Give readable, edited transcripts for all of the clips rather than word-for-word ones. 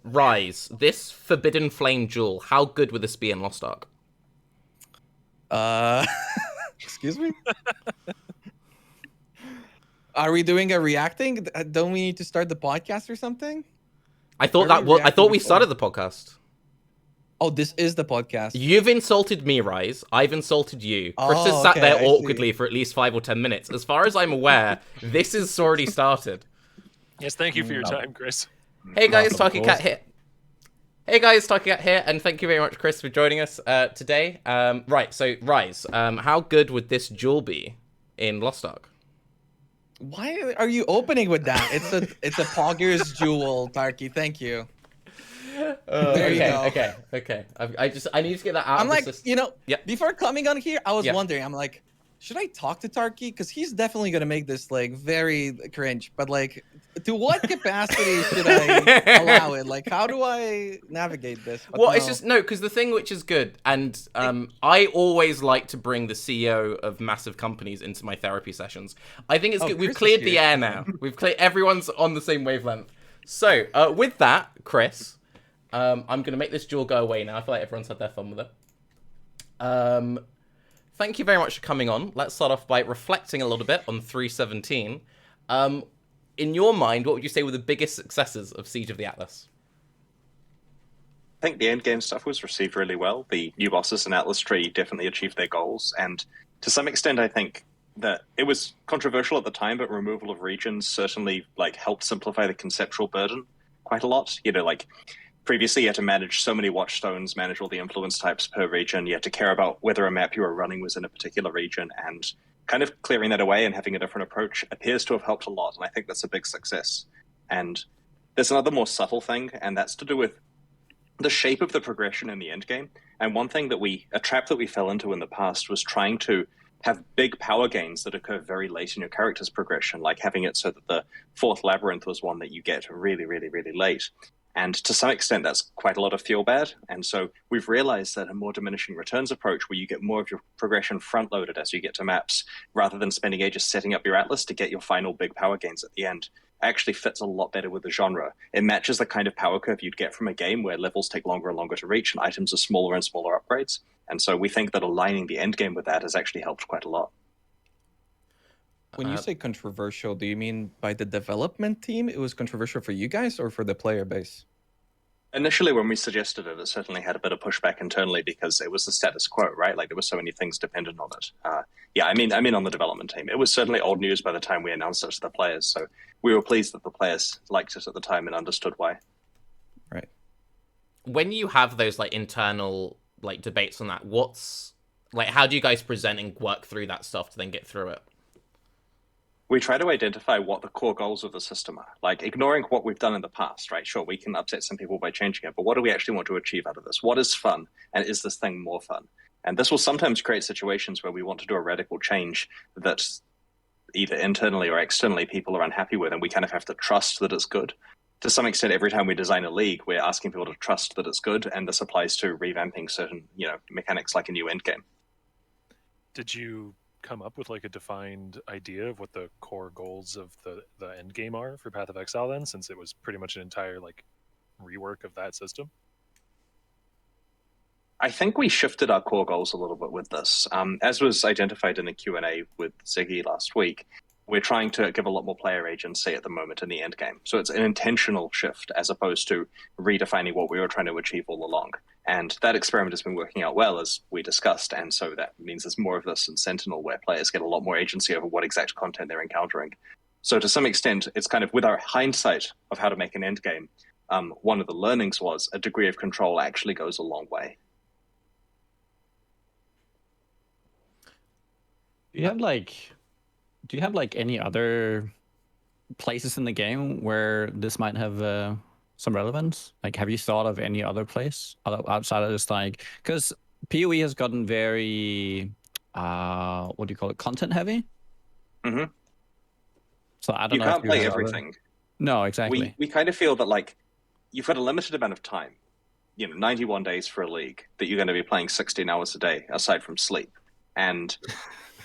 Rise, this Forbidden Flame Jewel, how good would this be in Lost Ark? Excuse me? Are we doing a reacting? Don't we need to start the podcast or something? I thought we started the podcast. Oh, this is the podcast. You've insulted me, Rise. I've insulted you. Chris has sat there awkwardly for at least 5 or 10 minutes. As far as I'm aware, this has already started. Yes, thank you for your time, Chris. Hey guys, Tarke Cat here. Hey guys, Tarke Cat here, and thank you very much, Chris, for joining us today. Right, so Rise, how good would this jewel be in Lost Ark? Why are you opening with that? It's a Poggers jewel, Tarke. Thank you. There you go. Okay. I need to get that out. I'm like, before coming on here, I was Yeah. wondering. I'm like, should I talk to Tarke? Because he's definitely gonna make this like very cringe. But like, to what capacity should I allow it? Like, how do I navigate this? But Well, it's just because the thing which is good, and I always like to bring the CEO of massive companies into my therapy sessions. I think it's good. We've Chris cleared is the here. air now. We've cleared. Everyone's on the same wavelength. So with that, Chris. I'm going to make this jewel go away now. I feel like everyone's had their fun with it. Thank you very much for coming on. Let's start off by reflecting a little bit on 3.17. In your mind, what would you say were the biggest successes of Siege of the Atlas? I think the endgame stuff was received really well. The new bosses in Atlas Tree definitely achieved their goals. And to some extent, I think that it was controversial at the time, but removal of regions certainly helped simplify the conceptual burden quite a lot. Previously, you had to manage so many watchstones, manage all the influence types per region. You had to care about whether a map you were running was in a particular region, and kind of clearing that away and having a different approach appears to have helped a lot, and I think that's a big success. And there's another more subtle thing, and that's to do with the shape of the progression in the endgame. And one thing a trap that we fell into in the past was trying to have big power gains that occur very late in your character's progression, like having it so that the fourth labyrinth was one that you get really, really, really late. And to some extent, that's quite a lot of feel bad. And so we've realized that a more diminishing returns approach, where you get more of your progression front-loaded as you get to maps, rather than spending ages setting up your atlas to get your final big power gains at the end, actually fits a lot better with the genre. It matches the kind of power curve you'd get from a game where levels take longer and longer to reach and items are smaller and smaller upgrades. And so we think that aligning the end game with that has actually helped quite a lot. When you say controversial, do you mean by the development team? It was controversial for you guys or for the player base? Initially, when we suggested it, it certainly had a bit of pushback internally because it was the status quo, right? There were so many things dependent on it. I mean on the development team. It was certainly old news by the time we announced it to the players. So we were pleased that the players liked it at the time and understood why. Right. When you have those internal debates on that, how do you guys present and work through that stuff to then get through it? We try to identify what the core goals of the system are. Ignoring what we've done in the past, right? Sure, we can upset some people by changing it, but what do we actually want to achieve out of this? What is fun, and is this thing more fun? And this will sometimes create situations where we want to do a radical change that either internally or externally people are unhappy with, and we kind of have to trust that it's good. To some extent, every time we design a league, we're asking people to trust that it's good, and this applies to revamping certain, mechanics like a new endgame. Did you come up with a defined idea of what the core goals of the end game are for Path of Exile then, since it was pretty much an entire rework of that system? I think we shifted our core goals a little bit with this. As was identified in the Q&A with Ziggy last week, we're trying to give a lot more player agency at the moment in the end game. So it's an intentional shift as opposed to redefining what we were trying to achieve all along. And that experiment has been working out well, as we discussed. And so that means there's more of this in Sentinel, where players get a lot more agency over what exact content they're encountering. So to some extent, it's kind of with our hindsight of how to make an end game, one of the learnings was a degree of control actually goes a long way. Do you have any other places in the game where this might have some relevance? Have you thought of any other place outside of this? Because PoE has gotten very, what do you call it, content heavy. Mm-hmm. So I don't know. You can't play everything. No, exactly. We kind of feel that you've got a limited amount of time. 91 days for a league that you're going to be playing 16 hours a day aside from sleep. And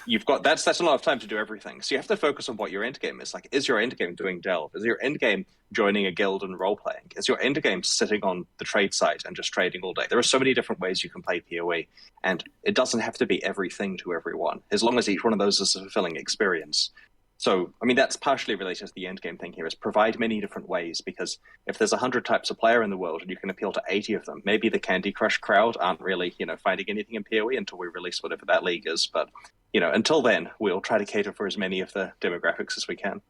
you've got that's a lot of time to do everything. So you have to focus on what your end game is. Like, is your end game doing delve? Is your end game joining a guild and role playing? Is your end game sitting on the trade site and just trading all day? There are so many different ways you can play PoE, and it doesn't have to be everything to everyone, as long as each one of those is a fulfilling experience. So, I mean, that's partially related to the end game thing here, is provide many different ways, because if there's 100 types of player in the world and you can appeal to 80 of them, maybe the Candy Crush crowd aren't really, finding anything in PoE until we release whatever that league is. But, until then, we'll try to cater for as many of the demographics as we can.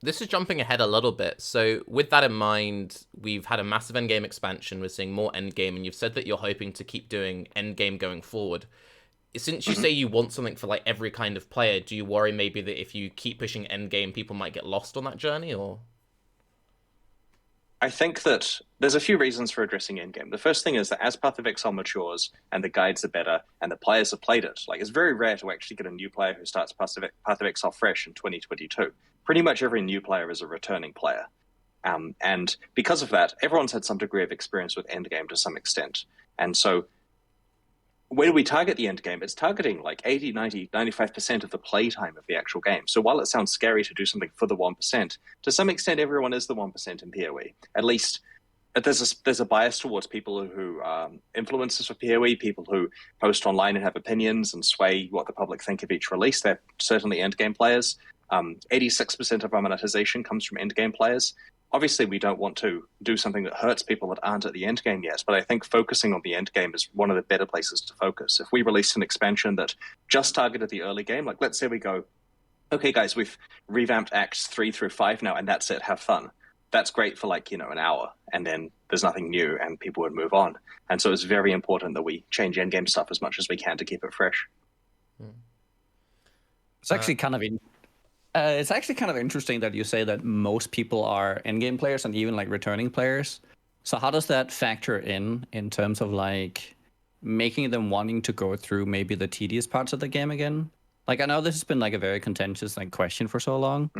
This is jumping ahead a little bit. So with that in mind, we've had a massive endgame expansion. We're seeing more endgame, and you've said that you're hoping to keep doing endgame going forward. Since you say you want something for like every kind of player, do you worry maybe that if you keep pushing endgame, people might get lost on that journey, or? I think that there's a few reasons for addressing endgame. The first thing is that as Path of Exile matures and the guides are better and the players have played it, like, it's very rare to actually get a new player who starts Path of Exile fresh in 2022. Pretty much every new player is a returning player. And because of that, everyone's had some degree of experience with endgame to some extent. And so when we target the end game, it's targeting like 80, 90, 95% of the playtime of the actual game. So while it sounds scary to do something for the 1%, to some extent, everyone is the 1% in PoE. At least there's a bias towards people who are influencers for PoE, people who post online and have opinions and sway what the public think of each release. They're certainly end game players. 86% of our monetization comes from end game players. Obviously, we don't want to do something that hurts people that aren't at the end game yet, but I think focusing on the end game is one of the better places to focus. If we released an expansion that just targeted the early game, like let's say we go, okay, guys, we've revamped Acts 3 through 5 now, and that's it, have fun. That's great for like, an hour, and then there's nothing new, and people would move on. And so it's very important that we change end game stuff as much as we can to keep it fresh. It's actually it's actually kind of interesting that you say that most people are endgame players and even like returning players. So how does that factor in terms of like making them wanting to go through maybe the tedious parts of the game again? Like, I know this has been like a very contentious like question for so long.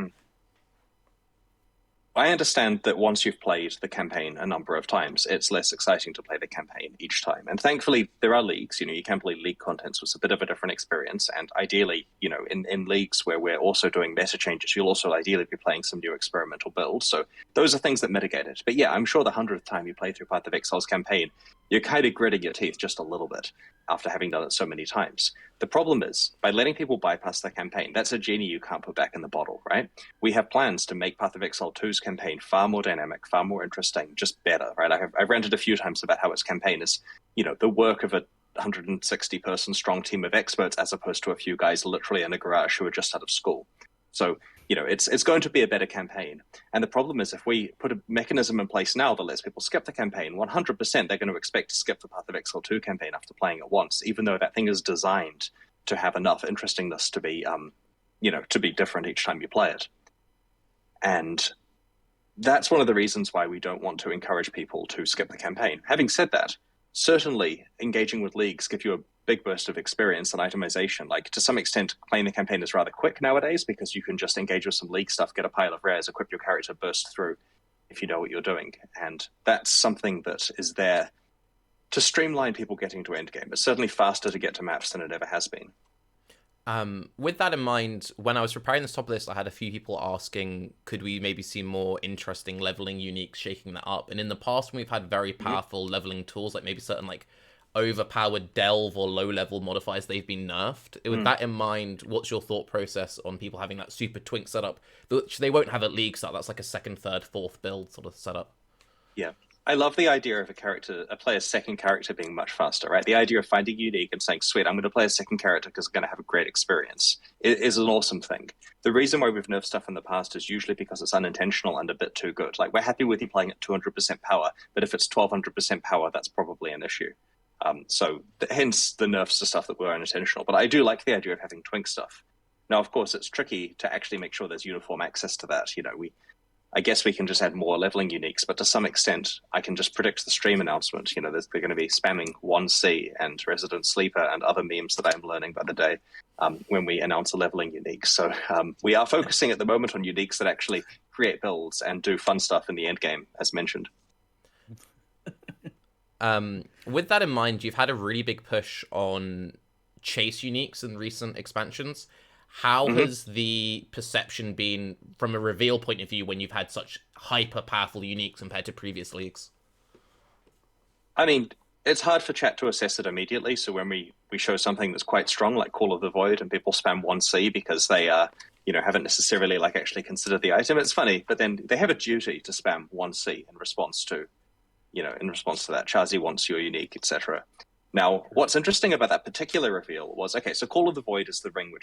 I understand that once you've played the campaign a number of times, it's less exciting to play the campaign each time. And thankfully, there are leagues. You can play league contents, which is a bit of a different experience. And ideally, in leagues where we're also doing meta changes, you'll also ideally be playing some new experimental builds. So those are things that mitigate it. But yeah, I'm sure the 100th time you play through Path of Exile's campaign, you're kind of gritting your teeth just a little bit after having done it so many times. The problem is, by letting people bypass the campaign, that's a genie you can't put back in the bottle, right? We have plans to make Path of Exile 2's campaign far more dynamic, far more interesting, just better, right? I've ranted a few times about how its campaign is, the work of a 160-person strong team of experts as opposed to a few guys literally in a garage who are just out of school. So, it's going to be a better campaign. And the problem is, if we put a mechanism in place now that lets people skip the campaign, 100% they're going to expect to skip the Path of Exile 2 campaign after playing it once, even though that thing is designed to have enough interestingness to be, to be different each time you play it. And that's one of the reasons why we don't want to encourage people to skip the campaign. Having said that, certainly engaging with leagues give you a big burst of experience and itemization. Like, to some extent, playing the campaign is rather quick nowadays because you can just engage with some league stuff, get a pile of rares, equip your character, burst through if you know what you're doing. And that's something that is there to streamline people getting to endgame. It's certainly faster to get to maps than it ever has been. With that in mind, when I was preparing this top list, I had a few people asking, could we maybe see more interesting leveling uniques shaking that up? And in the past, when we've had very powerful leveling tools, like maybe certain like overpowered delve or low level modifiers, they've been nerfed. With that in mind, what's your thought process on people having that super twink setup, which they won't have at league start? That's like a second, third, fourth build sort of setup. Yeah. I love the idea of a player's second character being much faster, right? The idea of finding unique and saying, sweet, I'm going to play a second character because I'm going to have a great experience is an awesome thing. The reason why we've nerfed stuff in the past is usually because it's unintentional and a bit too good. Like, we're happy with you playing at 200% power, but if it's 1200% power, that's probably an issue. Hence the nerfs to stuff that were unintentional. But I do like the idea of having twink stuff. Now, of course, it's tricky to actually make sure there's uniform access to that. I guess we can just add more leveling uniques, but to some extent, I can just predict the stream announcement. They're going to be spamming 1C and Resident Sleeper and other memes that I'm learning by the day when we announce a leveling unique. So we are focusing at the moment on uniques that actually create builds and do fun stuff in the end game, as mentioned. With that in mind, you've had a really big push on chase uniques in recent expansions. How has the perception been from a reveal point of view when you've had such hyper powerful uniques compared to previous leagues? I mean, it's hard for chat to assess it immediately. So when we show something that's quite strong, like Call of the Void, and people spam 1C because they haven't necessarily like actually considered the item, it's funny. But then they have a duty to spam 1C in response to that. Chazi wants your unique, etc. Now, what's interesting about that particular reveal was, okay, so Call of the Void is the ring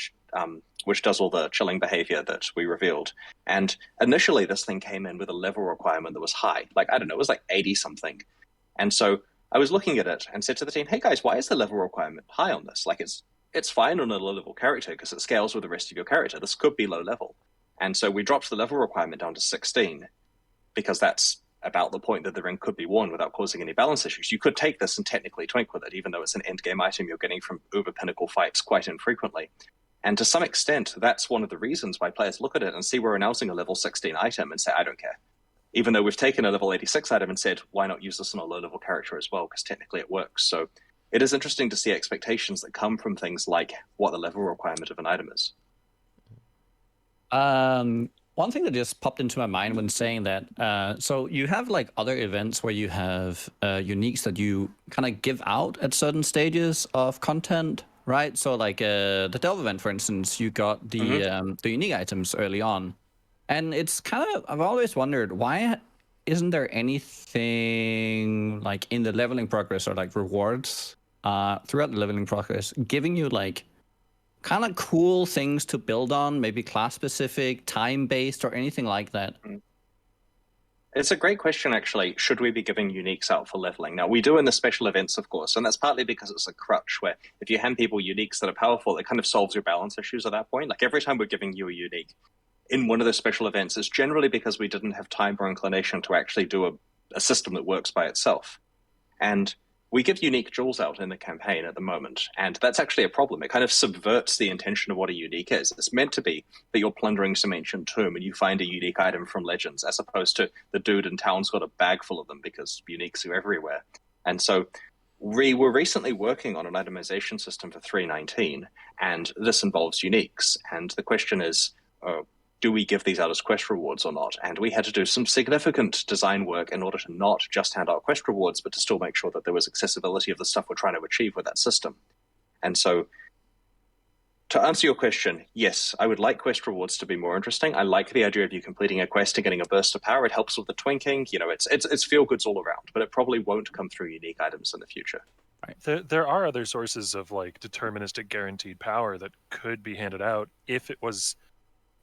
which does all the chilling behavior that we revealed. And initially, this thing came in with a level requirement that was high. Like, I don't know, it was like 80 something. And so I was looking at it and said to the team, hey guys, why is the level requirement high on this? Like, it's fine on a low level character because it scales with the rest of your character. This could be low level. And so we dropped the level requirement down to 16 because that's about the point that the ring could be worn without causing any balance issues. You could take this and technically twink with it, even though it's an endgame item you're getting from uber pinnacle fights quite infrequently. And to some extent, that's one of the reasons why players look at it and see we're announcing a level 16 item and say, I don't care. Even though we've taken a level 86 item and said, why not use this on a low-level character as well, because technically it works. So it is interesting to see expectations that come from things like what the level requirement of an item is. One thing that just popped into my mind when saying that, so you have like other events where you have uniques that you kind of give out at certain stages of content, right? So like the Delve event, for instance, you got the unique items early on. And it's kind of, I've always wondered, why isn't there anything like in the leveling progress or like rewards throughout the leveling progress giving you like kind of cool things to build on, maybe class specific, time based, or anything like that? It's a great question, actually. Should we be giving uniques out for leveling? Now, we do in the special events, of course, and that's partly because it's a crutch where if you hand people uniques that are powerful, it kind of solves your balance issues at that point. Like every time we're giving you a unique in one of the special events, it's generally because we didn't have time or inclination to actually do a system that works by itself. And we give unique jewels out in the campaign at the moment, and that's actually a problem. It kind of subverts the intention of what a unique is. It's meant to be that you're plundering some ancient tomb and you find a unique item from Legends, as opposed to the dude in town's got a bag full of them because uniques are everywhere. And so we were recently working on an itemization system for 3.19, and this involves uniques. And the question is, do we give these out as quest rewards or not? And we had to do some significant design work in order to not just hand out quest rewards, but to still make sure that there was accessibility of the stuff we're trying to achieve with that system. And so to answer your question, yes, I would like quest rewards to be more interesting. I like the idea of you completing a quest and getting a burst of power. It helps with the twinking. You know, it's feel goods all around, but it probably won't come through unique items in the future. There are other sources of like deterministic guaranteed power that could be handed out if it was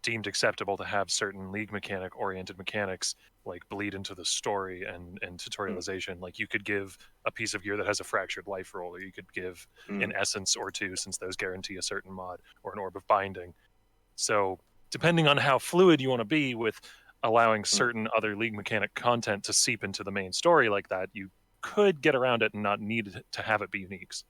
deemed acceptable to have certain league mechanic oriented mechanics like bleed into the story and tutorialization. Like you could give a piece of gear that has a fractured life roll, or you could give an essence or two, since those guarantee a certain mod, or an orb of binding. So depending on how fluid you want to be with allowing certain other league mechanic content to seep into the main story like that, you could get around it and not need to have it be uniques.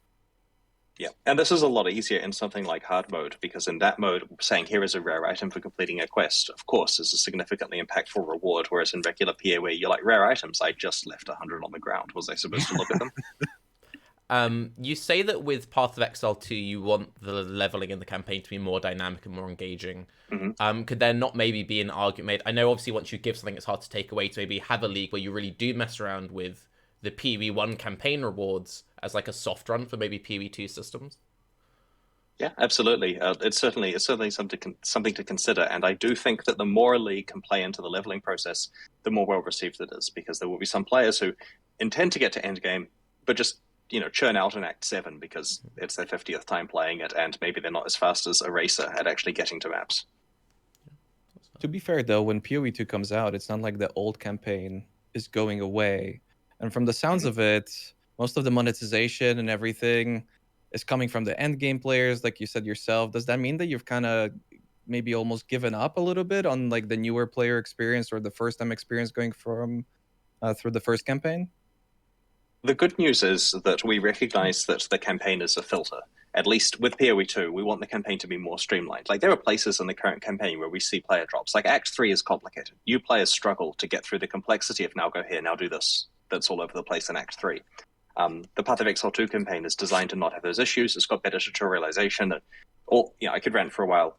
Yeah, and this is a lot easier in something like hard mode, because in that mode, saying here is a rare item for completing a quest, of course, is a significantly impactful reward, whereas in regular PA where you're like, rare items, I just left 100 on the ground. Was I supposed to look at them? You say that with Path of Exile 2, you want the leveling in the campaign to be more dynamic and more engaging. Could there not maybe be an argument made? I know obviously once you give something, it's hard to take away, to maybe have a league where you really do mess around with the PoE1 campaign rewards as like a soft run for maybe PoE2 systems? Yeah, absolutely. It's certainly something to consider, and I do think that the more a league can play into the leveling process, the more well received it is, because there will be some players who intend to get to endgame, but just churn out in Act 7 because it's their 50th time playing it, and maybe they're not as fast as Eraser at actually getting to maps. To be fair, though, when PoE2 comes out, it's not like the old campaign is going away. And from the sounds of it, most of the monetization and everything is coming from the endgame players, like you said yourself. Does that mean that you've kind of maybe almost given up a little bit on like the newer player experience or the first time experience going from through the first campaign? The good news is that we recognize that the campaign is a filter. At least with PoE2, we want the campaign to be more streamlined. Like, there are places in the current campaign where we see player drops. Like, Act 3 is complicated. You players struggle to get through the complexity of now go here, now do this. That's all over the place in Act 3. The Path of Exile 2 campaign is designed to not have those issues. It's got better tutorialization. Or, I could rant for a while,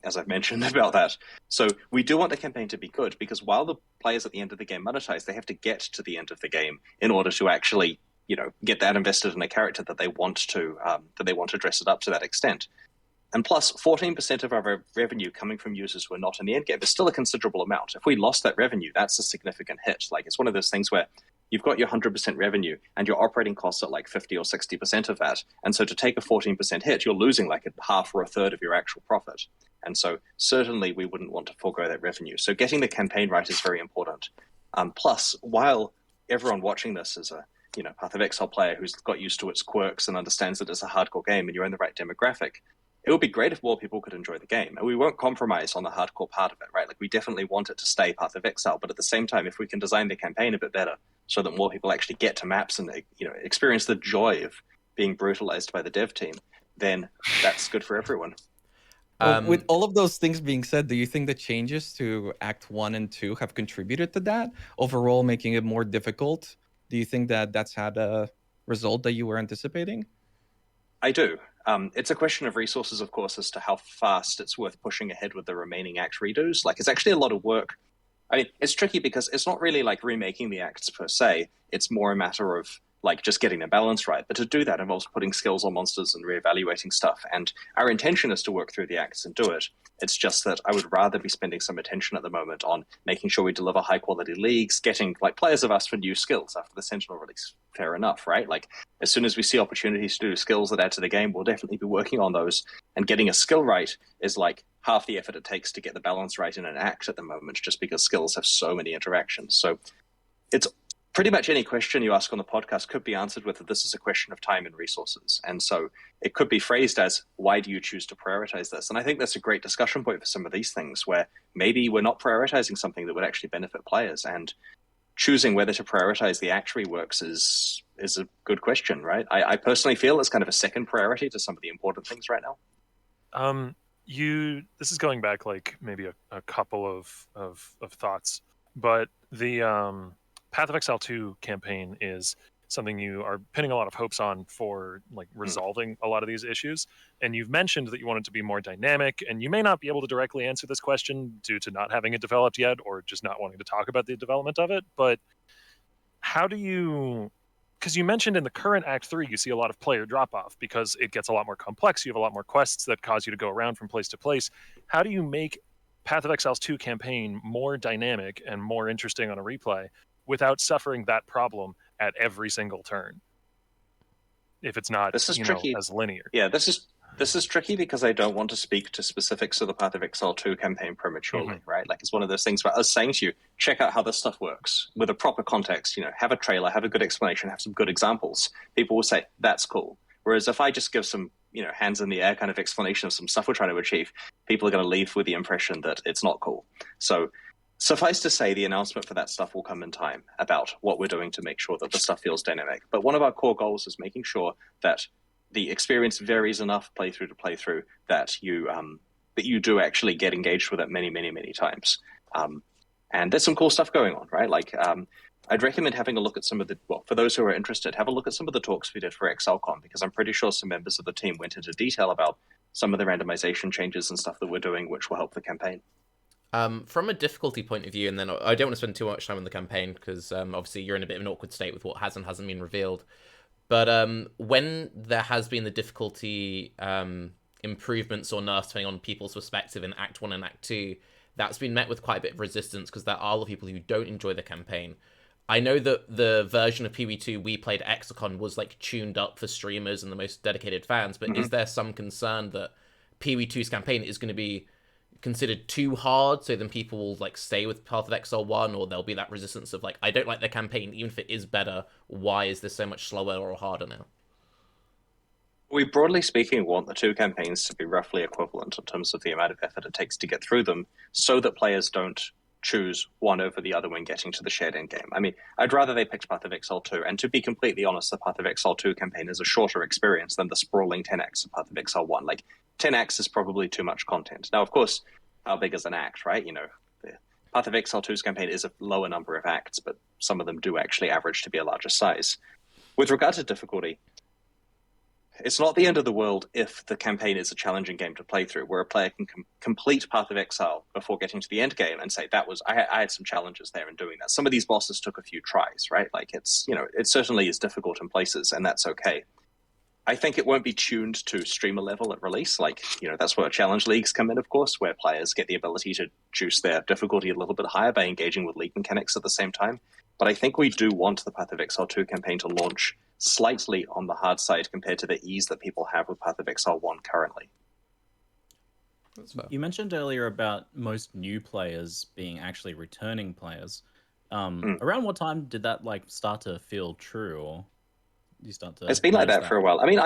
as I've mentioned about that. So we do want the campaign to be good, because while the players at the end of the game monetize, they have to get to the end of the game in order to actually, get that invested in a character that they want to dress it up to that extent. And plus, 14% of our revenue coming from users who are not in the endgame is still a considerable amount. If we lost that revenue, that's a significant hit. Like, it's one of those things where you've got your 100% revenue and your operating costs at like 50 or 60% of that. And so to take a 14% hit, you're losing like a half or a third of your actual profit. And so certainly we wouldn't want to forego that revenue. So getting the campaign right is very important. Plus, while everyone watching this is a Path of Exile player who's got used to its quirks and understands that it's a hardcore game and you're in the right demographic, it would be great if more people could enjoy the game. And we won't compromise on the hardcore part of it, right? Like, we definitely want it to stay Path of Exile, but at the same time, if we can design the campaign a bit better so that more people actually get to maps and experience the joy of being brutalized by the dev team, then that's good for everyone. With all of those things being said, do you think the changes to Act 1 and 2 have contributed to that, overall making it more difficult? Do you think that that's had a result that you were anticipating? I do. It's a question of resources, of course, as to how fast it's worth pushing ahead with the remaining act redos. Like, it's actually a lot of work. I mean, it's tricky because it's not really like remaking the acts per se. It's more a matter of like just getting the balance right. But to do that involves putting skills on monsters and reevaluating stuff. And our intention is to work through the acts and do it. It's just that I would rather be spending some attention at the moment on making sure we deliver high quality leagues, getting like players have asked for new skills after the Sentinel release. Fair enough, right? Like, as soon as we see opportunities to do skills that add to the game, we'll definitely be working on those. And getting a skill right is like half the effort it takes to get the balance right in an act at the moment, just because skills have so many interactions. So it's pretty much any question you ask on the podcast could be answered with that this is a question of time and resources. And so it could be phrased as, why do you choose to prioritize this? And I think that's a great discussion point for some of these things, where maybe we're not prioritizing something that would actually benefit players, and choosing whether to prioritize the act reworks is a good question, right? I personally feel it's kind of a second priority to some of the important things right now. This is going back like maybe a couple of thoughts, but the Path of Exile 2 campaign is something you are pinning a lot of hopes on for like resolving a lot of these issues. And you've mentioned that you want it to be more dynamic, and you may not be able to directly answer this question due to not having it developed yet, or just not wanting to talk about the development of it. But how do you, because you mentioned in the current Act 3, you see a lot of player drop off because it gets a lot more complex. You have a lot more quests that cause you to go around from place to place. How do you make Path of Exile's 2 campaign more dynamic and more interesting on a replay without suffering that problem at every single turn, if it's not tricky. As linear? Yeah, this is tricky because I don't want to speak to specifics of the Path of Exile 2 campaign prematurely, right? Like, it's one of those things where I was saying to you, check out how this stuff works with a proper context, have a trailer, have a good explanation, have some good examples. People will say, that's cool. Whereas if I just give some, hands in the air kind of explanation of some stuff we're trying to achieve, people are going to leave with the impression that it's not cool. So suffice to say, the announcement for that stuff will come in time about what we're doing to make sure that the stuff feels dynamic. But one of our core goals is making sure that the experience varies enough playthrough to playthrough that you do actually get engaged with it many, many, many times. And there's some cool stuff going on, right? Like, I'd recommend having a look at some of for those who are interested, have a look at some of the talks we did for ExileCon, because I'm pretty sure some members of the team went into detail about some of the randomization changes and stuff that we're doing, which will help the campaign. From a difficulty point of view, and then I don't want to spend too much time on the campaign because obviously you're in a bit of an awkward state with what has and hasn't been revealed. But when there has been the difficulty improvements or nerfs depending on people's perspective in Act 1 and Act 2, that's been met with quite a bit of resistance because there are a lot of people who don't enjoy the campaign. I know that the version of PoE2 we played at ExileCon was like tuned up for streamers and the most dedicated fans, but is there some concern that PoE2's campaign is going to be considered too hard, so then people will like stay with Path of Exile 1, or there'll be that resistance of like, I don't like the campaign even if it is better, why is this so much slower or harder now? We, broadly speaking, want the two campaigns to be roughly equivalent in terms of the amount of effort it takes to get through them, so that players don't choose one over the other when getting to the shared endgame. I mean, I'd rather they picked Path of Exile 2, and to be completely honest, the Path of Exile 2 campaign is a shorter experience than the sprawling 10 acts of Path of Exile 1. Like, 10 acts is probably too much content. Now, of course, how big is an act, right? The Path of Exile 2's campaign is a lower number of acts, but some of them do actually average to be a larger size. With regard to difficulty, it's not the end of the world if the campaign is a challenging game to play through, where a player can complete Path of Exile before getting to the end game and say, I had some challenges there in doing that. Some of these bosses took a few tries, right? Like it's, it certainly is difficult in places, and that's okay. I think it won't be tuned to streamer level at release. Like, that's where challenge leagues come in, of course, where players get the ability to juice their difficulty a little bit higher by engaging with league mechanics at the same time. But I think we do want the Path of Exile 2 campaign to launch slightly on the hard side compared to the ease that people have with Path of Exile 1 currently. You mentioned earlier about most new players being actually returning players. Around what time did that start to feel true, or you start to? It's been like that for a while. I mean,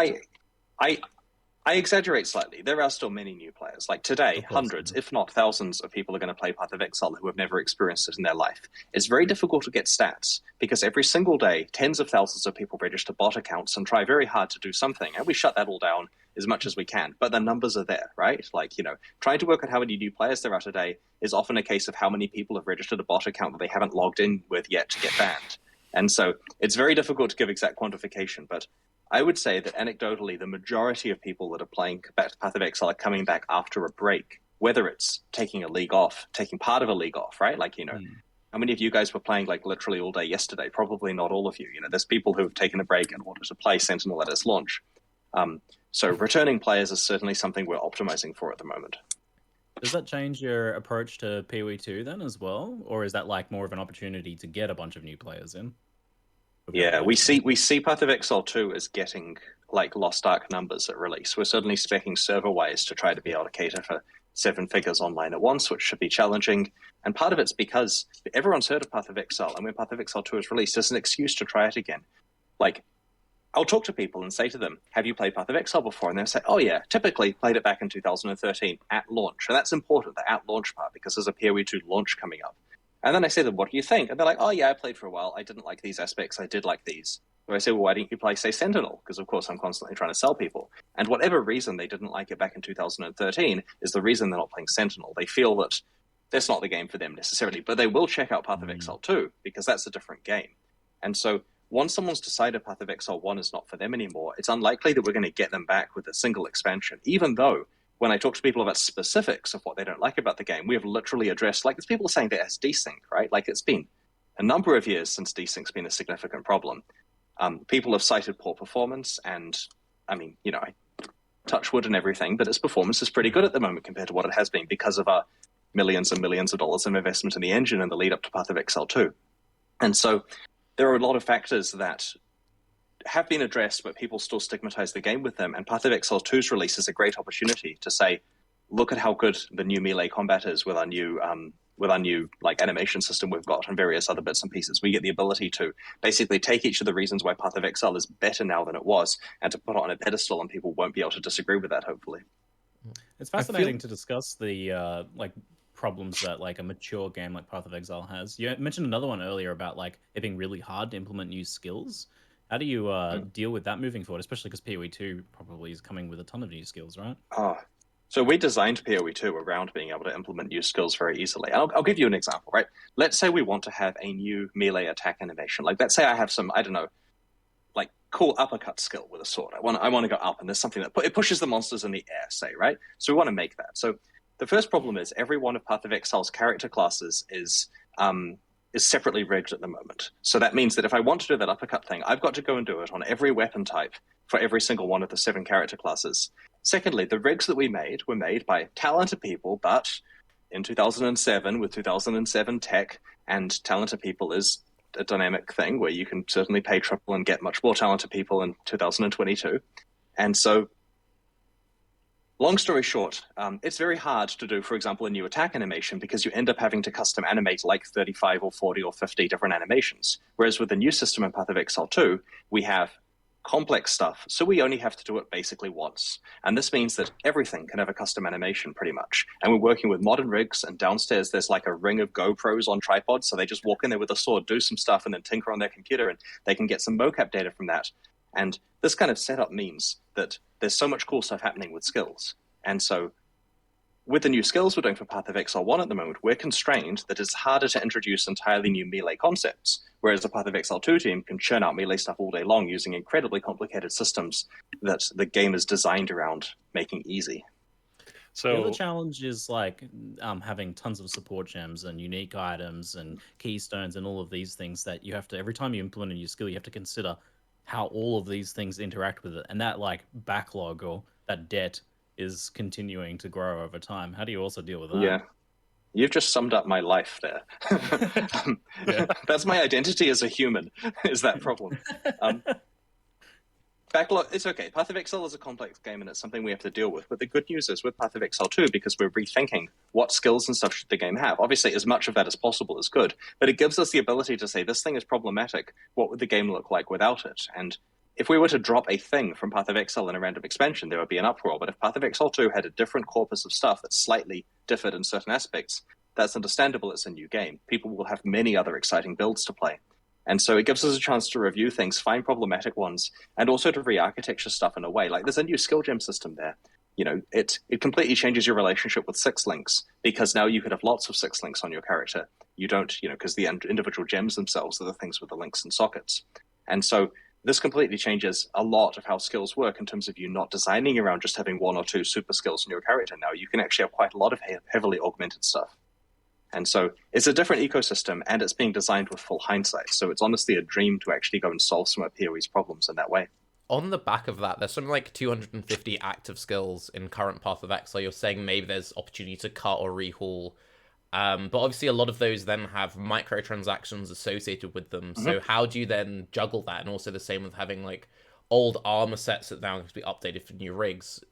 I exaggerate slightly. There are still many new players. Like today, hundreds, if not thousands, of people are going to play Path of Exile who have never experienced it in their life. It's very difficult to get stats because every single day, tens of thousands of people register bot accounts and try very hard to do something. And we shut that all down as much as we can. But the numbers are there, right? Like, trying to work out how many new players there are today is often a case of how many people have registered a bot account that they haven't logged in with yet to get banned. And so it's very difficult to give exact quantification, but I would say that anecdotally, the majority of people that are playing Path of Exile are coming back after a break, whether it's taking a league off, taking part of a league off, right? Like, how many of you guys were playing literally all day yesterday? Probably not all of you. There's people who have taken a break in order to play Sentinel at its launch. So returning players is certainly something we're optimizing for at the moment. Does that change your approach to PoE2 then as well? Or is that more of an opportunity to get a bunch of new players in? Yeah, we see Path of Exile 2 as getting Lost Ark numbers at release. We're certainly speccing server-wise to try to be able to cater for 7 figures online at once, which should be challenging. And part of it's because everyone's heard of Path of Exile, and when Path of Exile 2 is released, it's an excuse to try it again. I'll talk to people and say to them, have you played Path of Exile before? And they'll say, oh yeah, typically played it back in 2013 at launch. And that's important, the at launch part, because there's a PoE2 launch coming up. And then I say to them, what do you think? And they're like, oh yeah, I played for a while. I didn't like these aspects. I did like these. So I say, well, why didn't you play, say, Sentinel? Because, of course, I'm constantly trying to sell people. And whatever reason they didn't like it back in 2013 is the reason they're not playing Sentinel. They feel that that's not the game for them necessarily, but they will check out Path of Exile 2 because that's a different game. And so once someone's decided Path of Exile 1 is not for them anymore, it's unlikely that we're going to get them back with a single expansion, even though when I talk to people about specifics of what they don't like about the game, we have literally addressed, there's people saying that it has desync, right? It's been a number of years since desync's been a significant problem. People have cited poor performance, and I mean, I touch wood and everything, but its performance is pretty good at the moment compared to what it has been because of our millions and millions of dollars of investment in the engine in the lead up to Path of Exile 2. And so there are a lot of factors that have been addressed, but people still stigmatize the game with them. And Path of Exile 2's release is a great opportunity to say, look at how good the new melee combat is with our new animation system we've got and various other bits and pieces. We get the ability to basically take each of the reasons why Path of Exile is better now than it was and to put it on a pedestal, and people won't be able to disagree with that, hopefully. It's fascinating to discuss the problems that a mature game like Path of Exile has. You mentioned another one earlier about it being really hard to implement new skills. How do you deal with that moving forward, especially because PoE2 probably is coming with a ton of new skills, right? So we designed PoE2 around being able to implement new skills very easily. I'll give you an example, right? Let's say we want to have a new melee attack animation. Let's say I have some, cool uppercut skill with a sword. I want to go up, and there's something that it pushes the monsters in the air, say, right? So we want to make that. So the first problem is every one of Path of Exile's character classes is separately rigged at the moment. So that means that if I want to do that uppercut thing, I've got to go and do it on every weapon type for every single one of the 7 character classes. Secondly, the rigs that we made were made by talented people, but in 2007, with 2007 tech, and talented people is a dynamic thing where you can certainly pay triple and get much more talented people in 2022. And so, long story short, it's very hard to do, for example, a new attack animation because you end up having to custom animate 35 or 40 or 50 different animations. Whereas with the new system in Path of Exile 2, we have complex stuff, so we only have to do it basically once. And this means that everything can have a custom animation pretty much. And we're working with modern rigs, and downstairs there's a ring of GoPros on tripods, so they just walk in there with a sword, do some stuff, and then tinker on their computer, and they can get some mocap data from that. And this kind of setup means that there's so much cool stuff happening with skills. And so with the new skills we're doing for Path of Exile 1 at the moment, we're constrained that it's harder to introduce entirely new melee concepts, whereas the Path of Exile 2 team can churn out melee stuff all day long using incredibly complicated systems that the game is designed around making easy. The other So challenge is like having tons of support gems and unique items and keystones and all of these things that you have to, every time you implement a new skill, you have to consider how all of these things interact with it. And that like backlog or that debt is continuing to grow over time. How do you also deal with that? Yeah. You've just summed up my life there. That's my identity as a human, is that problem. Backlog, it's okay. Path of Exile is a complex game and it's something we have to deal with. But the good news is with Path of Exile 2, because we're rethinking what skills and stuff should the game have. Obviously, as much of that as possible is good, but it gives us the ability to say, this thing is problematic. What would the game look like without it? And if we were to drop a thing from Path of Exile in a random expansion, there would be an uproar. But if Path of Exile 2 had a different corpus of stuff that slightly differed in certain aspects, that's understandable. It's a new game. People will have many other exciting builds to play. And so it gives us a chance to review things, find problematic ones, and also to re-architecture stuff in a way. Like there's a new skill gem system there. You know, it completely changes your relationship with six links, because now you could have lots of six links on your character. You don't, because the individual gems themselves are the things with the links and sockets. And so this completely changes a lot of how skills work in terms of you not designing around just having one or two super skills in your character. Now you can actually have quite a lot of heavily augmented stuff. And so it's a different ecosystem, and it's being designed with full hindsight. So it's honestly a dream to actually go and solve some of PoE's problems in that way. On the back of that, there's something like 250 active skills in current Path of Exile. You're saying maybe there's opportunity to cut or rehaul. But obviously a lot of those then have microtransactions associated with them. So how do you then juggle that? And also the same with having like old armor sets that now have to be updated for new rigs.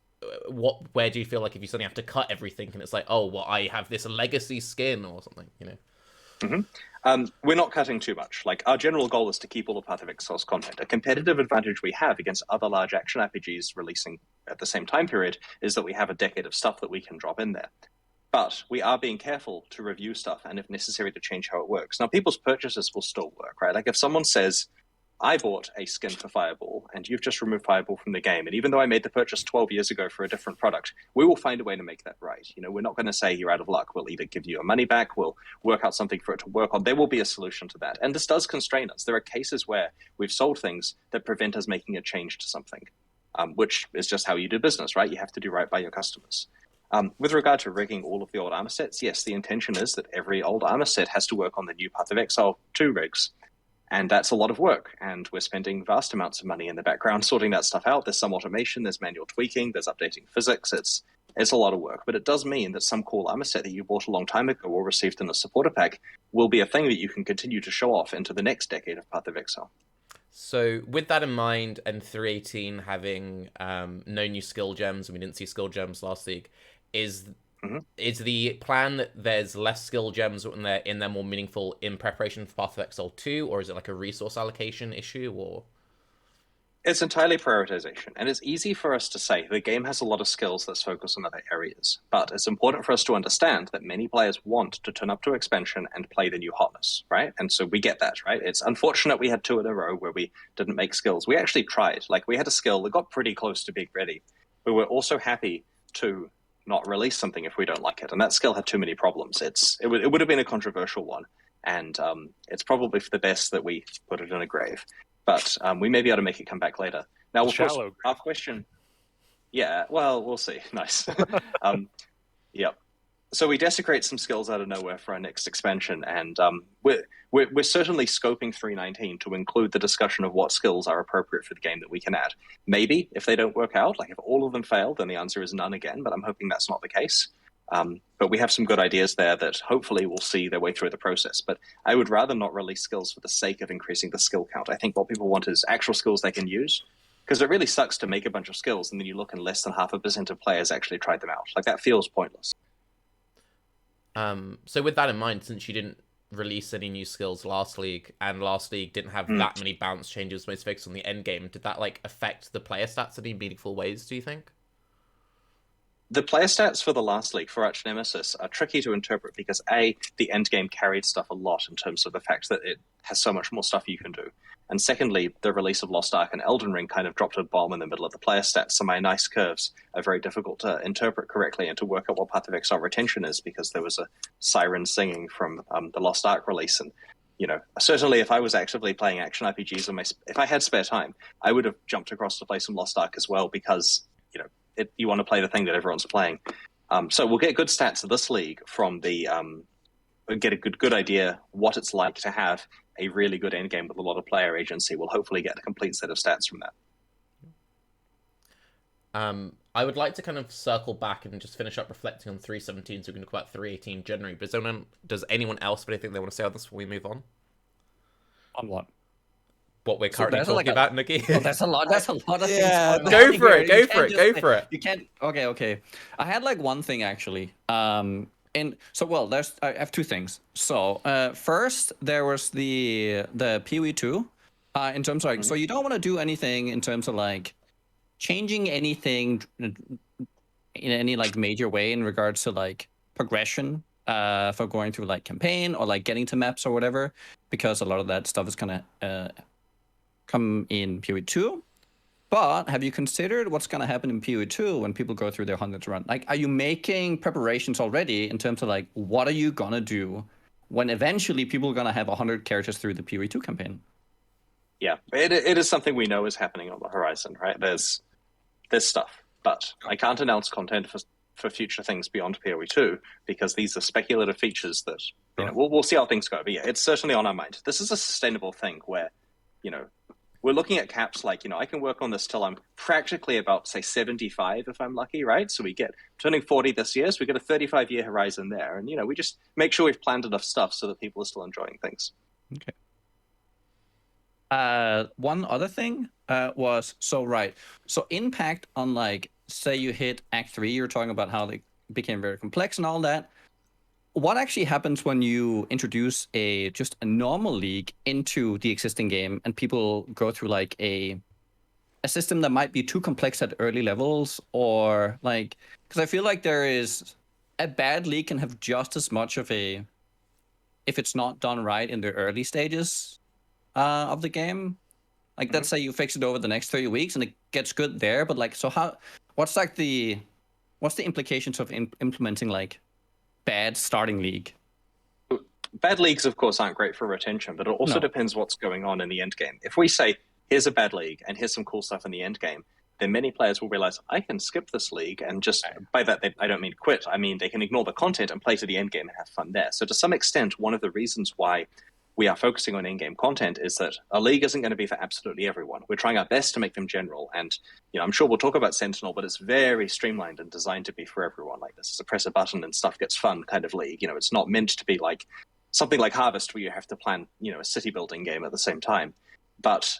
Where do you feel like if you suddenly have to cut everything and it's like, oh, well, I have this legacy skin or something, We're not cutting too much. Like our general goal is to keep all the Path of Exile's content. A competitive advantage we have against other large action RPGs releasing at the same time period is that we have a decade of stuff that we can drop in there. But we are being careful to review stuff and if necessary to change how it works. Now, people's purchases will still work, right? Like if someone says, I bought a skin for Fireball, and you've just removed Fireball from the game. And even though I made the purchase 12 years ago for a different product, we will find a way to make that right. We're not going to say you're out of luck. We'll either give you your money back, we'll work out something for it to work on. There will be a solution to that. And this does constrain us. There are cases where we've sold things that prevent us making a change to something, which is just how you do business, right? You have to do right by your customers. With regard to rigging all of the old armor sets, yes, the intention is that every old armor set has to work on the new Path of Exile 2 rigs. And that's a lot of work, and we're spending vast amounts of money in the background sorting that stuff out. There's some automation, there's manual tweaking, there's updating physics. It's a lot of work, but it does mean that some cool armor set that you bought a long time ago or received in a supporter pack will be a thing that you can continue to show off into the next decade of Path of Exile. So with that in mind, and 318 having no new skill gems, and we didn't see skill gems last week, is the plan that there's less skill gems when they're more meaningful in preparation for Path of Exile 2, or is it like a resource allocation issue, or? It's entirely prioritization, and it's easy for us to say the game has a lot of skills that's focused on other areas, but it's important for us to understand that many players want to turn up to expansion and play the new hotness, right? And so we get that, right? It's unfortunate we had 2 in a row where we didn't make skills. We actually tried. Like, we had a skill that got pretty close to being ready, but we're also happy to not release something if we don't like it, and that skill had too many problems. It would have been a controversial one, and it's probably for the best that we put it in a grave. But we may be able to make it come back later. Now, of course, our question... Yeah, well, we'll see. Nice. Yep. So we desecrate some skills out of nowhere for our next expansion, and we're certainly scoping 319 to include the discussion of what skills are appropriate for the game that we can add. Maybe, if they don't work out, like if all of them fail, then the answer is none again, but I'm hoping that's not the case. But we have some good ideas there that hopefully will see their way through the process. But I would rather not release skills for the sake of increasing the skill count. I think what people want is actual skills they can use, because it really sucks to make a bunch of skills and then you look and less than 0.5% of players actually tried them out. Like, that feels pointless. So with that in mind, since you didn't release any new skills last league, and last league didn't have that many bounce changes, most focused on the end game, did that affect the player stats in any meaningful ways, do you think? The player stats for the last league, for archnemesis, are tricky to interpret because A, the end game carried stuff a lot in terms of the fact that it has so much more stuff you can do. And secondly, the release of Lost Ark and Elden Ring kind of dropped a bomb in the middle of the player stats, so my nice curves are very difficult to interpret correctly and to work out what Path of Exile retention is, because there was a siren singing from the Lost Ark release. And certainly if I was actively playing action RPGs, if I had spare time, I would have jumped across to play some Lost Ark as well, because you want to play the thing that everyone's playing. So we'll get good stats of this league from the get a good idea what it's like to have a really good endgame with a lot of player agency. We'll hopefully get a complete set of stats from that. I would like to kind of circle back and just finish up reflecting on 3.17, so we can talk about 3.18 generally. But does anyone else have anything they want to say on this before we move on? On what? What we're currently talking about, Nikki? Well, that's a lot. That's a lot of things. Go for it. You can't. Okay. I had like one thing actually. I have two things. So first, there was the PoE 2. In terms of so you don't want to do anything in terms of like changing anything in any like major way in regards to like progression for going through like campaign or like getting to maps or whatever, because a lot of that stuff is gonna come in PoE 2. But have you considered what's going to happen in PoE 2 when people go through their 100th run? Like, are you making preparations already in terms of like, what are you going to do when eventually people are going to have 100 characters through the PoE 2 campaign? Yeah, it is something we know is happening on the horizon, right? There's stuff, but I can't announce content for future things beyond PoE 2, because these are speculative features that, we'll see how things go. But yeah, it's certainly on our mind. This is a sustainable thing where, we're looking at caps like, I can work on this till I'm practically about, say, 75 if I'm lucky, right? So we get turning 40 this year, so we get a 35-year horizon there. And, we just make sure we've planned enough stuff so that people are still enjoying things. Okay. One other thing was, so impact on like, say you hit Act 3, you're talking about how they became very complex and all that. What actually happens when you introduce just a normal league into the existing game and people go through like a system that might be too complex at early levels, or like, because I feel like there is a bad league can have just as much of if it's not done right in the early stages of the game. Like, let's say you fix it over the next 30 weeks and it gets good there, but like, so what's the implications of implementing like bad starting league? Bad leagues, of course, aren't great for retention, but it also depends what's going on in the end game. If we say, here's a bad league and here's some cool stuff in the end game, then many players will realize, I can skip this league and just, by that, I don't mean quit. I mean, they can ignore the content and play to the end game and have fun there. So to some extent, one of the reasons why we are focusing on in-game content is that a league isn't going to be for absolutely everyone. We're trying our best to make them general. And, I'm sure we'll talk about Sentinel, but it's very streamlined and designed to be for everyone. Like, this is a press a button and stuff gets fun kind of league. It's not meant to be like something like Harvest where you have to plan, a city building game at the same time. But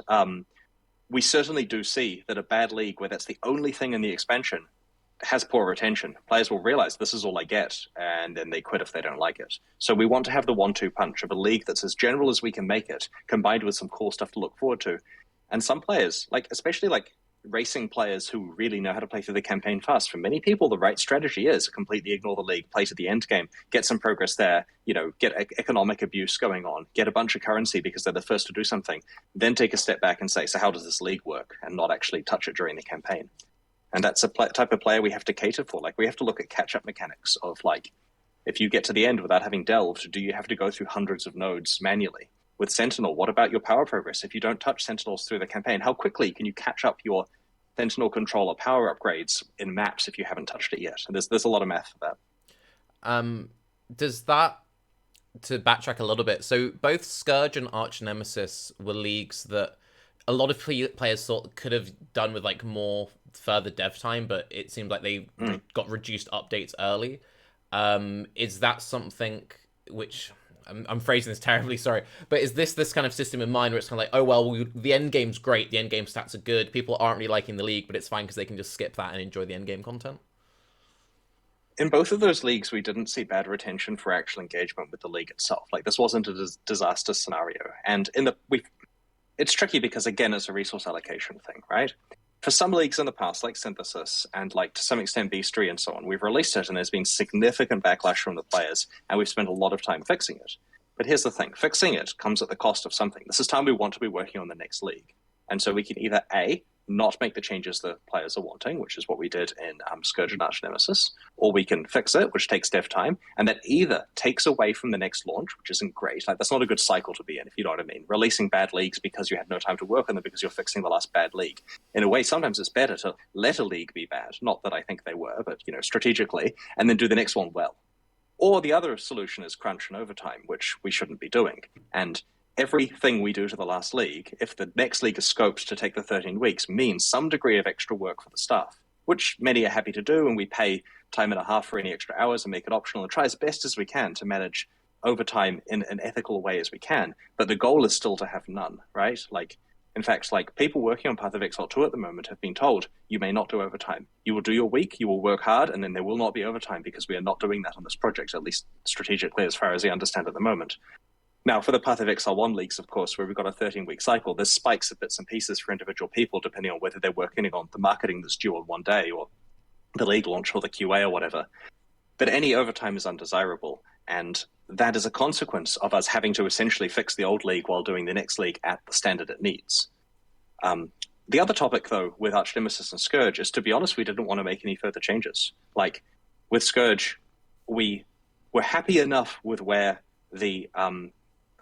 we certainly do see that a bad league where that's the only thing in the expansion has poor retention. Players will realize this is all I get, and then they quit if they don't like it. So we want to have the 1-2 punch of a league that's as general as we can make it, combined with some cool stuff to look forward to. And some players, especially racing players who really know how to play through the campaign fast, for many people, the right strategy is completely ignore the league, play to the end game, get some progress there, get economic abuse going on, get a bunch of currency because they're the first to do something, then take a step back and say, so how does this league work? And not actually touch it during the campaign. And that's a type of player we have to cater for. We have to look at catch-up mechanics of, if you get to the end without having delved, do you have to go through hundreds of nodes manually? With Sentinel, what about your power progress? If you don't touch Sentinels through the campaign, how quickly can you catch up your Sentinel controller power upgrades in maps if you haven't touched it yet? And there's a lot of math for that. Does that, to backtrack a little bit, so both Scourge and archnemesis were leagues that a lot of players thought could have done with more further dev time, but it seemed like they got reduced updates early. Is that something which I'm phrasing this terribly, sorry, but is this kind of system in mind where it's kind of like, oh well, the end game's great, the end game stats are good, people aren't really liking the league, but it's fine because they can just skip that and enjoy the end game content? In both of those leagues, we didn't see bad retention for actual engagement with the league itself. This wasn't a disaster scenario, and it's tricky because, again, it's a resource allocation thing, right? For some leagues in the past, like Synthesis and to some extent Beastry and so on, we've released it and there's been significant backlash from the players and we've spent a lot of time fixing it. But here's the thing, fixing it comes at the cost of something. This is time we want to be working on the next league. And so we can either A, not make the changes the players are wanting, which is what we did in Scourge and archnemesis, or we can fix it, which takes dev time, and that either takes away from the next launch, which isn't great. Like, that's not a good cycle to be in, if you know what I mean. Releasing bad leagues because you had no time to work on them because you're fixing the last bad league. In a way, sometimes it's better to let a league be bad, not that I think they were, but strategically, and then do the next one well. Or the other solution is crunch and overtime, which we shouldn't be doing. And everything we do to the last league, if the next league is scoped to take the 13 weeks, means some degree of extra work for the staff, which many are happy to do, and we pay time and a half for any extra hours and make it optional and try as best as we can to manage overtime in an ethical way as we can. But the goal is still to have none, right? In fact, people working on Path of Exile 2 at the moment have been told, you may not do overtime. You will do your week, you will work hard, and then there will not be overtime because we are not doing that on this project, at least strategically as far as I understand at the moment. Now, for the Path of Exile 1 leagues, of course, where we've got a 13-week cycle, there's spikes of bits and pieces for individual people, depending on whether they're working on the marketing that's due on one day, or the league launch, or the QA, or whatever. But any overtime is undesirable, and that is a consequence of us having to essentially fix the old league while doing the next league at the standard it needs. The other topic, though, with archnemesis and Scourge is, to be honest, we didn't want to make any further changes. With Scourge, we were happy enough with where the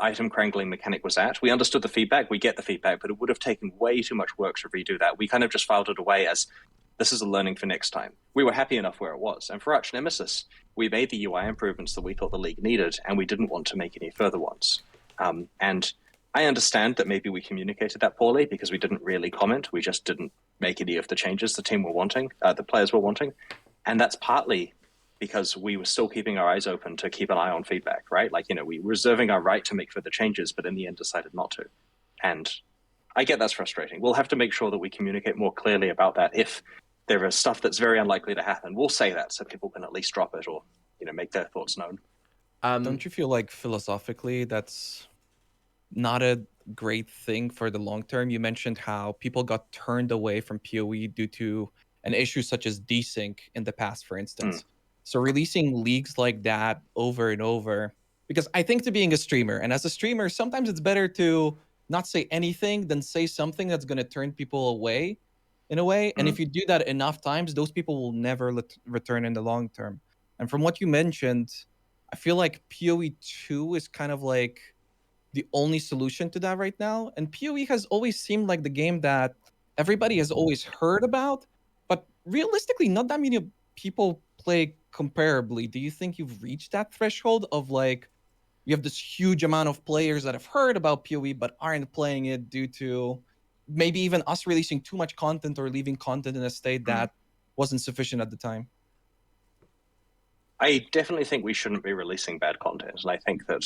item crangling mechanic was at. We understood the feedback, we get the feedback, but it would have taken way too much work to redo that. We kind of just filed it away as, this is a learning for next time. We were happy enough where it was. And for archnemesis, we made the UI improvements that we thought the league needed, and we didn't want to make any further ones. And I understand that maybe we communicated that poorly because we didn't really comment. We just didn't make any of the changes the team were wanting, the players were wanting. And that's partly because we were still keeping our eyes open to keep an eye on feedback, right? We were reserving our right to make further changes, but in the end decided not to. And I get that's frustrating. We'll have to make sure that we communicate more clearly about that. If there is stuff that's very unlikely to happen, we'll say that so people can at least drop it or make their thoughts known. Don't you feel like philosophically that's not a great thing for the long term? You mentioned how people got turned away from PoE due to an issue such as desync in the past, for instance. So releasing leagues like that over and over, because I think to being a streamer, and as a streamer, sometimes it's better to not say anything than say something that's going to turn people away in a way. And if you do that enough times, those people will never return in the long term. And from what you mentioned, I feel like PoE 2 is kind of like the only solution to that right now. And PoE has always seemed like the game that everybody has always heard about, but realistically, not that many people play comparably. Do you think you've reached that threshold of you have this huge amount of players that have heard about PoE but aren't playing it due to maybe even us releasing too much content or leaving content in a state that wasn't sufficient at the time? I definitely think we shouldn't be releasing bad content, and I think that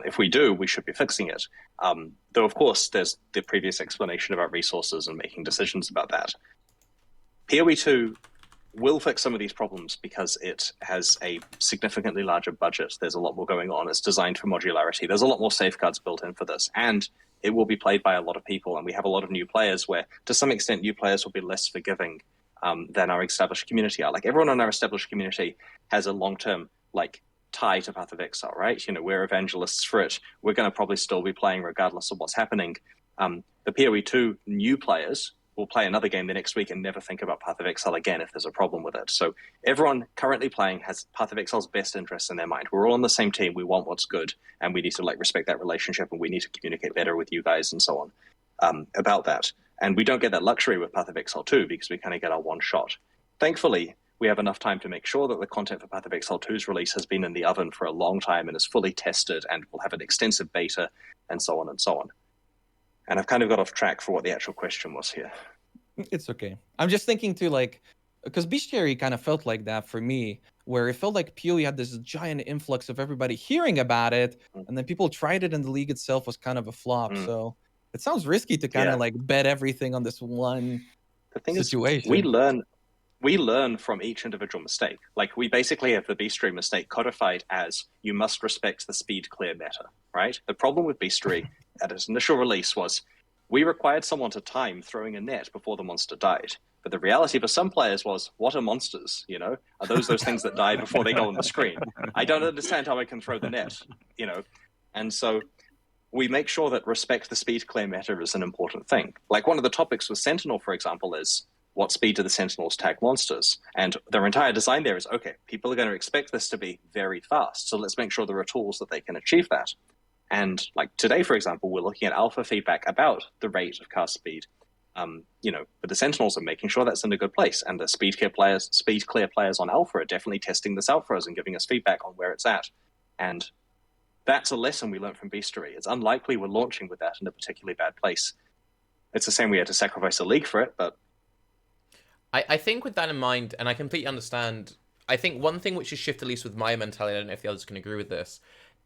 if we do, we should be fixing it. Though, of course, there's the previous explanation about resources and making decisions about that. PoE 2 will fix some of these problems because it has a significantly larger budget. There's a lot more going on. It's designed for modularity. There's a lot more safeguards built in for this, and it will be played by a lot of people, and we have a lot of new players where, to some extent, new players will be less forgiving than our established community are. Everyone in our established community has a long-term tie to Path of Exile, right? We're evangelists for it. We're going to probably still be playing regardless of what's happening. The PoE 2 new players will play another game the next week and never think about Path of Exile again if there's a problem with it. So everyone currently playing has Path of Exile's best interests in their mind. We're all on the same team. We want what's good, and we need to respect that relationship, and we need to communicate better with you guys and so on about that. And we don't get that luxury with Path of Exile 2 because we kind of get our one shot. Thankfully, we have enough time to make sure that the content for Path of Exile 2's release has been in the oven for a long time and is fully tested and will have an extensive beta and so on and so on. And I've kind of got off track for what the actual question was here. It's okay. I'm just thinking too, because Bestiary kind of felt like that for me, where it felt like PoE had this giant influx of everybody hearing about it, and then people tried it and the league itself was kind of a flop. So it sounds risky to kind of bet everything on this one situation. Is, we learn from each individual mistake. We basically have the Bestiary mistake codified as you must respect the speed clear meta, right? The problem with Bestiary at its initial release was we required someone to time throwing a net before the monster died. But the reality for some players was, what are monsters? Are those things that die before they go on the screen? I don't understand how I can throw the net, And so we make sure that respect the speed clear meta is an important thing. Like one of the topics with Sentinel, for example, is what speed do the Sentinels tag monsters? And their entire design there is, okay, people are going to expect this to be very fast, so let's make sure there are tools that they can achieve that. And like today, for example, we're looking at alpha feedback about the rate of cast speed. But the Sentinels are making sure that's in a good place, and the speed clear players on alpha are definitely testing this out for us and giving us feedback on where it's at. And that's a lesson we learned from Beastery. It's unlikely we're launching with that in a particularly bad place. It's the same we had to sacrifice a league for it, but I think with that in mind, and I completely understand, I think one thing which has shifted, at least with my mentality, I don't know if the others can agree with this,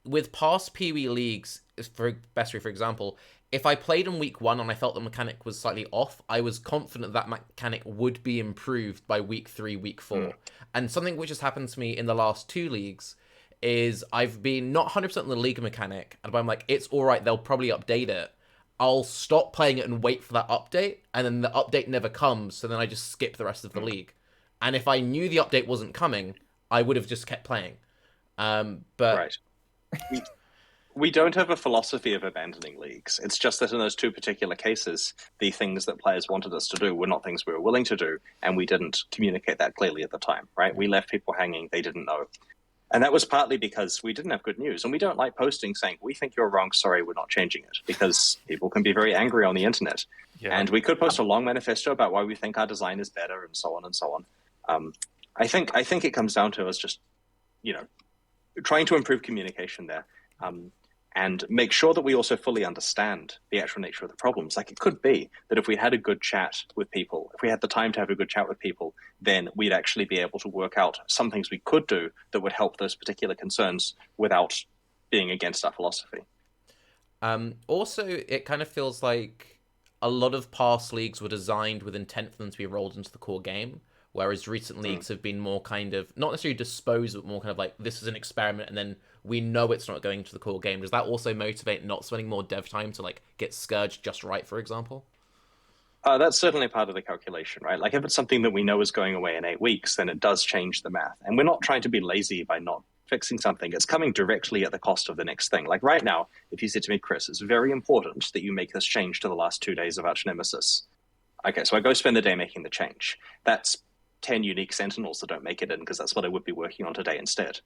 with past PoE leagues, for Beastery, for example, if I played in week 1 and I felt the mechanic was slightly off, I was confident that mechanic would be improved by week 3, week 4. And something which has happened to me in the last 2 leagues is I've been not 100% on the league mechanic, and I'm like, it's alright, they'll probably update it. I'll stop playing it and wait for that update, and then the update never comes, so then I just skip the rest of the league. And if I knew the update wasn't coming, I would have just kept playing. But right. We don't have a philosophy of abandoning leagues. It's just that in those 2 particular cases, the things that players wanted us to do were not things we were willing to do, and we didn't communicate that clearly at the time, right? We left people hanging, they didn't know. And that was partly because we didn't have good news, and we don't like posting saying, we think you're wrong, sorry, we're not changing it, because people can be very angry on the internet. Yeah. And we could post a long manifesto about why we think our design is better, and so on and so on. I think it comes down to us just, trying to improve communication there. And make sure that we also fully understand the actual nature of the problems. Like, it could be that if we had a good chat with people, if we had the time to have a good chat with people, then we'd actually be able to work out some things we could do that would help those particular concerns without being against our philosophy. Also, it kind of feels like a lot of past leagues were designed with intent for them to be rolled into the core game, whereas recent leagues have been more kind of, not necessarily disposed, but more kind of like, this is an experiment, and then we know it's not going to the core game. Does that also motivate not spending more dev time to like get Scourge just right, for example? That's certainly part of the calculation, right? Like, if it's something that we know is going away in 8 weeks, then it does change the math. And we're not trying to be lazy by not fixing something. It's coming directly at the cost of the next thing. Like right now, if you said to me, Chris, it's very important that you make this change to the last 2 days of archnemesis. Okay, so I go spend the day making the change. That's 10 unique Sentinels that don't make it in, because that's what I would be working on today instead.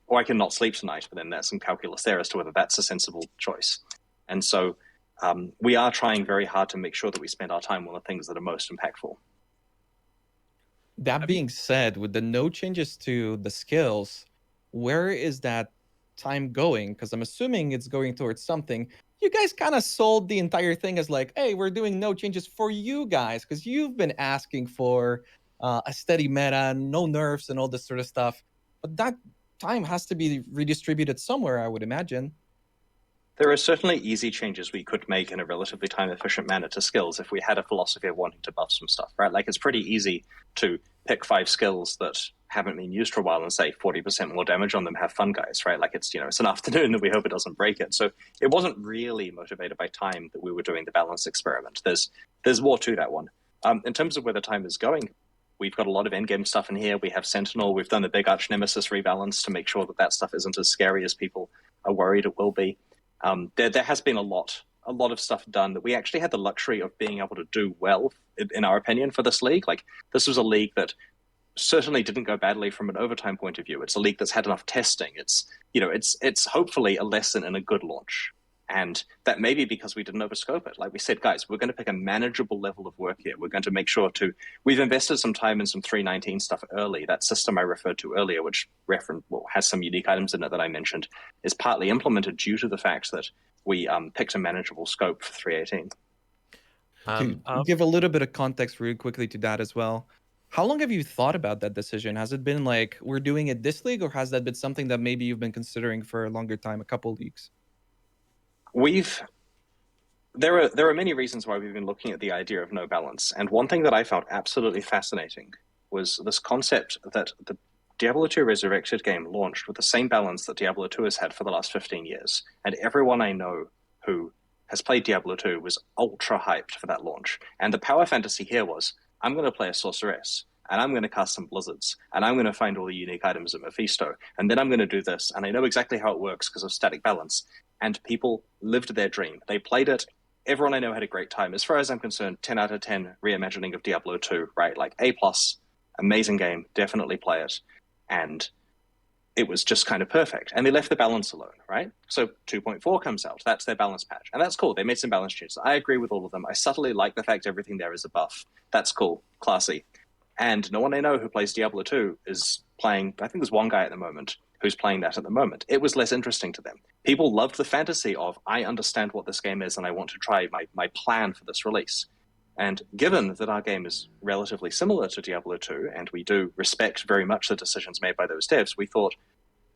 Or I can not sleep tonight, but then there's some calculus there as to whether that's a sensible choice. And so we are trying very hard to make sure that we spend our time on the things that are most impactful. That being said, with the no changes to the skills, where is that time going? Because I'm assuming it's going towards something. You guys kind of sold the entire thing as like, hey, we're doing no changes for you guys, because you've been asking for a steady meta, no nerfs, and all this sort of stuff. But that time has to be redistributed somewhere, I would imagine. There are certainly easy changes we could make in a relatively time-efficient manner to skills if we had a philosophy of wanting to buff some stuff, right? Like, it's pretty easy to pick 5 skills that haven't been used for a while and say 40% more damage on them, have fun, guys, right? Like, it's an afternoon that we hope it doesn't break it. So it wasn't really motivated by time that we were doing the balance experiment. There's more to that one. In terms of where the time is going, we've got a lot of endgame stuff in here. We have Sentinel. We've done the big archnemesis rebalance to make sure that stuff isn't as scary as people are worried it will be. There has been a lot of stuff done that we actually had the luxury of being able to do well, in our opinion, for this league. Like, this was a league that certainly didn't go badly from an overtime point of view. It's a league that's had enough testing. It's hopefully a lesson in a good launch. And that may be because we didn't overscope it. Like we said, guys, we're going to pick a manageable level of work here. We're going to make sure we've invested some time in some 319 stuff early. That system I referred to earlier, which has some unique items in it that I mentioned, is partly implemented due to the fact that we picked a manageable scope for 318. To give a little bit of context really quickly to that as well, how long have you thought about that decision? Has it been like, we're doing it this league, or has that been something that maybe you've been considering for a longer time, a couple leagues? There are many reasons why we've been looking at the idea of no balance, and one thing that I found absolutely fascinating was this concept that the Diablo 2 Resurrected game launched with the same balance that Diablo 2 has had for the last 15 years, and everyone I know who has played Diablo 2 was ultra hyped for that launch. And the power fantasy here was, I'm going to play a sorceress. and I'm going to cast some blizzards, and I'm going to find all the unique items at Mephisto, and then I'm going to do this, and I know exactly how it works because of static balance. And people lived their dream. They played it. Everyone I know had a great time. As far as I'm concerned, 10 out of 10 reimagining of Diablo 2, right? Like A+, amazing game, definitely play it. And it was just kind of perfect. And they left the balance alone, right? So 2.4 comes out. That's their balance patch. And that's cool. They made some balance changes. I agree with all of them. I subtly like the fact everything there is a buff. That's cool. Classy. And no one I know who plays Diablo 2 is playing, I think there's one guy at the moment who's playing that at the moment. It was less interesting to them. People loved the fantasy of, I understand what this game is and I want to try my plan for this release. And given that our game is relatively similar to Diablo 2, and we do respect very much the decisions made by those devs, we thought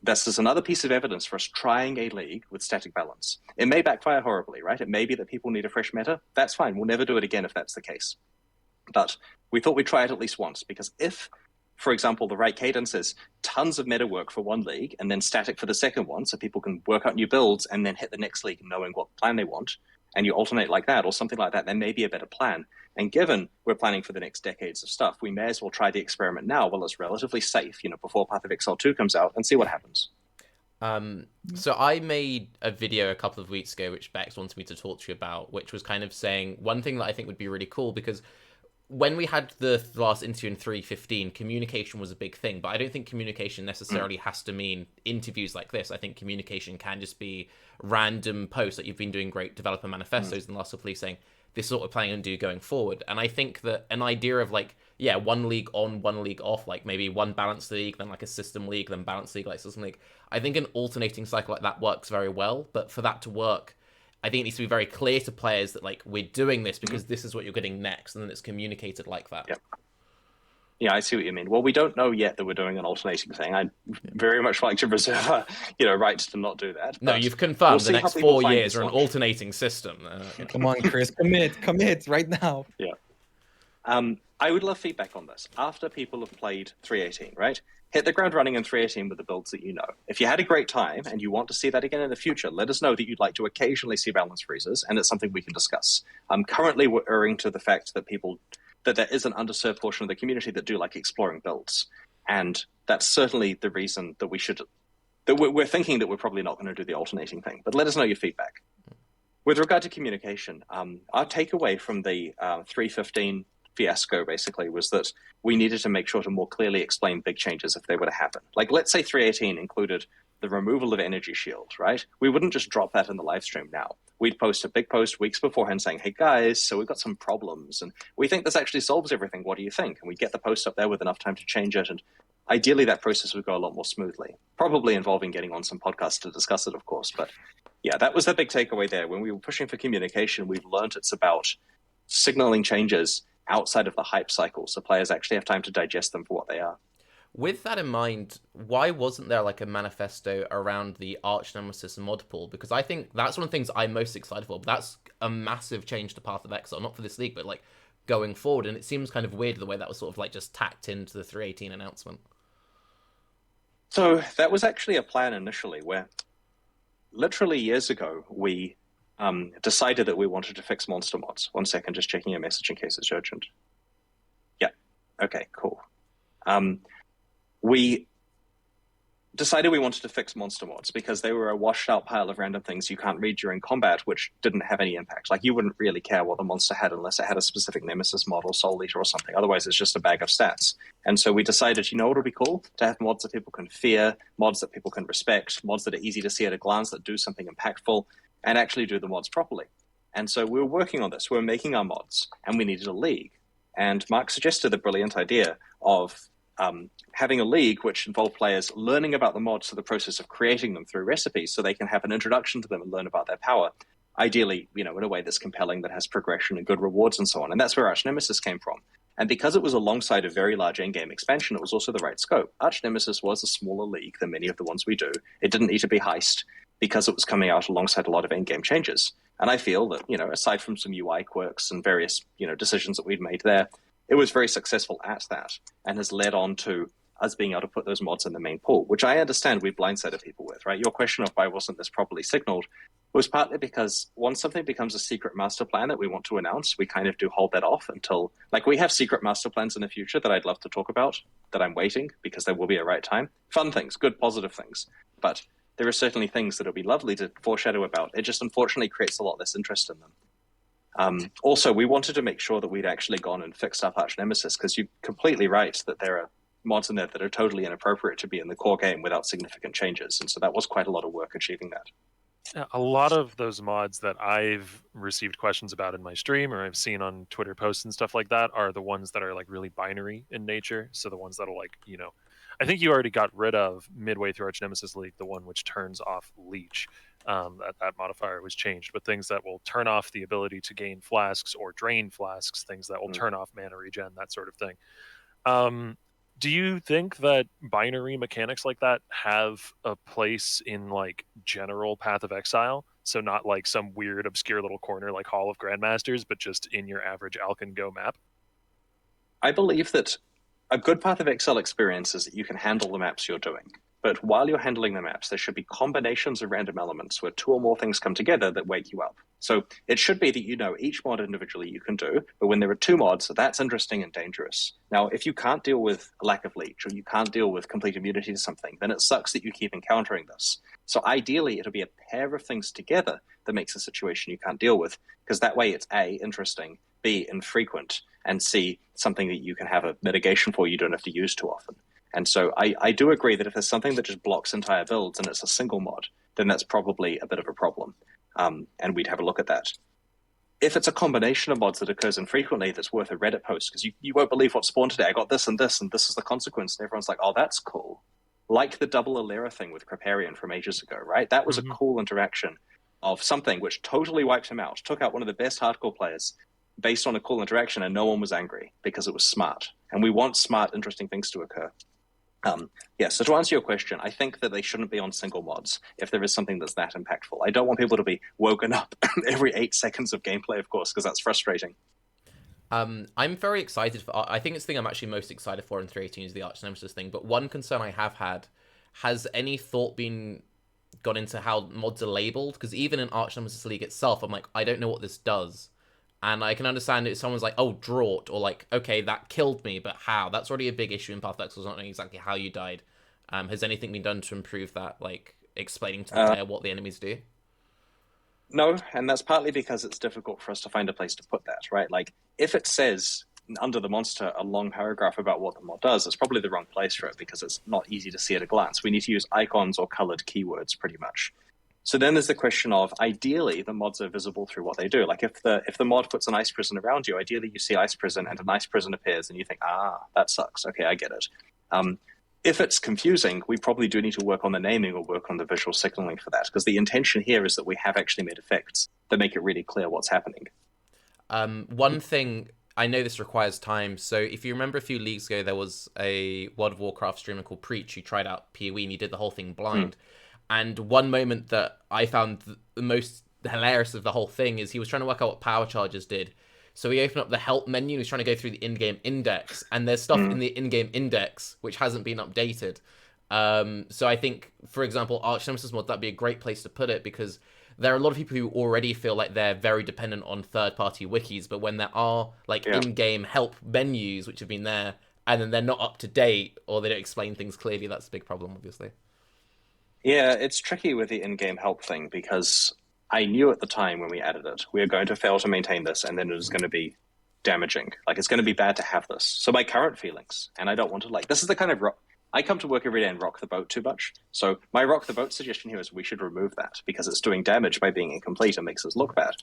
this is another piece of evidence for us trying a league with static balance. It may backfire horribly, right? It may be that people need a fresh meta. That's fine. We'll never do it again if that's the case. But we thought we'd try it at least once, because if, for example, the right cadence is tons of meta work for one league and then static for the second one, so people can work out new builds and then hit the next league knowing what plan they want, and you alternate like that or something like that, there may be a better plan. And given we're planning for the next decades of stuff, we may as well try the experiment now while it's relatively safe, before Path of Exile 2 comes out, and see what happens. So I made a video a couple of weeks ago, which Bex wanted me to talk to you about, which was kind of saying one thing that I think would be really cool, because when we had the last interview in 3.15, communication was a big thing, but I don't think communication necessarily has to mean interviews like this. I think communication can just be random posts that you've been doing great developer manifestos in the last couple of weeks saying, this is what we're planning to do going forward. And I think that an idea of one league on, one league off, like maybe one balanced league, then like a system league, then balanced league, like system league. I think an alternating cycle like that works very well, but for that to work, I think it needs to be very clear to players that we're doing this because this is what you're getting next, and then it's communicated like that. Yep. Yeah, I see what you mean. Well, we don't know yet that we're doing an alternating thing. I'd very much like to reserve rights to not do that. No, you've confirmed the next 4 years are an alternating system. Come on, Chris, commit right now. Yeah. I would love feedback on this. After people have played 3.18, right? Hit the ground running in 3.18 with the builds that you know. If you had a great time and you want to see that again in the future, let us know that you'd like to occasionally see balance freezes, and it's something we can discuss. Currently, we're erring to the fact that that there is an underserved portion of the community that do like exploring builds, and that's certainly the reason that we're thinking that we're probably not going to do the alternating thing. But let us know your feedback. With regard to communication, our takeaway from the 3.15 fiasco basically was that we needed to make sure to more clearly explain big changes if they were to happen. Like, let's say 3.18 included the removal of energy shield, right? We wouldn't just drop that in the live stream now. We'd post a big post weeks beforehand saying, hey guys, so we've got some problems and we think this actually solves everything. What do you think? And we'd get the post up there with enough time to change it. And ideally that process would go a lot more smoothly, probably involving getting on some podcasts to discuss it, of course. But yeah, that was the big takeaway there. When we were pushing for communication, we've learned it's about signaling changes outside of the hype cycle, so players actually have time to digest them for what they are. With that in mind, why wasn't there a manifesto around the archnemesis mod pool? Because I think that's one of the things I'm most excited for. But that's a massive change to Path of Exile, not for this league, but going forward. And it seems kind of weird the way that was sort of just tacked into the 3.18 announcement. So that was actually a plan initially, where literally years ago we decided that we wanted to fix monster mods. 1 second, just checking your message in case it's urgent. Yeah. Okay, cool. We decided we wanted to fix monster mods because they were a washed out pile of random things you can't read during combat, which didn't have any impact. You wouldn't really care what the monster had unless it had a specific nemesis mod or soul eater or something. Otherwise, it's just a bag of stats. And so we decided, what would be cool? To have mods that people can fear, mods that people can respect, mods that are easy to see at a glance, that do something impactful, and actually do the mods properly. And so we were working on this. We were making our mods, and we needed a league. And Mark suggested the brilliant idea of having a league which involved players learning about the mods through the process of creating them through recipes, so they can have an introduction to them and learn about their power. Ideally, in a way that's compelling, that has progression and good rewards and so on. And that's where archnemesis came from. And because it was alongside a very large endgame expansion, it was also the right scope. Archnemesis was a smaller league than many of the ones we do. It didn't need to be heist because it was coming out alongside a lot of endgame changes. And I feel that, aside from some UI quirks and various, decisions that we'd made there, it was very successful at that and has led on to us being able to put those mods in the main pool, which I understand we blindsided people with, right? Your question of why wasn't this properly signaled was partly because once something becomes a secret master plan that we want to announce, we kind of do hold that off until, like, we have secret master plans in the future that I'd love to talk about, that I'm waiting because there will be a right time. Fun things, good, positive things. But there are certainly things that would be lovely to foreshadow about. It just unfortunately creates a lot less interest in them. Also, we wanted to make sure that we'd actually gone and fixed up archnemesis, because you're completely right that there are mods in there that are totally inappropriate to be in the core game without significant changes. And so that was quite a lot of work achieving that. A lot of those mods that I've received questions about in my stream or I've seen on Twitter posts and stuff like that are the ones that are like really binary in nature. So the ones that'll like, I think you already got rid of midway through Archnemesis League, the one which turns off Leech. That modifier was changed, but things that will turn off the ability to gain flasks or drain flasks, things that will turn off mana regen, that sort of thing. Do you think that binary mechanics like that have a place in like general Path of Exile? So not like some weird obscure little corner like Hall of Grandmasters, but just in your average Alkan Go map? I believe that a good Path of Exile experience is that you can handle the maps you're doing. But while you're handling the maps, there should be combinations of random elements where two or more things come together that wake you up. So it should be that each mod individually you can do, but when there are two mods, that's interesting and dangerous. Now, if you can't deal with a lack of leech, or you can't deal with complete immunity to something, then it sucks that you keep encountering this. So ideally, it'll be a pair of things together that makes a situation you can't deal with, because that way it's A, interesting, B, infrequent, and C, something that you can have a mitigation for you don't have to use too often. And so I do agree that if there's something that just blocks entire builds and it's a single mod, then that's probably a bit of a problem. And we'd have a look at that. If it's a combination of mods that occurs infrequently, that's worth a Reddit post, because you won't believe what spawned today. I got this, and this is the consequence. And everyone's like, oh, that's cool. Like the double Alera thing with Creparian from ages ago, right? That was a cool interaction of something which totally wiped him out, took out one of the best hardcore players based on a cool interaction, and no one was angry because it was smart. And we want smart, interesting things to occur. So to answer your question, I think that they shouldn't be on single mods if there is something that's that impactful. I don't want people to be woken up every 8 seconds of gameplay, of course, because that's frustrating. I'm very excited for. I think it's the thing I'm actually most excited for in 3.18 is the Archnemesis thing. But one concern I have had: has any thought been gone into how mods are labeled? Because even in Archnemesis League itself, I'm like, I don't know what this does. And I can understand if someone's like, oh, drought, or like, okay, that killed me, but how? That's already a big issue in Path of Exile, not knowing exactly how you died. Has anything been done to improve that, like explaining to the player what the enemies do? No, and that's partly because it's difficult for us to find a place to put that, right? Like, if it says under the monster a long paragraph about what the mod does, it's probably the wrong place for it because it's not easy to see at a glance. We need to use icons or colored keywords, pretty much. So then there's the question of, ideally, the mods are visible through what they do. Like, if the mod puts an ice prison around you, ideally you see ice prison and an ice prison appears and you think, that sucks. Okay, I get it. If it's confusing, we probably do need to work on the naming or work on the visual signaling for that, because the intention here is that we have actually made effects that make it really clear what's happening. One thing, I know this requires time, so if you remember a few leagues ago, there was a World of Warcraft streamer called Preach who tried out PoE and he did the whole thing blind. And one moment that I found the most hilarious of the whole thing is he was trying to work out what power charges did. So he opened up the help menu and he's trying to go through the in-game index. And there's stuff in the in-game index which hasn't been updated. So I think, for example, Archnemesis mod, that'd be a great place to put it, because there are a lot of people who already feel like they're very dependent on third-party wikis. But when there are like in-game help menus which have been there and then they're not up to date or they don't explain things clearly, that's a big problem, obviously. Yeah, it's tricky with the in-game help thing, because I knew at the time when we added it, we are going to fail to maintain this, and then it is going to be damaging. Like, it's going to be bad to have this. So my current feelings, and I don't want to, this is the kind of I come to work every day and rock the boat too much. So my rock the boat suggestion here is we should remove that, because it's doing damage by being incomplete and makes us look bad.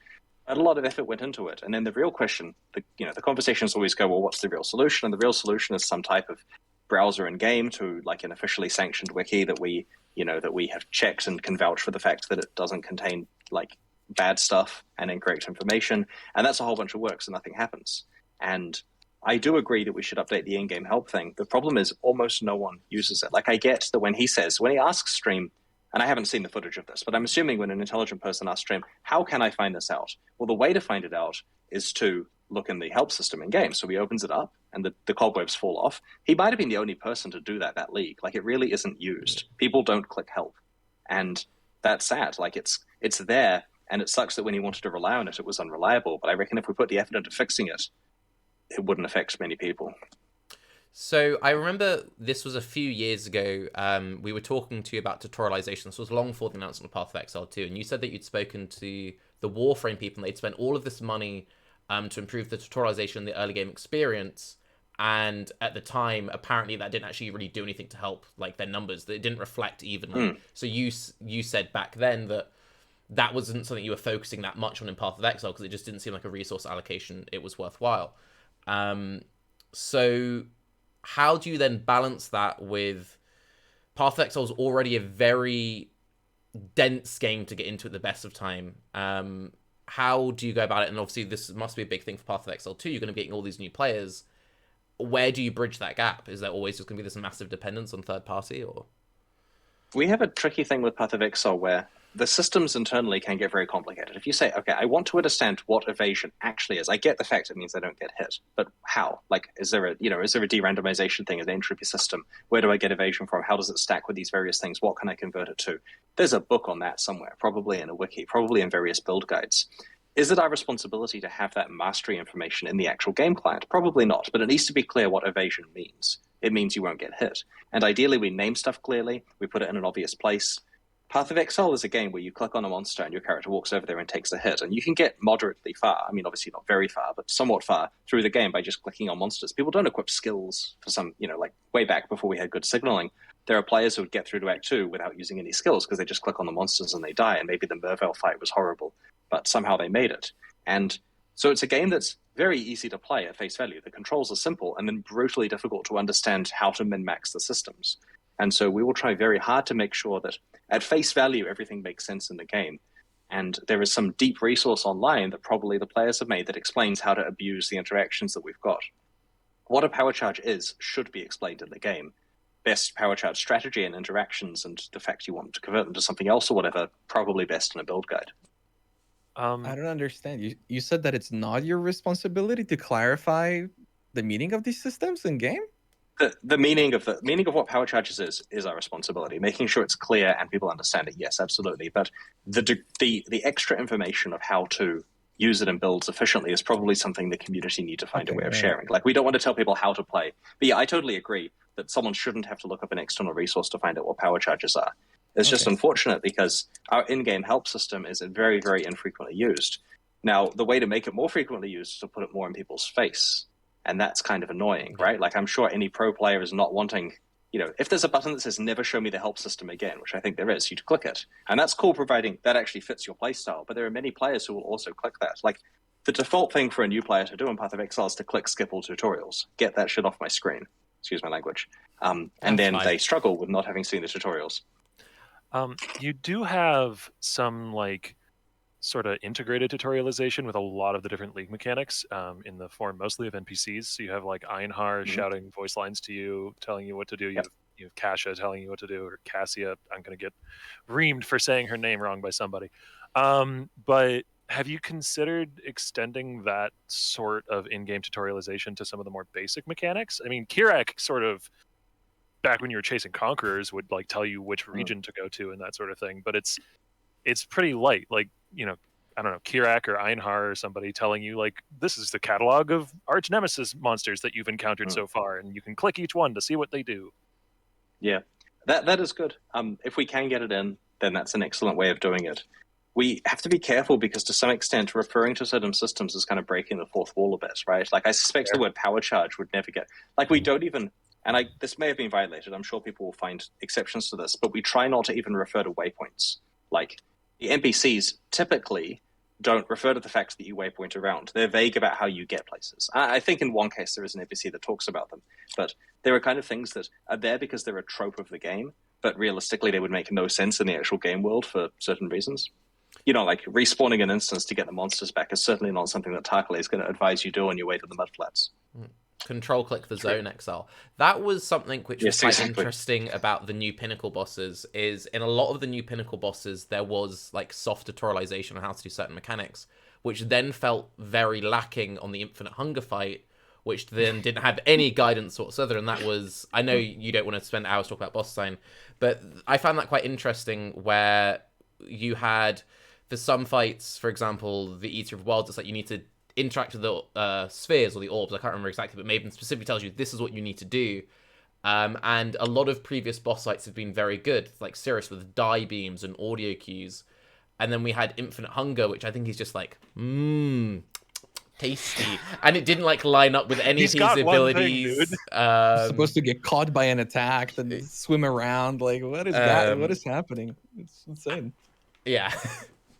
But a lot of effort went into it. And then the real question, the conversations always go, well, what's the real solution? And the real solution is some type of browser in game to like an officially sanctioned wiki that we have checked and can vouch for the fact that it doesn't contain like bad stuff and incorrect information. And that's a whole bunch of work, so nothing happens. And I do agree that we should update the in-game help thing. The problem is almost no one uses it. Like, I get that when he asks stream, and I haven't seen the footage of this, but I'm assuming when an intelligent person asks stream, how can I find this out? Well, the way to find it out is to look in the help system in game. So he opens it up and the cobwebs fall off. He might have been the only person to do that league. Like, it really isn't used. People don't click help. And that's sad. Like, it's there, and it sucks that when he wanted to rely on it, it was unreliable. But I reckon if we put the effort into fixing it, it wouldn't affect many people. So I remember this was a few years ago. We were talking to you about tutorialization. This was long before the announcement of Path of Exile 2, and you said that you'd spoken to the Warframe people, and they'd spent all of this money to improve the tutorialization and the early game experience. And at the time, apparently that didn't actually really do anything to help like their numbers. That it didn't reflect evenly. So you said back then that wasn't something you were focusing that much on in Path of Exile because it just didn't seem like a resource allocation it was worthwhile. So how do you then balance that with Path of Exile is already a very dense game to get into at the best of time? How do you go about it? And obviously this must be a big thing for Path of Exile 2. You're going to be getting all these new players. Where do you bridge that gap? Is there always just going to be this massive dependence on third party, or? We have a tricky thing with Path of Exile where the systems internally can get very complicated. If you say, okay, I want to understand what evasion actually is, I get the fact it means I don't get hit, but how? Like, is there a de-randomization thing, an entropy system? Where do I get evasion from? How does it stack with these various things? What can I convert it to? There's a book on that somewhere, probably in a wiki, probably in various build guides. Is it our responsibility to have that mastery information in the actual game client? Probably not, but it needs to be clear what evasion means. It means you won't get hit. And ideally, we name stuff clearly, we put it in an obvious place. Path of Exile is a game where you click on a monster and your character walks over there and takes a hit, and you can get moderately far, I mean, obviously not very far, but somewhat far through the game by just clicking on monsters. People don't equip skills for some, like way back before we had good signaling. There are players who would get through to Act 2 without using any skills because they just click on the monsters and they die, and maybe the Mervale fight was horrible, but somehow they made it. And so it's a game that's very easy to play at face value. The controls are simple and then brutally difficult to understand how to min-max the systems. And so we will try very hard to make sure that at face value, everything makes sense in the game. And there is some deep resource online that probably the players have made that explains how to abuse the interactions that we've got. What a power charge is should be explained in the game. Best power charge strategy and interactions and the fact you want to convert them to something else or whatever, probably best in a build guide. I don't understand. You said that it's not your responsibility to clarify the meaning of these systems in game? The meaning of what power charges is our responsibility. Making sure it's clear and people understand it, yes, absolutely. But the extra information of how to use it in builds efficiently is probably something the community need to find a way of sharing. Like, we don't want to tell people how to play. But yeah, I totally agree that someone shouldn't have to look up an external resource to find out what power charges are. It's just unfortunate because our in-game help system is very, very infrequently used. Now, the way to make it more frequently used is to put it more in people's face. And that's kind of annoying, right? Like, I'm sure any pro player is not wanting, if there's a button that says never show me the help system again, which I think there is, you'd click it. And that's cool, providing that actually fits your playstyle. But there are many players who will also click that. Like, the default thing for a new player to do in Path of Exile is to click skip all tutorials. Get that shit off my screen. Excuse my language. And then they struggle with not having seen the tutorials. You do have some, sort of integrated tutorialization with a lot of the different league mechanics in the form mostly of NPCs. So you have Einhar shouting voice lines to you, telling you what to do. You have Kasha telling you what to do, or Cassia. I'm going to get reamed for saying her name wrong by somebody. But have you considered extending that sort of in-game tutorialization to some of the more basic mechanics? I mean, Kirak sort of, back when you were chasing conquerors, would tell you which region to go to and that sort of thing. But it's pretty light. I don't know, Kirak or Einhar or somebody telling you, this is the catalog of archnemesis monsters that you've encountered so far, and you can click each one to see what they do. Yeah, that is good. If we can get it in, then that's an excellent way of doing it. We have to be careful because, to some extent, referring to certain systems is kind of breaking the fourth wall a bit, right? I suspect the word power charge would never get... we don't even... And this may have been violated. I'm sure people will find exceptions to this, but we try not to even refer to waypoints. The NPCs typically don't refer to the fact that you waypoint around. They're vague about how you get places. I think in one case there is an NPC that talks about them, but there are kind of things that are there because they're a trope of the game, but realistically they would make no sense in the actual game world for certain reasons. Respawning an instance to get the monsters back is certainly not something that Tarke is going to advise you do on your way to the mudflats. Control click the zone Exile. That was something which was quite interesting about the new Pinnacle bosses, is in a lot of the new Pinnacle bosses there was soft tutorialization on how to do certain mechanics, which then felt very lacking on the Infinite Hunger fight, which then didn't have any guidance whatsoever. And that was, I know you don't want to spend hours talking about boss design, but I found that quite interesting, where you had, for some fights, for example, the Eater of Worlds, it's like you need to interact with the spheres or the orbs, I can't remember exactly, but Maven specifically tells you this is what you need to do. And a lot of previous boss fights have been very good, like Cirrus with die beams and audio cues. And then we had Infinite Hunger, which I think is just like, tasty. And it didn't like line up with any of his abilities. Supposed to get caught by an attack, then swim around. Like, what is happening? It's insane. Yeah.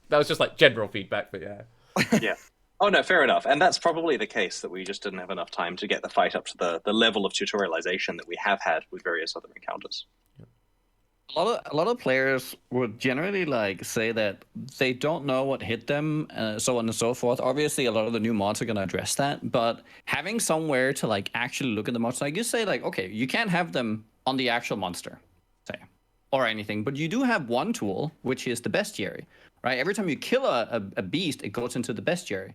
That was just like general feedback, but yeah. Yeah. Oh, no, fair enough. And that's probably the case, that we just didn't have enough time to get the fight up to the level of tutorialization that we have had with various other encounters. A lot of players would generally like say that they don't know what hit them, so on and so forth. Obviously, a lot of the new mods are going to address that, but having somewhere to like actually look at the monster, like you say, like, okay, you can't have them on the actual monster, say, or anything, but you do have one tool, which is the bestiary, right? Every time you kill a beast, it goes into the bestiary.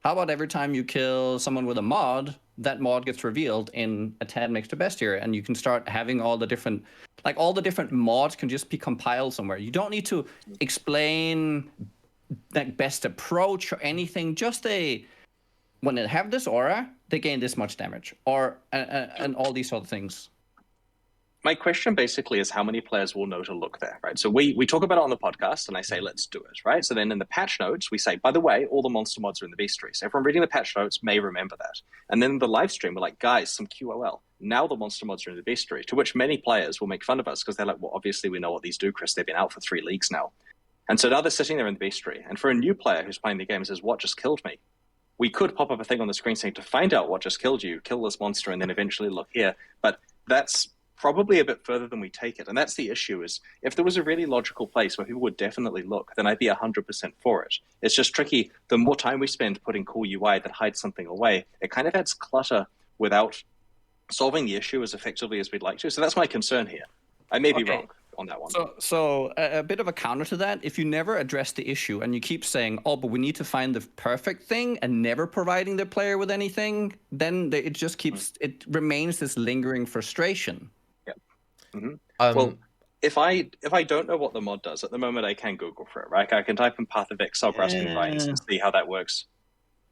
How about every time you kill someone with a mod, that mod gets revealed in a tab next to bestiary, and you can start having all the different mods can just be compiled somewhere. You don't need to explain that best approach or anything. Just when they have this aura, they gain this much damage, or and all these other things. My question basically is how many players will know to look there, right? So we talk about it on the podcast, and I say, let's do it, right? So then in the patch notes, we say, by the way, all the monster mods are in the bestiary. So everyone reading the patch notes may remember that. And then in the live stream, we're like, guys, some QOL. Now the monster mods are in the bestiary, to which many players will make fun of us because they're like, well, obviously we know what these do, Chris. They've been out for 3 leagues now. And so now they're sitting there in the bestiary. And for a new player who's playing the game and says, what just killed me? We could pop up a thing on the screen saying, to find out what just killed you, kill this monster and then eventually look here. But that's probably a bit further than we take it. And that's the issue, is if there was a really logical place where people would definitely look, then I'd be 100% for it. It's just tricky. The more time we spend putting cool UI that hides something away, it kind of adds clutter without solving the issue as effectively as we'd like to. So that's my concern here. I may be wrong on that one. So a bit of a counter to that, if you never address the issue and you keep saying, oh, but we need to find the perfect thing, and never providing the player with anything, then it just keeps, it remains this lingering frustration. Mm-hmm. Well, if I don't know what the mod does at the moment, I can Google for it, right? I can type in Path of Exile grasping vines and see how that works.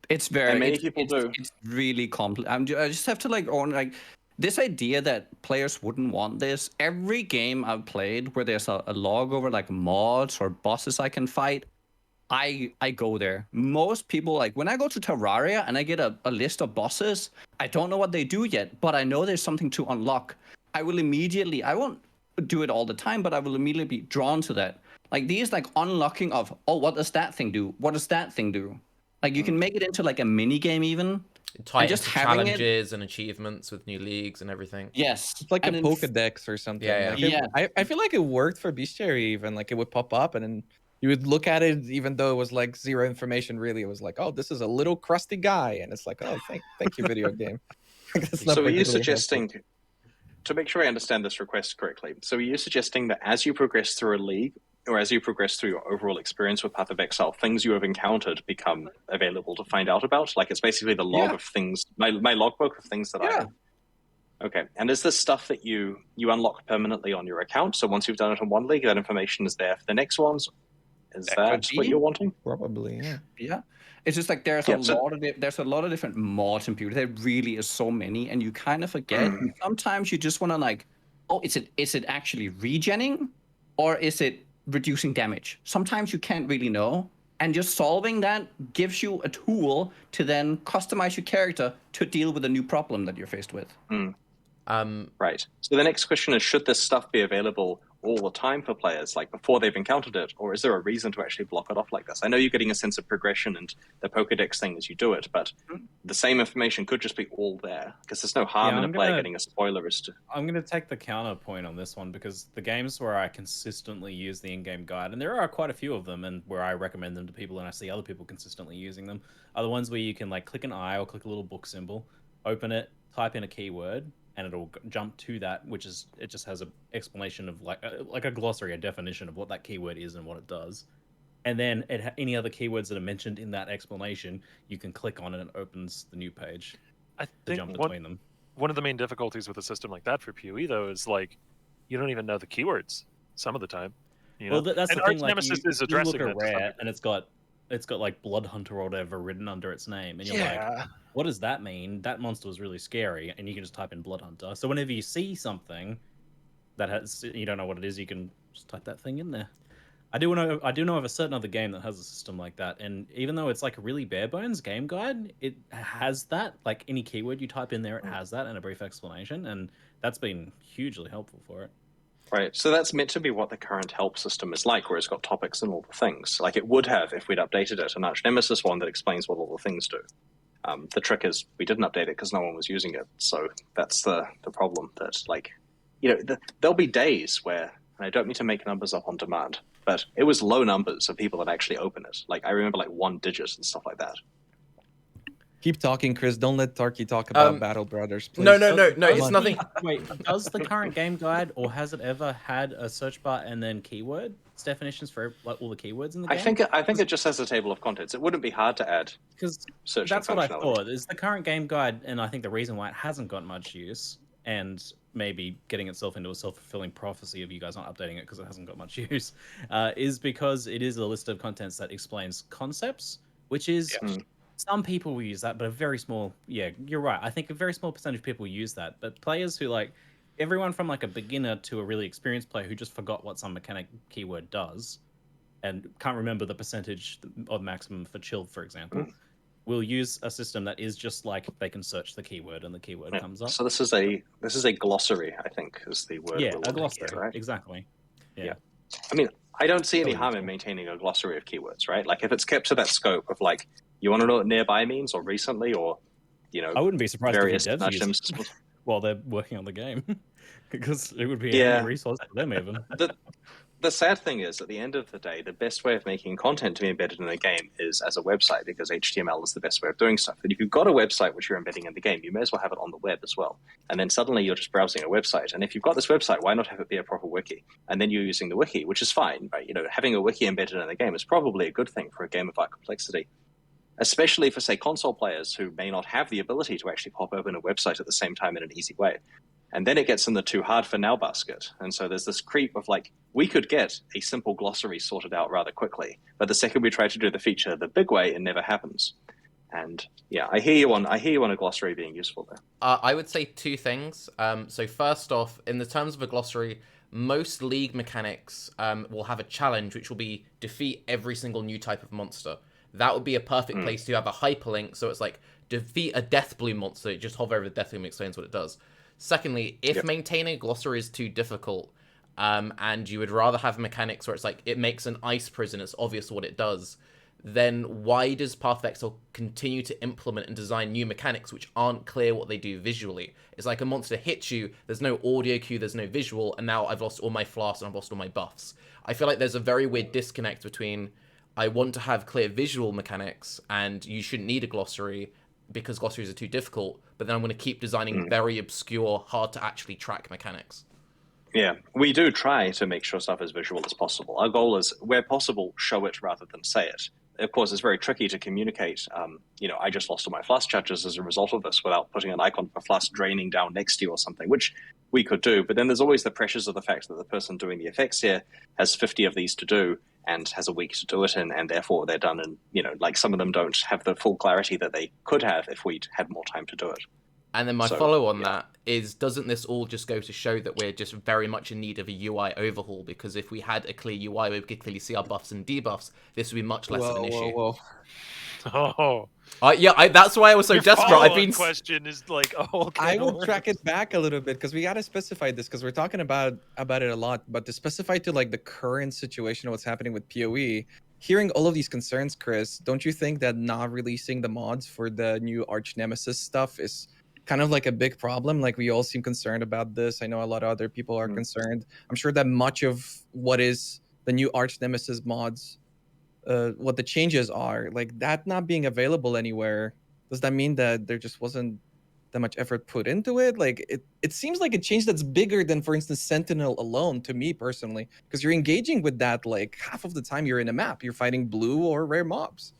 It's very, and many people do. It's really complex. I just have to like this idea that players wouldn't want this. Every game I've played where there's a log over like mods or bosses I can fight, I go there. Most people, like when I go to Terraria and I get a list of bosses, I don't know what they do yet, but I know there's something to unlock. I won't do it all the time, but I will immediately be drawn to that. Like these like unlocking of, oh, what does that thing do? What does that thing do? Like you can make it into like a mini game even. Tie just challenges and achievements with new leagues and everything. Yes. It's like a Pokedex or something. Yeah. I feel like it worked for Bestiary even. Like it would pop up and then you would look at it, even though it was like zero information really. It was like, oh, this is a little crusty guy. And it's like, oh, thank you, video game. So are you suggesting... To make sure I understand this request correctly, so are you suggesting that as you progress through a league, or as you progress through your overall experience with Path of Exile, things you have encountered become available to find out about? Like it's basically the log of things, my logbook of things that I have. Okay, and is this stuff that you unlock permanently on your account? So once you've done it in one league, that information is there for the next ones? Is that what you're wanting? Probably, yeah. Yeah. It's just like there's a lot of different mods in Pewter. There really is so many, and you kind of forget. And sometimes you just want to like, oh, is it actually regenning, or is it reducing damage? Sometimes you can't really know, and just solving that gives you a tool to then customize your character to deal with a new problem that you're faced with. Right. So the next question is, should this stuff be available all the time for players, like before they've encountered it, or is there a reason to actually block it off like this? I know you're getting a sense of progression and the Pokedex thing as you do it, but the same information could just be all there, because there's no harm in a player getting a spoiler as to... I'm going to take the counterpoint on this one, because the games where I consistently use the in-game guide, and there are quite a few of them, and where I recommend them to people and I see other people consistently using them, are the ones where you can like click an eye or click a little book symbol, open it, type in a keyword, and it'll jump to that, which is, it just has an explanation of like a glossary, a definition of what that keyword is and what it does. And then any other keywords that are mentioned in that explanation, you can click on it and it opens the new page. I to think jump between them. one of the main difficulties with a system like that for PoE though is like you don't even know the keywords some of the time. You know, Well, that's and the thing. Like archnemesis is you look addressing at that to some rare, degree. and it's got like Blood Hunter or whatever written under its name, and you're like, Yeah. what does that mean? That monster was really scary, and you can just type in Blood Hunter. So whenever you see something that has you don't know what it is, you can just type that thing in there. I do know of a certain other game that has a system like that, and even though it's like a really bare bones game guide, it has that. Like any keyword you type in there, it has that and a brief explanation, and that's been hugely helpful for it. Right, so that's meant to be what the current help system is like, where it's got topics and all the things. Like it would have, if we'd updated it, an archnemesis one that explains what all the things do. The trick is we didn't update it because no one was using it, so that's the problem. That, like, you know, there'll be days where, and I don't mean to make numbers up on demand, but it was low numbers of people that actually open it. Like I remember like 1 digit and stuff like that. Keep talking, Chris. Don't let Tarke talk about Battle Brothers, please. No, it's nothing. Wait, does the current game guide, or has it ever had a search bar and then keyword definitions for like all the keywords in the game? I think it just has a table of contents. It wouldn't be hard to add because search. That's what I thought. Is the current game guide, and I think the reason why it hasn't got much use, and maybe getting itself into a self-fulfilling prophecy of you guys not updating it because it hasn't got much use, is because it is a list of contents that explains concepts, which is. Yeah. Some people will use that, but a very small, yeah, you're right. I think a very small percentage of people use that. But players who like, everyone from like a beginner to a really experienced player who just forgot what some mechanic keyword does and can't remember the percentage of maximum for chilled, for example, will use a system that is just like they can search the keyword and the keyword comes up. So this is a glossary, I think, is the word. Yeah, a glossary, here, right? Exactly. Yeah. I mean, I don't see any harm in maintaining a glossary of keywords, right? Like if it's kept to that scope of like, you want to know what nearby means, or recently, or, you know, I wouldn't be surprised various if devs use it while they're working on the game, because it would be a resource for them even. The sad thing is, at the end of the day, the best way of making content to be embedded in a game is as a website, because HTML is the best way of doing stuff. And if you've got a website which you're embedding in the game, you may as well have it on the web as well. And then suddenly you're just browsing a website. And if you've got this website, why not have it be a proper wiki? And then you're using the wiki, which is fine, right? You know, having a wiki embedded in the game is probably a good thing for a game of our complexity, especially for, say, console players who may not have the ability to actually pop open a website at the same time in an easy way. And then it gets in the too hard for now basket. And so there's this creep of like, we could get a simple glossary sorted out rather quickly, but the second we try to do the feature the big way, it never happens. And yeah, I hear you on a glossary being useful there. I would say two things. So first off, in the terms of a glossary, most League mechanics will have a challenge, which will be defeat every single new type of monster. That would be a perfect place to have a hyperlink. So it's like defeat a death bloom monster. Just hover over the death bloom and explains what it does. Secondly, if maintaining a glossary is too difficult, and you would rather have mechanics where it's like it makes an ice prison, it's obvious what it does, then why does Path of Exile continue to implement and design new mechanics which aren't clear what they do visually? It's like a monster hits you, there's no audio cue, there's no visual, and now I've lost all my flasks and I've lost all my buffs. I feel like there's a very weird disconnect between I want to have clear visual mechanics and you shouldn't need a glossary because glossaries are too difficult, but then I'm going to keep designing very obscure, hard to actually track mechanics. Yeah, we do try to make sure stuff as visual as possible. Our goal is, where possible, show it rather than say it. Of course, it's very tricky to communicate, I just lost all my flask charges as a result of this without putting an icon for flask draining down next to you or something, which we could do. But then there's always the pressures of the fact that the person doing the effects here has 50 of these to do and has a week to do it in, and therefore they're done. And, like some of them don't have the full clarity that they could have if we'd had more time to do it. And then my follow on that is, doesn't this all just go to show that we're just very much in need of a UI overhaul? Because if we had a clear UI where we could clearly see our buffs and debuffs, this would be much less of an issue. Oh. That's why I was so desperate. I've been question is like, I will track it back a little bit because we got to specify this because we're talking about it a lot. But to specify to like the current situation of what's happening with PoE, hearing all of these concerns, Chris, don't you think that not releasing the mods for the new archnemesis stuff is kind of like a big problem? Like we all seem concerned about this. I know a lot of other people are concerned. I'm sure that much of what is the new archnemesis mods, what the changes are, like that not being available anywhere, does that mean that there just wasn't that much effort put into it? Like it seems like a change that's bigger than, for instance, Sentinel alone to me personally, because you're engaging with that like half of the time you're in a map, you're fighting blue or rare mobs.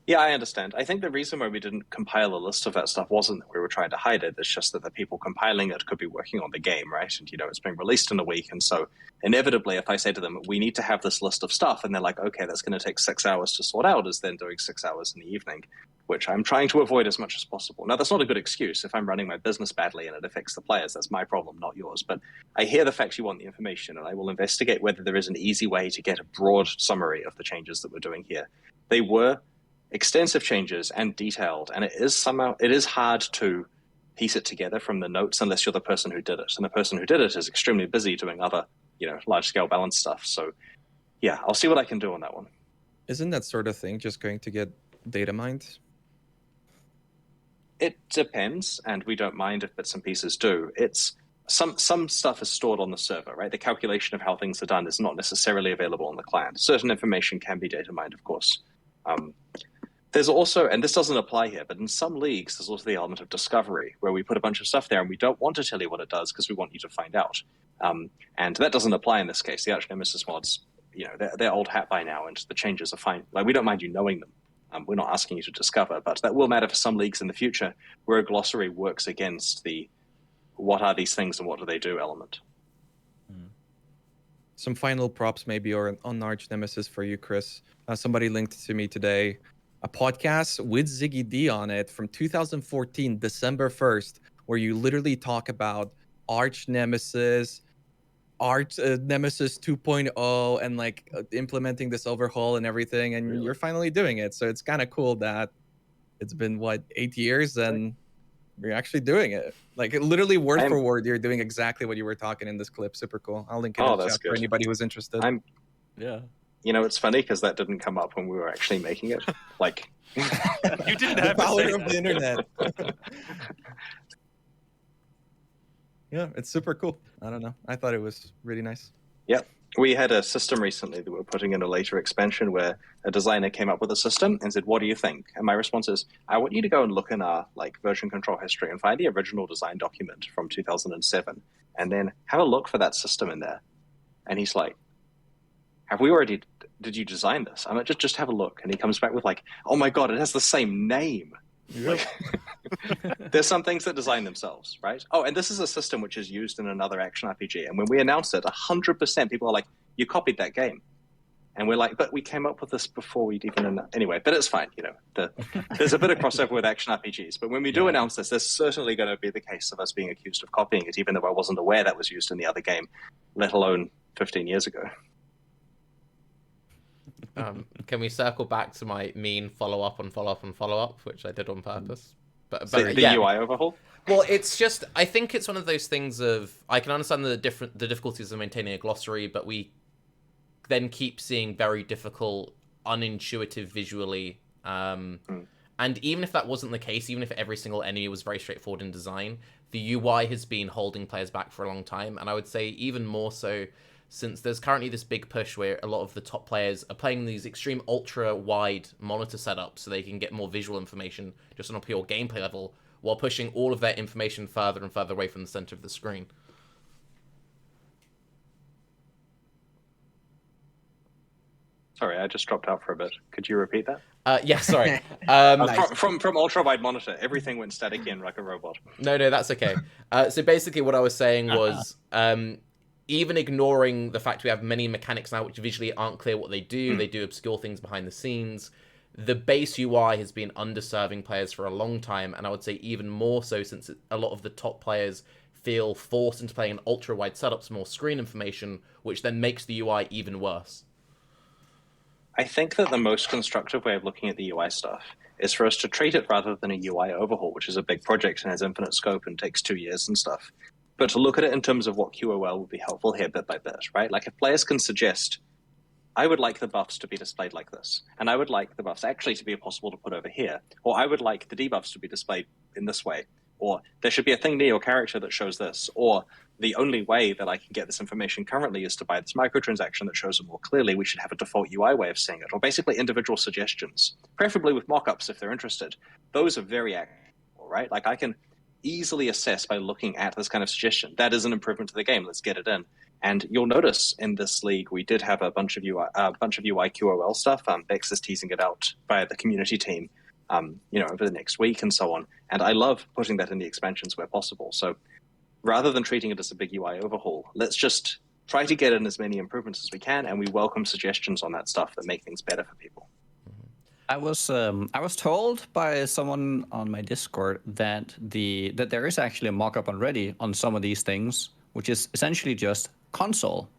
Yeah, I understand. I think the reason why we didn't compile a list of that stuff wasn't that we were trying to hide it. It's just that the people compiling it could be working on the game, right? And, it's being released in a week. And so inevitably, if I say to them, we need to have this list of stuff, and they're like, okay, that's going to take 6 hours to sort out, is then doing 6 hours in the evening, which I'm trying to avoid as much as possible. Now, that's not a good excuse. If I'm running my business badly and it affects the players, that's my problem, not yours. But I hear the fact you want the information, and I will investigate whether there is an easy way to get a broad summary of the changes that we're doing here. They were extensive changes and detailed, and it is hard to piece it together from the notes unless you're the person who did it, and the person who did it is extremely busy doing other large scale balance stuff. So yeah, I'll see what I can do on that one. Isn't that sort of thing just going to get data mined? It depends, and we don't mind if bits and pieces do. It's some stuff is stored on the server, right? The calculation of how things are done is not necessarily available on the client. Certain information can be data mined, of course. There's also, and this doesn't apply here, but in some leagues, there's also the element of discovery, where we put a bunch of stuff there and we don't want to tell you what it does because we want you to find out. And that doesn't apply in this case. The archnemesis mods, they're old hat by now, and the changes are fine. Like, we don't mind you knowing them. We're not asking you to discover, but that will matter for some leagues in the future where a glossary works against the what are these things and what do they do element. Some final props maybe or on archnemesis for you, Chris. Somebody linked to me today a podcast with Ziggy D on it from 2014, December 1st, where you literally talk about archnemesis, Nemesis 2.0, and like implementing this overhaul and everything, and you're finally doing it. So it's kind of cool that it's been 8 years and you're actually doing it. Like literally word for word, you're doing exactly what you were talking in this clip. Super cool. I'll link it in the chat for anybody who's interested. Yeah. It's funny because that didn't come up when we were actually making it. Like, you didn't have the power to say of the internet. Yeah, it's super cool. I don't know. I thought it was really nice. Yep. We had a system recently that we're putting in a later expansion where a designer came up with a system and said, what do you think? And my response is, I want you to go and look in our version control history and find the original design document from 2007 and then have a look for that system in there. And he's like, did you design this? I'm like, just have a look. And he comes back with oh my God, it has the same name. Yep. There's some things that design themselves, right? Oh, and this is a system which is used in another action RPG. And when we announced it, 100% people are like, you copied that game. And we're like, but we came up with this before we'd even anyway, but it's fine. There's a bit of crossover with action RPGs. But when we do announce this, there's certainly going to be the case of us being accused of copying it, even though I wasn't aware that was used in the other game, let alone 15 years ago. Can we circle back to my mean follow-up, which I did on purpose? But the UI overhaul? Well, it's just, I think it's one of those things of, I can understand the difficulties of maintaining a glossary, but we then keep seeing very difficult, unintuitive visually. And even if that wasn't the case, even if every single enemy was very straightforward in design, the UI has been holding players back for a long time. And I would say even more so since there's currently this big push where a lot of the top players are playing these extreme ultra-wide monitor setups so they can get more visual information just on a pure gameplay level, while pushing all of their information further and further away from the center of the screen. Sorry, I just dropped out for a bit. Could you repeat that? Yeah, sorry. From ultra-wide monitor, everything went static in like a robot. No, that's okay. So basically what I was saying was... even ignoring the fact we have many mechanics now which visually aren't clear what they do, they do obscure things behind the scenes, the base UI has been underserving players for a long time, and I would say even more so since a lot of the top players feel forced into playing ultra-wide setups, more screen information, which then makes the UI even worse. I think that the most constructive way of looking at the UI stuff is for us to treat it rather than a UI overhaul, which is a big project and has infinite scope and takes 2 years and stuff. But to look at it in terms of what QOL would be helpful here bit by bit, right? Like if players can suggest, I would like the buffs to be displayed like this, and I would like the buffs actually to be possible to put over here, or I would like the debuffs to be displayed in this way, or there should be a thing near your character that shows this, or the only way that I can get this information currently is to buy this microtransaction that shows it more clearly. We should have a default UI way of seeing it, or basically individual suggestions, preferably with mockups if they're interested. Those are very actionable, right? Like I can easily assess by looking at this kind of suggestion. That is an improvement to the game. Let's get it in. And you'll notice in this league, we did have a bunch of UI QOL stuff. Bex is teasing it out via the community team, over the next week and so on. And I love putting that in the expansions where possible. So rather than treating it as a big UI overhaul, let's just try to get in as many improvements as we can, and we welcome suggestions on that stuff that make things better for people. I was told by someone on my Discord that there is actually a mock-up already on some of these things, which is essentially just console,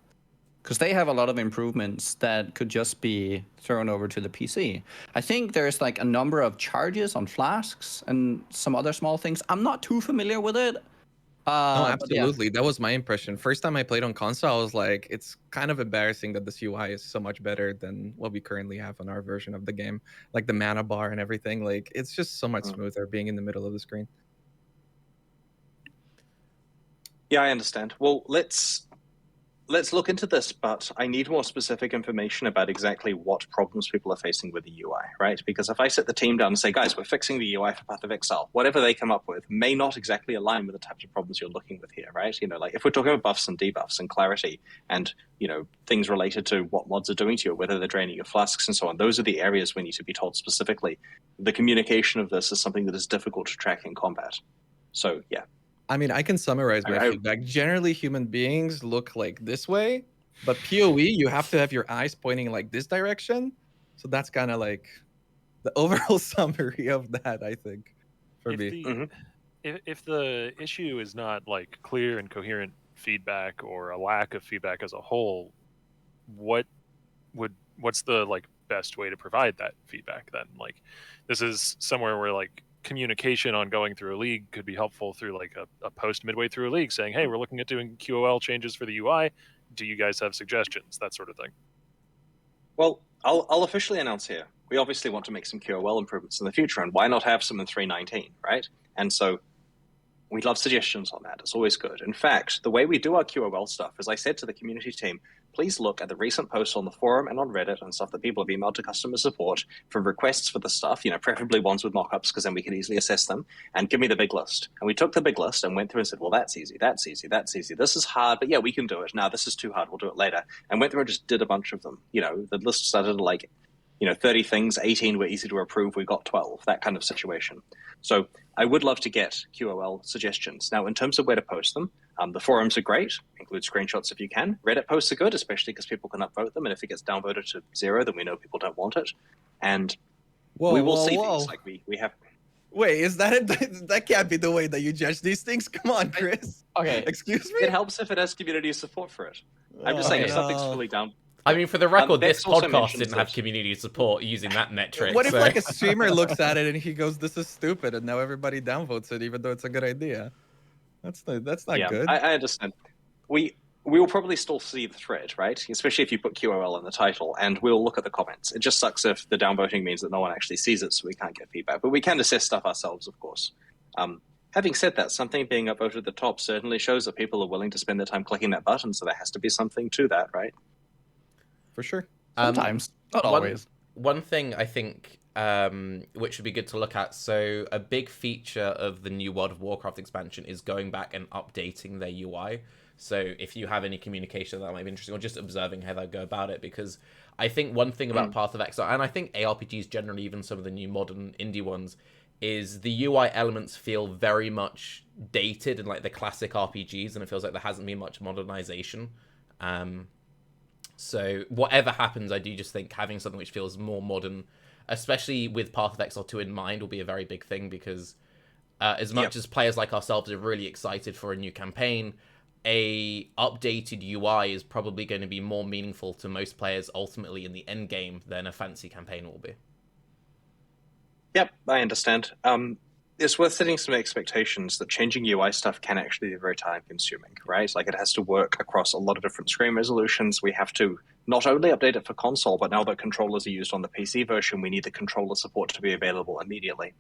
because they have a lot of improvements that could just be thrown over to the PC. I think there's like a number of charges on flasks and some other small things. I'm not too familiar with it. No, absolutely. Yeah. That was my impression. First time I played on console, I was like, it's kind of embarrassing that this UI is so much better than what we currently have on our version of the game. Like the mana bar and everything. Like, it's just so much smoother being in the middle of the screen. Yeah, I understand. Well, let's look into this, but I need more specific information about exactly what problems people are facing with the UI, right? Because if I sit the team down and say, guys, we're fixing the UI for Path of Exile, whatever they come up with may not exactly align with the types of problems you're looking with here, right? Like if we're talking about buffs and debuffs and clarity and, things related to what mods are doing to you, whether they're draining your flasks and so on, those are the areas we need to be told specifically. The communication of this is something that is difficult to track in combat. So, yeah. I mean, I can summarize my feedback. Generally, human beings look like this way, but PoE, you have to have your eyes pointing like this direction. So that's kind of like the overall summary of that, I think, for me. If the issue is not like clear and coherent feedback or a lack of feedback as a whole, what's the like best way to provide that feedback then? Like, this is somewhere where like communication on going through a league could be helpful through like a post midway through a league saying, hey, we're looking at doing QOL changes for the UI. Do you guys have suggestions? That sort of thing. Well, I'll officially announce here. We obviously want to make some QOL improvements in the future, and why not have some in 3.19, right? And so we'd love suggestions on that. It's always good. In fact, the way we do our QOL stuff is I said to the community team, please look at the recent posts on the forum and on Reddit and stuff that people have emailed to customer support for requests for the stuff, preferably ones with mockups, because then we can easily assess them, and give me the big list. And we took the big list and went through and said, well, that's easy, that's easy, that's easy. This is hard, but yeah, we can do it. Now, this is too hard, we'll do it later. And went through and just did a bunch of them. The list started like 30 things, 18 were easy to approve, we got 12, that kind of situation. So I would love to get QOL suggestions. Now, in terms of where to post them, the forums are great, include screenshots if you can. Reddit posts are good, especially because people can upvote them, and if it gets downvoted to 0, then we know people don't want it. And we will see these, like we have... Wait, is that can't be the way that you judge these things? Come on, Chris. Okay. Excuse me? It helps if it has community support for it. I'm just saying, if something's fully down... I mean, for the record, this Bex also podcast didn't have that. community support using that metric. What if like a streamer looks at it and he goes, "This is stupid," and now everybody downvotes it, even though it's a good idea? That's not good. I understand. We will probably still see the thread, right? Especially if you put QOL in the title, and we'll look at the comments. It just sucks if the downvoting means that no one actually sees it, so we can't get feedback. But we can assess stuff ourselves, of course. Having said that, something being upvoted at the top certainly shows that people are willing to spend their time clicking that button, so there has to be something to that, right? For sure. Sometimes, not always. One thing I think which would be good to look at. So a big feature of the new World of Warcraft expansion is going back and updating their UI. So if you have any communication that might be interesting, or just observing how they go about it, because I think one thing about Path of Exile, and I think ARPGs generally, even some of the new modern indie ones, is the UI elements feel very much dated and like the classic RPGs, and it feels like there hasn't been much modernization. So whatever happens, I do just think having something which feels more modern, especially with Path of Exile 2 in mind, will be a very big thing, because as much as players like ourselves are really excited for a new campaign, a updated UI is probably going to be more meaningful to most players ultimately in the end game than a fancy campaign will be. Yep, I understand. It's worth setting some expectations that changing UI stuff can actually be very time-consuming, right? Like, it has to work across a lot of different screen resolutions. We have to not only update it for console, but now that controllers are used on the PC version, we need the controller support to be available immediately.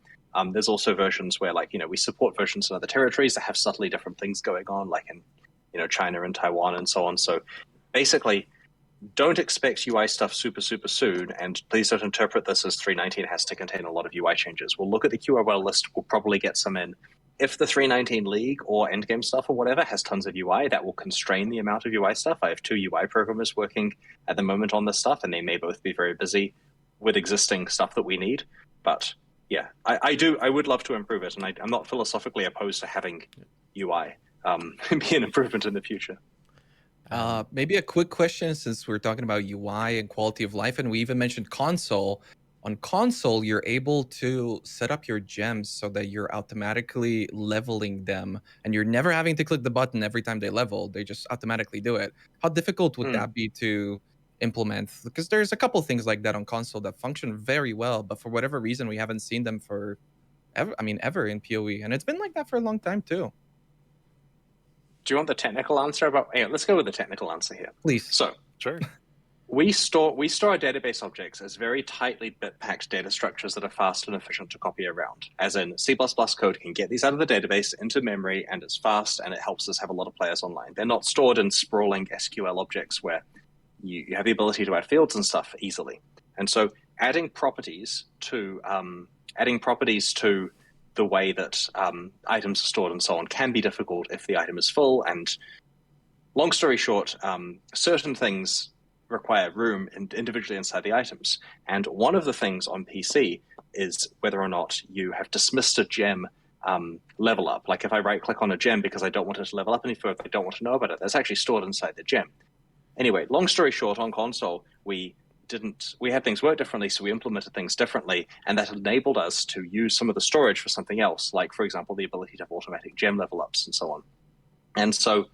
There's also versions where, like, we support versions in other territories that have subtly different things going on, like in, China and Taiwan and so on. So basically, don't expect UI stuff super, super soon, and please don't interpret this as 3.19 has to contain a lot of UI changes. We'll look at the QOL list, we'll probably get some in, if the 319 League or endgame stuff or whatever has tons of UI, that will constrain the amount of UI stuff. I have 2 UI programmers working at the moment on this stuff, and they may both be very busy with existing stuff that we need. But yeah, I would love to improve it, and I'm not philosophically opposed to having UI be an improvement in the future. Maybe a quick question, since we're talking about UI and quality of life, and we even mentioned console. On console, you're able to set up your gems so that you're automatically leveling them, and you're never having to click the button every time they level. They just automatically do it. How difficult would that be to implement? Because there's a couple things like that on console that function very well, but for whatever reason, we haven't seen them for ever in PoE, and it's been like that for a long time too. Do you want the technical answer about? Yeah, let's go with the technical answer here. Please. So, Sure. we store our database objects as very tightly bit-packed data structures that are fast and efficient to copy around. As in, C++ code can get these out of the database into memory, and it's fast, and it helps us have a lot of players online. They're not stored in sprawling SQL objects where you have the ability to add fields and stuff easily. And so, adding properties to the way that items are stored and so on can be difficult if the item is full. And long story short, certain things require room individually inside the items. And one of the things on PC is whether or not you have dismissed a gem level up. Like if I right click on a gem because I don't want it to level up any further, I don't want to know about it, that's actually stored inside the gem. Anyway, long story short, on console, we had things work differently, so we implemented things differently, and that enabled us to use some of the storage for something else, like, for example, the ability to have automatic gem level ups and so on. And so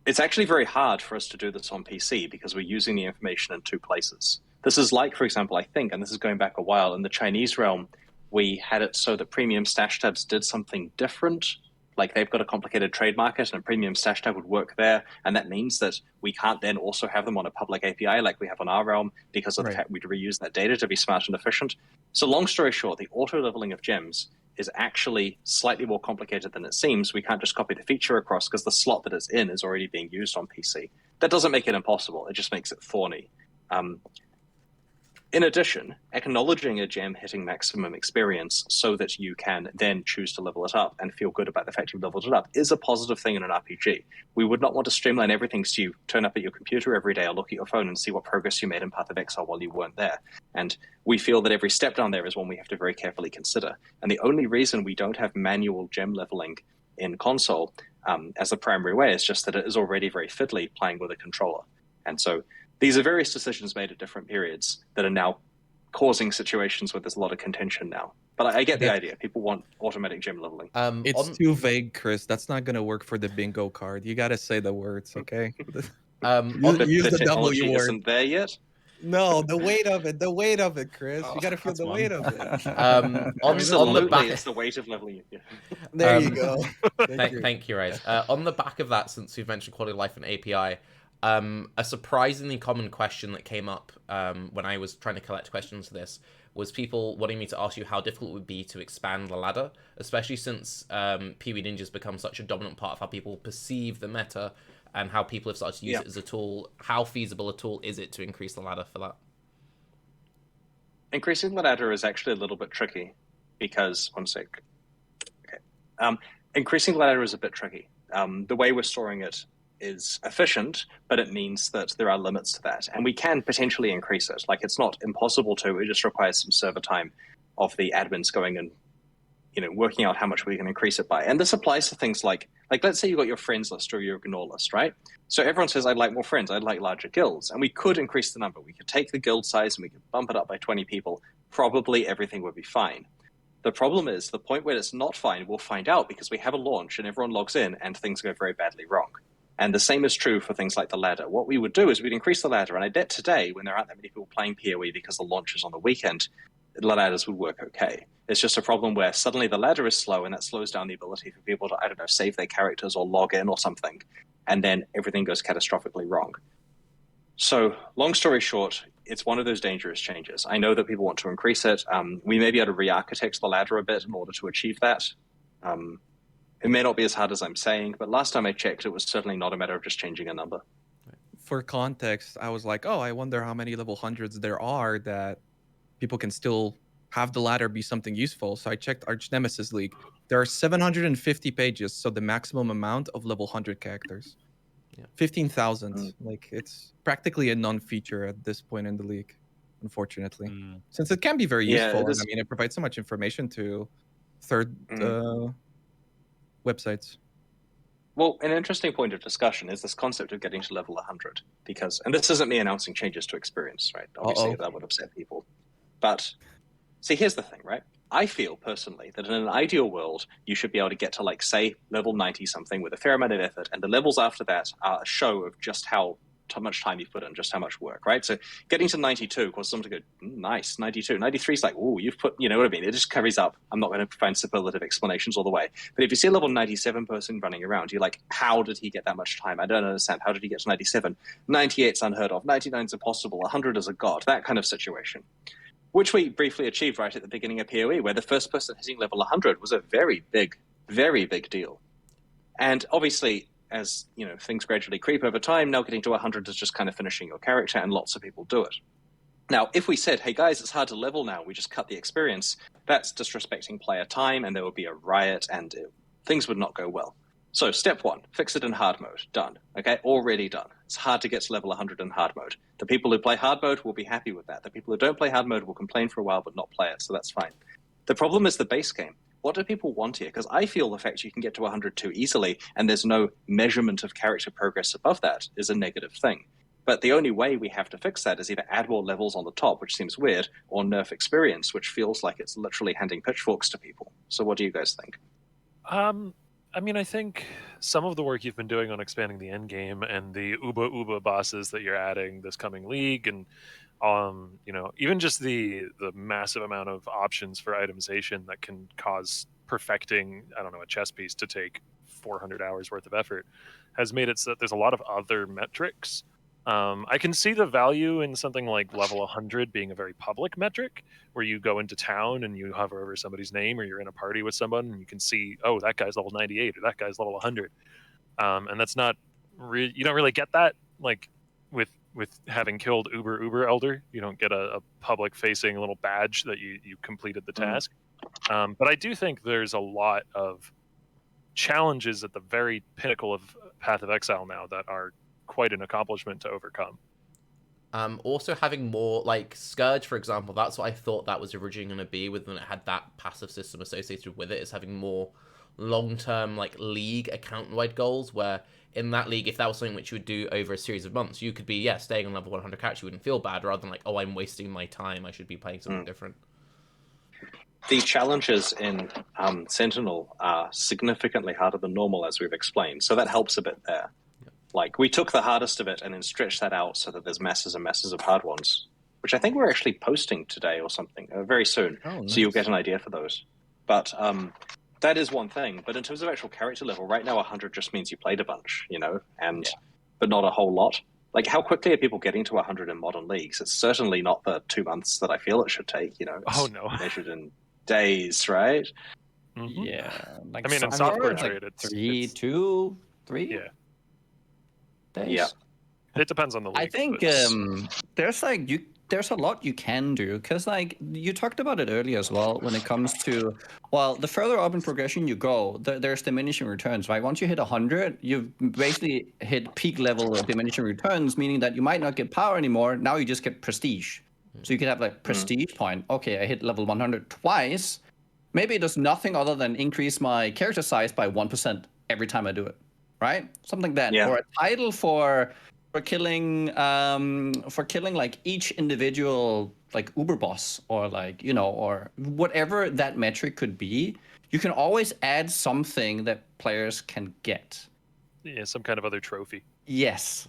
it's actually very hard for us to do this on PC because we're using the information in 2 places. This is like, for example, I think, and this is going back a while, in the Chinese realm, we had it so that premium stash tabs did something different. Like they've got a complicated trade market, and a premium stash tab would work there, and that means that we can't then also have them on a public API like we have on our realm because of the fact we'd reuse that data to be smart and efficient. So long story short, the auto-leveling of gems is actually slightly more complicated than it seems. We can't just copy the feature across because the slot that it's in is already being used on PC. That doesn't make it impossible. It just makes it thorny. In addition, acknowledging a gem hitting maximum experience so that you can then choose to level it up and feel good about the fact you've leveled it up is a positive thing in an RPG. We would not want to streamline everything so you turn up at your computer every day or look at your phone and see what progress you made in Path of Exile while you weren't there. And we feel that every step down there is one we have to very carefully consider. And the only reason we don't have manual gem leveling in console as the primary way is just that it is already very fiddly playing with a controller. And so these are various decisions made at different periods that are now causing situations where there's a lot of contention now. But I get the idea. People want automatic gem leveling. It's too vague, Chris. That's not going to work for the bingo card. You got to say the words, okay? Use the W word. Isn't there yet? No, the weight of it, Chris. You got to feel the weight of it. Absolutely, it's the weight of leveling. Yeah. There you go. Thank you, Rise. On the back of that, since we've mentioned quality of life and API, a surprisingly common question that came up when I was trying to collect questions for this was people wanting me to ask you how difficult it would be to expand the ladder, especially since PoE Ninja's become such a dominant part of how people perceive the meta and how people have started to use it as a tool. How feasible a tool is it to increase the ladder for that? Increasing the ladder is actually a little bit tricky because, one sec. Okay. Increasing the ladder is a bit tricky. The way we're storing it is efficient, but it means that there are limits to that. And we can potentially increase it. Like, it's not impossible to, it just requires some server time of the admins going and, working out how much we can increase it by. And this applies to things like let's say you got your friends list or your ignore list, right? So everyone says, I'd like more friends, I'd like larger guilds. And we could increase the number. We could take the guild size and we could bump it up by 20 people. Probably everything would be fine. The problem is the point where it's not fine, we'll find out because we have a launch and everyone logs in and things go very badly wrong. And the same is true for things like the ladder. What we would do is we'd increase the ladder, and I bet today, when there aren't that many people playing PoE because the launch is on the weekend, the ladders would work okay. It's just a problem where suddenly the ladder is slow, and that slows down the ability for people to, save their characters or log in or something, and then everything goes catastrophically wrong. So, long story short, it's one of those dangerous changes. I know that people want to increase it. We may be able to re-architect the ladder a bit in order to achieve that. It may not be as hard as I'm saying, but last time I checked, it was certainly not a matter of just changing a number. For context, I was like, I wonder how many level 100s there are that people can still have the ladder be something useful. So I checked archnemesis League. There are 750 pages, so the maximum amount of level 100 characters. Yeah. 15,000. Like, it's practically a non-feature at this point in the league, unfortunately. Since it can be very Yeah, useful, it and is. I mean, it provides so much information to third websites. Well, an interesting point of discussion is this concept of getting to level 100. Because, and this isn't me announcing changes to experience, right? Obviously, that would upset people. But, see, here's the thing, right? I feel, personally, that in an ideal world, you should be able to get to, like, say, level 90-something with a fair amount of effort, and the levels after that are a show of just how much time you've put in, just how much work, right? So getting to 92 causes someone to go, nice, 92. 93 is like, ooh, you've put, you know what I mean? It just carries up. I'm not going to find superlative explanations all the way. But if you see a level 97 person running around, you're like, how did he get that much time? I don't understand. How did he get to 97? 98's unheard of. 99's impossible. 100 is a god. That kind of situation. Which we briefly achieved right at the beginning of PoE, where the first person hitting level 100 was a very big deal. And obviously, as you know, things gradually creep over time, now getting to 100 is just kind of finishing your character, and lots of people do it. Now, if we said, hey guys, it's hard to level now, we just cut the experience, that's disrespecting player time, and there would be a riot, and things would not go well. So, step one, fix it in hard mode. Done. Okay, already done. It's hard to get to level 100 in hard mode. The people who play hard mode will be happy with that. The people who don't play hard mode will complain for a while but not play it, so that's fine. The problem is the base game. What do people want here? Because I feel the fact you can get to 100 too easily and there's no measurement of character progress above that is a negative thing. But the only way we have to fix that is either add more levels on the top, which seems weird, or nerf experience, which feels like it's literally handing pitchforks to people. So what do you guys think? I mean, I think some of the work you've been doing on expanding the endgame and the Uba bosses that you're adding this coming league, and you know, even just the massive amount of options for itemization that can cause perfecting, I don't know, a chess piece to take 400 hours worth of effort, has made it so that there's a lot of other metrics. I can see the value in something like level 100 being a very public metric, where you go into town and you hover over somebody's name, or you're in a party with someone and you can see, oh, that guy's level 98 or that guy's level 100. And that's not, you don't really get that, like, with having killed Uber Elder. You don't get a public facing little badge that you completed the task. But I do think there's a lot of challenges at the very pinnacle of Path of Exile now that are quite an accomplishment to overcome. Also having more, like, Scourge, for example, that's what I thought that was originally going to be when it had that passive system associated with it, is having more long-term, like, league account-wide goals, where in that league, if that was something which you would do over a series of months, you could be, staying on level 100 character, you wouldn't feel bad, rather than like, oh, I'm wasting my time, I should be playing something different. The challenges in Sentinel are significantly harder than normal, as we've explained, so that helps a bit there. Like, we took the hardest of it and then stretched that out so that there's masses and masses of hard ones, which I think we're actually posting today or something, very soon. Oh, nice. So you'll get an idea for those. But that is one thing. But in terms of actual character level, right now 100 just means you played a bunch, you know, but not a whole lot. Like, how quickly are people getting to 100 in modern leagues? It's certainly not the 2 months that I feel it should take, you know. It's measured in days, right? Mm-hmm. Yeah. Like, I mean, in software like trade, it's 2, 3 yeah. days. Yeah. It depends on the league. I think there's a lot you can do, because like you talked about it earlier as well, when it comes to, well, the further up in progression you go, there's diminishing returns, right? Once you hit 100, you've basically hit peak level of diminishing returns, meaning that you might not get power anymore. Now you just get prestige. So you could have like prestige point. Okay, I hit level 100 twice. Maybe it does nothing other than increase my character size by 1% every time I do it, right? Something like that. Yeah. Or a title for killing like each individual like Uber boss, or like, you know, or whatever that metric could be. You can always add something that players can get. Yeah, some kind of other trophy. Yes.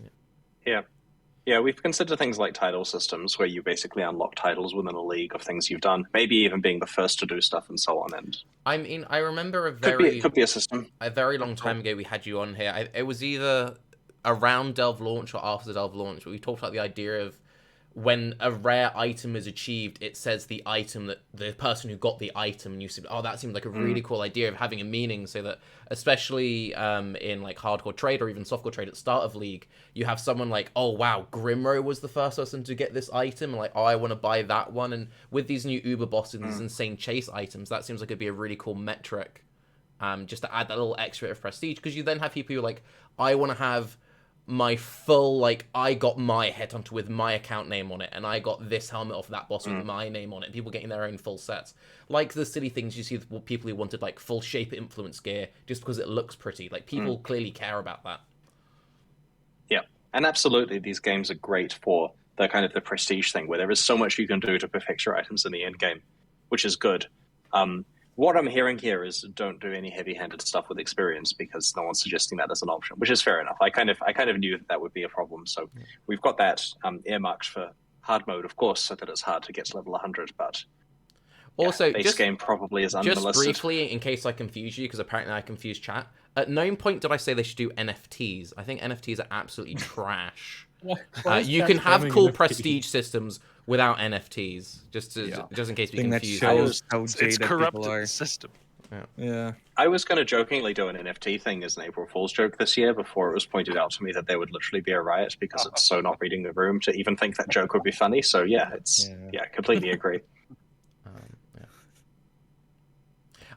Yeah, we've considered things like title systems, where you basically unlock titles within a league of things you've done, maybe even being the first to do stuff and so on. And I mean, I remember could be a system. A very long time ago we had you on here. It was either around Delve launch or after the Delve launch, but we talked about the idea of when a rare item is achieved, it says the item that the person who got the item, and you said, oh, that seemed like a really cool idea of having a meaning, so that especially in like hardcore trade or even softcore trade at start of league, you have someone like, oh wow, Grimro was the first person to get this item, and like, oh, I want to buy that one. And with these new Uber bosses and these insane chase items, that seems like it'd be a really cool metric just to add that little extra bit of prestige, because you then have people who are like, I want to have my full, like, I got my headhunter with my account name on it, and I got this helmet off that boss with my name on it, people getting their own full sets. Like the silly things you see with people who wanted, like, full shape influence gear just because it looks pretty. Like, people clearly care about that. Yeah, and absolutely, these games are great for the kind of the prestige thing, where there is so much you can do to perfect your items in the end game, which is good. What I'm hearing here is don't do any heavy-handed stuff with experience, because no one's suggesting that as an option, which is fair enough. I kind of knew that would be a problem, so we've got that earmarked for hard mode, of course, so that it's hard to get to level 100. But also, base game probably is unmolested. Just briefly, in case I confuse you, because apparently I confused chat. At no point did I say they should do NFTs. I think NFTs are absolutely trash. You can have cool prestige systems without NFTs, just in case we confuse. It's corrupted system. Yeah. I was going to jokingly do an NFT thing as an April Fool's joke this year before it was pointed out to me that there would literally be a riot, because it's so not reading the room to even think that joke would be funny. So yeah, completely agree.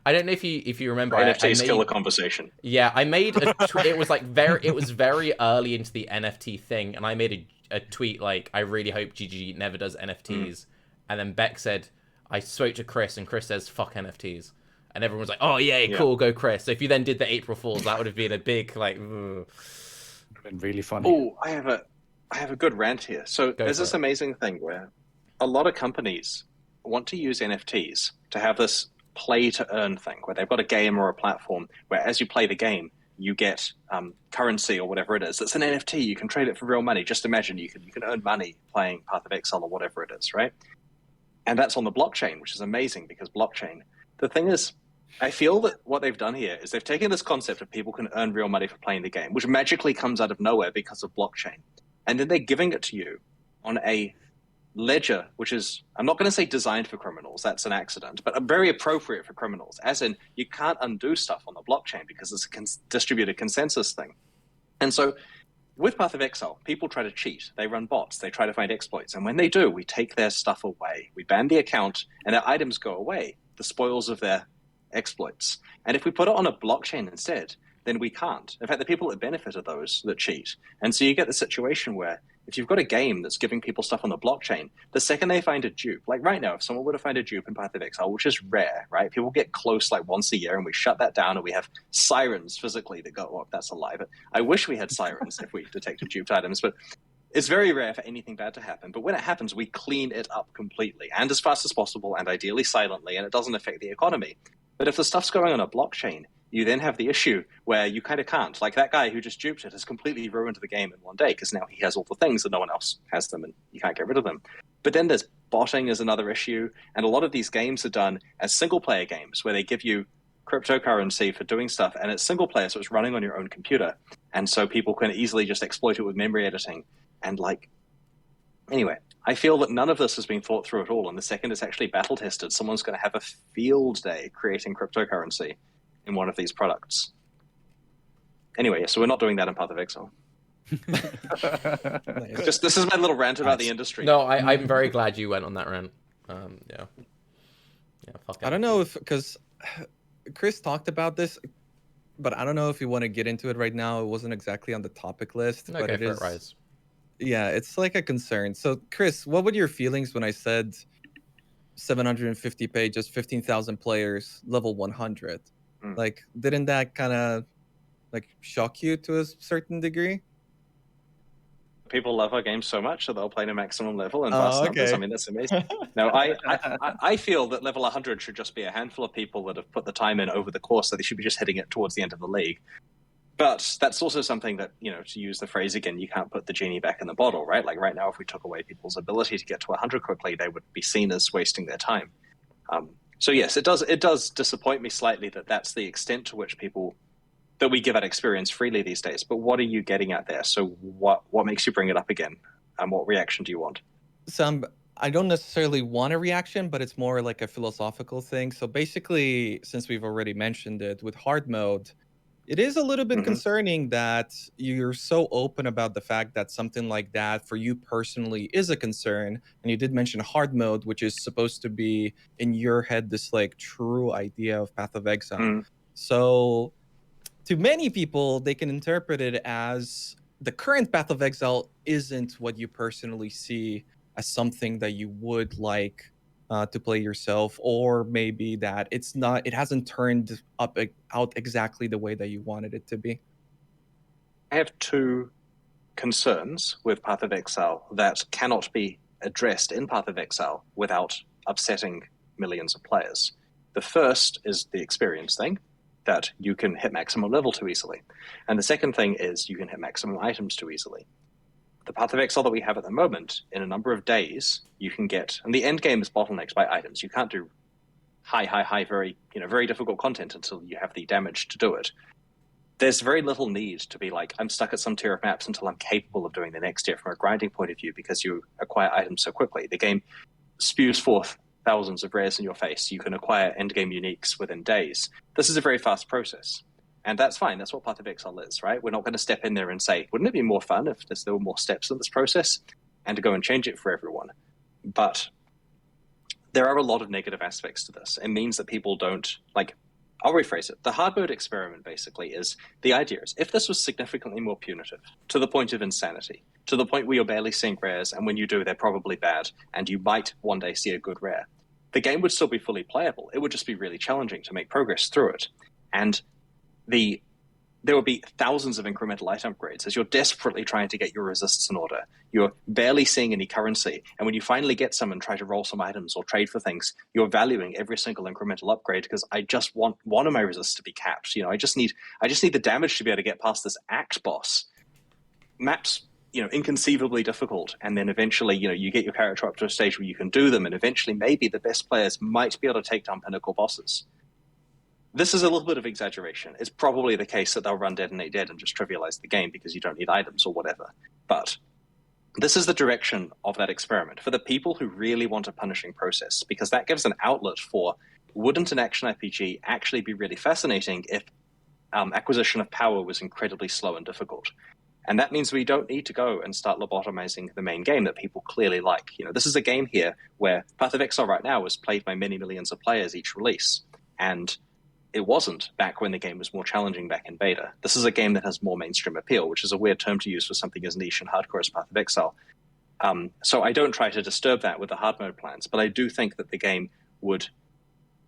I don't know if you remember. NFTs kill a conversation. Yeah, I made a it was very early into the NFT thing, and I made a tweet like, I really hope GG never does NFTs. And then Beck said, I spoke to Chris, and Chris says, fuck NFTs. And everyone was like, oh yeah, cool, go Chris. So if you then did the April Fools, that would have been a big like been really funny. Oh, I have a good rant here. So there's this amazing thing where a lot of companies want to use NFTs to have this play to earn thing, where they've got a game or a platform where as you play the game, you get currency or whatever it is. It's an NFT. You can trade it for real money. Just imagine you can earn money playing Path of Exile or whatever it is, right? And that's on the blockchain, which is amazing, because blockchain. The thing is, I feel that what they've done here is they've taken this concept of people can earn real money for playing the game, which magically comes out of nowhere because of blockchain, and then they're giving it to you on a ledger, which is, I'm not going to say designed for criminals, that's an accident, but very appropriate for criminals, as in you can't undo stuff on the blockchain because it's a distributed consensus thing. And so with Path of Exile, people try to cheat. They run bots. They try to find exploits. And when they do, we take their stuff away. We ban the account, and their items go away, the spoils of their exploits. And if we put it on a blockchain instead, then we can't. In fact, the people that benefit are those that cheat. And so you get the situation where if you've got a game that's giving people stuff on the blockchain, the second they find a dupe, like right now, if someone were to find a dupe in Path of Exile, which is rare, right? People get close like once a year, and we shut that down, and we have sirens physically that go, oh, that's a lie. But I wish we had sirens if we detected duped items, but it's very rare for anything bad to happen. But when it happens, we clean it up completely, and as fast as possible, and ideally silently, and it doesn't affect the economy. But if the stuff's going on a blockchain, you then have the issue where you kind of can't. Like that guy who just duped it has completely ruined the game in one day, because now he has all the things and no one else has them, and you can't get rid of them. But then there's botting is another issue, and a lot of these games are done as single-player games where they give you cryptocurrency for doing stuff, and it's single-player, so it's running on your own computer. And so people can easily just exploit it with memory editing. And anyway, I feel that none of this has been thought through at all, and the second it's actually battle-tested, someone's going to have a field day creating cryptocurrency in one of these products. Anyway, so we're not doing that in Path of Exile. Just this is my little rant about the industry. No, I'm very glad you went on that rant. Fuck it. I don't know if, because Chris talked about this, but I don't know if you want to get into it right now. It wasn't exactly on the topic list, but it is. Rise. Yeah, it's like a concern. So, Chris, what were your feelings when I said 750 pages, 15,000 players, level 100? Like, didn't that kind of shock you to a certain degree? People love our game so much that they'll play to maximum level and vast numbers. I mean, that's amazing. No, I feel that level 100 should just be a handful of people that have put the time in over the course, so they should be just hitting it towards the end of the league. But that's also something that, to use the phrase again, you can't put the genie back in the bottle, right? Like right now, if we took away people's ability to get to 100 quickly, they would be seen as wasting their time. So yes, it does disappoint me slightly that that's the extent to which that we give out experience freely these days. But what are you getting at there? So what makes you bring it up again? And what reaction do you want? I don't necessarily want a reaction, but it's more like a philosophical thing. So basically, since we've already mentioned it, with hard mode, it is a little bit concerning that you're so open about the fact that something like that for you personally is a concern. And you did mention hard mode, which is supposed to be in your head this true idea of Path of Exile. So to many people, they can interpret it as the current Path of Exile isn't what you personally see as something that you would like to play yourself, or maybe that it hasn't turned out exactly the way that you wanted it to be. I have two concerns with Path of Exile that cannot be addressed in Path of Exile without upsetting millions of players. The first is the experience thing, that you can hit maximum level too easily. And the second thing is you can hit maximum items too easily. The Path of Exile that we have at the moment, in a number of days, you can get, and the end game is bottlenecked by items. You can't do high, very difficult content until you have the damage to do it. There's very little need to be like, I'm stuck at some tier of maps until I'm capable of doing the next tier from a grinding point of view, because you acquire items so quickly. The game spews forth thousands of rares in your face. You can acquire endgame uniques within days. This is a very fast process. And that's fine. That's what Path of Exile is, right? We're not going to step in there and say, wouldn't it be more fun if there were more steps in this process, and to go and change it for everyone? But there are a lot of negative aspects to this. It means that people don't, like, I'll rephrase it. The hard mode experiment basically is, the idea is, if this was significantly more punitive, to the point of insanity, to the point where you're barely seeing rares, and when you do, they're probably bad, and you might one day see a good rare, the game would still be fully playable. It would just be really challenging to make progress through it. And there will be thousands of incremental item upgrades as you're desperately trying to get your resists in order. You're barely seeing any currency, and when you finally get some and try to roll some items or trade for things, you're valuing every single incremental upgrade because I just want one of my resists to be capped. I just need the damage to be able to get past this act boss. Maps, inconceivably difficult, and then eventually, you get your character up to a stage where you can do them, and eventually maybe the best players might be able to take down pinnacle bosses. This is a little bit of exaggeration. It's probably the case that they'll run Dead and Ain't Dead and just trivialize the game because you don't need items or whatever. But this is the direction of that experiment for the people who really want a punishing process, because that gives an outlet for, wouldn't an action RPG actually be really fascinating if acquisition of power was incredibly slow and difficult? And that means we don't need to go and start lobotomizing the main game that people clearly like. This is a game here where Path of Exile right now is played by many millions of players each release. And it wasn't back when the game was more challenging back in beta. This is a game that has more mainstream appeal, which is a weird term to use for something as niche and hardcore as Path of Exile. So I don't try to disturb that with the hard mode plans, but I do think that the game would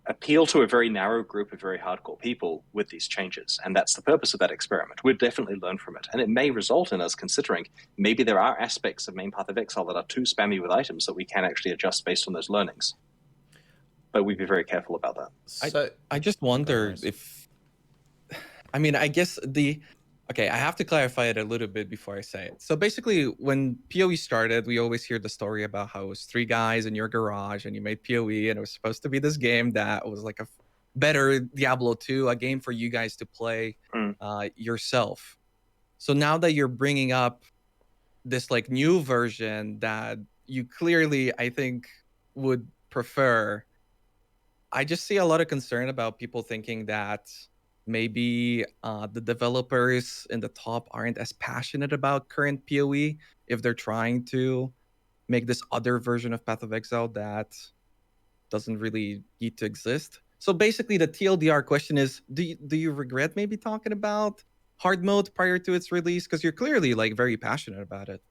appeal to a very narrow group of very hardcore people with these changes, and that's the purpose of that experiment. We'd definitely learn from it, and it may result in us considering maybe there are aspects of main Path of Exile that are too spammy with items that we can actually adjust based on those learnings. But we'd be very careful about that. So I just wonder if, I guess okay, I have to clarify it a little bit before I say it. So basically, when PoE started, we always hear the story about how it was 3 guys in your garage and you made PoE, and it was supposed to be this game that was like a better Diablo 2, a game for you guys to play yourself. So now that you're bringing up this like new version that you clearly, I think, would prefer, I just see a lot of concern about people thinking that maybe the developers in the top aren't as passionate about current PoE if they're trying to make this other version of Path of Exile that doesn't really need to exist. So basically, the TLDR question is, do you regret maybe talking about hard mode prior to its release? Because you're clearly like very passionate about it.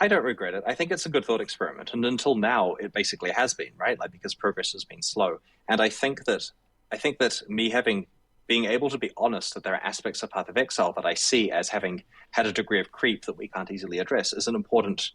I don't regret it. I think it's a good thought experiment, and until now, it basically has been, right? Like, because progress has been slow. And I think that me being able to be honest that there are aspects of Path of Exile that I see as having had a degree of creep that we can't easily address is an important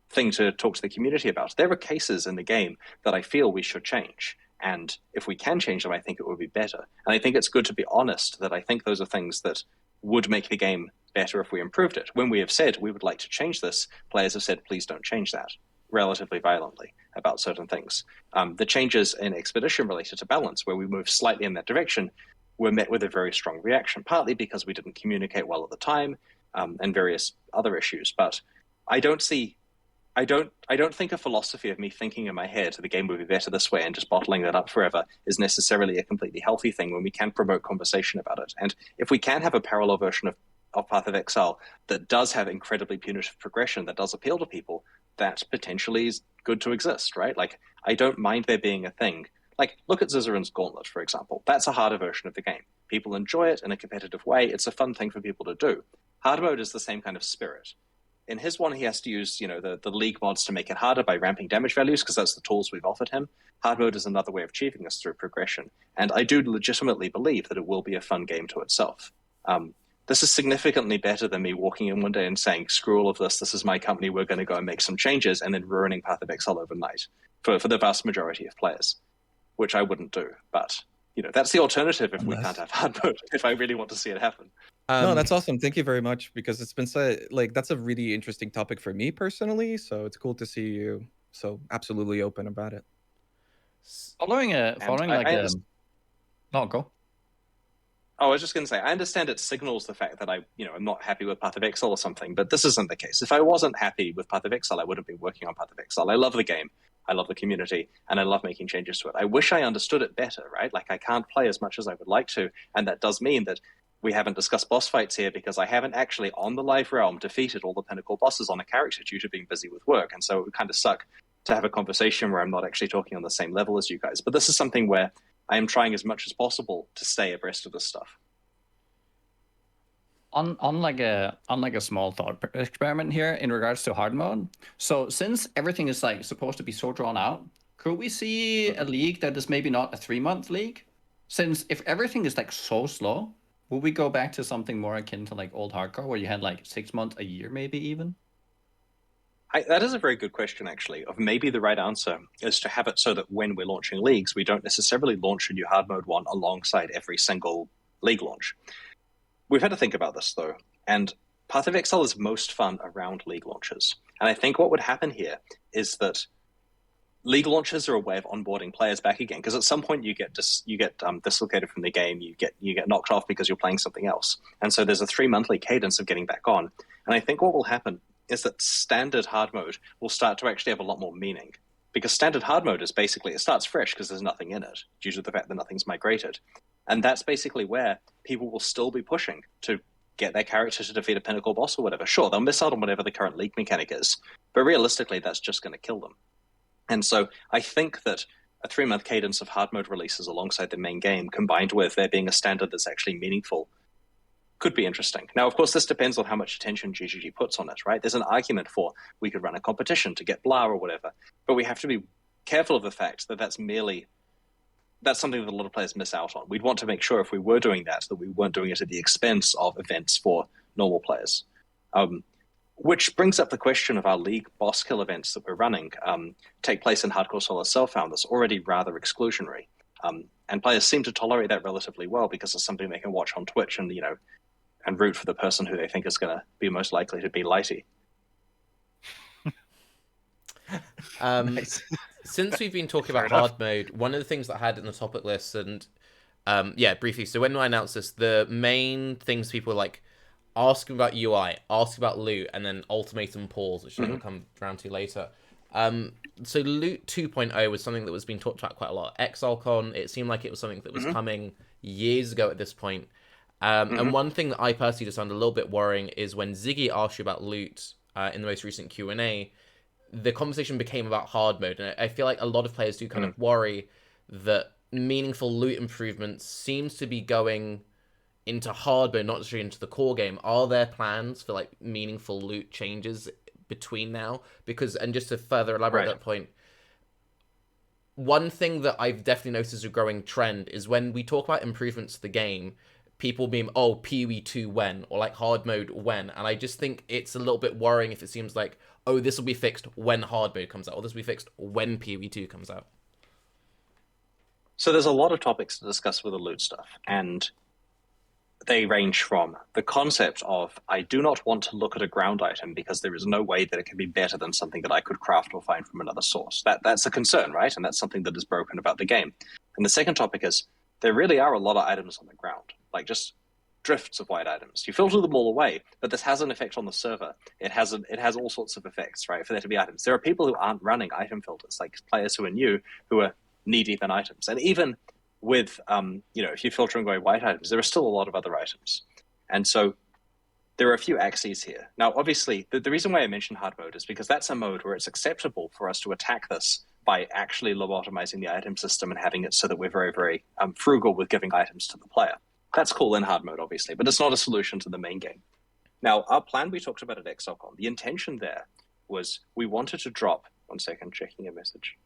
thing to talk to the community about. There are cases in the game that I feel we should change, and if we can change them, I think it would be better. And I think it's good to be honest that I think those are things that would make the game better if we improved it. When we have said we would like to change this, players have said, please don't change that, relatively violently about certain things. The changes in Expedition related to balance, where we moved slightly in that direction, were met with a very strong reaction, partly because we didn't communicate well at the time, and various other issues. But I don't think a philosophy of me thinking in my head the game would be better this way and just bottling that up forever is necessarily a completely healthy thing when we can promote conversation about it. And if we can have a parallel version of Path of Exile that does have incredibly punitive progression that does appeal to people, that potentially is good to exist, right? Like, I don't mind there being a thing Like, look at Zizarin's Gauntlet, for example. That's a harder version of the game. People enjoy it in a competitive way. It's a fun thing for people to do. Hard mode is the same kind of spirit. In his one, he has to use, the league mods to make it harder by ramping damage values, because that's the tools we've offered him. Hard mode is another way of achieving this through progression. And I do legitimately believe that it will be a fun game to itself. This is significantly better than me walking in one day and saying, screw all of this is my company, we're going to go and make some changes, and then ruining Path of Exile overnight for the vast majority of players, which I wouldn't do. But, that's the alternative if we can't have hard mode, if I really want to see it happen. No, that's awesome. Thank you very much, because it's been that's a really interesting topic for me personally. So it's cool to see you so absolutely open about it. Following no, go. Oh, I was just going to say, I understand it signals the fact that I'm not happy with Path of Exile or something, but this isn't the case. If I wasn't happy with Path of Exile, I wouldn't be working on Path of Exile. I love the game, I love the community, and I love making changes to it. I wish I understood it better, right? Like, I can't play as much as I would like to, and that does mean that we haven't discussed boss fights here because I haven't actually, on the live realm, defeated all the pinnacle bosses on a character due to being busy with work, and so it would kind of suck to have a conversation where I'm not actually talking on the same level as you guys. But this is something where I am trying as much as possible to stay abreast of this stuff. On like a small thought experiment here in regards to hard mode. So since everything is like supposed to be so drawn out, could we see a league that is maybe not a 3-month league? Since if everything is like so slow, will we go back to something more akin to like old hardcore where you had like 6 months, a year, maybe even? That is a very good question, actually. Of maybe the right answer is to have it so that when we're launching leagues, we don't necessarily launch a new hard mode one alongside every single league launch. We've had to think about this, though, and Path of Exile is most fun around league launches. And I think what would happen here is that league launches are a way of onboarding players back again, because at some point you get dislocated from the game, you get knocked off because you're playing something else. And so there's a 3-monthly cadence of getting back on. And I think what will happen is that standard hard mode will start to actually have a lot more meaning. Because standard hard mode is basically, it starts fresh because there's nothing in it, due to the fact that nothing's migrated. And that's basically where people will still be pushing to get their character to defeat a pinnacle boss or whatever. Sure, they'll miss out on whatever the current league mechanic is, but realistically, that's just going to kill them. And so I think that a 3-month cadence of hard mode releases alongside the main game, combined with there being a standard that's actually meaningful, could be interesting. Now, of course, this depends on how much attention GGG puts on it, right? There's an argument for we could run a competition to get blah or whatever, but we have to be careful of the fact that that's something that a lot of players miss out on. We'd want to make sure if we were doing that we weren't doing it at the expense of events for normal players. Which brings up the question of our league boss kill events that we're running take place in Hardcore Solo Self-Found that's already rather exclusionary. And players seem to tolerate that relatively well because it's something they can watch on Twitch and, and root for the person who they think is going to be most likely to be Lighty. Nice. Since we've been talking about hard mode, one of the things that I had in the topic list, and briefly, so when I announced this, the main things people were like asking about UI, asking about loot, and then ultimatum pause, which we'll come around to later. So loot 2.0 was something that was being talked about quite a lot. ExileCon, it seemed like it was something that was coming years ago at this point. And one thing that I personally just found a little bit worrying is when Ziggy asked you about loot in the most recent Q&A, the conversation became about hard mode, and I feel like a lot of players do kind of worry that meaningful loot improvements seems to be going into hard mode, not necessarily into the core game. Are there plans for like meaningful loot changes between now? Because, and just to further elaborate that point, one thing that I've definitely noticed as a growing trend is when we talk about improvements to the game, people being, oh, PoE 2 when, or like hard mode when, and I just think it's a little bit worrying if it seems like, oh, this will be fixed when hard mode comes out, or this will be fixed when PoE 2 comes out. So there's a lot of topics to discuss with the loot stuff, and they range from the concept of, I do not want to look at a ground item because there is no way that it can be better than something that I could craft or find from another source. That's a concern, right? And that's something that is broken about the game. And the second topic is, there really are a lot of items on the ground, like just drifts of white items. You filter them all away, but this has an effect on the server. It has all sorts of effects, right, for there to be items. There are people who aren't running item filters, like players who are new, who are knee-deep in items. And even with, if you're filtering away white items, there are still a lot of other items. And so there are a few axes here. Now, obviously, the reason why I mention hard mode is because that's a mode where it's acceptable for us to attack this by actually lobotomizing the item system and having it so that we're very, very frugal with giving items to the player. That's cool in hard mode, obviously, but it's not a solution to the main game. Now, our plan we talked about at ExileCon, the intention there was we wanted to drop, one second, checking a message.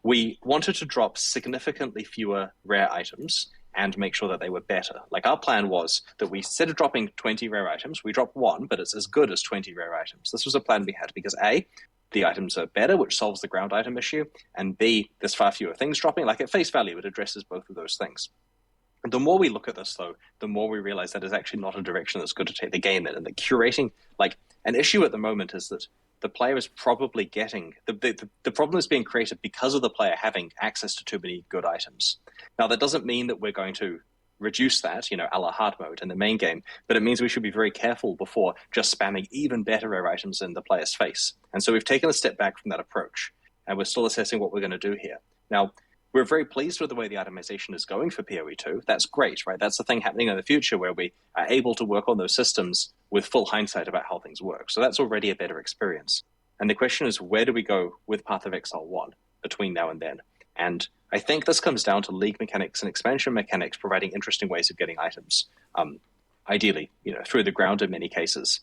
We wanted to drop significantly fewer rare items and make sure that they were better. Like, our plan was that we, instead of dropping 20 rare items, we drop one, but it's as good as 20 rare items. This was a plan we had because A, the items are better, which solves the ground item issue, and B, there's far fewer things dropping. Like, at face value, it addresses both of those things. And the more we look at this, though, the more we realize that is actually not a direction that's good to take the game in. And that curating, like, an issue at the moment is that the player is probably getting the problem is being created because of the player having access to too many good items. Now, that doesn't mean that we're going to reduce that, a la hard mode in the main game, but it means we should be very careful before just spamming even better rare items in the player's face. And so we've taken a step back from that approach, and we're still assessing what we're going to do here. Now, we're very pleased with the way the itemization is going for PoE2. That's great, right? That's the thing happening in the future where we are able to work on those systems with full hindsight about how things work. So that's already a better experience. And the question is, where do we go with Path of Exile 1 between now and then? And I think this comes down to league mechanics and expansion mechanics providing interesting ways of getting items, ideally, through the ground in many cases.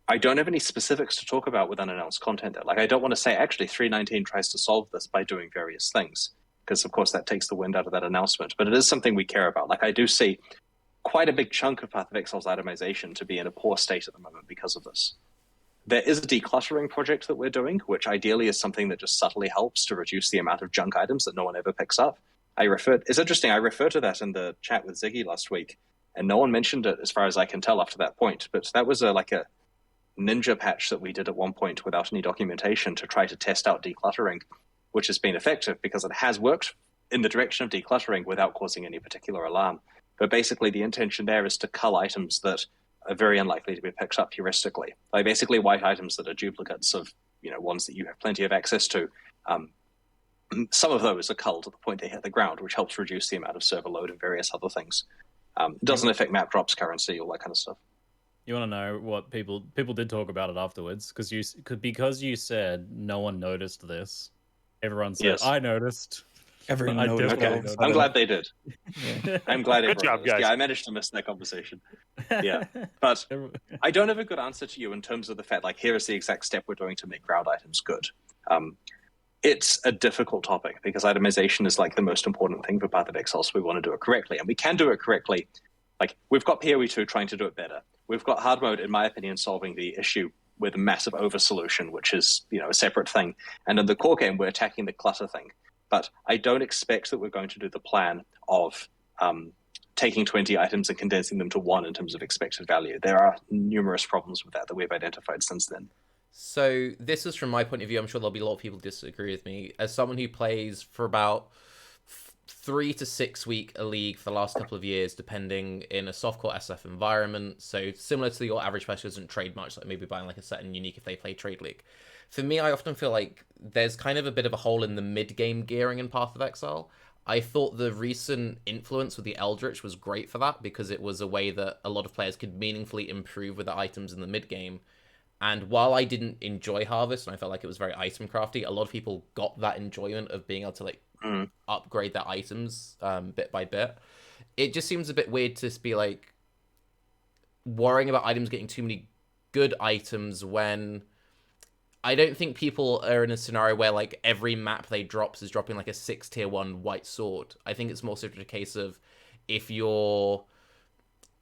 I don't have any specifics to talk about with unannounced content there. Like, I don't want to say, actually, 3.19 tries to solve this by doing various things, because, of course, that takes the wind out of that announcement. But it is something we care about. Like, I do see quite a big chunk of Path of Exile's itemization to be in a poor state at the moment because of this. There is a decluttering project that we're doing, which ideally is something that just subtly helps to reduce the amount of junk items that no one ever picks up. It's interesting, I referred to that in the chat with Ziggy last week, and no one mentioned it as far as I can tell after that point. But that was a ninja patch that we did at one point without any documentation to try to test out decluttering, which has been effective because it has worked in the direction of decluttering without causing any particular alarm. But basically the intention there is to cull items that are very unlikely to be picked up heuristically. Like, basically white items that are duplicates of ones that you have plenty of access to. Some of those are culled at the point they hit the ground, which helps reduce the amount of server load and various other things. It doesn't affect map drops, currency, all that kind of stuff. You want to know what people did talk about it afterwards because you said no one noticed this. Everyone said, Yes. I noticed. Everyone I noticed. definitely Okay, noticed. I'm glad they did. Yeah. I'm glad Good job, everyone guys. Yeah, I managed to miss that conversation. Yeah, but I don't have a good answer to you in terms of the fact, like, here is the exact step we're doing to make ground items good. It's a difficult topic because itemization is like the most important thing for Path of Exile, so we want to do it correctly. And we can do it correctly. Like, we've got PoE2 trying to do it better. We've got hard mode, in my opinion, solving the issue with a massive over solution, which is, a separate thing. And in the core game, we're attacking the clutter thing. But I don't expect that we're going to do the plan of taking 20 items and condensing them to one in terms of expected value. There are numerous problems with that we've identified since then. So this is from my point of view. I'm sure there'll be a lot of people disagree with me. As someone who plays for about 3 to 6 week a league for the last couple of years, depending in a softcore SF environment. So similar to your average person doesn't trade much, like maybe buying like a set in Unique if they play Trade League. For me, I often feel like there's kind of a bit of a hole in the mid-game gearing in Path of Exile. I thought the recent influence with the Eldritch was great for that because it was a way that a lot of players could meaningfully improve with the items in the mid-game. And while I didn't enjoy Harvest and I felt like it was very item crafty, a lot of people got that enjoyment of being able to like upgrade their items bit by bit. It just seems a bit weird to be like worrying about items getting too many good items when I don't think people are in a scenario where like every map they drops is dropping like a 6 tier 1 white sword. I think it's more so a case of if you're,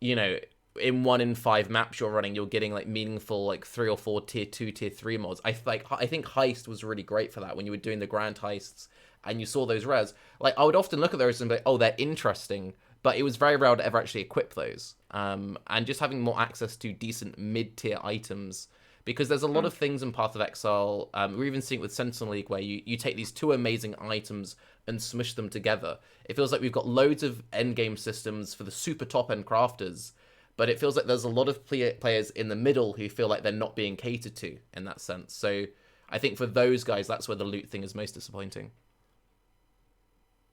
in 1 in 5 maps you're running, you're getting like meaningful like 3 or 4 tier 2, tier 3 mods. I think Heist was really great for that when you were doing the grand heists and you saw those rares. Like, I would often look at those and be like, oh, they're interesting, but it was very rare to ever actually equip those. And just having more access to decent mid-tier items, because there's a lot of things in Path of Exile, we're even seeing it with Sentinel League, where you take these 2 amazing items and smush them together. It feels like we've got loads of endgame systems for the super top-end crafters, but it feels like there's a lot of players in the middle who feel like they're not being catered to in that sense. So I think for those guys, that's where the loot thing is most disappointing.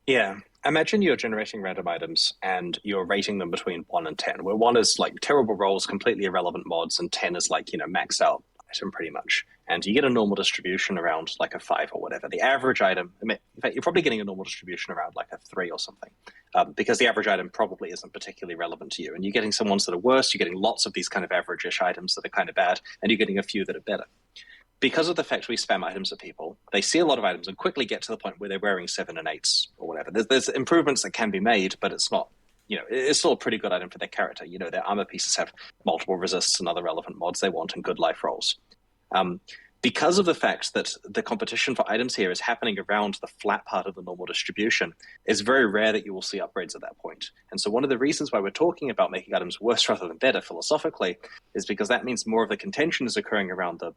Yeah. Imagine you're generating random items and you're rating them between 1 and 10, where 1 is like terrible rolls, completely irrelevant mods, and 10 is like, maxed out item pretty much. And you get a normal distribution around like a 5 or whatever. The average item, in fact, you're probably getting a normal distribution around like a 3 or something, because the average item probably isn't particularly relevant to you. And you're getting some ones that are worse, you're getting lots of these kind of average-ish items that are kind of bad, and you're getting a few that are better. Because of the fact we spam items at people, they see a lot of items and quickly get to the point where they're wearing 7 and 8s or whatever. There's improvements that can be made, but it's not, it's still a pretty good item for their character. Their armor pieces have multiple resists and other relevant mods they want and good life rolls. Because of the fact that the competition for items here is happening around the flat part of the normal distribution, it's very rare that you will see upgrades at that point. And so one of the reasons why we're talking about making items worse rather than better philosophically is because that means more of the contention is occurring around the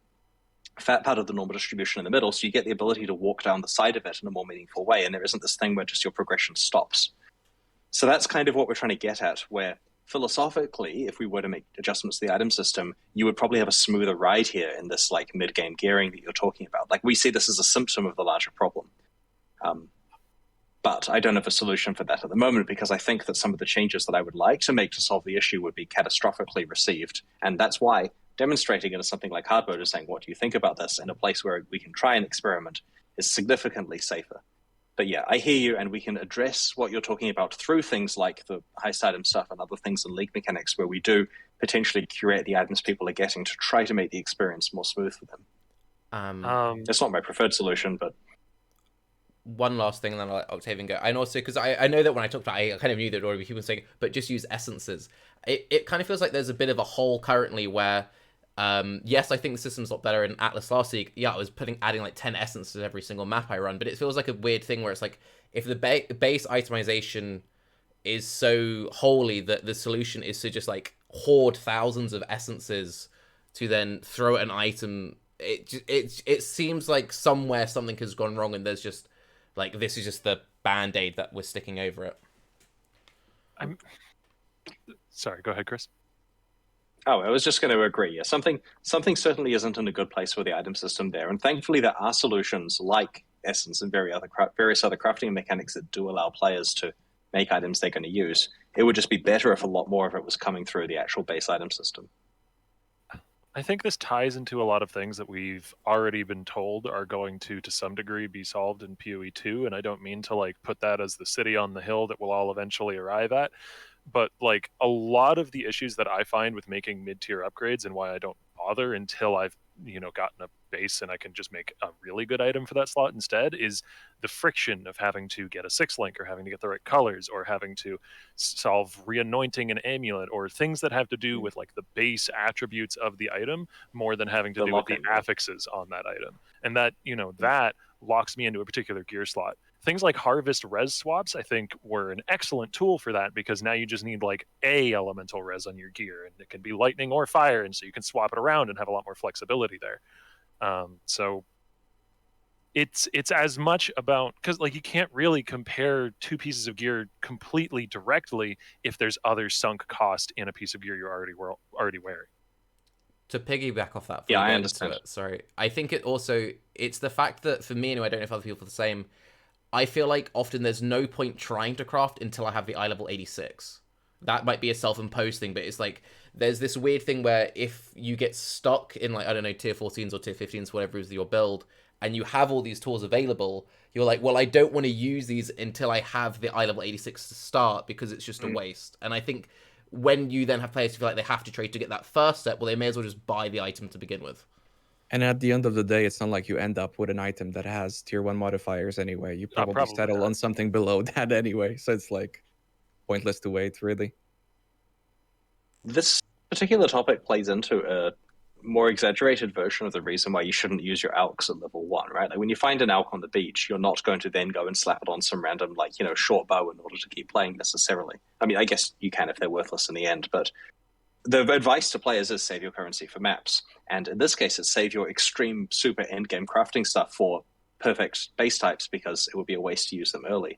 fat part of the normal distribution in the middle, so you get the ability to walk down the side of it in a more meaningful way, and there isn't this thing where just your progression stops. So that's kind of what we're trying to get at, where philosophically, if we were to make adjustments to the item system, you would probably have a smoother ride here in this like mid-game gearing that you're talking about. Like, we see this as a symptom of the larger problem. But I don't have a solution for that at the moment, because I think that some of the changes that I would like to make to solve the issue would be catastrophically received. And that's why demonstrating it as something like hard mode is saying, what do you think about this, in a place where we can try and experiment, is significantly safer. But yeah, I hear you, and we can address what you're talking about through things like the heist item stuff and other things in League mechanics, where we do potentially curate the items people are getting to try to make the experience more smooth for them. It's not my preferred solution, but... One last thing, and then I'll let Octavian go. And also, because I know that when I talked about it, I kind of knew that already people were saying, but just use essences. It kind of feels like there's a bit of a hole currently where... yes, I think the system's a lot better in Atlas last week. Yeah, I was adding like 10 essences to every single map I run, but it feels like a weird thing where it's like, if the base itemization is so holy that the solution is to just like hoard thousands of essences to then throw an item, it seems like somewhere something has gone wrong, and there's just like, this is just the band-aid that we're sticking over it. Sorry, go ahead, Chris. Oh, I was just going to agree. Yeah, something certainly isn't in a good place for the item system there, and thankfully there are solutions like Essence and various other crafting mechanics that do allow players to make items they're going to use. It would just be better if a lot more of it was coming through the actual base item system. I think this ties into a lot of things that we've already been told are going to some degree, be solved in PoE 2, and I don't mean to like put that as the city on the hill that we'll all eventually arrive at. But like, a lot of the issues that I find with making mid-tier upgrades, and why I don't bother until I've gotten a base and I can just make a really good item for that slot instead, is the friction of having to get a 6-link, or having to get the right colors, or having to solve re-anointing an amulet, or things that have to do with like the base attributes of the item more than having to do with the affixes on that item. And that that locks me into a particular gear slot. Things like harvest res swaps, I think, were an excellent tool for that, because now you just need like a elemental res on your gear, and it can be lightning or fire, and so you can swap it around and have a lot more flexibility there. So it's as much about, because like, you can't really compare two pieces of gear completely directly if there's other sunk cost in a piece of gear you're already wearing. To piggyback off that, I understand. Sorry, I think it's the fact that, for me anyway, I don't know if other people feel the same, I feel like often there's no point trying to craft until I have the eye level 86. That might be a self-imposed thing, but it's like, there's this weird thing where if you get stuck in like, I don't know, tier 14s or tier 15s, whatever is your build, and you have all these tools available, you're like, well, I don't want to use these until I have the eye level 86 to start, because it's just a waste. And I think when you then have players who feel like they have to trade to get that first step, well, they may as well just buy the item to begin with. And at the end of the day, it's not like you end up with an item that has tier 1 modifiers anyway. You probably settle on something below that anyway. So it's like pointless to wait, really. This particular topic plays into a more exaggerated version of the reason why you shouldn't use your alks at level 1, right? Like, when you find an alk on the beach, you're not going to then go and slap it on some random, like, short bow in order to keep playing necessarily. I mean, I guess you can if they're worthless in the end, but the advice to players is save your currency for maps. And in this case, it's save your extreme super endgame crafting stuff for perfect base types, because it would be a waste to use them early.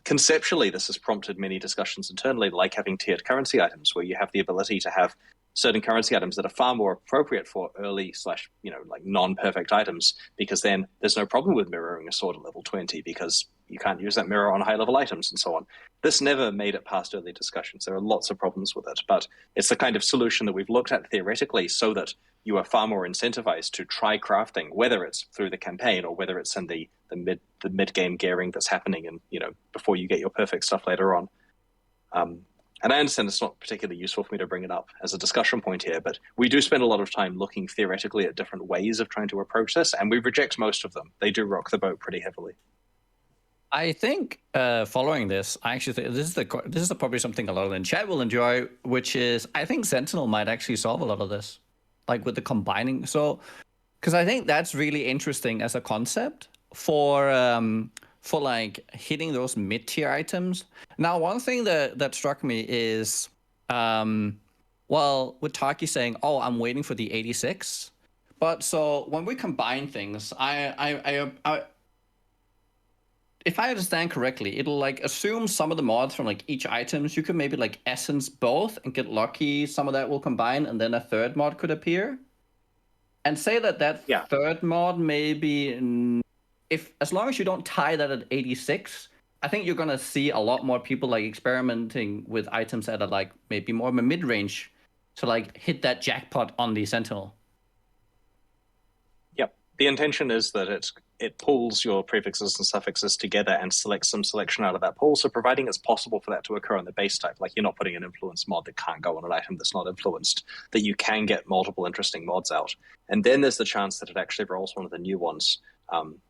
Conceptually, this has prompted many discussions internally, like having tiered currency items, where you have the ability to have certain currency items that are far more appropriate for early / like non-perfect items, because then there's no problem with mirroring a sword at level 20, because you can't use that mirror on high-level items and so on. This never made it past early discussions. There are lots of problems with it, but it's the kind of solution that we've looked at theoretically, so that you are far more incentivized to try crafting, whether it's through the campaign or whether it's in the mid game gearing that's happening, and before you get your perfect stuff later on. And I understand it's not particularly useful for me to bring it up as a discussion point here, but we do spend a lot of time looking theoretically at different ways of trying to approach this, and we reject most of them. They do rock the boat pretty heavily. I think following this, I actually think this is probably something a lot of the chat will enjoy, which is I think Sentinel might actually solve a lot of this, like with the combining. So, because I think that's really interesting as a concept for like hitting those mid-tier items. Now, one thing that struck me is, well, with Tarke saying, "Oh, I'm waiting for the 86," but so when we combine things, if I understand correctly, it'll like assume some of the mods from like each items. You could maybe like essence both and get lucky. Some of that will combine, and then a third mod could appear. And say that third mod maybe, as long as you don't tie that at 86, I think you're gonna see a lot more people like experimenting with items that are like maybe more of a mid range to like hit that jackpot on the Sentinel. Yep. The intention is that it pulls your prefixes and suffixes together and selects some selection out of that pool. So providing it's possible for that to occur on the base type, like you're not putting an influence mod that can't go on an item that's not influenced, that you can get multiple interesting mods out. And then there's the chance that it actually rolls one of the new ones,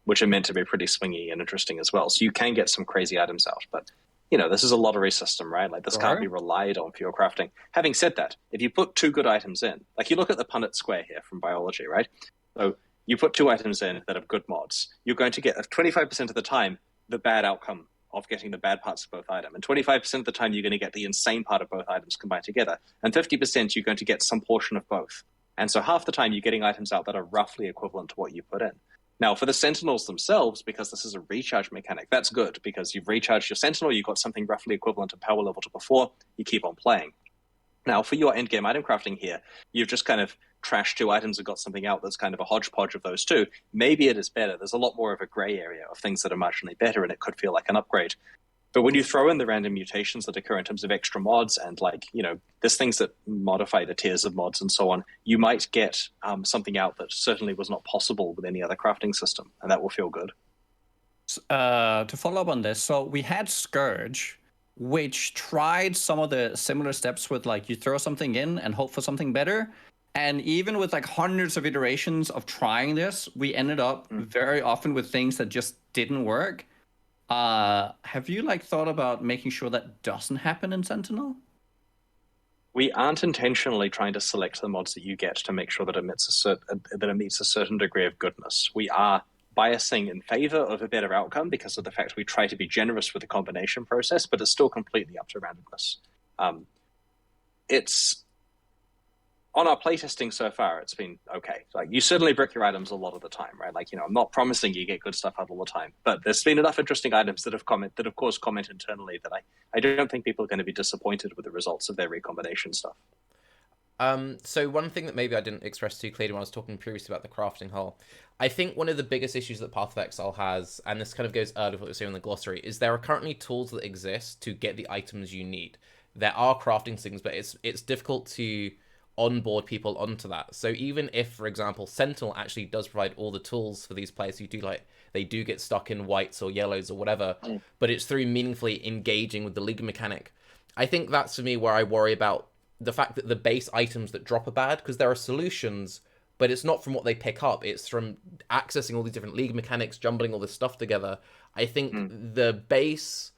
which are meant to be pretty swingy and interesting as well. So you can get some crazy items out. But, this is a lottery system, right? Like this can't be relied on for your crafting. Having said that, if you put 2 good items in, like you look at the Punnett square here from biology, right? So you put 2 items in that have good mods, you're going to get 25% of the time the bad outcome of getting the bad parts of both items. And 25% of the time you're going to get the insane part of both items combined together. And 50% you're going to get some portion of both. And so half the time you're getting items out that are roughly equivalent to what you put in. Now, for the Sentinels themselves, because this is a recharge mechanic, that's good, because you've recharged your Sentinel, you've got something roughly equivalent to power level to before, you keep on playing. Now, for your endgame item crafting here, you've just kind of trashed 2 items and got something out that's kind of a hodgepodge of those 2. Maybe it is better. There's a lot more of a gray area of things that are marginally better, and it could feel like an upgrade. But when you throw in the random mutations that occur in terms of extra mods and there's things that modify the tiers of mods and so on, you might get something out that certainly was not possible with any other crafting system, and that will feel good. To follow up on this, so we had Scourge, which tried some of the similar steps with like you throw something in and hope for something better. And even with like hundreds of iterations of trying this, we ended up very often with things that just didn't work. Have you like thought about making sure that doesn't happen in Sentinel? We aren't intentionally trying to select the mods that you get to make sure that it meets a certain degree of goodness. We are biasing in favor of a better outcome because of the fact we try to be generous with the combination process, but it's still completely up to randomness. It's on our playtesting so far, it's been okay. Like you certainly brick your items a lot of the time, right? Like I'm not promising you get good stuff out all the time, but there's been enough interesting items that have caused comment internally that I don't think people are going to be disappointed with the results of their recombination stuff. So one thing that maybe I didn't express too clearly when I was talking previously about the crafting hole, I think one of the biggest issues that Path of Exile has, and this kind of goes earlier with what we were saying in the glossary, is there are currently tools that exist to get the items you need. There are crafting things, but it's difficult to onboard people onto that. So even if, for example, Sentinel actually does provide all the tools for these players who they do get stuck in whites or yellows or whatever, but it's through meaningfully engaging with the league mechanic. I think that's for me where I worry about the fact that the base items that drop are bad, because there are solutions, but it's not from what they pick up, it's from accessing all these different league mechanics, jumbling all this stuff together. I think the base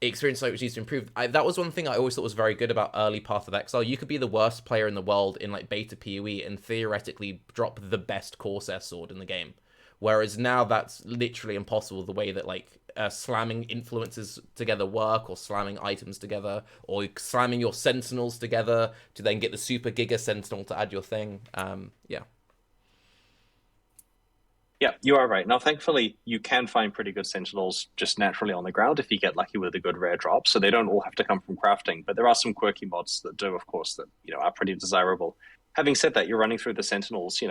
experience which needs to improve. That was one thing I always thought was very good about early Path of Exile. You could be the worst player in the world in like beta PoE and theoretically drop the best Corsair sword in the game. Whereas now that's literally impossible, the way that like slamming influences together work, or slamming items together, or slamming your sentinels together to then get the super giga sentinel to add your thing. Yeah, you are right. Now, thankfully, you can find pretty good sentinels just naturally on the ground if you get lucky with a good rare drop, so they don't all have to come from crafting, but there are some quirky mods that do, of course, that are pretty desirable. Having said that, you're running through the sentinels,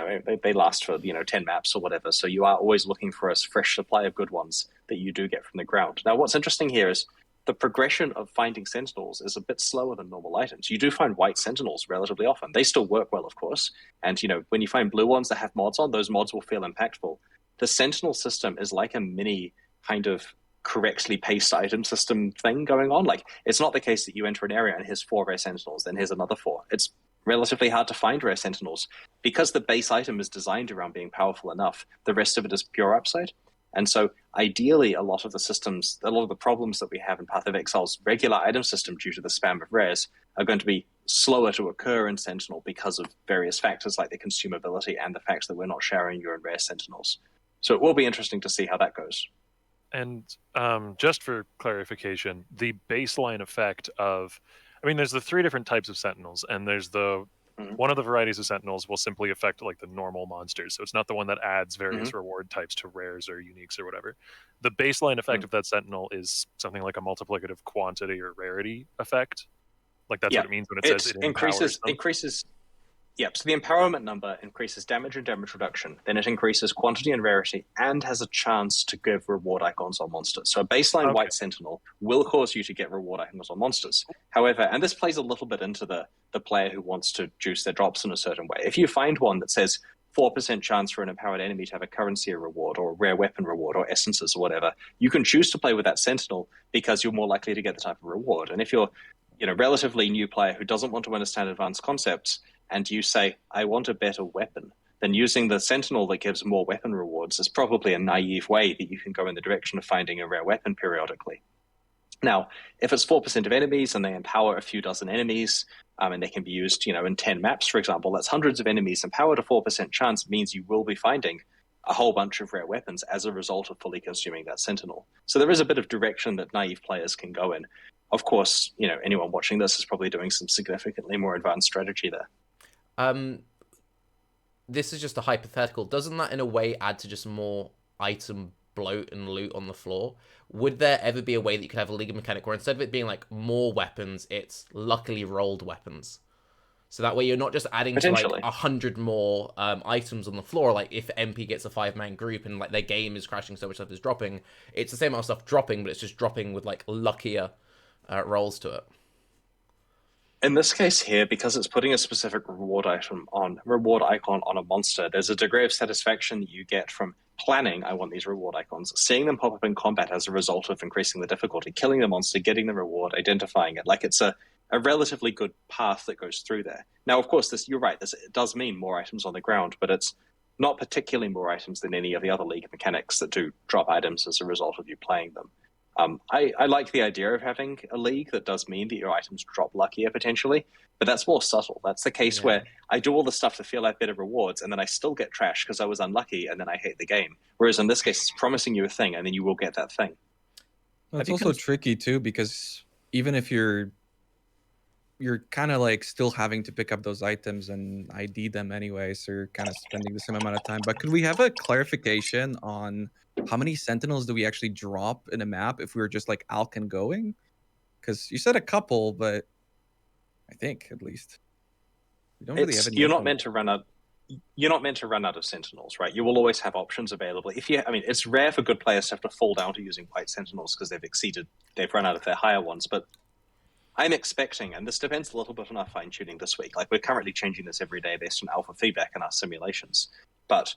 they last for 10 maps or whatever, so you are always looking for a fresh supply of good ones that you do get from the ground. Now, what's interesting here is the progression of finding sentinels is a bit slower than normal items. You do find white sentinels relatively often. They still work well, of course. And, when you find blue ones that have mods on, those mods will feel impactful. The sentinel system is like a mini kind of correctly paced item system thing going on. Like, it's not the case that you enter an area and here's 4 rare sentinels, then here's another 4. It's relatively hard to find rare sentinels because the base item is designed around being powerful enough. The rest of it is pure upside. And so ideally, a lot of the problems that we have in Path of Exile's regular item system due to the spam of rares are going to be slower to occur in Sentinel because of various factors like the consumability and the fact that we're not sharing your own rare Sentinels. So it will be interesting to see how that goes. And just for clarification, the baseline effect of, there's the 3 different types of Sentinels, and there's one of the varieties of Sentinels will simply affect like the normal monsters. So it's not the one that adds various reward types to rares or uniques or whatever. The baseline effect of that Sentinel is something like a multiplicative quantity or rarity effect. Like that's what it means when it says it increases. Yep. So the empowerment number increases damage and damage reduction. Then it increases quantity and rarity and has a chance to give reward icons on monsters. So a baseline white sentinel will cause you to get reward icons on monsters. However, and this plays a little bit into the player who wants to juice their drops in a certain way. If you find one that says 4% chance for an empowered enemy to have a currency reward or a rare weapon reward or essences or whatever, you can choose to play with that sentinel because you're more likely to get the type of reward. And if you're relatively new player who doesn't want to understand advanced concepts, and you say, I want a better weapon, then using the Sentinel that gives more weapon rewards is probably a naive way that you can go in the direction of finding a rare weapon periodically. Now, if it's 4% of enemies and they empower a few dozen enemies, and they can be used, in 10 maps, for example, that's hundreds of enemies. Empowered a 4% chance means you will be finding a whole bunch of rare weapons as a result of fully consuming that Sentinel. So there is a bit of direction that naive players can go in. Of course, anyone watching this is probably doing some significantly more advanced strategy there. This is just a hypothetical. Doesn't that in a way add to just more item bloat and loot on the floor? Would there ever be a way that you could have a league mechanic where instead of it being like more weapons, it's luckily rolled weapons? So that way you're not just adding to like 100 more items on the floor. Like if MP gets a 5-man group and like their game is crashing, so much stuff is dropping, it's the same amount of stuff dropping, but it's just dropping with like luckier rolls to it. In this case here, because it's putting a specific reward icon on a monster, there's a degree of satisfaction that you get from planning, I want these reward icons, seeing them pop up in combat as a result of increasing the difficulty, killing the monster, getting the reward, identifying it. Like it's a relatively good path that goes through there. Now, of course, you're right, it does mean more items on the ground, but it's not particularly more items than any of the other League mechanics that do drop items as a result of you playing them. I like the idea of having a league that does mean that your items drop luckier potentially, but that's more subtle. That's the case where I do all the stuff to feel like better rewards, and then I still get trash because I was unlucky, and then I hate the game. Whereas in this case, it's promising you a thing, and then you will get that thing. Well, it's also tricky too, because even if you're kind of like still having to pick up those items and ID them anyway, so you're kind of spending the same amount of time. But could we have a clarification on how many sentinels do we actually drop in a map if we were just like Alkan going? Because you said a couple, but I think at least we don't really have any. You're not meant to run out of sentinels, right? You will always have options available. It's rare for good players to have to fall down to using white sentinels because they've run out of their higher ones, but I'm expecting, and this depends a little bit on our fine-tuning this week, like we're currently changing this every day based on alpha feedback in our simulations, but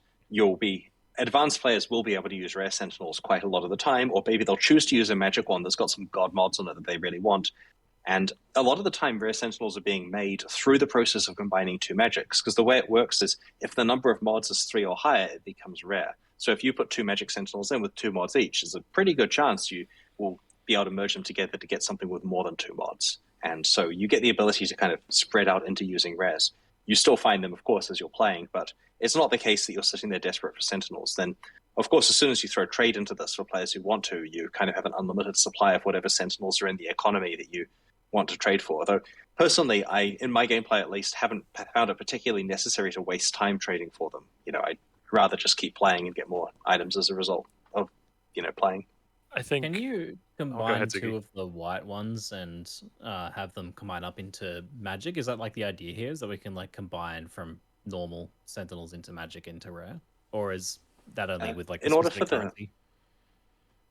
advanced players will be able to use rare sentinels quite a lot of the time, or maybe they'll choose to use a magic one that's got some god mods on it that they really want. And a lot of the time, rare sentinels are being made through the process of combining 2 magics, because the way it works is if the number of mods is 3 or higher, it becomes rare. So if you put 2 magic sentinels in with 2 mods each, there's a pretty good chance you will be able to merge them together to get something with more than 2 mods. And so you get the ability to kind of spread out into using rares. You still find them, of course, as you're playing, but it's not the case that you're sitting there desperate for sentinels. Then, of course, as soon as you throw trade into this for players who want to, you kind of have an unlimited supply of whatever sentinels are in the economy that you want to trade for. Though, personally, in my gameplay at least, haven't found it particularly necessary to waste time trading for them. I'd rather just keep playing and get more items as a result of, playing. I think. Can you combine 2 of the white ones and have them combine up into magic? Is that like the idea here? Is that we can like combine from normal sentinels into magic into rare, or is that only with like in order for currency?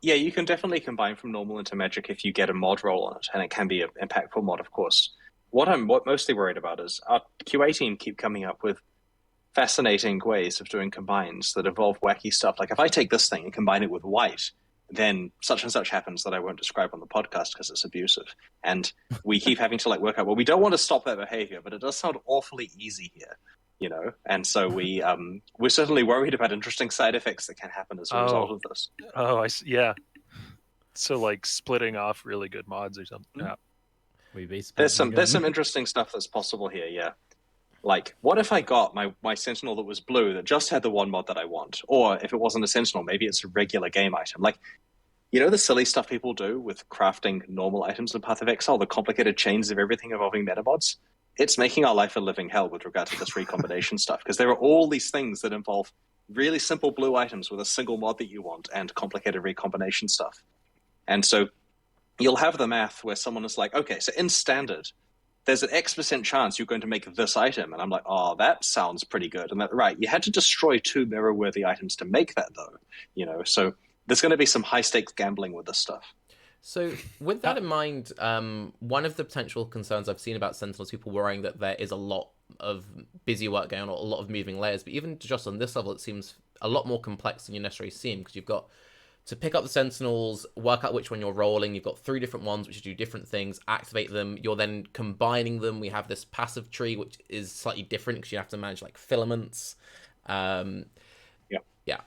Yeah, you can definitely combine from normal into magic if you get a mod roll on it, and it can be an impactful mod, of course. What I'm mostly worried about is our QA team keep coming up with fascinating ways of doing combines that involve wacky stuff. Like if I take this thing and combine it with white, then such and such happens that I won't describe on the podcast because it's abusive. And we keep having to like work out, well, we don't want to stop that behavior, but it does sound awfully easy here, you know? And so we're certainly worried about interesting side effects that can happen as a result of this. Oh, yeah. So like splitting off really good mods or something. Yeah. There's some interesting stuff that's possible here, yeah. Like, what if I got my Sentinel that was blue that just had the one mod that I want? Or if it wasn't a Sentinel, maybe it's a regular game item. Like, you know the silly stuff people do with crafting normal items in Path of Exile, the complicated chains of everything involving metamods? It's making our life a living hell with regard to this recombination stuff, because there are all these things that involve really simple blue items with a single mod that you want and complicated recombination stuff. And so you'll have the math where someone is like, okay, so in standard, there's an X% chance you're going to make this item. And I'm like, oh, that sounds pretty good. And that, right, you had to destroy 2 mirror-worthy items to make that, though. You know, so there's going to be some high-stakes gambling with this stuff. So with that in mind, one of the potential concerns I've seen about Sentinels, people worrying that there is a lot of busy work going on, or a lot of moving layers. But even just on this level, it seems a lot more complex than you necessarily seem, because you've got to pick up the Sentinels, work out which one you're rolling. You've got 3 different ones which do different things, activate them. You're then combining them. We have this passive tree, which is slightly different because you have to manage like filaments. Yeah.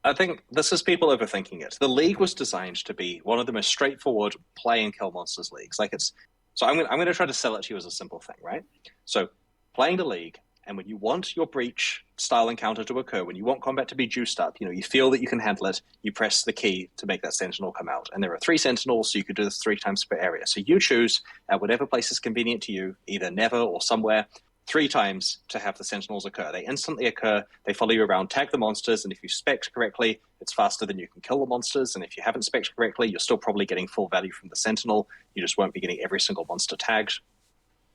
I think this is people overthinking it. The league was designed to be one of the most straightforward play and kill monsters leagues. Like it's so I'm going to try to sell it to you as a simple thing, right? So playing the league, and when you want your breach style encounter to occur, when you want combat to be juiced up, you know, you feel that you can handle it, you press the key to make that Sentinel come out. And there are 3 Sentinels, so you could do this 3 times per area. So you choose at whatever place is convenient to you, either never or somewhere, 3 times to have the Sentinels occur. They instantly occur, they follow you around, tag the monsters, and if you spec correctly, it's faster than you can kill the monsters. And if you haven't spec correctly, you're still probably getting full value from the Sentinel. You just won't be getting every single monster tagged.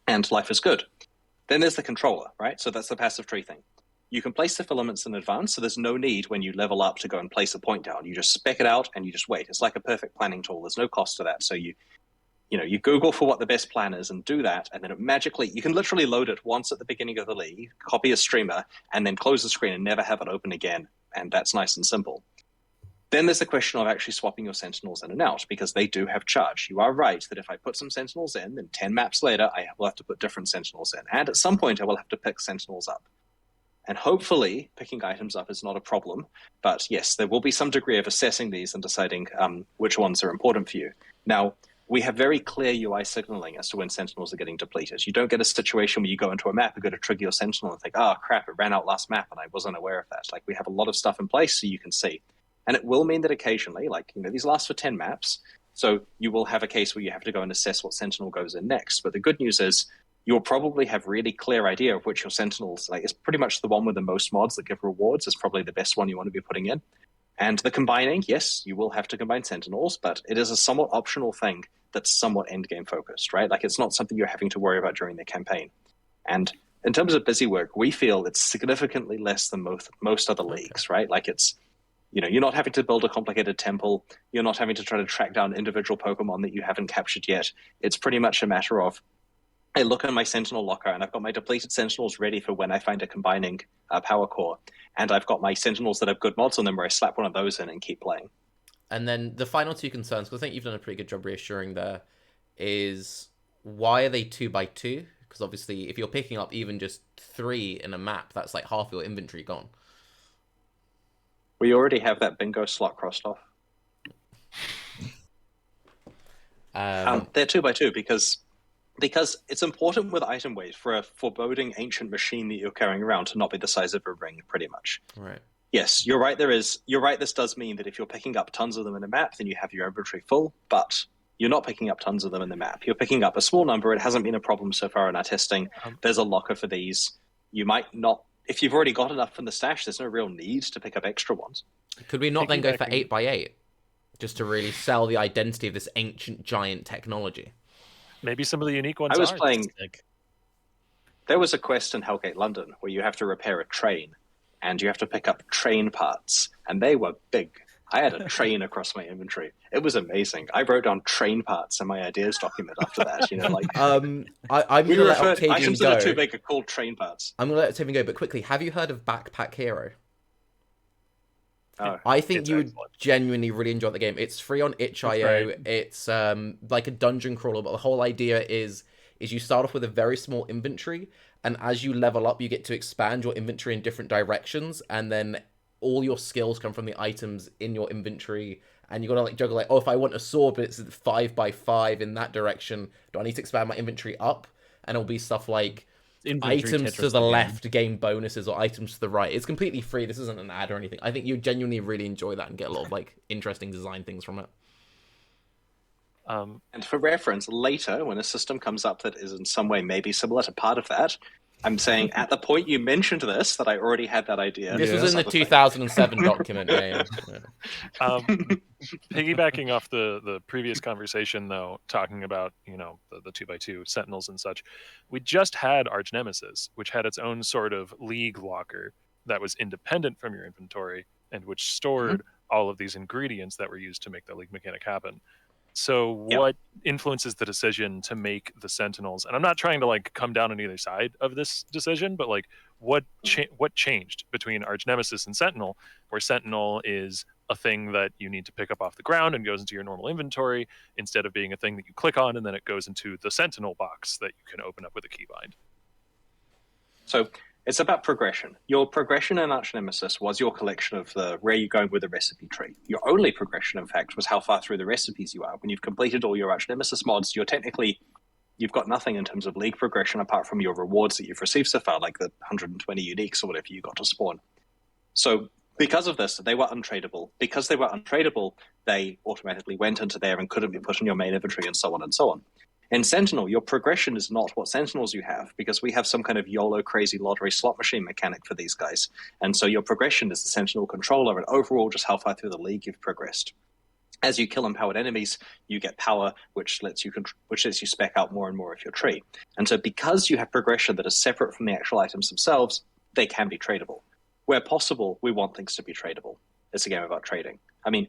And life is good. Then there's the controller, right? So that's the passive tree thing. You can place the filaments in advance, so there's no need when you level up to go and place a point down. You just spec it out and you just wait. It's like a perfect planning tool. There's no cost to that. So you Google for what the best plan is and do that, and then it magically, you can literally load it once at the beginning of the league, copy a streamer, and then close the screen and never have it open again. And that's nice and simple. Then there's the question of actually swapping your Sentinels in and out, because they do have charge. You are right that if I put some Sentinels in, then 10 maps later, I will have to put different Sentinels in. And at some point, I will have to pick Sentinels up. And hopefully, picking items up is not a problem. But yes, there will be some degree of assessing these and deciding which ones are important for you. Now, we have very clear UI signaling as to when Sentinels are getting depleted. You don't get a situation where you go into a map and go to trigger your Sentinel and think, oh, crap, it ran out last map and I wasn't aware of that. Like, we have a lot of stuff in place so you can see. And it will mean that occasionally, like, you know, these last for 10 maps, so you will have a case where you have to go and assess what Sentinel goes in next. But the good news is you'll probably have really clear idea of which your Sentinels, like, it's pretty much the one with the most mods that give rewards is probably the best one you want to be putting in. And the combining, yes, you will have to combine Sentinels, but it is a somewhat optional thing that's somewhat endgame focused, right? Like, it's not something you're having to worry about during the campaign. And in terms of busy work, we feel it's significantly less than most other leagues, right? Like, it's, you know, you're not having to build a complicated temple. You're not having to try to track down individual Pokemon that you haven't captured yet. It's pretty much a matter of, I look in my Sentinel locker and I've got my depleted Sentinels ready for when I find a combining power core. And I've got my Sentinels that have good mods on them where I slap one of those in and keep playing. And then the final 2 concerns, because I think you've done a pretty good job reassuring there, is why are they 2x2? Because obviously if you're picking up even just 3 in a map, that's like half your inventory gone. We already have that bingo slot crossed off. They're 2x2 because it's important with item weight for a foreboding ancient machine that you're carrying around to not be the size of a ring, pretty much. Right. Yes, you're right. You're right. This does mean that if you're picking up tons of them in a map, then you have your inventory full. But you're not picking up tons of them in the map. You're picking up a small number. It hasn't been a problem so far in our testing. There's a locker for these. You might not. If you've already got enough in the stash, there's no real need to pick up extra ones. Could we not then go for 8x8? Just to really sell the identity of this ancient giant technology. Maybe some of the unique ones I was are playing. sick. There was a quest in Hellgate London where you have to repair a train, and you have to pick up train parts, and they were big. I had a train across my inventory. It was amazing. I wrote down train parts in my ideas document after that. I'm gonna let Octavian items go. that are too big are called train parts. I'm gonna let Octavian go, but quickly, have you heard of Backpack Hero? Oh, I think It's you would excellent. genuinely really enjoy the game. It's free on itch.io. great. It's like a dungeon crawler, but the whole idea is you start off with a very small inventory, and as you level up, you get to expand your inventory in different directions, and then all your skills come from the items in your inventory. And you gotta like juggle like, oh, if I want a sword, but it's 5x5 in that direction, do I need to expand my inventory up? And it'll be stuff like Inventory items to Tetris the again. left gain bonuses or items to the right. It's completely free. This isn't an ad or anything. I think you genuinely really enjoy that and get a lot of like interesting design things from it. And for reference, later when a system comes up that is in some way maybe similar to part of that, I'm saying at the point you mentioned this that I already had that idea. This was Yeah. in the Other thing. 2007 document. Yeah. Piggybacking off the previous conversation, though, talking about the 2x2 sentinels and such, we just had archnemesis, which had its own sort of league locker that was independent from your inventory and which stored all of these ingredients that were used to make the league mechanic happen. So what influences the decision to make the sentinels? And I'm not trying to like come down on either side of this decision, but like what changed between archnemesis and sentinel, where sentinel is a thing that you need to pick up off the ground and goes into your normal inventory instead of being a thing that you click on and then it goes into the sentinel box that you can open up with a keybind. So it's about progression. Your progression in archnemesis was your collection of where you're going with the recipe tree. Your only progression, in fact, was how far through the recipes you are. When you've completed all your archnemesis mods, you've got nothing in terms of league progression apart from your rewards that you've received so far, like the 120 uniques or whatever you got to spawn. So because of this, they were untradeable. Because they were untradeable, they automatically went into there and couldn't be put in your main inventory and so on and so on. In Sentinel, your progression is not what Sentinels you have, because we have some kind of YOLO crazy lottery slot machine mechanic for these guys. And so your progression is the Sentinel controller and overall just how far through the league you've progressed. As you kill empowered enemies, you get power, which lets you spec out more and more of your tree. And so because you have progression that is separate from the actual items themselves, they can be tradable. Where possible, we want things to be tradable. It's a game about trading. I mean,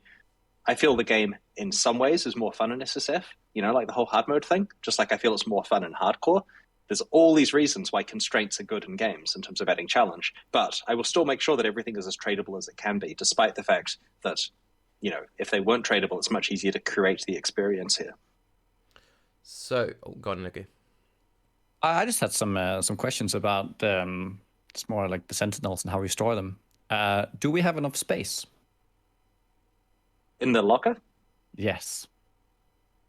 I feel the game in some ways is more fun in SSF, like the whole hard mode thing, just like I feel it's more fun in hardcore. There's all these reasons why constraints are good in games in terms of adding challenge, but I will still make sure that everything is as tradable as it can be, despite the fact that, if they weren't tradable, it's much easier to create the experience here. So, go on, Nicky. I just had some questions about it's more like the sentinels and how we store them. Do we have enough space? In the locker? Yes.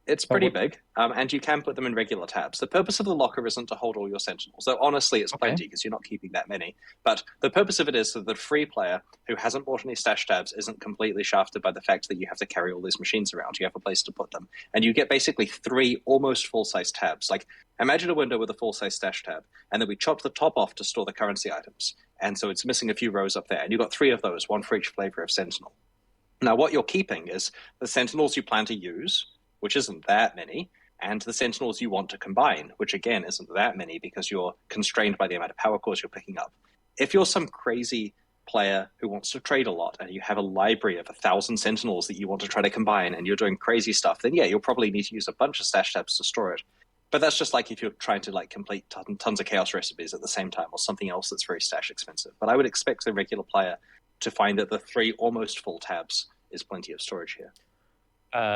It's pretty big, and you can put them in regular tabs. The purpose of the locker isn't to hold all your sentinels, though honestly it's plenty because you're not keeping that many. But the purpose of it is so that the free player who hasn't bought any stash tabs isn't completely shafted by the fact that you have to carry all these machines around. You have a place to put them. And you get basically 3 almost full-size tabs. Like, imagine a window with a full-size stash tab, and then we chop the top off to store the currency items. And so it's missing a few rows up there, and you've got 3 of those, 1 for each flavor of sentinel. Now, what you're keeping is the sentinels you plan to use, which isn't that many, and the sentinels you want to combine, which again isn't that many because you're constrained by the amount of power cores you're picking up. If you're some crazy player who wants to trade a lot and you have a library of 1,000 sentinels that you want to try to combine and you're doing crazy stuff, then yeah, you'll probably need to use a bunch of stash tabs to store it. But that's just like if you're trying to complete tons of chaos recipes at the same time or something else that's very stash expensive. But I would expect the regular player to find that the 3 almost full tabs is plenty of storage here.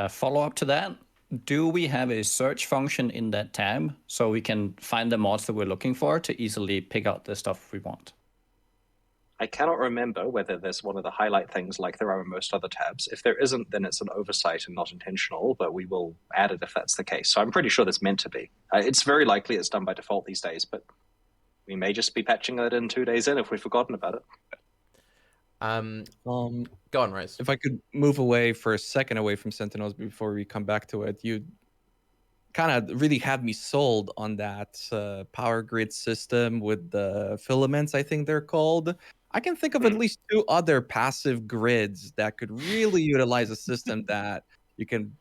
Follow up to that. Do we have a search function in that tab so we can find the mods that we're looking for to easily pick out the stuff we want? I cannot remember whether there's one of the highlight things like there are in most other tabs. If there isn't, then it's an oversight and not intentional, but we will add it if that's the case. So I'm pretty sure that's meant to be. It's very likely it's done by default these days, but we may just be patching it in 2 days in if we've forgotten about it. Go on, Rose. If I could move away for a second away from Sentinels before we come back to it, you kind of really had me sold on that power grid system with the filaments, I think they're called. I can think of at least 2 other passive grids that could really utilize a system that you can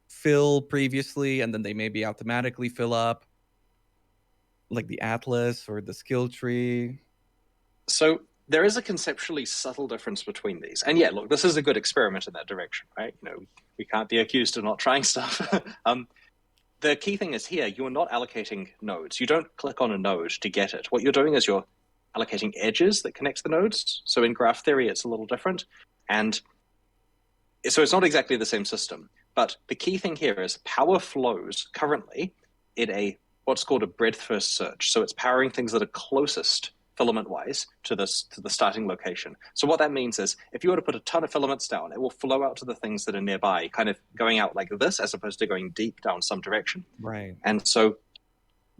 fill previously and then they maybe automatically fill up, like the Atlas or the skill tree. So there is a conceptually subtle difference between these. And yeah, look, this is a good experiment in that direction, right? We can't be accused of not trying stuff. The key thing is here, you're not allocating nodes. You don't click on a node to get it. What you're doing is you're allocating edges that connect the nodes. So in graph theory, it's a little different. And so it's not exactly the same system. But the key thing here is power flows currently in what's called a breadth-first search. So it's powering things that are closest filament-wise to the starting location. So what that means is if you were to put a ton of filaments down, it will flow out to the things that are nearby, kind of going out like this as opposed to going deep down some direction. Right. And so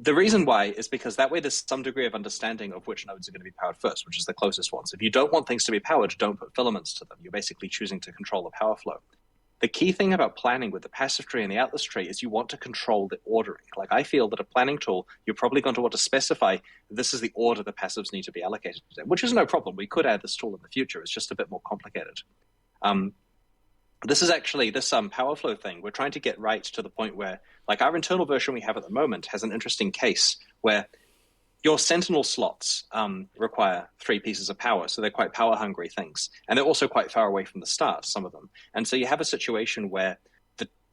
the reason why is because that way there's some degree of understanding of which nodes are going to be powered first, which is the closest ones. If you don't want things to be powered, don't put filaments to them. You're basically choosing to control the power flow. The key thing about planning with the passive tree and the atlas tree is you want to control the ordering. Like I feel that a planning tool, you're probably going to want to specify this is the order the passives need to be allocated in, which is no problem. We could add this tool in the future. It's just a bit more complicated. This is actually this power flow thing. We're trying to get right to the point where, like our internal version we have at the moment has an interesting case where your Sentinel slots require 3 pieces of power, so they're quite power-hungry things. And they're also quite far away from the start, some of them. And so you have a situation where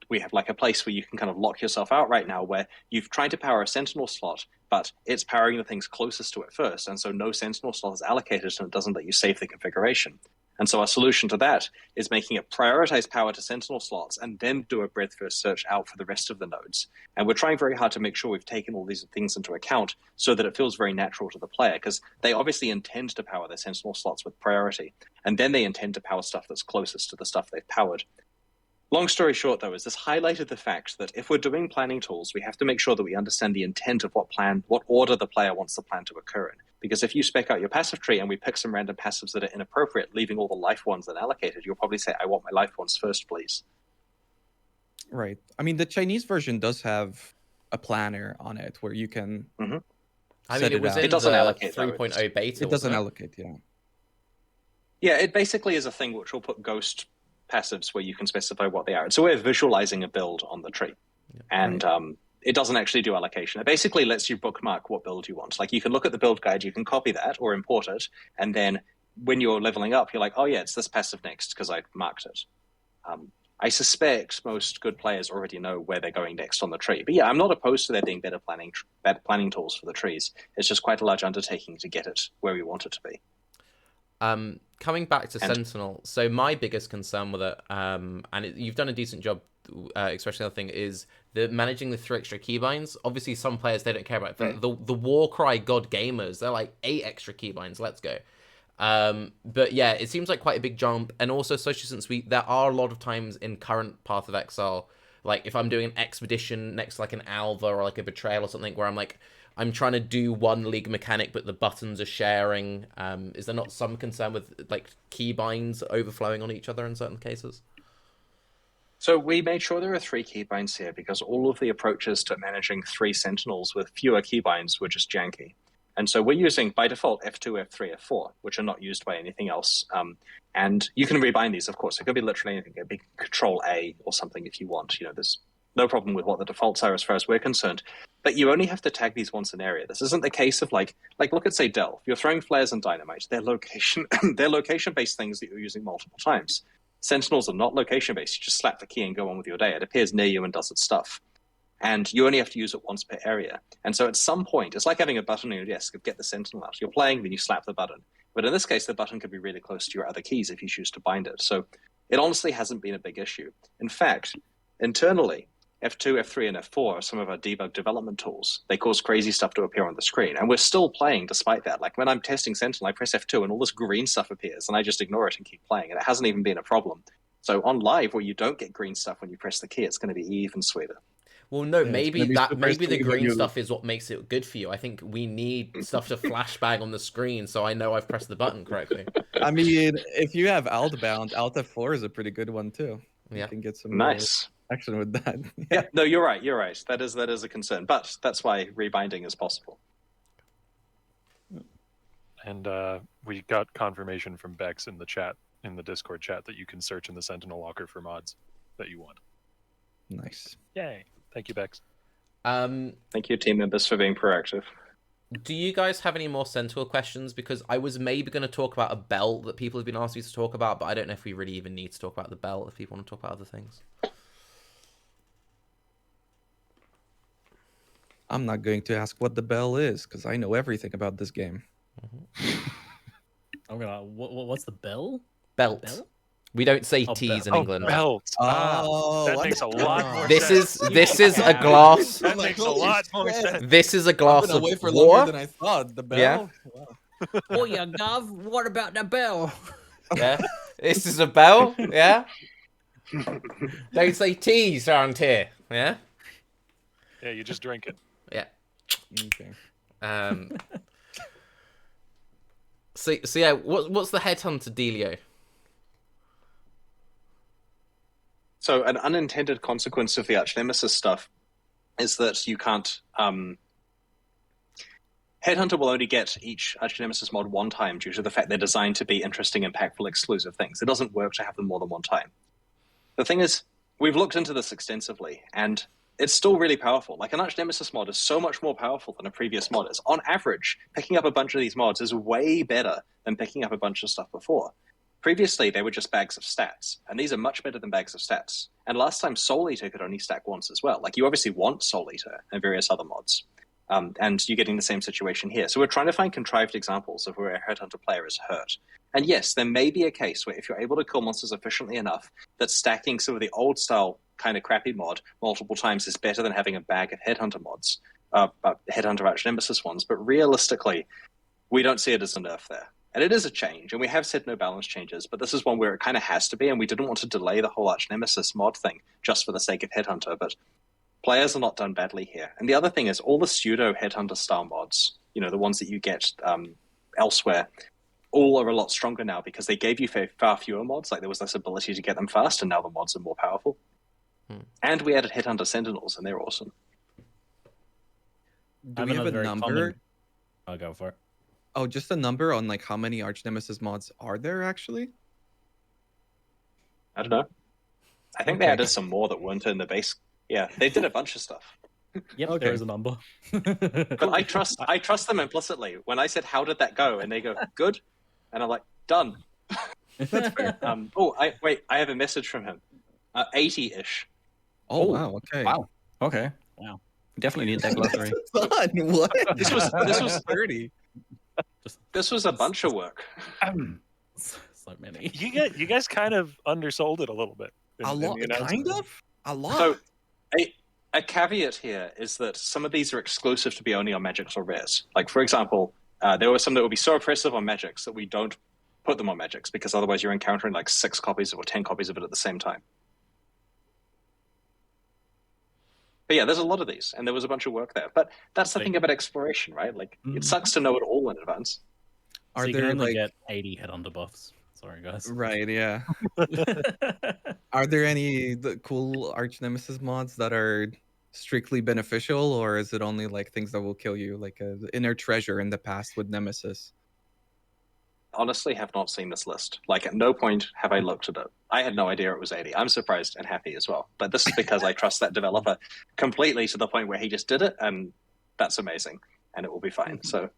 we have like a place where you can kind of lock yourself out right now where you've tried to power a Sentinel slot, but it's powering the things closest to it first. And so no Sentinel slot is allocated and it doesn't let you save the configuration. And so our solution to that is making it prioritize power to Sentinel slots and then do a breadth-first search out for the rest of the nodes. And we're trying very hard to make sure we've taken all these things into account so that it feels very natural to the player, because they obviously intend to power their Sentinel slots with priority, and then they intend to power stuff that's closest to the stuff they've powered. Long story short, though, is this highlighted the fact that if we're doing planning tools, we have to make sure that we understand the intent of what order the player wants the plan to occur in. Because if you spec out your passive tree and we pick some random passives that are inappropriate, leaving all the life ones unallocated, you'll probably say, I want my life ones first, please. Right. I mean, the Chinese version does have a planner on it where you can I mean, it was in it doesn't the allocate 3.0 beta. It doesn't allocate, yeah. Yeah, it basically is a thing which will put ghost passives where you can specify what they are. It's a way of visualizing a build on the tree. Yeah, and right. It doesn't actually do allocation. It basically lets you bookmark what build you want. Like you can look at the build guide, you can copy that or import it, and then when you're leveling up, you're like, oh yeah, it's this passive next because I marked it. I suspect most good players already know where they're going next on the tree. But yeah, I'm not opposed to there being better planning tools for the trees. It's just quite a large undertaking to get it where we want it to be. Coming back to Sentinel, so my biggest concern with it, you've done a decent job, especially the thing is managing the 3 extra keybinds. Obviously, some players they don't care about it. The Warcry God gamers, they're like 8 extra keybinds. Let's go. But yeah, it seems like quite a big jump, and also especially since there are a lot of times in current Path of Exile, like if I'm doing an expedition next to like an Alva or like a Betrayal or something, where I'm trying to do one league mechanic, but the buttons are sharing. Is there not some concern with like keybinds overflowing on each other in certain cases? So we made sure there are 3 keybinds here because all of the approaches to managing 3 Sentinels with fewer keybinds were just janky. And so we're using, by default, F2, F3, F4, which are not used by anything else. And you can rebind these, of course. It could be literally anything. It could be Control A or something if you want. There's no problem with what the defaults are as far as we're concerned. But you only have to tag these once an area. This isn't the case of like look at, say, Delve. You're throwing flares and dynamite. They're location-based things that you're using multiple times. Sentinels are not location-based. You just slap the key and go on with your day. It appears near you and does its stuff. And you only have to use it once per area. And so at some point, it's like having a button on your desk of get the Sentinel out. You're playing, then you slap the button. But in this case, the button could be really close to your other keys if you choose to bind it. So it honestly hasn't been a big issue. In fact, internally, F2, F3, and F4 are some of our debug development tools. They cause crazy stuff to appear on the screen. And we're still playing despite that. Like when I'm testing Sentinel, I press F2 and all this green stuff appears, and I just ignore it and keep playing. And it hasn't even been a problem. So on live, where you don't get green stuff when you press the key, it's going to be even sweeter. Well, no, yeah, maybe the green stuff is what makes it good for you. I think we need stuff to flashbang on the screen so I know I've pressed the button correctly. I mean, if you have Outbound, Alt F4 is a pretty good one too. Yeah. You can get some nice action with that. Yeah, no, you're right. That is a concern, but that's why rebinding is possible. And we got confirmation from Bex in the chat, in the Discord chat, that you can search in the Sentinel locker for mods that you want. Nice. Yay. Thank you, Bex. Thank you, team members, for being proactive. Do you guys have any more Sentinel questions? Because I was maybe going to talk about a belt that people have been asking me to talk about, but I don't know if we really even need to talk about the belt if people want to talk about other things. I'm not going to ask what the bell is because I know everything about this game. I'm gonna. What's the bell? Belt. Bell? We don't say Oh, T's in belt. England. Belt. That what makes a lot more This sense. is a glass. That makes a lot more sense. This is a I've glass been of away for water. longer than I thought. The bell. Yeah. Wow. Oh yeah, Gov. What about the bell? Yeah. This is a bell. Yeah. Don't say T's around here. Yeah. Yeah, you just drink it. Yeah. Okay. So yeah, what's the headhunter dealio? So an unintended consequence of the archnemesis stuff is that you can't. Headhunter will only get each archnemesis mod one time due to the fact they're designed to be interesting, impactful, exclusive things. It doesn't work to have them more than one time. The thing is, we've looked into this extensively, and it's still really powerful. Like, an archnemesis mod is so much more powerful than a previous mod is. On average, picking up a bunch of these mods is way better than picking up a bunch of stuff before. Previously, they were just bags of stats, and these are much better than bags of stats. And last time, Soul Eater could only stack once as well. Like, you obviously want Soul Eater and various other mods. And you're getting the same situation here. So we're trying to find contrived examples of where a Headhunter player is hurt. And yes, there may be a case where if you're able to kill monsters efficiently enough, that stacking some of the old style kind of crappy mod multiple times is better than having a bag of Headhunter mods, Headhunter Archnemesis ones. But realistically, we don't see it as a nerf there. And it is a change, and we have said no balance changes, but this is one where it kind of has to be, and we didn't want to delay the whole Archnemesis mod thing just for the sake of Headhunter, but players are not done badly here. And the other thing is all the pseudo Headhunter style mods, you know, the ones that you get elsewhere, all are a lot stronger now because they gave you far fewer mods. Like, there was this ability to get them fast, and now the mods are more powerful. And we added Headhunter Sentinels, and they're awesome. Do we have a number? I'll go for it. Oh, just a number on like how many Archnemesis mods are there actually? I don't know. I think they added some more that weren't in the base. Yeah, they did a bunch of stuff. Yep, Okay. there is a number. But I trust them implicitly. When I said, "How did that go?" and they go, "Good," and I'm like, "Done." That's fair. I have a message from him. 80-ish. Oh wow. Okay. Wow. Okay. Wow. Definitely need that glossary. Son, what? This was 30. This was a bunch of work. So many. You guys kind of undersold it a little bit. A lot, kind of. A lot. So, a caveat here is that some of these are exclusive to be only on Magics or Rares. Like, for example, there were some that would be so oppressive on Magics that we don't put them on Magics because otherwise you're encountering like 6 copies or 10 copies of it at the same time. But yeah, there's a lot of these, and there was a bunch of work there. But that's the thing about exploration, right? Like, it sucks to know it all in advance. So Are you there can only like get 80 Headhunter buffs. Sorry, guys. right? Yeah. Are there any cool Archnemesis mods that are strictly beneficial, or is it only like things that will kill you, like the inner treasure in the past with Nemesis? Honestly, have not seen this list. Like, at no point have I looked at it. I had no idea it was 80. I'm surprised and happy as well. But this is because I trust that developer completely to the point where he just did it, and that's amazing, and it will be fine. So,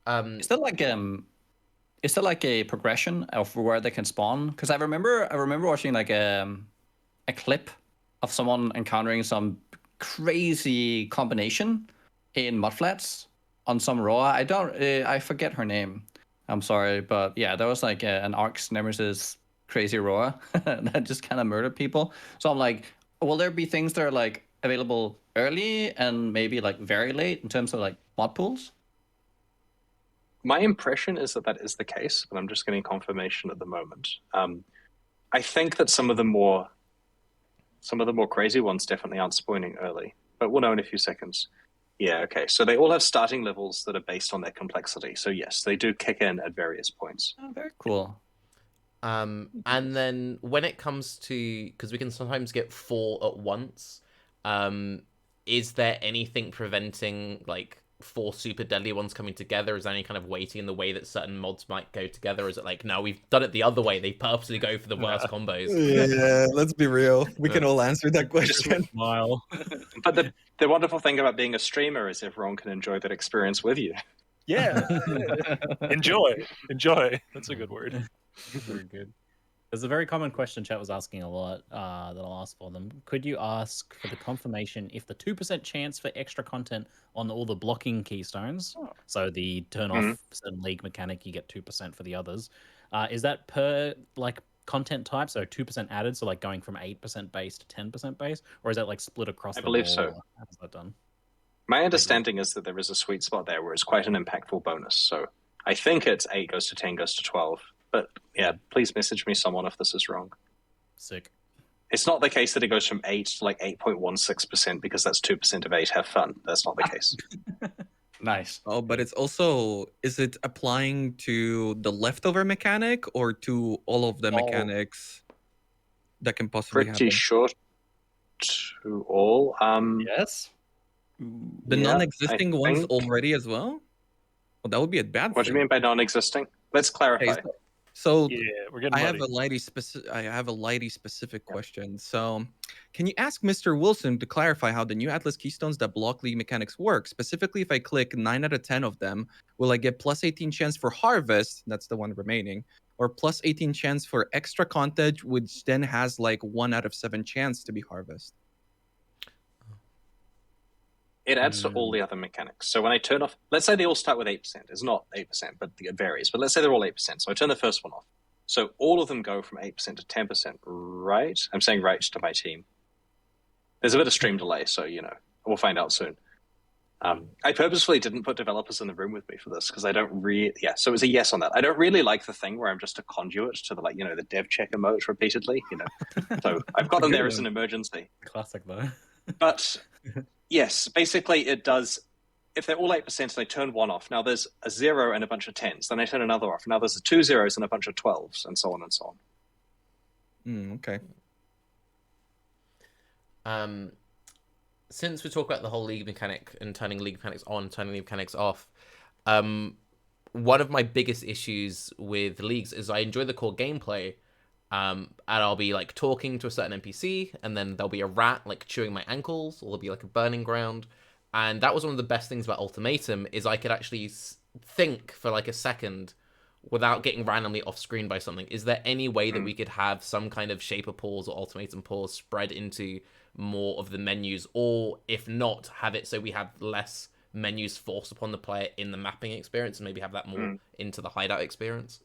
Is there like a progression of where they can spawn? Because I remember watching like a clip of someone encountering some crazy combination in mudflats on some Roa. I forget her name. I'm sorry, but yeah, there was like an archnemesis crazy Roa that just kind of murdered people. So I'm like, will there be things that are like available early and maybe like very late in terms of like mod pools? my impression is that is the case, but I'm just getting confirmation at the moment. I think that some of the more crazy ones definitely aren't spawning early, but we'll know in a few seconds. Yeah, okay. So they all have starting levels that are based on their complexity. So yes, they do kick in at various points. Oh, very cool. And then when it comes to, because we can sometimes get 4 at once, is there anything preventing like 4 super deadly ones coming together? Is there any kind of weighting in the way that certain mods might go together? Or is it like, no, we've done it the other way, they purposely go for the worst combos? Yeah, let's be real. We can all answer that question. Smile. But the wonderful thing about being a streamer is everyone can enjoy that experience with you. Yeah. Enjoy. That's a good word. Very good. There's a very common question chat was asking a lot that I'll ask for them. Could you ask for the confirmation if the 2% chance for extra content on all the blocking keystones, so the turn off certain league mechanic, you get 2% for the others, is that per like content type? So 2% added, so like going from 8% base to 10% base, or is that like split across I the believe board? so. How is that done? My understanding is that there is a sweet spot there where it's quite an impactful bonus. So I think it's 8 goes to 10 goes to 12. But yeah, please message me someone if this is wrong. Sick. It's not the case that it goes from 8 to like 8.16% because that's 2% of 8. Have fun. That's not the case. Nice. Oh, but it's also, is it applying to the leftover mechanic or to all of the mechanics that can possibly Pretty happen? sure to all. Yes. The yeah, non-existing I ones think. already as well? Well, that would be a bad What do thing. you mean by non-existing? Let's clarify. Okay, so Yeah, we're getting I muddy. have a lighty specific question. So, can you ask Mr. Wilson to clarify how the new Atlas keystones that block league mechanics work? Specifically, if I click 9 out of 10 of them, will I get plus 18 chance for harvest? That's the one remaining, or plus 18 chance for extra content, which then has like 1 out of 7 chance to be harvest? It adds to all the other mechanics. So when I turn off, let's say they all start with 8%. It's not 8%, but it varies. But let's say they're all 8%. So I turn the first one off. So all of them go from 8% to 10%, right? I'm saying right to my team. There's a bit of stream delay, so, we'll find out soon. I purposefully didn't put developers in the room with me for this because I don't really, so it was a yes on that. I don't really like the thing where I'm just a conduit to the, the dev check emote repeatedly, So I've got them there as an emergency. Classic though. But yes, basically it does. If they're all 8%, I turn one off. Now there's a 0 and a bunch of 10s. Then I turn another off. Now there's 2 zeros and a bunch of 12s, and so on and so on. Okay. Since we talk about the whole league mechanic and turning league mechanics on, turning league mechanics off, one of my biggest issues with leagues is I enjoy the core gameplay, and I'll be like talking to a certain NPC, and then there'll be a rat like chewing my ankles, or there'll be like a burning ground. And that was one of the best things about Ultimatum, is I could actually think for like a second without getting randomly off screen by something. Is there any way that we could have some kind of shaper pause or ultimatum pause spread into more of the menus, or if not, have it so we have less menus forced upon the player in the mapping experience, and maybe have that more into the hideout experience?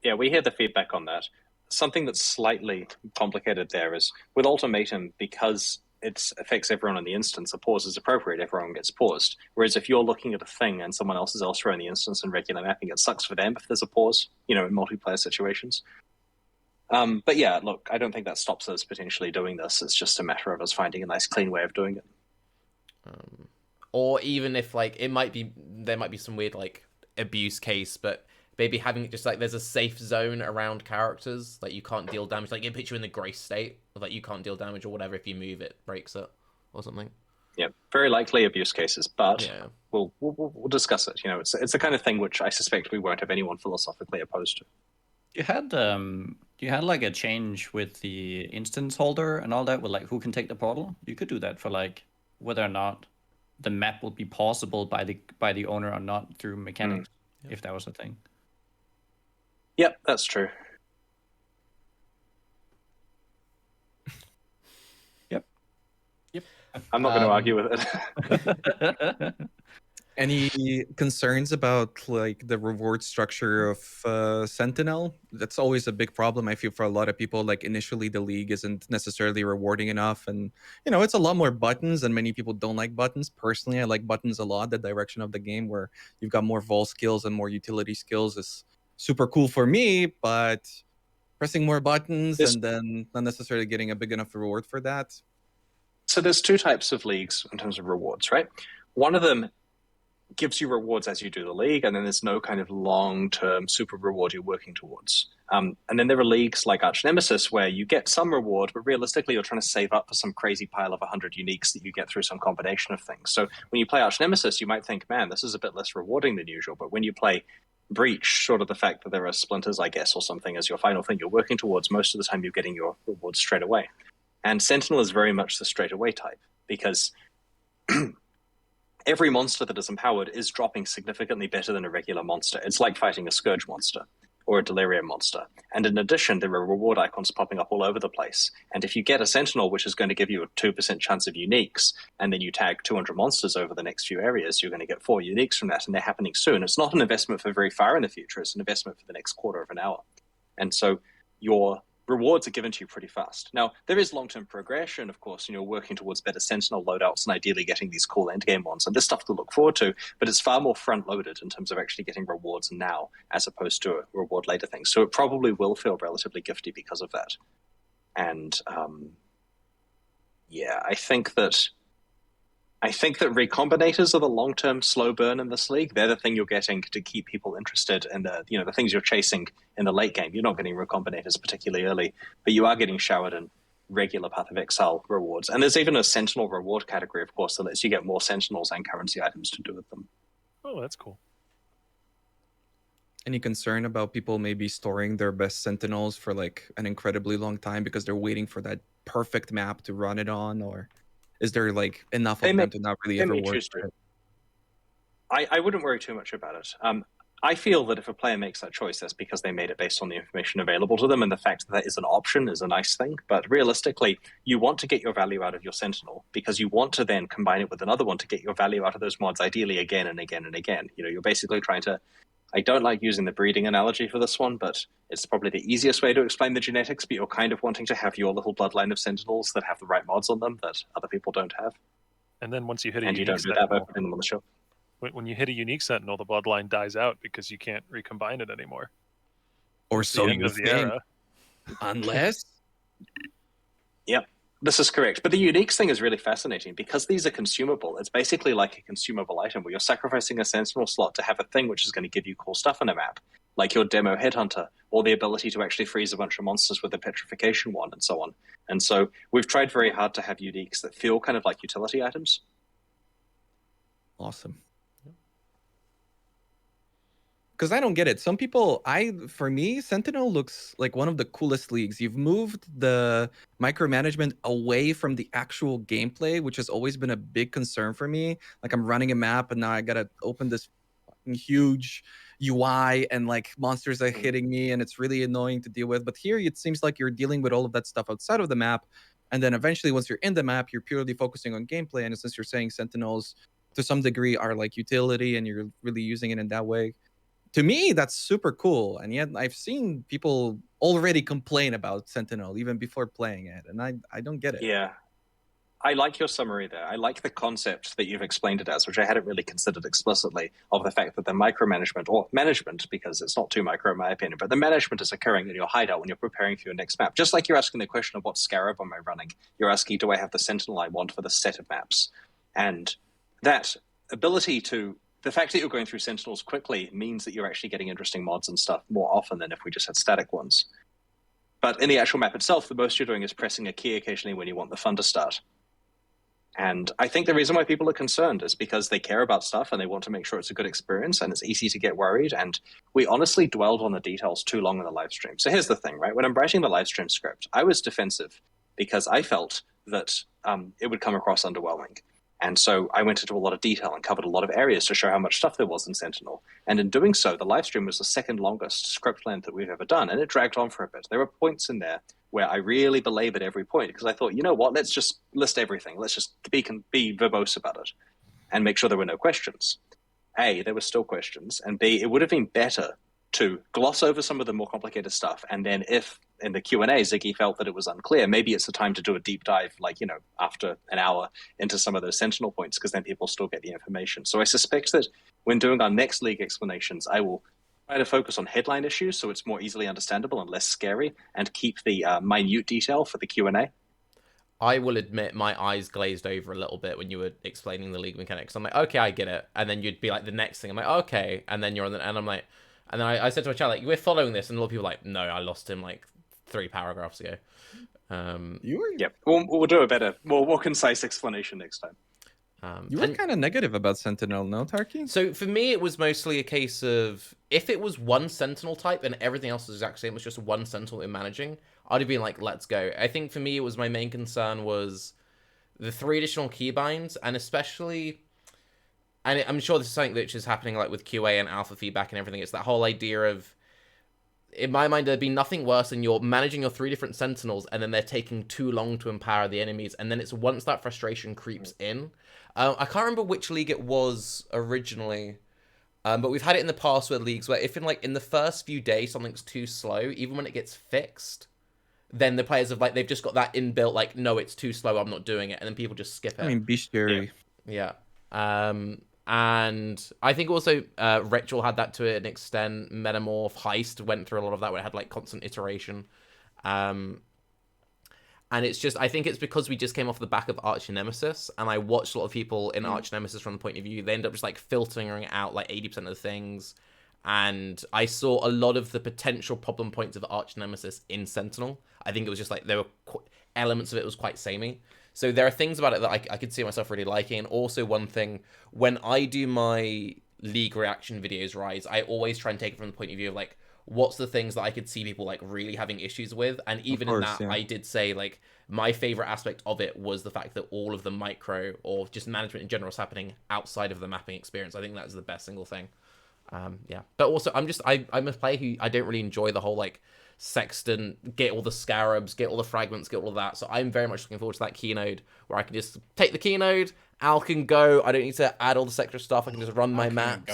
Yeah, we hear the feedback on that. Something that's slightly complicated there is with Ultimatum, because it affects everyone in the instance, a pause is appropriate, everyone gets paused. Whereas if you're looking at a thing and someone else is elsewhere in the instance in regular mapping, it sucks for them if there's a pause, in multiplayer situations. But yeah, look, I don't think that stops us potentially doing this. It's just a matter of us finding a nice, clean way of doing it. Or even if there might be some weird abuse case, but maybe having it just there's a safe zone around characters, you can't deal damage, it puts you in the grace state, you can't deal damage or whatever. If you move it, breaks it or something. Yeah, very likely abuse cases, but yeah. we'll discuss it. It's the kind of thing which I suspect we won't have anyone philosophically opposed to. You had a change with the instance holder and all that with who can take the portal. You could do that for whether or not the map will be pausable by the owner or not through mechanics, if that was a thing. Yep, that's true. Yep. I'm not going to argue with it. Any concerns about the reward structure of Sentinel? That's always a big problem, I feel, for a lot of people. Initially the league isn't necessarily rewarding enough, and it's a lot more buttons, and many people don't like buttons. Personally, I like buttons a lot. The direction of the game where you've got more vol skills and more utility skills is super cool for me, but pressing more buttons and then not necessarily getting a big enough reward for that. So there's two types of leagues in terms of rewards, right? One of them gives you rewards as you do the league, and then there's no kind of long-term super reward you're working towards. And then there are leagues like Archnemesis where you get some reward, but realistically you're trying to save up for some crazy pile of 100 uniques that you get through some combination of things. So when you play Archnemesis, you might think, man, this is a bit less rewarding than usual. But when you play Breach, sort of the fact that there are splinters, I guess, or something as your final thing you're working towards, most of the time you're getting your rewards straight away. And Sentinel is very much the straight away type, because every monster that is empowered is dropping significantly better than a regular monster. It's like fighting a Scourge monster or a Delirium monster. And in addition, there are reward icons popping up all over the place. And if you get a Sentinel, which is going to give you a 2% chance of uniques, and then you tag 200 monsters over the next few areas, you're going to get 4 uniques from that, and they're happening soon. It's not an investment for very far in the future. It's an investment for the next quarter of an hour. And so your rewards are given to you pretty fast. Now, there is long-term progression, of course, and you're working towards better Sentinel loadouts and ideally getting these cool endgame ones. And there's stuff to look forward to, but it's far more front-loaded in terms of actually getting rewards now as opposed to a reward later thing. So it probably will feel relatively gifty because of that. And yeah, I think that recombinators are the long-term slow burn in this league. They're the thing you're getting to keep people interested in the things you're chasing in the late game. You're not getting recombinators particularly early, but you are getting showered in regular Path of Exile rewards. And there's even a Sentinel reward category, of course, that lets you get more Sentinels and currency items to do with them. Oh, that's cool. Any concern about people maybe storing their best Sentinels for like an incredibly long time because they're waiting for that perfect map to run it on, or is there like enough of them to not really ever work for it? I wouldn't worry too much about it. I feel that if a player makes that choice, that's because they made it based on the information available to them, and the fact that that is an option is a nice thing. But realistically, you want to get your value out of your Sentinel because you want to then combine it with another one to get your value out of those mods, ideally again and again and again. You're basically trying to... I don't like using the breeding analogy for this one, but it's probably the easiest way to explain the genetics, but you're kind of wanting to have your little bloodline of Sentinels that have the right mods on them that other people don't have. And then once you hit a and you unique don't do that by Sentinel, putting them on the shelf. when you hit a unique Sentinel, the bloodline dies out because you can't recombine it anymore. Or It's so the end you of the think. era. Unless... Yep, this is correct. But the uniques thing is really fascinating because these are consumable. It's basically like a consumable item where you're sacrificing a Sentinel slot to have a thing which is going to give you cool stuff in a map, like your demo Headhunter, or the ability to actually freeze a bunch of monsters with a petrification wand and so on. And so we've tried very hard to have uniques that feel kind of like utility items. Awesome. Because I don't get it. Some people, for me, Sentinel looks like one of the coolest leagues. You've moved the micromanagement away from the actual gameplay, which has always been a big concern for me. Like I'm running a map and now I gotta open this huge UI and like monsters are hitting me and it's really annoying to deal with. But here it seems like you're dealing with all of that stuff outside of the map. And then eventually once you're in the map, you're purely focusing on gameplay. And since you're saying Sentinels to some degree are like utility and you're really using it in that way, to me, that's super cool. And yet I've seen people already complain about Sentinel even before playing it. And I don't get it. Yeah. I like your summary there. I like the concept that you've explained it as, which I hadn't really considered explicitly, of the fact that the micromanagement, or management, because it's not too micro in my opinion, but the management is occurring in your hideout when you're preparing for your next map. Just like you're asking the question of what Scarab am I running, you're asking, do I have the Sentinel I want for the set of maps? And that ability to... The fact that you're going through Sentinels quickly means that you're actually getting interesting mods and stuff more often than if we just had static ones. But in the actual map itself, the most you're doing is pressing a key occasionally when you want the fun to start. And I think the reason why people are concerned is because they care about stuff and they want to make sure it's a good experience, and it's easy to get worried. And we honestly dwelled on the details too long in the live stream. So here's the thing, right? When I'm writing the live stream script, I was defensive because I felt that it would come across underwhelming. And so I went into a lot of detail and covered a lot of areas to show how much stuff there was in Sentinel. And in doing so, the live stream was the second longest script length that we've ever done, and it dragged on for a bit. There were points in there where I really belabored every point because I thought, you know what, let's just list everything. Let's just be verbose about it and make sure there were no questions. A, there were still questions, and B, it would have been better to gloss over some of the more complicated stuff, and then if in the Q&A Ziggy felt that it was unclear, maybe it's the time to do a deep dive, like, after an hour into some of those Sentinel points, because then people still get the information. So I suspect that when doing our next league explanations, I will try to focus on headline issues so it's more easily understandable and less scary, and keep the minute detail for the Q&A. I will admit my eyes glazed over a little bit when you were explaining the league mechanics. I'm like, okay, I get it. And then you'd be like, the next thing. I'm like, okay. And then you're on the, and I'm like, and then I said to my chat, like, we're following this. And a lot of people were like, no, I lost him like 3 paragraphs ago. You were Yep. We'll do a better, more concise explanation next time. you were kind of negative about Sentinel, no, Tarke? So for me, it was mostly a case of if it was one Sentinel type and everything else was exact same, it was just one Sentinel in managing, I'd have been like, let's go. I think for me, it was my main concern was the 3 additional keybinds, and especially, and I'm sure this is something which is happening like with QA and alpha feedback and everything. It's that whole idea of, in my mind, there'd be nothing worse than you're managing your 3 different Sentinels and then they're taking too long to empower the enemies, and then it's once that frustration creeps in. I can't remember which league it was originally, but we've had it in the past with leagues where if in the first few days something's too slow, even when it gets fixed, then the players have like they've just got that inbuilt like, no, it's too slow, I'm not doing it, and then people just skip it. I mean, bestiary. Yeah. And I think also Ritual had that to an extent. Metamorph, Heist went through a lot of that where it had like constant iteration. And it's just, I think it's because we just came off the back of archnemesis, and I watched a lot of people in archnemesis from the point of view, they end up just like filtering out like 80% of the things. And I saw a lot of the potential problem points of archnemesis in Sentinel. I think it was just like there were elements of it was quite samey. So there are things about it that I could see myself really liking. And also one thing, when I do my league reaction videos, Rise, I always try and take it from the point of view of like, what's the things that I could see people like really having issues with. And even in that, I did say like my favorite aspect of it was the fact that all of the micro or just management in general is happening outside of the mapping experience. I think that's the best single thing. Yeah, but also I'm a player who I don't really enjoy the whole like Sexton, get all the scarabs, get all the fragments, get all of that. So I'm very much looking forward to that key node where I can just take the key node, Al can go, I don't need to add all the sector stuff, I can just run my maps.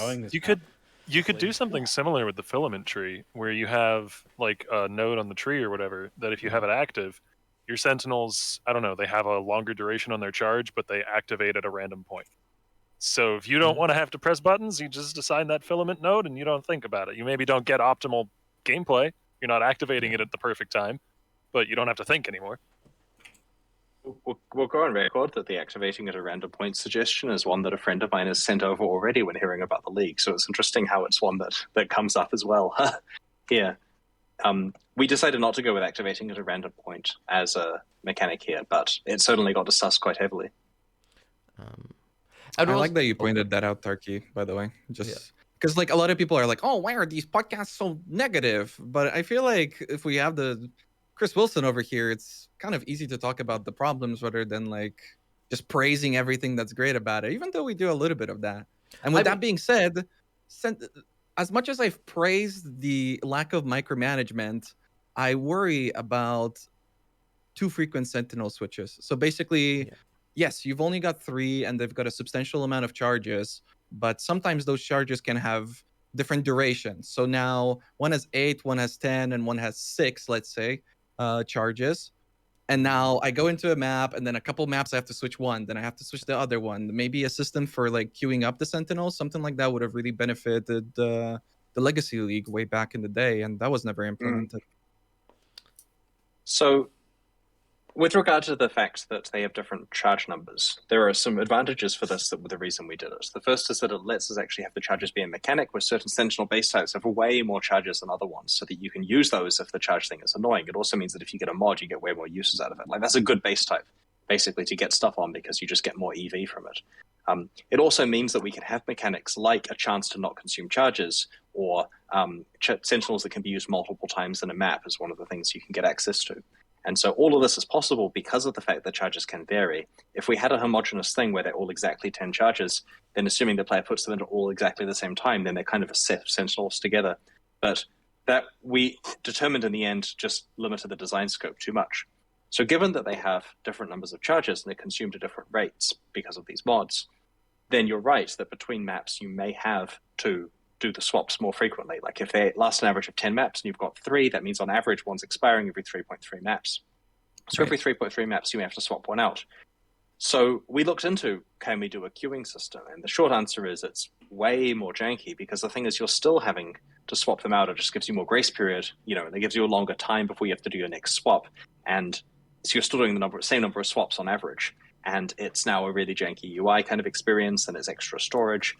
You could do something similar with the filament tree, where you have like a node on the tree or whatever, that if you have it active, your sentinels, I don't know, they have a longer duration on their charge, but they activate at a random point. So if you don't want to have to press buttons, you just assign that filament node and you don't think about it. You maybe don't get optimal gameplay. You're not activating it at the perfect time, but you don't have to think anymore. We'll go on record that the activating at a random point suggestion is one that a friend of mine has sent over already when hearing about the league. So it's interesting how it's one that comes up as well here. We decided not to go with activating at a random point as a mechanic here, but it certainly got discussed quite heavily. I like that you pointed that out, Tarke, by the way. Just because like a lot of people are like, oh, why are these podcasts so negative? But I feel like if we have the Chris Wilson over here, it's kind of easy to talk about the problems rather than like just praising everything that's great about it, even though we do a little bit of that. And with that being said, as much as I've praised the lack of micromanagement, I worry about too frequent Sentinel switches. So basically, yes, you've only got 3 and they've got a substantial amount of charges, but sometimes those charges can have different durations. So now one has 8, one has 10, and one has 6, let's say, charges. And now I go into a map, and then a couple maps I have to switch one, then I have to switch the other one. Maybe a system for like queuing up the Sentinels, something like that would have really benefited the Legacy League way back in the day, and that was never implemented. So, with regard to the fact that they have different charge numbers, there are some advantages for this that were the reason we did it. The first is that it lets us actually have the charges be a mechanic, where certain Sentinel base types have way more charges than other ones, so that you can use those if the charge thing is annoying. It also means that if you get a mod, you get way more uses out of it. Like, that's a good base type, basically, to get stuff on, because you just get more EV from it. It also means that we can have mechanics like a chance to not consume charges, or Sentinels that can be used multiple times in a map is one of the things you can get access to. And so all of this is possible because of the fact that charges can vary. If we had a homogeneous thing where they're all exactly 10 charges, then assuming the player puts them into all exactly the same time, then they're kind of a set of Sentinels together. But that we determined in the end just limited the design scope too much. So given that they have different numbers of charges and they're consumed at different rates because of these mods, then you're right that between maps you may have to do the swaps more frequently. Like if they last an average of 10 maps and you've got 3, that means on average one's expiring every 3.3 maps. So every 3.3 maps you may have to swap one out. So we looked into, can we do a queuing system? And the short answer is it's way more janky, because the thing is you're still having to swap them out. It just gives you more grace period, and it gives you a longer time before you have to do your next swap. And So you're still doing the same number of swaps on average, and it's now a really janky UI kind of experience, and it's extra storage.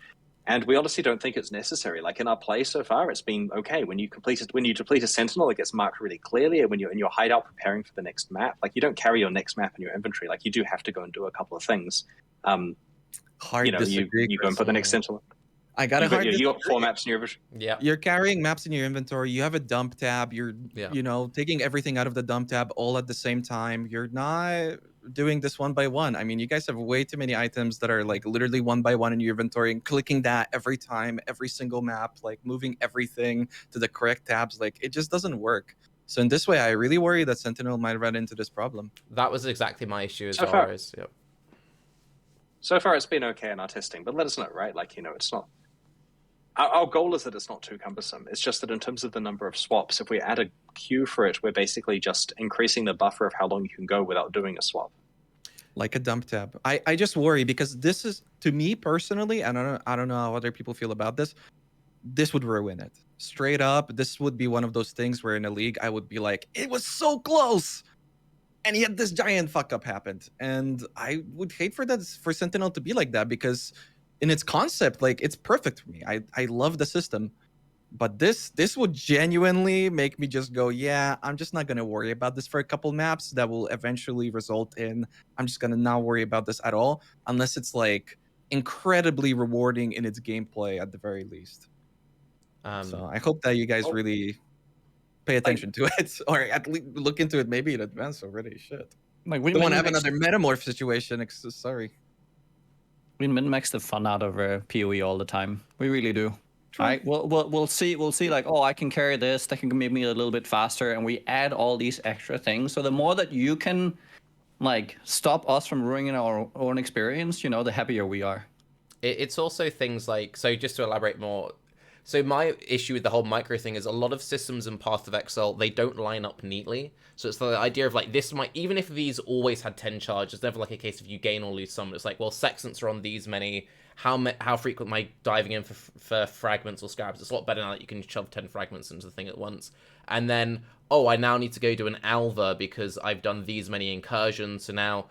And we honestly don't think it's necessary. Like in our play so far, it's been okay. When you deplete a Sentinel, it gets marked really clearly. And when you're in your hideout preparing for the next map, like you don't carry your next map in your inventory. Like you do have to go and do a couple of things. Hard disagree. You go and put the next Sentinel. I got a hard You got 4 disagree. maps in your inventory. Yeah. You're carrying maps in your inventory. You have a dump tab. You're, taking everything out of the dump tab all at the same time. You're not doing this one by one. I mean, you guys have way too many items that are like literally one by one in your inventory and clicking that every time, every single map, like moving everything to the correct tabs. Like it just doesn't work. So in this way, I really worry that Sentinel might run into this problem. That was exactly my issue as So well. So far, it's been okay in our testing, but let us know, right? Like, it's not... Our goal is that it's not too cumbersome. It's just that in terms of the number of swaps, if we add a queue for it, we're basically just increasing the buffer of how long you can go without doing a swap. Like a dump tab. I just worry because this is, to me personally, I don't know how other people feel about this. This would ruin it. Straight up, this would be one of those things where in a league, I would be like, it was so close! And yet this giant fuck up happened. And I would hate for Sentinel to be like that because in its concept, like it's perfect for me. I love the system. But this would genuinely make me just go, yeah, I'm just not gonna worry about this for a couple maps. That will eventually result in I'm just gonna not worry about this at all, unless it's like incredibly rewarding in its gameplay at the very least. So I hope that you guys really pay attention to it, or at least look into it maybe in advance already. Shit. Like we don't want to have another metamorph situation. Sorry. We min-max the fun out of PoE all the time. We really do. Right? We'll see. We'll see. Like, oh, I can carry this. That can make me a little bit faster, and we add all these extra things. So the more that you can, like, stop us from ruining our own experience, the happier we are. It's also things like, so just to elaborate more. So my issue with the whole micro thing is a lot of systems in Path of Exile, they don't line up neatly. So it's the idea of like, this might, even if these always had 10 charge, it's never like a case of you gain or lose some. It's like, well, sextants are on these many. How frequent am I diving in for fragments or scabs? It's a lot better now that you can shove 10 fragments into the thing at once. And then, oh, I now need to go do an alva because I've done these many incursions. So now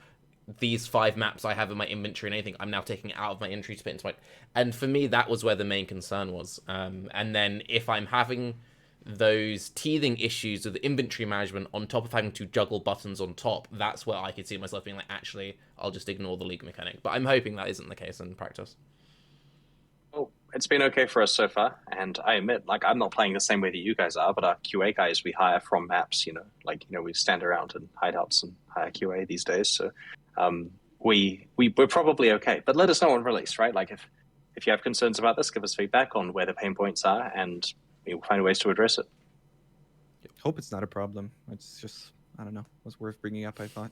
these 5 maps I have in my inventory and anything, I'm now taking it out of my inventory to put into my... And for me, that was where the main concern was. And then if I'm having those teething issues with the inventory management on top of having to juggle buttons on top, that's where I could see myself being like, actually, I'll just ignore the league mechanic. But I'm hoping that isn't the case in practice. Well, it's been okay for us so far, and I admit, like, I'm not playing the same way that you guys are, but our QA guys we hire from maps, we stand around in hideouts and hire QA these days, so we're probably okay. But let us know on release, right? Like, if you have concerns about this, give us feedback on where the pain points are, and we'll find ways to address it. Hope it's not a problem. It's just, I don't know, it was worth bringing up, I thought.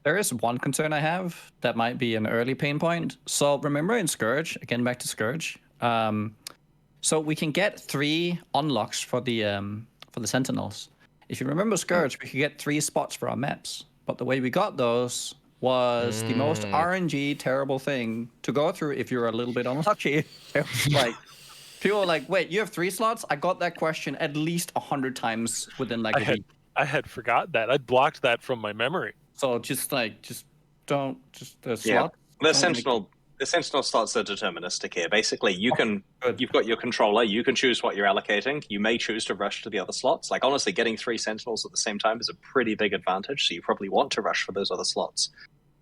There is one concern I have that might be an early pain point. So remember in Scourge, again back to Scourge, so we can get 3 unlocks for the Sentinels. If you remember Scourge, we could get 3 spots for our maps. But the way we got those was the most RNG terrible thing to go through if you're a little bit unlucky. It was like, people were like, wait, you have 3 slots? I got that question at least 100 times within like a week. I had forgot that. I blocked that from my memory. So the slot. The Sentinel slots are deterministic here. Basically, you've got your controller. You can choose what you're allocating. You may choose to rush to the other slots. Like, honestly, getting 3 Sentinels at the same time is a pretty big advantage, so you probably want to rush for those other slots.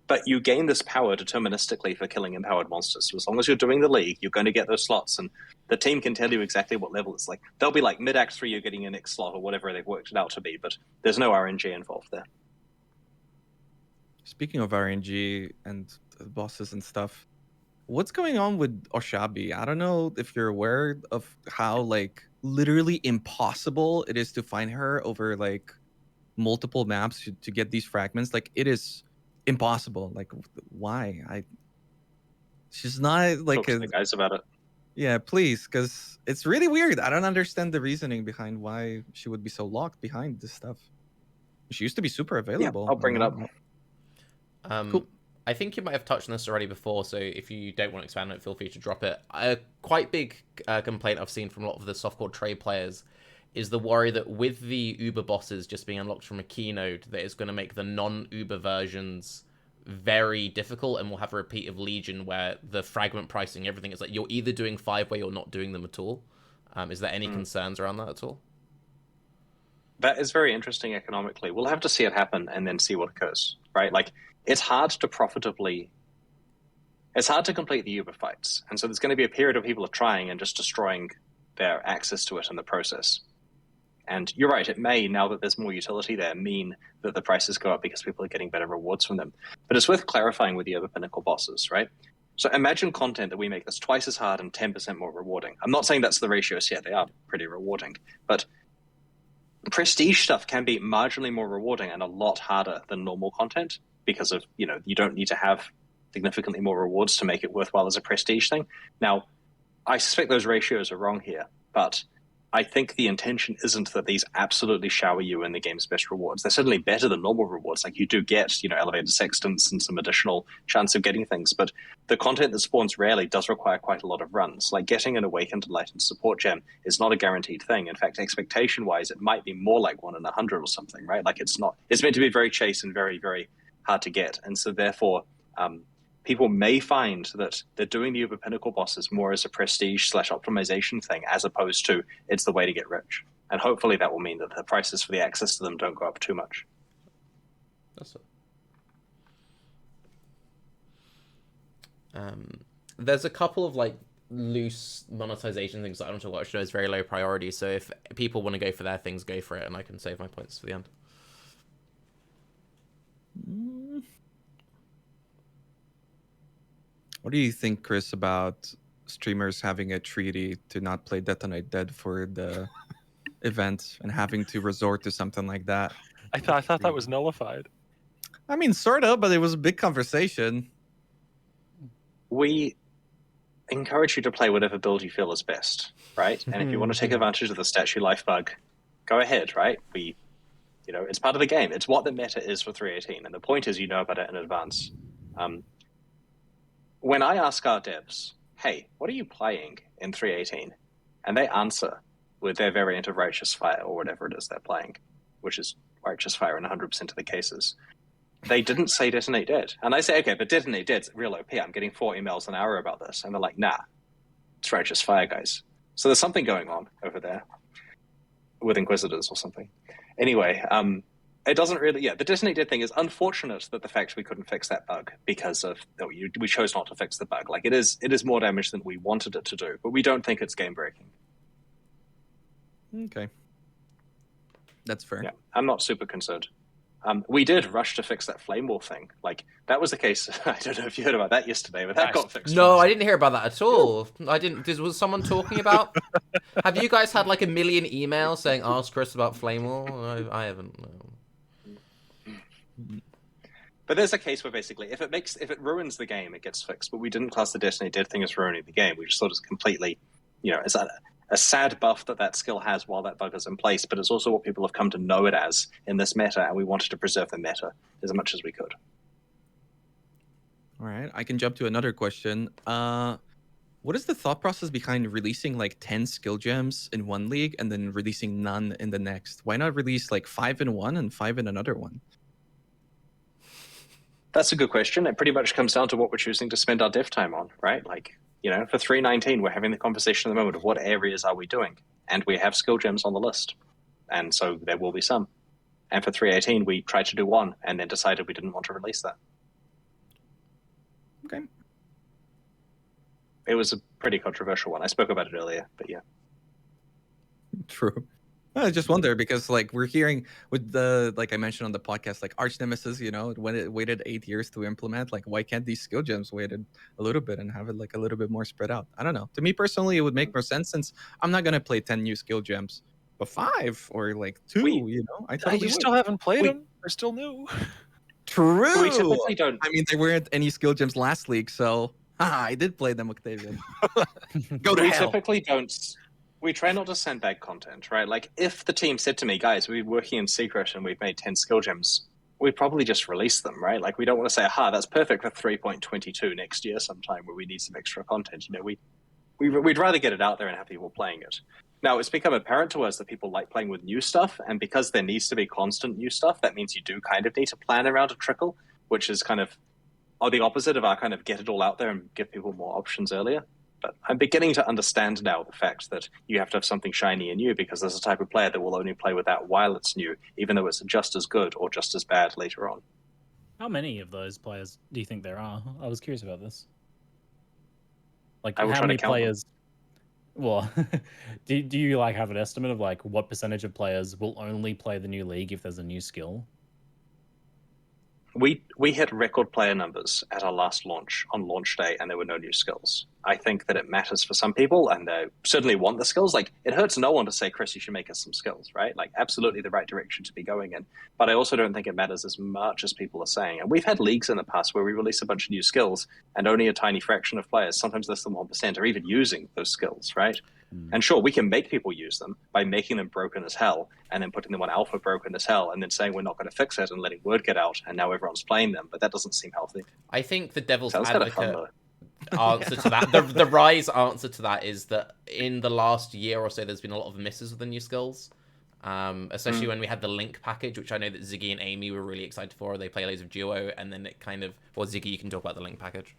But you gain this power deterministically for killing empowered monsters. So as long as you're doing the league, you're going to get those slots, and the team can tell you exactly what level it's like. They'll be like, mid-act 3, you're getting your next slot, or whatever they've worked it out to be, but there's no RNG involved there. Speaking of RNG and bosses and stuff, what's going on with Oshabi? I don't know if you're aware of how, like, literally impossible it is to find her over, like, multiple maps to get these fragments. Like, it is impossible. Like, why? She's not, like... Talk to the guys about it. Yeah, please, because it's really weird. I don't understand the reasoning behind why she would be so locked behind this stuff. She used to be super available. Yeah, I'll bring it up. Cool. I think you might have touched on this already before, so if you don't want to expand on it, feel free to drop it. A quite big complaint I've seen from a lot of the softcore trade players is the worry that with the Uber bosses just being unlocked from a keynode, that it's going to make the non-Uber versions very difficult, and we'll have a repeat of Legion where the fragment pricing, everything is like you're either doing 5-way or not doing them at all. Is there any concerns around that at all? That is very interesting economically. We'll have to see it happen and then see what occurs, right? Like, it's hard to complete the Uber fights. And so there's going to be a period of people are trying and just destroying their access to it in the process. And you're right, it may, now that there's more utility there, mean that the prices go up because people are getting better rewards from them. But it's worth clarifying with the other pinnacle bosses, right? So imagine content that we make that's twice as hard and 10% more rewarding. I'm not saying that's the ratios yet, they are pretty rewarding. But prestige stuff can be marginally more rewarding and a lot harder than normal content because of, you don't need to have significantly more rewards to make it worthwhile as a prestige thing. Now, I suspect those ratios are wrong here, but I think the intention isn't that these absolutely shower you in the game's best rewards. They're certainly better than normal rewards. Like, you do get, elevated sextants and some additional chance of getting things, but the content that spawns rarely does require quite a lot of runs. Like, getting an Awakened Enlightened support gem is not a guaranteed thing. In fact, expectation-wise, it might be more like 1 in 100 or something, right? Like, it's meant to be very chase and very, very hard to get. And so therefore, people may find that they're doing the Uber Pinnacle bosses more as a prestige/optimization thing, as opposed to it's the way to get rich. And hopefully that will mean that the prices for the access to them don't go up too much. That's it. There's a couple of loose monetization things that I don't talk about. Show is very low priority, so if people want to go for their things, go for it, and I can save my points for the end. What do you think, Chris, about streamers having a treaty to not play Detonate Dead for the event and having to resort to something like that? I thought that was nullified. I mean, sort of, but it was a big conversation. We encourage you to play whatever build you feel is best, right? And if you want to take advantage of the statue life bug, go ahead, right? It's part of the game. It's what the meta is for 3.18, and the point is you know about it in advance. When I ask our devs, hey, what are you playing in 3.18? And they answer with their variant of Righteous Fire or whatever it is they're playing, which is Righteous Fire in 100% of the cases. They didn't say Detonate Dead. And I say, okay, but Detonate Dead's real OP. I'm getting 4 emails an hour about this. And they're like, nah, it's Righteous Fire, guys. So there's something going on over there with Inquisitors or something. Anyway, it doesn't really, the Detonate Dead thing is unfortunate that the fact we couldn't fix that bug because we chose not to fix the bug. Like, it is more damage than we wanted it to do, but we don't think it's game breaking. Okay. That's fair. Yeah, I'm not super concerned. We did rush to fix that Flame Wall thing. Like, that was the case. I don't know if you heard about that yesterday, but that got fixed. No, I didn't hear about that at all. I didn't. Was someone talking about? Have you guys had a million emails saying ask Chris about Flame Wall? I haven't. No. But there's a case where basically, if it ruins the game, it gets fixed. But we didn't class the Detonate Dead thing as ruining the game. We just thought it's completely, it's a sad buff that skill has while that bug is in place. But it's also what people have come to know it as in this meta, and we wanted to preserve the meta as much as we could. All right, I can jump to another question. What is the thought process behind releasing 10 skill gems in one league and then releasing none in the next? Why not release 5 in one and 5 in another one? That's a good question. It pretty much comes down to what we're choosing to spend our dev time on, right? For 3.19, we're having the conversation at the moment of what areas are we doing? And we have skill gems on the list. And so there will be some. And for 3.18, we tried to do one and then decided we didn't want to release that. Okay. It was a pretty controversial one. I spoke about it earlier, but yeah. True. I just wonder because we're hearing with the I mentioned on the podcast archnemesis, when it waited 8 years to implement, why can't these skill gems wait a little bit and have it a little bit more spread out? I don't know. To me personally, it would make more sense since I'm not gonna play 10 new skill gems, but 5 or 2. I totally you still haven't played them. They're still new. True. We typically don't. I mean, there weren't any skill gems last league, so I did play them, Octavian. Go to we hell. Typically don't. We try not to sandbag content, right? If the team said to me, guys, we're working in secret and we've made 10 skill gems, we'd probably just release them, right? We don't want to say, that's perfect for 3.22 next year sometime where we need some extra content. We'd rather get it out there and have people playing it. Now, it's become apparent to us that people like playing with new stuff, and because there needs to be constant new stuff, that means you do kind of need to plan around a trickle, which is kind of the opposite of our kind of get it all out there and give people more options earlier. But I'm beginning to understand now the fact that you have to have something shiny and new, because there's a type of player that will only play with that while it's new, even though it's just as good or just as bad later on. How many of those players do you think there are? I was curious about this. Like, I will how try to many count them. players? Well, do you like have an estimate of like what percentage of players will only play the new league if there's a new skill? We hit record player numbers at our last launch on launch day, and there were no new skills. I think that it matters for some people, and they certainly want the skills. Like, it hurts no one to say, Chris, you should make us some skills, right? Like, absolutely the right direction to be going in. But I also don't think it matters as much as people are saying. And we've had leagues in the past where we release a bunch of new skills, and only a tiny fraction of players, sometimes less than 1%, are even using those skills, right? And sure, we can make people use them by making them broken as hell, and then putting them on alpha broken as hell, and then saying we're not going to fix it and letting word get out, and now everyone's playing them. But that doesn't seem healthy. I think the devil's Sounds kind of fun, advocate though. answer to that, the Rise answer to that is that in the last year or so, there's been a lot of misses with the new skills. Especially when we had the Link package, which I know that Ziggy and Amy were really excited for. They play loads of duo, and then it kind of... Well, Ziggy, you can talk about the Link package.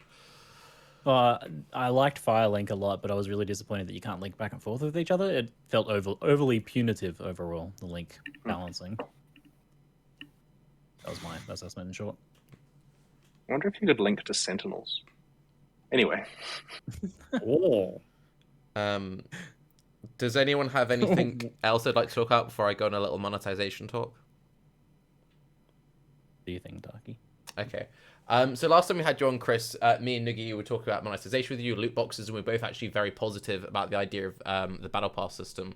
I liked Firelink a lot, but I was really disappointed that you can't link back and forth with each other. It felt overly punitive overall, the link balancing. That was my assessment in short. I wonder if you could link to Sentinels. Anyway. Oh. Does anyone have anything else they'd like to talk about before I go on a little monetization talk? What do you think, Tarke? Okay. So last time we had you on, Chris, me and Noogie were talking about monetization with you, loot boxes, and we're both actually very positive about the idea of the Battle Pass system.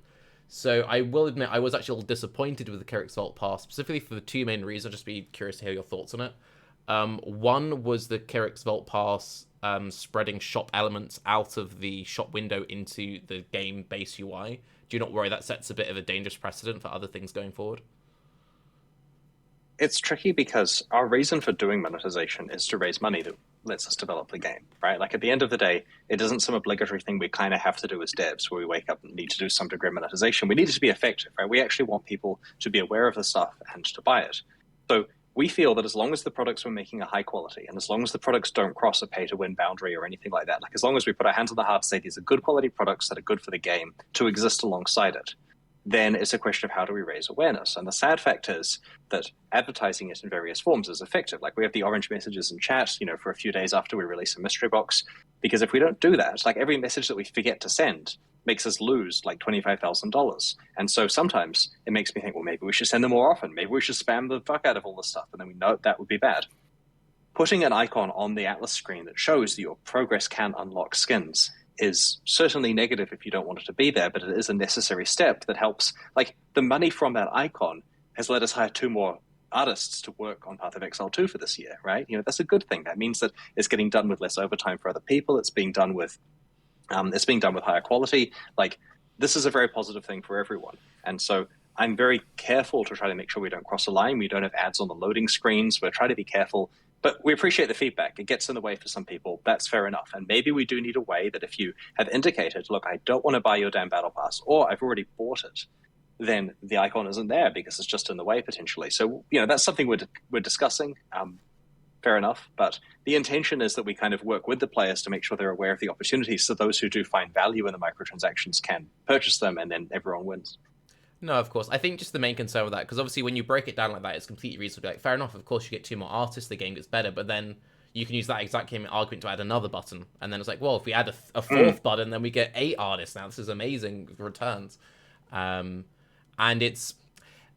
So I will admit I was actually a little disappointed with the Kerrick's Vault Pass, specifically for the two main reasons. I'll just be curious to hear your thoughts on it. One was the Kerrick's Vault Pass spreading shop elements out of the shop window into the game base UI. Do you not worry that sets a bit of a dangerous precedent for other things going forward? It's tricky because our reason for doing monetization is to raise money that lets us develop the game, right? Like, at the end of the day, it isn't some obligatory thing we kind of have to do as devs where we wake up and need to do some degree of monetization. We need it to be effective, right? We actually want people to be aware of the stuff and to buy it. So we feel that as long as the products we're making are high quality, and as long as the products don't cross a pay-to-win boundary or anything like that, like as long as we put our hands on the heart to say these are good quality products that are good for the game to exist alongside it, then it's a question of how do we raise awareness. And the sad fact is that advertising it in various forms is effective. Like, we have the orange messages in chat, for a few days after we release a mystery box, because if we don't do that, like, every message that we forget to send makes us lose like $25,000. And so sometimes it makes me think, well, maybe we should send them more often. Maybe we should spam the fuck out of all this stuff. And then we know that would be bad. Putting an icon on the Atlas screen that shows that your progress can unlock skins is certainly negative if you don't want it to be there, but it is a necessary step that helps. Like, the money from that icon has let us hire 2 more artists to work on Path of Exile 2 for this year, right? That's a good thing. That means that it's getting done with less overtime for other people. It's being done with higher quality. Like, this is a very positive thing for everyone. And so I'm very careful to try to make sure we don't cross a line. We don't have ads on the loading screens. We're trying to be careful. But we appreciate the feedback. It gets in the way for some people. That's fair enough. And maybe we do need a way that if you have indicated, look, I don't want to buy your damn Battle Pass, or I've already bought it, then the icon isn't there because it's just in the way potentially. So, that's something we're discussing. Fair enough. But the intention is that we kind of work with the players to make sure they're aware of the opportunities, so those who do find value in the microtransactions can purchase them, and then everyone wins. No, of course. I think just the main concern with that, because obviously when you break it down like that, it's completely reasonable. Like, fair enough, of course you get 2 more artists, the game gets better, but then you can use that exact same argument to add another button. And then it's like, well, if we add a 4th button, then we get 8 artists now. This is amazing returns. And it's...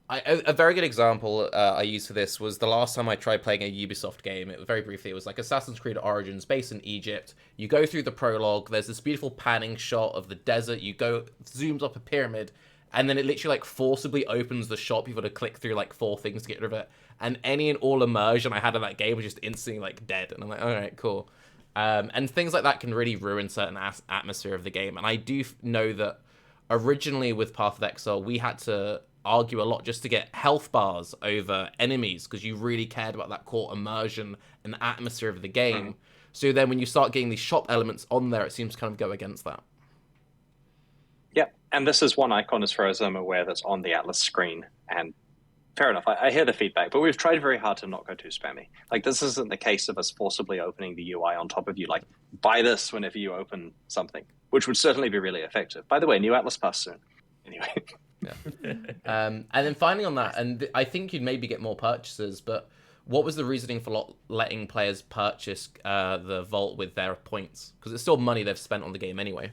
a very good example I used for this was the last time I tried playing a Ubisoft game. Very briefly, it was like Assassin's Creed Origins, based in Egypt. You go through the prologue, there's this beautiful panning shot of the desert, zooms up a pyramid, and then it literally, like, forcibly opens the shop. You've got to click through, like, 4 things to get rid of it. And any and all immersion I had in that game was just instantly, like, dead. And I'm like, all right, cool. And things like that can really ruin certain atmosphere of the game. And I do know that originally with Path of Exile, we had to argue a lot just to get health bars over enemies, because you really cared about that core immersion and the atmosphere of the game. So then when you start getting these shop elements on there, it seems to kind of go against that. Yeah, And this is one icon, as far as I'm aware, that's on the Atlas screen. And fair enough, I hear the feedback, but we've tried very hard to not go too spammy. Like, this isn't the case of us forcibly opening the UI on top of you, like, buy this whenever you open something, which would certainly be really effective. By the way, new Atlas Pass soon. Anyway. Yeah. And then finally on that, and I think you'd maybe get more purchases, but what was the reasoning for letting players purchase the vault with their points? Because it's still money they've spent on the game anyway.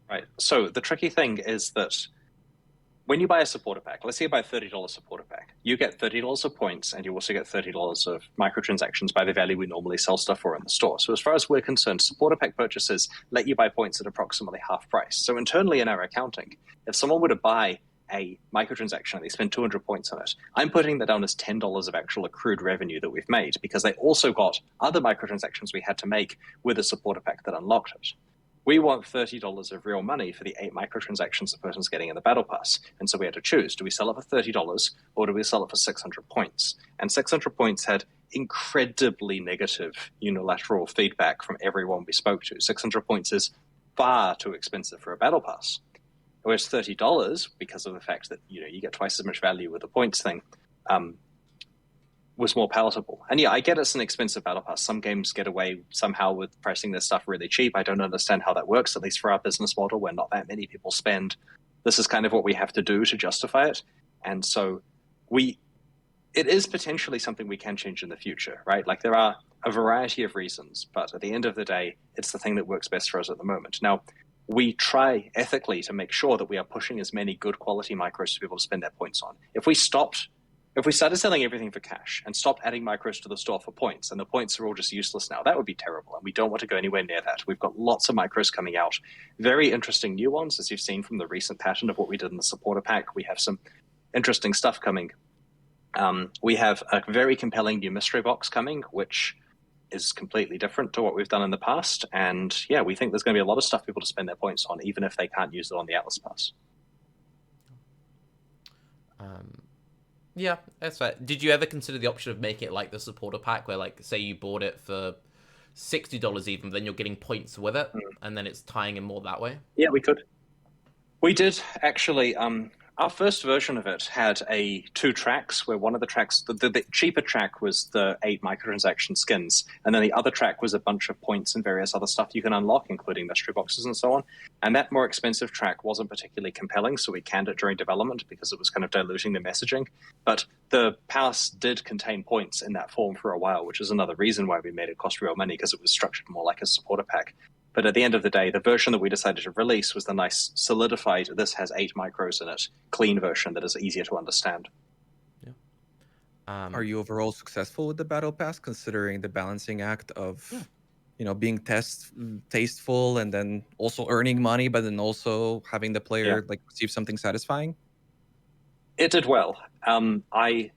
Right. So the tricky thing is that when you buy a supporter pack, let's say you buy a $30 supporter pack, you get $30 of points, and you also get $30 of microtransactions by the value we normally sell stuff for in the store. So as far as we're concerned, supporter pack purchases let you buy points at approximately half price. So internally in our accounting, if someone were to buy a microtransaction and they spend 200 points on it, I'm putting that down as $10 of actual accrued revenue that we've made, because they also got other microtransactions we had to make with a supporter pack that unlocked it. We want $30 of real money for the 8 microtransactions the person's getting in the Battle Pass. And so we had to choose, do we sell it for $30 or do we sell it for 600 points? And 600 points had incredibly negative unilateral feedback from everyone we spoke to. 600 points is far too expensive for a Battle Pass. Whereas $30, because of the fact that you get twice as much value with the points thing, was more palatable. And yeah, I get it's an expensive Battle Pass. Some games get away somehow with pricing their stuff really cheap. I don't understand how that works, at least for our business model, where not that many people spend. This is kind of what we have to do to justify it. And so it is potentially something we can change in the future, right? Like, there are a variety of reasons, but at the end of the day, it's the thing that works best for us at the moment. Now, we try ethically to make sure that we are pushing as many good quality micros to people to spend their points on. If we started selling everything for cash and stopped adding micros to the store for points, and the points are all just useless now, that would be terrible, and we don't want to go anywhere near that. We've got lots of micros coming out, very interesting new ones, as you've seen from the recent pattern of what we did in the supporter pack. We have some interesting stuff coming. We have a very compelling new mystery box coming, which is completely different to what we've done in the past, and yeah, we think there's going to be a lot of stuff people to spend their points on, even if they can't use it on the Atlas Pass. Yeah, that's fair. Did you ever consider the option of making it like the supporter pack, where, like, say you bought it for $60 even, then you're getting points with it, and then it's tying in more that way? Yeah, we could. We did, actually. Our first version of it had 2 tracks, where one of the tracks, the cheaper track was the 8 microtransaction skins, and then the other track was a bunch of points and various other stuff you can unlock, including mystery boxes and so on. And that more expensive track wasn't particularly compelling, so we canned it during development because it was kind of diluting the messaging. But the pass did contain points in that form for a while, which is another reason why we made it cost real money, because it was structured more like a supporter pack. But at the end of the day, the version that we decided to release was the nice, solidified, this has 8 micros in it, clean version that is easier to understand. Yeah. Are you overall successful with the Battle Pass, considering the balancing act of, being tasteful and then also earning money, but then also having the player receive something satisfying? It did well. I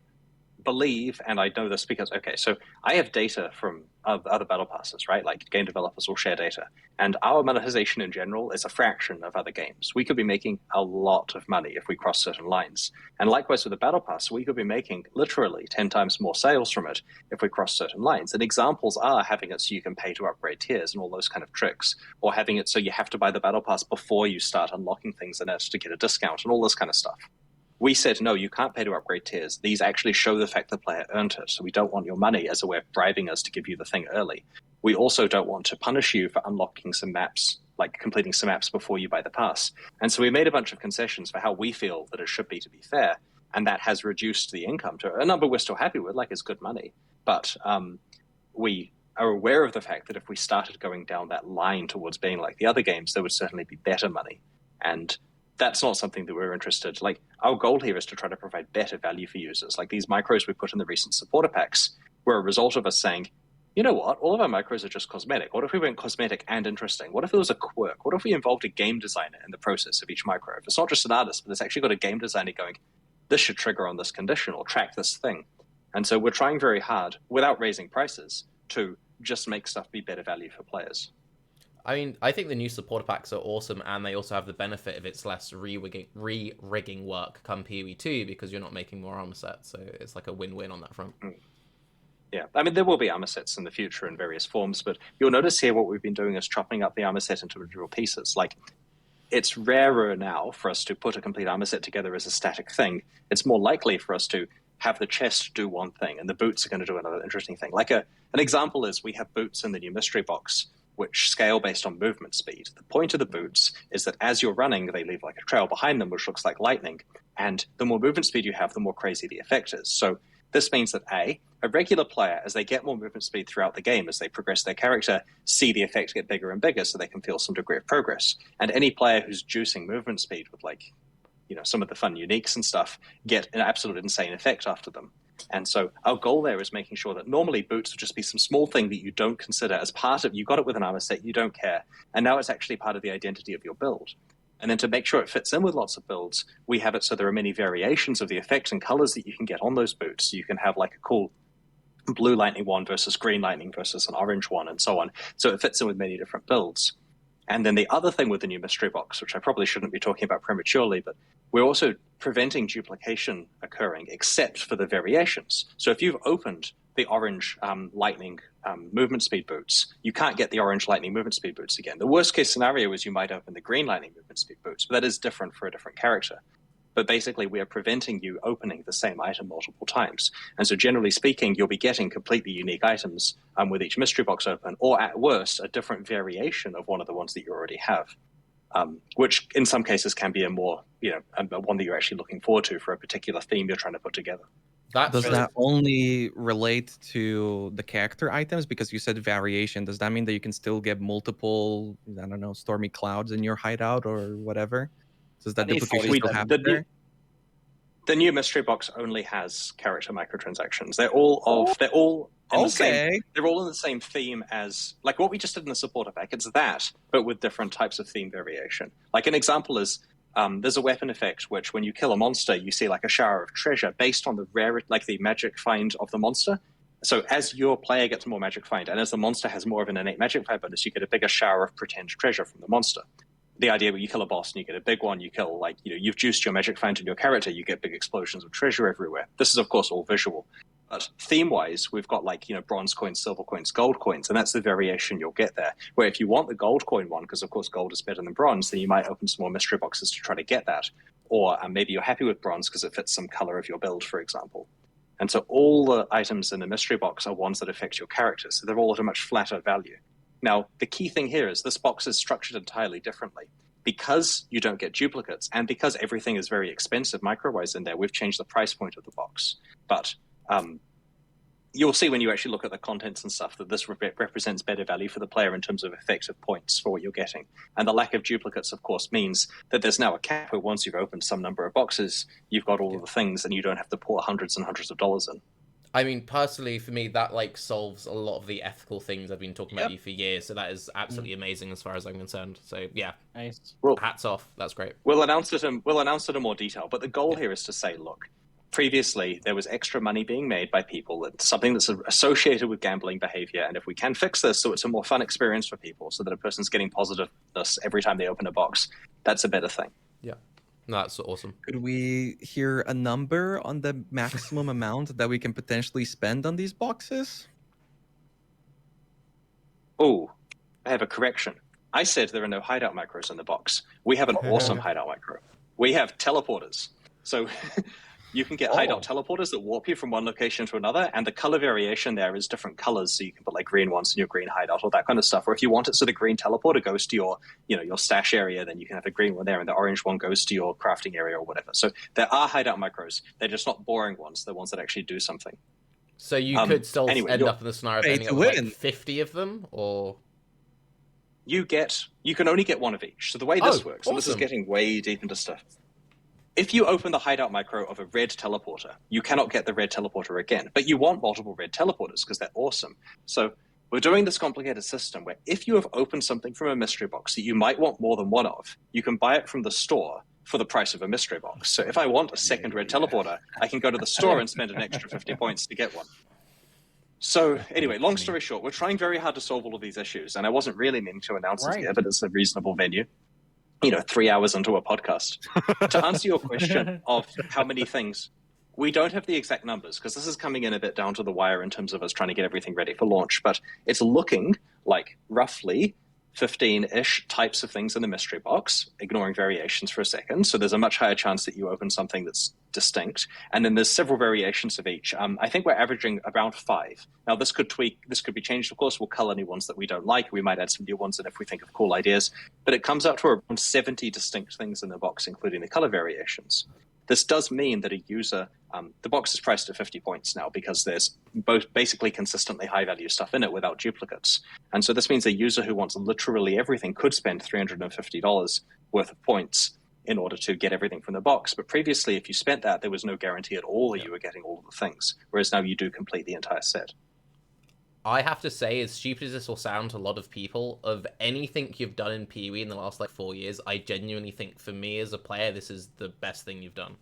believe, and I know this because, so I have data from other Battle Passes, right? Like, game developers will share data. And our monetization in general is a fraction of other games. We could be making a lot of money if we cross certain lines. And likewise with the Battle Pass, we could be making literally 10 times more sales from it if we cross certain lines. And examples are having it so you can pay to upgrade tiers and all those kind of tricks, or having it so you have to buy the Battle Pass before you start unlocking things in it to get a discount and all this kind of stuff. We said, no, you can't pay to upgrade tiers. These actually show the fact the player earned it. So we don't want your money as a way of bribing us to give you the thing early. We also don't want to punish you for unlocking some maps, like completing some maps before you buy the pass. And so we made a bunch of concessions for how we feel that it should be to be fair. And that has reduced the income to a number we're still happy with, like it's good money. But we are aware of the fact that if we started going down that line towards being like the other games, there would certainly be better money. And that's not something that we're interested. Like, our goal here is to try to provide better value for users. Like, these micros we put in the recent supporter packs were a result of us saying, you know what, all of our micros are just cosmetic. What if we went cosmetic and interesting? What if it was a quirk? What if we involved a game designer in the process of each micro? If it's not just an artist, but it's actually got a game designer going, this should trigger on this condition or track this thing. And so we're trying very hard, without raising prices, to just make stuff be better value for players. I mean, I think the new supporter packs are awesome, and they also have the benefit of it's less re-rigging work come PoE 2, because you're not making more armor sets, so it's like a win-win on that front. Yeah, I mean, there will be armor sets in the future in various forms, but you'll notice here what we've been doing is chopping up the armor set into individual pieces. Like, it's rarer now for us to put a complete armor set together as a static thing. It's more likely for us to have the chest do one thing and the boots are going to do another interesting thing. Like an example is we have boots in the new mystery box which scale based on movement speed. The point of the boots is that as you're running, they leave like a trail behind them, which looks like lightning. And the more movement speed you have, the more crazy the effect is. So this means that a regular player, as they get more movement speed throughout the game, as they progress their character, see the effect get bigger and bigger so they can feel some degree of progress. And any player who's juicing movement speed with like, some of the fun uniques and stuff get an absolute insane effect after them. And so our goal there is making sure that normally boots would just be some small thing that you don't consider as part of, you got it with an armor set, you don't care. And now it's actually part of the identity of your build. And then to make sure it fits in with lots of builds, we have it so there are many variations of the effects and colors that you can get on those boots. So you can have like a cool blue lightning one versus green lightning versus an orange one and so on. So it fits in with many different builds. And then the other thing with the new mystery box, which I probably shouldn't be talking about prematurely, but we're also preventing duplication occurring except for the variations. So if you've opened the orange lightning movement speed boots, you can't get the orange lightning movement speed boots again. The worst case scenario is you might open the green lightning movement speed boots, but that is different for a different character. But basically, we are preventing you opening the same item multiple times. And so generally speaking, you'll be getting completely unique items with each mystery box open, or at worst, a different variation of one of the ones that you already have, which in some cases can be a more, one that you're actually looking forward to for a particular theme you're trying to put together. Does that only relate to the character items? Because you said variation. Does that mean that you can still get multiple, I don't know, stormy clouds in your hideout or whatever? Does that duplication still happen there? The new mystery box only has character microtransactions. They're all in the same. They're all in the same theme as like what we just did in the supporter pack. It's that, but with different types of theme variation. Like an example is there's a weapon effect which, when you kill a monster, you see like a shower of treasure based on the like the magic find of the monster. So as your player gets more magic find, and as the monster has more of an innate magic find bonus, you get a bigger shower of pretend treasure from the monster. The idea where you kill a boss and you get a big one, you kill you've juiced your magic find in your character, you get big explosions of treasure everywhere. This is of course all visual, but theme-wise, we've got bronze coins, silver coins, gold coins, and that's the variation you'll get there. Where if you want the gold coin one, because of course gold is better than bronze, then you might open some more mystery boxes to try to get that. Or maybe you're happy with bronze because it fits some color of your build, for example. And so all the items in the mystery box are ones that affect your character, so they're all at a much flatter value. Now, the key thing here is this box is structured entirely differently. Because you don't get duplicates, and because everything is very expensive micro-wise in there, we've changed the price point of the box. But you'll see when you actually look at the contents and stuff that this represents better value for the player in terms of effective points for what you're getting. And the lack of duplicates, of course, means that there's now a cap where once you've opened some number of boxes, you've got all of the things, and you don't have to pour hundreds and hundreds of dollars in. I mean, personally, for me, that solves a lot of the ethical things I've been talking about you for years. So that is absolutely amazing as far as I'm concerned. So yeah, nice. Well, hats off. That's great. We'll announce it in more detail. But the goal here is to say, look, previously there was extra money being made by people. It's something that's associated with gambling behavior, and if we can fix this so it's a more fun experience for people, so that a person's getting positiveness every time they open a box, that's a better thing. Yeah. No, that's awesome. Could we hear a number on the maximum amount that we can potentially spend on these boxes? Oh, I have a correction. I said there are no hideout micros in the box. We have an awesome hideout micro. We have teleporters. So you can get hideout teleporters that warp you from one location to another, and the color variation there is different colors, so you can put green ones in your green hideout or that kind of stuff. Or if you want it so the green teleporter goes to your your stash area, then you can have the green one there and the orange one goes to your crafting area or whatever. So there are hideout micros. They're just not boring ones. They're ones that actually do something. So you could still end up in the scenario of ending up with 50 of them, or you can only get one of each. So the way this works, and this is getting way deep into stuff. If you open the hideout micro of a red teleporter, you cannot get the red teleporter again. But you want multiple red teleporters because they're awesome. So we're doing this complicated system where if you have opened something from a mystery box that you might want more than one of, you can buy it from the store for the price of a mystery box. So if I want a second red teleporter, I can go to the store and spend an extra 50 points to get one. So anyway, long story short, we're trying very hard to solve all of these issues. And I wasn't really meaning to announce it here, but it's a reasonable venue. 3 hours into a podcast. To answer your question of how many things, we don't have the exact numbers because this is coming in a bit down to the wire in terms of us trying to get everything ready for launch, but it's looking like roughly 15-ish types of things in the mystery box, ignoring variations for a second. So there's a much higher chance that you open something that's distinct. And then there's several variations of each. I think we're averaging around 5. Now, this could be changed, of course. We'll cull any ones that we don't like. We might add some new ones in if we think of cool ideas. But it comes out to around 70 distinct things in the box, including the color variations. This does mean that a user, the box is priced at 50 points now because there's both basically consistently high value stuff in it without duplicates. And so this means a user who wants literally everything could spend $350 worth of points in order to get everything from the box. But previously, if you spent that, there was no guarantee at all that you were getting all of the things, whereas now you do complete the entire set. I have to say, as stupid as this will sound to a lot of people, of anything you've done in PoE in the last 4 years, I genuinely think for me as a player, this is the best thing you've done.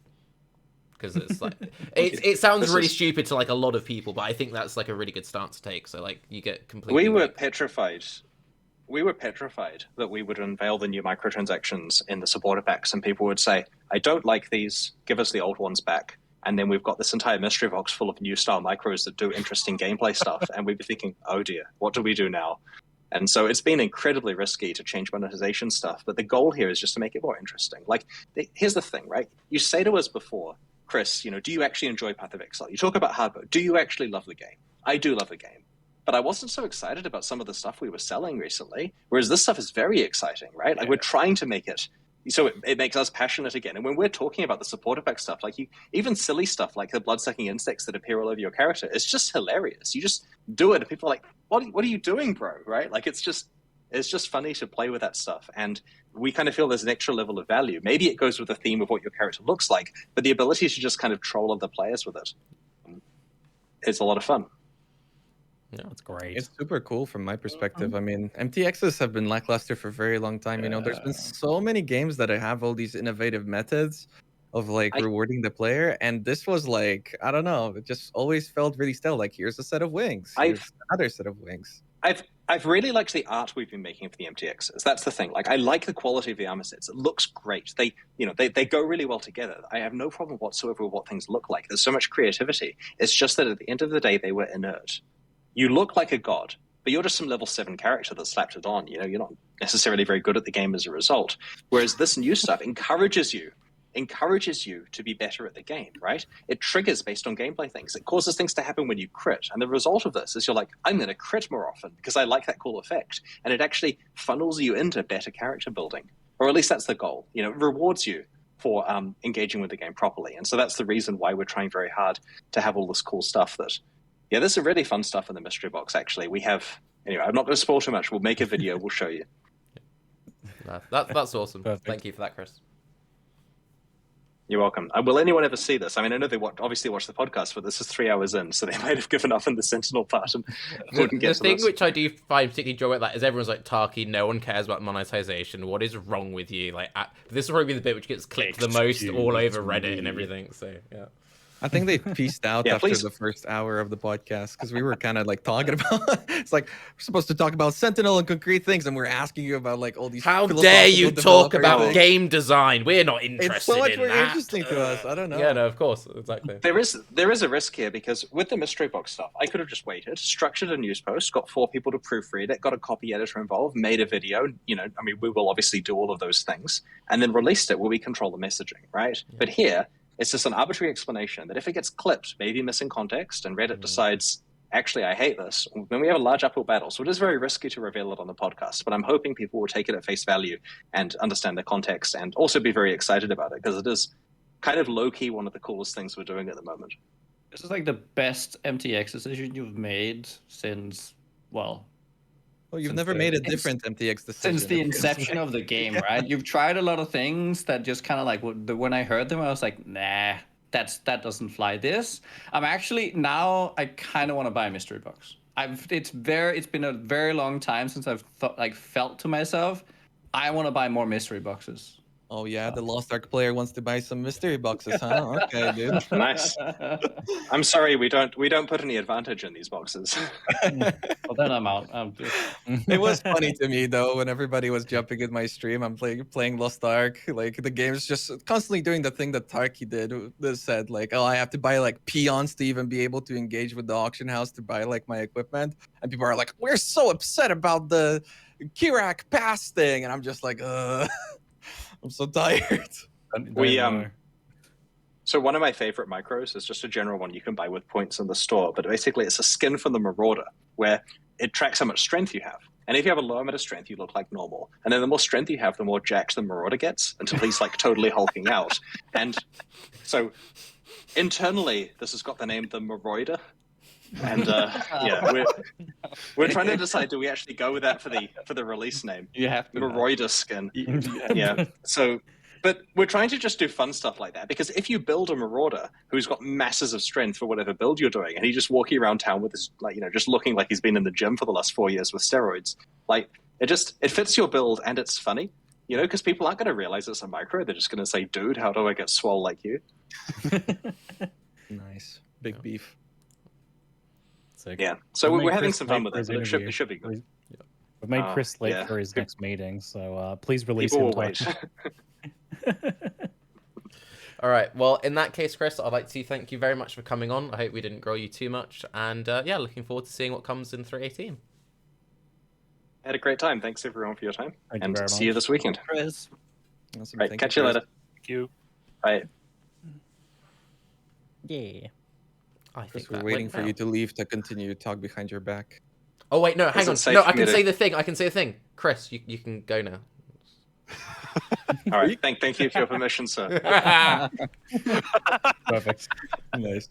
Because it's like it sounds really stupid to a lot of people, but I think that's a really good stance to take. So you get completely. We were petrified. We were petrified that we would unveil the new microtransactions in the supporter packs, and people would say, "I don't like these. Give us the old ones back." And then we've got this entire mystery box full of new style micros that do interesting gameplay stuff. And we'd be thinking, oh dear, what do we do now? And so it's been incredibly risky to change monetization stuff. But the goal here is just to make it more interesting. Here's the thing, right? You say to us before, Chris, do you actually enjoy Path of Exile? You talk about hard mode. Do you actually love the game? I do love the game. But I wasn't so excited about some of the stuff we were selling recently. Whereas this stuff is very exciting, right? We're trying to make it so it makes us passionate again. And when we're talking about the supporter pack stuff, even silly stuff like the blood-sucking insects that appear all over your character, it's just hilarious. You just do it, and people are like, what are you doing, bro? Right? It's just funny to play with that stuff. And we kind of feel there's an extra level of value. Maybe it goes with the theme of what your character looks like, but the ability to just kind of troll other players with it is a lot of fun. Yeah, that's great. It's super cool from my perspective. I mean, MTXs have been lackluster for a very long time. There's been so many games that have all these innovative methods of rewarding the player, and this was I don't know, it just always felt really stale. Here's a set of wings, here's another set of wings. I've really liked the art we've been making for the MTXs. That's the thing. I like the quality of the armor sets. It looks great. They go really well together. I have no problem whatsoever with what things look like. There's so much creativity. It's just that at the end of the day, they were inert. You look like a god, but you're just some level 7 character that slapped it on. You're not necessarily very good at the game as a result. Whereas this new stuff encourages you to be better at the game, right? It triggers based on gameplay things. It causes things to happen when you crit. And the result of this is you're like, I'm going to crit more often because I like that cool effect. And it actually funnels you into better character building. Or at least that's the goal. It rewards you for engaging with the game properly. And so that's the reason why we're trying very hard to have all this cool stuff that... Yeah, there's some really fun stuff in the mystery box, actually. Anyway, I'm not going to spoil too much. We'll make a video. We'll show you. That's awesome. Perfect. Thank you for that, Chris. You're welcome. Will anyone ever see this? I mean, I know they obviously watch the podcast, but this is 3 hours in, so they might have given up in the Sentinel part and wouldn't get the to thing this. which I do find particularly enjoyable about that is everyone's like, Tarke, no one cares about monetization. What is wrong with you? This will probably be the bit which gets clicked the most all over Reddit and everything. So, yeah. I think they pieced out after the first hour of the podcast because we were kind of talking about it's we're supposed to talk about Sentinel and concrete things, and we're asking you about all these. How dare you talk about game design? We're not interested. It's so much more that. interesting to us. I don't know. Yeah, no, of course, exactly. There is a risk here because with the mystery box stuff, I could have just waited, structured a news post, got 4 people to proofread it, got a copy editor involved, made a video. We will obviously do all of those things, and then released it where we control the messaging, right? Yeah. But here. It's just an arbitrary explanation that if it gets clipped, maybe missing context, and Reddit decides, actually, I hate this, then we have a large uphill battle. So it is very risky to reveal it on the podcast, but I'm hoping people will take it at face value and understand the context and also be very excited about it because it is kind of low-key one of the coolest things we're doing at the moment. This is the best MTX decision you've made since, you've never made a different MTX decision. Since the inception of the game, right? You've tried a lot of things that just kind of when I heard them, I was like, nah, that doesn't fly. I'm actually, now I kind of want to buy a mystery box. It's been a very long time since I've felt to myself, I want to buy more mystery boxes. Oh yeah, the Lost Ark player wants to buy some mystery boxes, huh? Okay, dude. Nice. I'm sorry, we don't put any advantage in these boxes. Well, then I'm out. It was funny to me though when everybody was jumping in my stream. I'm playing Lost Ark. Like the game's just constantly doing the thing that Tarke did. That said like, oh, I have to buy like peons to even be able to engage with the auction house to buy like my equipment. And people are like, we're so upset about the Kirak pass thing, and I'm just like, I'm so tired. So one of my favorite micros is just a general one you can buy with points in the store, but basically it's a skin for the Marauder, where it tracks how much strength you have. And if you have a low amount of strength, you look like normal. And then the more strength you have, the more jacked the Marauder gets, until he's like totally hulking out. And so internally, this has got the name the Marauder. And yeah, we're trying to decide, do we actually go with that for the release name? You have to. Marauder skin. Yeah. So, but we're trying to just do fun stuff like that, because if you build a Marauder who's got masses of strength for whatever build you're doing, and he's just walking around town with his, like, just looking like he's been in the gym for the last 4 years with steroids, like it fits your build and it's funny, because people aren't going to realize it's a micro. They're just going to say, dude, how do I get swole like you? Nice. Big beef. Sick. Yeah. So We'll we're make having Chris some fun late with for it, his but it interview. should be good. We've made Chris late yeah. for his next meeting, so please release People him. will wait. All right. Well, in that case, Chris, I'd like to thank you very much for coming on. I hope we didn't grill you too much. And yeah, looking forward to seeing what comes in 318. I had a great time. Thanks everyone for your time. Thank you And very see you much. this weekend. Chris. Awesome. Right. Thank Catch you Chris. later. Thank you. Bye. Yeah. I Chris, think we're that waiting went for you well. to leave to continue to talk behind your back. Oh, wait, no, hang Is on. it safe No, for I me can to- say the thing. I can say the thing. Chris, you can go now. All right. Thank you for your permission, sir. Perfect. Nice.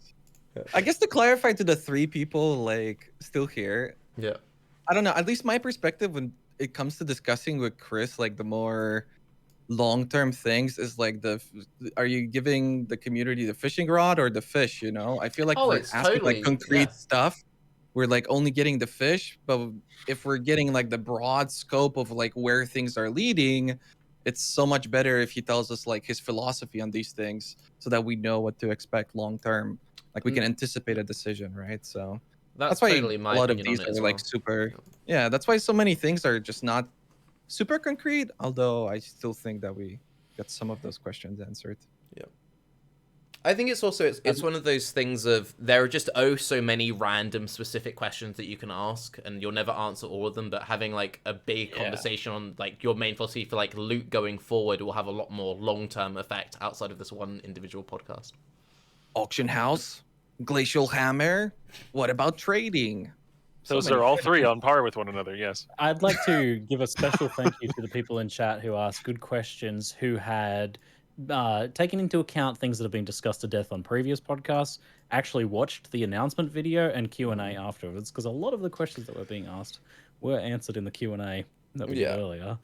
I guess to clarify to the 3 people like still here, Yeah. I don't know. At least my perspective when it comes to discussing with Chris, like the more long-term things is like are you giving the community the fishing rod or the fish? I feel like Oh, for it's asking totally, like concrete yeah. stuff, we're like only getting the fish. But if we're getting like the broad scope of like where things are leading, it's so much better if he tells us like his philosophy on these things so that we know what to expect long term. Like we can anticipate a decision, right? So That's why totally a my lot of opinion these on it are as like well. super. Yeah, that's why so many things are just not super concrete. Although I still think that we got some of those questions answered. I think it's also it's one of those things of there are just so many random specific questions that you can ask, and you'll never answer all of them. But having like a big conversation on like your main philosophy for like loot going forward will have a lot more long-term effect outside of this one individual podcast. Auction house, glacial hammer. What about trading? Those are all 3 on par with one another, yes. I'd like to give a special thank you to the people in chat who asked good questions, who had taken into account things that have been discussed to death on previous podcasts, actually watched the announcement video and Q&A afterwards, because a lot of the questions that were being asked were answered in the Q&A that we did earlier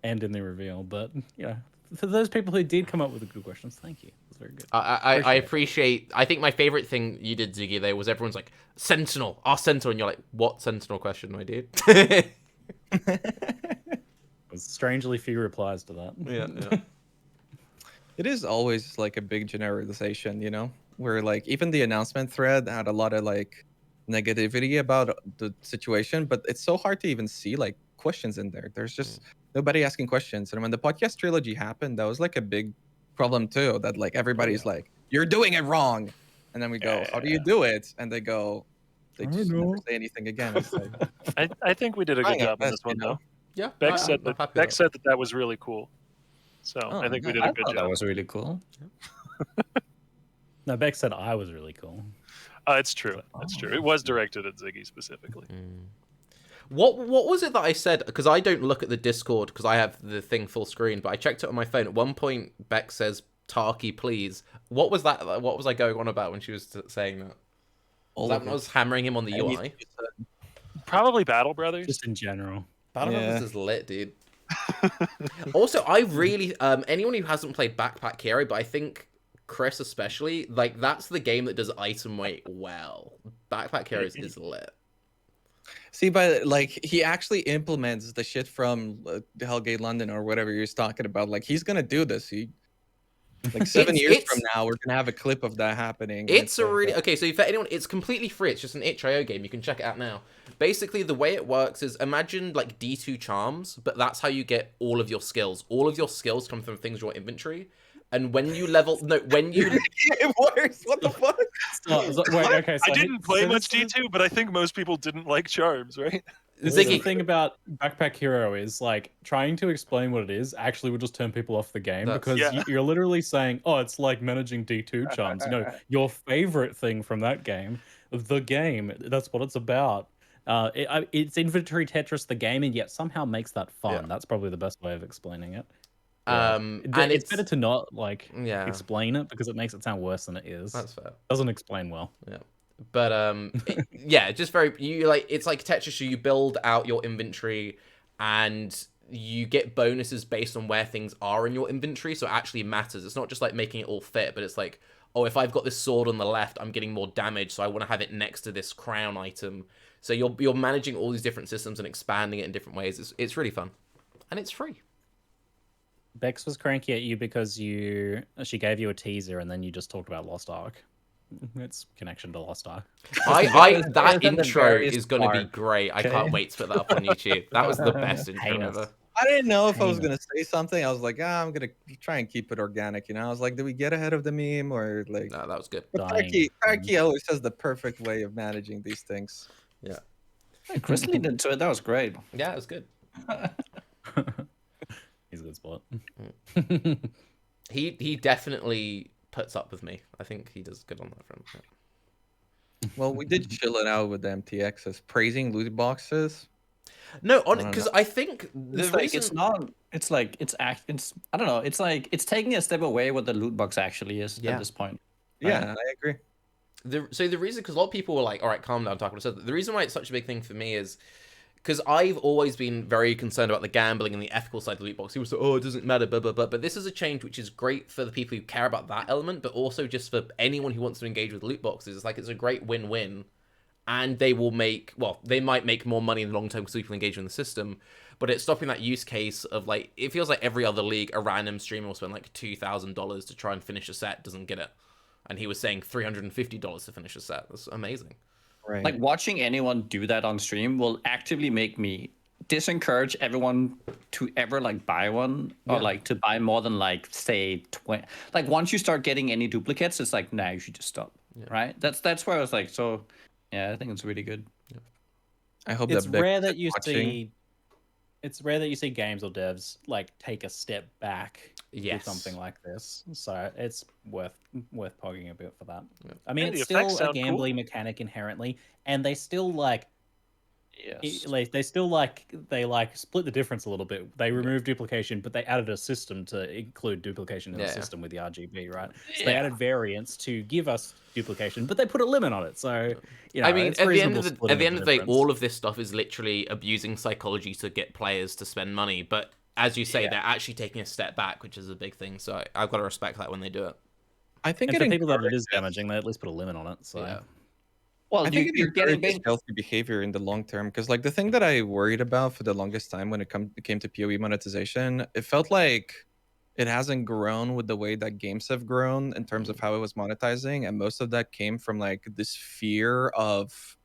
and in the reveal. But, for those people who did come up with the good questions, thank you. It was very good. I appreciate. I think my favorite thing you did, Ziggy, there was everyone's like Sentinel, our Sentinel, and you're like, what Sentinel question, my dude? There's strangely few replies to that. Yeah. It is always like a big generalization, where like even the announcement thread had a lot of like negativity about the situation, but it's so hard to even see like questions in there. There's just nobody asking questions. And when the podcast trilogy happened, that was like a big problem too, that like everybody's like, you're doing it wrong. And then we go, how do you do it? And they go, they just never say anything again. It's like, I think we did a good job on this one, though. Yeah. Beck said that was really cool. So Oh, I think we did I a good thought job. that was really cool. No, Beck said I was really cool. It's true. It's true. It was directed at Ziggy specifically. What was it that I said? Because I don't look at the Discord because I have the thing full screen, but I checked it on my phone. At one point, Beck says, Tarke, please. What was that? What was I going on about when she was saying that? Was that when I was hammering him on the UI? Probably Battle Brothers. Just in general. Battle Brothers is lit, dude. Also, I really anyone who hasn't played Backpack Hero, but I think Chris especially, like that's the game that does item weight well. Backpack Heroes is lit. See, but like he actually implements the shit from Hellgate London or whatever you're talking about. Like he's gonna do this. Like 7 years from now, we're gonna have a clip of that happening. And It's a really okay. So for anyone, it's completely free. It's just an itch.io game. You can check it out now. Basically, the way it works is imagine like D2 charms, but that's how you get all of your skills. All of your skills come from things in your inventory, and when you level, when you it works. What the fuck? Wait, okay. So I didn't play so much this is- D2, but I think most people didn't like charms, right? This is the Ziggy. thing about Backpack Hero is like trying to explain what it is actually would just turn people off the game That's- because Yeah. you're literally saying, oh, it's like managing D2 charms. You know, your favorite thing from that game, the game. That's what it's about. It's inventory Tetris, the game, and yet somehow makes that fun. Yeah. That's probably the best way of explaining it. and It's better to not like yeah, explain it because it makes it sound worse than it is. that's fair. Doesn't explain well. But yeah, just very you like it's like Tetris. So you build out your inventory, and you get bonuses based on where things are in your inventory. So it actually matters. It's not just like making it all fit, but it's like, oh, if I've got this sword on the left, I'm getting more damage, so I want to have it next to this crown item. So you're managing all these different systems and expanding it in different ways. It's really fun, and it's free. Bex was cranky at you because she gave you a teaser and then you just talked about Lost Ark. It's connection to Lost Ark. That the intro various is going to be part. great. I Okay. can't wait to put that up on YouTube. That was the best intro Heinous. ever. I didn't know if I was Heinous. gonna say something. I was like, I'm gonna try and keep it organic. You know, I was like, did we get ahead of the meme or like? No, that was good. But Dying. Tarke always has the perfect way of managing these things. Yeah, Chris leaned into it. That was great. yeah, it was good. He's a good spot. He definitely puts up with me. I think he does good on that front. Yeah. Well, we did chill it out with the MTXs, praising loot boxes. No, don't because I think the It's like reason it's not. It's like it's I don't know. It's like it's taking a step away what the loot box actually is Yeah. at this point. Yeah, I agree. the reason, because a lot of people were like, all right, calm down, Tarke. So the reason why it's such a big thing for me is because I've always been very concerned about the gambling and the ethical side of the loot box. People say, oh, it doesn't matter, blah, blah, blah. But this is a change which is great for the people who care about that element, but also just for anyone who wants to engage with loot boxes. It's like it's a great win-win. And they will make, well, they might make more money in the long term because people engage in the system, but it's stopping that use case of like, it feels like every other league, a random streamer will spend like $2,000 to try and finish a set, doesn't get it. And he was saying $350 to finish a set. That's amazing. Right. Like watching anyone do that on stream will actively make me disencourage everyone to ever like buy one or Yeah. like to buy more than like say 20. Like once you start getting any duplicates, it's like nah, you should just stop. Yeah. Right? That's where I was like, so yeah, I think it's really good. I hope It's that Beck rare is that you watching. see. It's rare that you see games or devs like take a step back Yes. with something like this. So it's worth pogging a bit for that. Yeah. I mean, And the it's still effects a sound gambling mechanic inherently, and they still like Yes. they still like split the difference a little bit. They removed duplication, but they added a system to include duplication in the Yeah. system with the RGB, right? So they added variants to give us duplication, but they put a limit on it. So you know, I mean, it's at the end reasonable of the splitting day, difference. all of this stuff is literally abusing psychology to get players to spend money. But as you say, Yeah. they're actually taking a step back, which is a big thing. So I've got to respect that when they do it. I think And it for people that it encourages- is damaging, they at least put a limit on it. So Yeah. Well, I think it you're getting encourages healthy behavior in the long term because, like, the thing that I worried about for the longest time when it came to PoE monetization, it felt like it hasn't grown with the way that games have grown in terms of how it was monetizing, and most of that came from like this fear of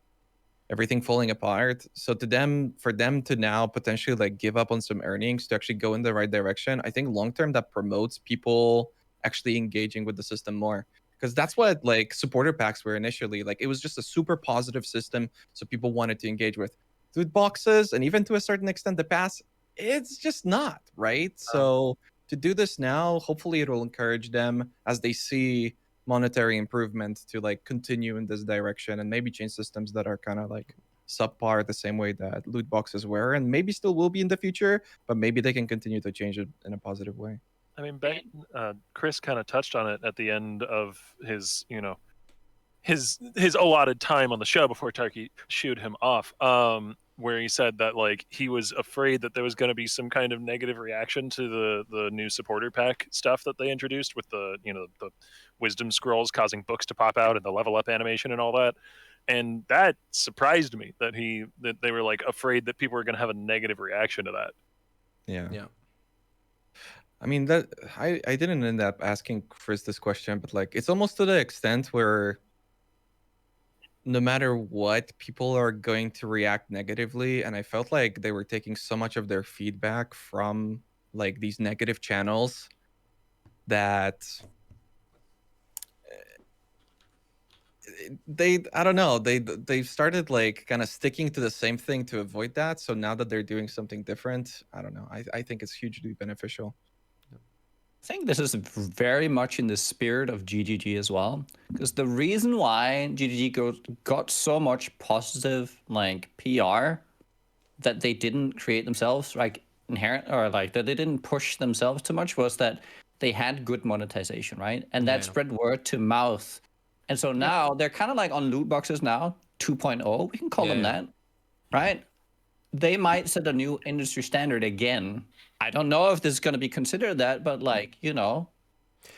everything falling apart. So for them to now potentially like give up on some earnings to actually go in the right direction, I think long term that promotes people actually engaging with the system more. Because that's what like supporter packs were initially. Like it was just a super positive system, so people wanted to engage with loot boxes, and even to a certain extent, the pass. It's just not right. So to do this now, hopefully, it will encourage them as they see monetary improvement to like continue in this direction and maybe change systems that are kind of like subpar the same way that loot boxes were, and maybe still will be in the future. But maybe they can continue to change it in a positive way. I mean, Chris kind of touched on it at the end of his, his allotted time on the show before Tarke shooed him off, where he said that like he was afraid that there was going to be some kind of negative reaction to the new supporter pack stuff that they introduced with the the wisdom scrolls causing books to pop out and the level up animation and all that. and that surprised me that they were like afraid that people were going to have a negative reaction to that. Yeah. Yeah. I mean, that I didn't end up asking Chris this question, but like it's almost to the extent where no matter what, people are going to react negatively, and I felt like they were taking so much of their feedback from like these negative channels that I don't know, they've started like kind of sticking to the same thing to avoid that. So now that they're doing something different, I don't know, I think it's hugely beneficial. I think this is very much in the spirit of GGG as well, because the reason why GGG got so much positive like PR that they didn't create themselves like inherent, or like that they didn't push themselves too much, was that they had good monetization, right? And that Yeah. spread word to mouth. And so now they're kind of like on loot boxes now, 2.0, we can call them that, right? They might set a new industry standard again. I don't know if this is going to be considered that, but like, you know,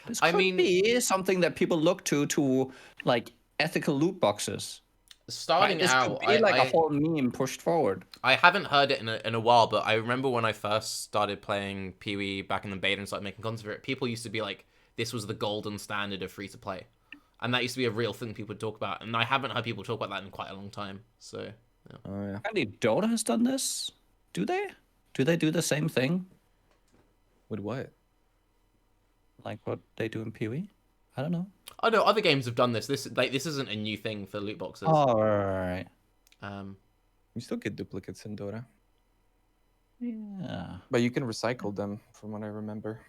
this I could mean- be something that people look to like ethical loot boxes. Starting Right? This out, could be like a whole meme pushed forward. I haven't heard it in a while, but I remember when I first started playing Pee-wee back in the beta and started making content for it, people used to be like, this was the golden standard of free-to-play. And that used to be a real thing people would talk about. And I haven't heard people talk about that in quite a long time. So, yeah. Oh yeah. Apparently Dota has done this. Do they? Do they do the same thing? With what? Like what they do in Pee-wee? I don't know. Oh no, other games have done this. This isn't a new thing for loot boxes. Oh, right. You still get duplicates in Dota, Yeah. but you can recycle them, from what I remember.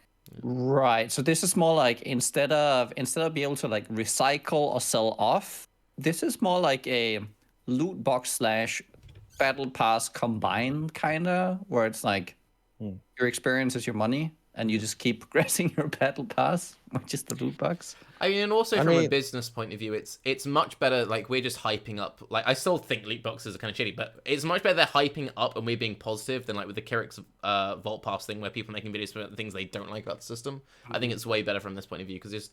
Right. So this is more like instead of being able to like recycle or sell off, this is more like a loot box slash battle pass combined kinda, where it's like your experience is your money and you just keep progressing your battle pass, which is the loot box. I mean, and also I from a mean- business point of view, it's much better. Like, we're just hyping up. Like, I still think loot boxes are kind of shitty, but it's much better they're hyping up and we're being positive than like with the Kirik's Vault Pass thing, where people are making videos about the things they don't like about the system. I think it's way better from this point of view, because it's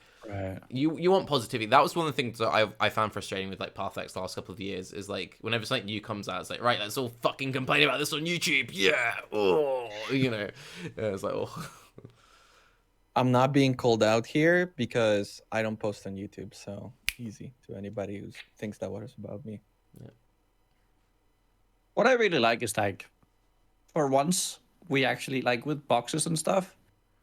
you want positivity. That was one of the things that I found frustrating with like Pathx the last couple of years, is like whenever something new comes out, it's like, right, let's all fucking complain about this on YouTube. Yeah, oh, you know, it's like, oh. I'm not being called out here because I don't post on YouTube, so easy to anybody who thinks that was about me. What I really like is like, for once, we actually like with boxes and stuff,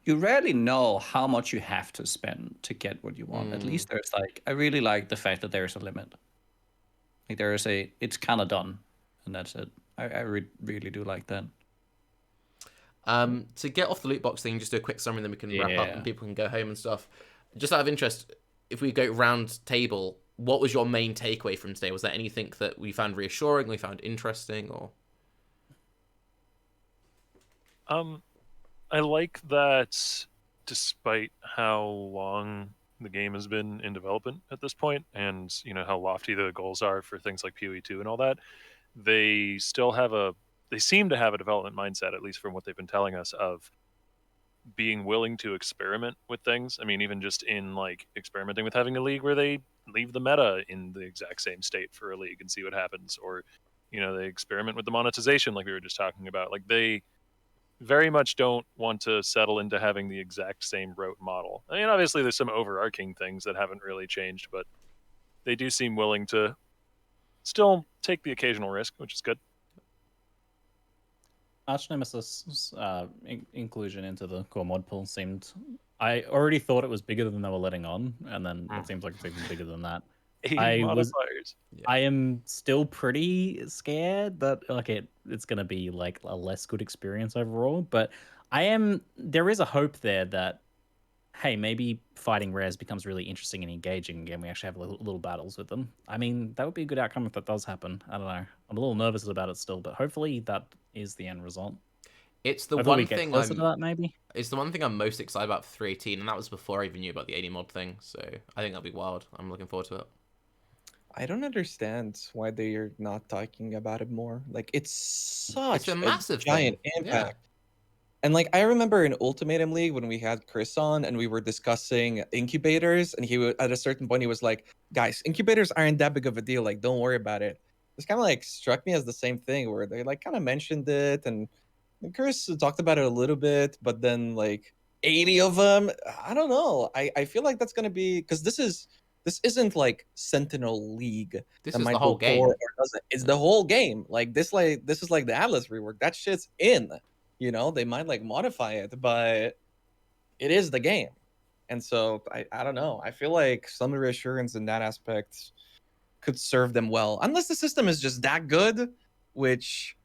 you rarely know how much you have to spend to get what you want. At least there's like, I really like the fact that there's a limit. Like there is it's kind of done, and that's it. I really do like that. To get off the loot box thing, just do a quick summary, then we can wrap up and people can go home and stuff. Just out of interest, if we go round table, what was your main takeaway from today? Was there anything that we found reassuring, we found interesting, or? I like that despite how long the game has been in development at this point, and you know how lofty the goals are for things like PoE 2 and all that, they seem to have a development mindset, at least from what they've been telling us, of being willing to experiment with things. I mean, even just in like experimenting with having a league where they leave the meta in the exact same state for a league and see what happens, or you know, they experiment with the monetization like we were just talking about. Like they very much don't want to settle into having the exact same rote model. I mean, obviously there's some overarching things that haven't really changed, but they do seem willing to still take the occasional risk, which is good. Archnemesis' inclusion into the core mod pool seemed... I already thought it was bigger than they were letting on, and then it seems like it's even bigger than that. 80 modifiers. I am still pretty scared that like it's gonna be like a less good experience overall, but there is a hope there that, hey, maybe fighting rares becomes really interesting and engaging again. We actually have little battles with them. I mean, that would be a good outcome if that does happen. I don't know. I'm a little nervous about it still, but hopefully that is the end result. It's the Hopefully one we get thing closer to that, maybe. It's the one thing I'm most excited about for 318, and that was before I even knew about the 80 mod thing. So I think that'll be wild. I'm looking forward to it. I don't understand why they're not talking about it more. Like it's such a massive giant thing. impact. And like I remember in Ultimatum League when we had Chris on and we were discussing incubators, and at a certain point he was like, "Guys, incubators aren't that big of a deal. Like, don't worry about it." This kind of like struck me as the same thing where they like kind of mentioned it, and Chris talked about it a little bit, but then like 80 of them, I don't know. I feel like that's gonna be because this isn't like Sentinel League This that is the might whole go core game. or doesn't. It's the whole game. Like this is like the Atlas rework. That shit's in. You know, they might like modify it, but it is the game. And so I don't know. I feel like some reassurance in that aspect could serve them well, unless the system is just that good, which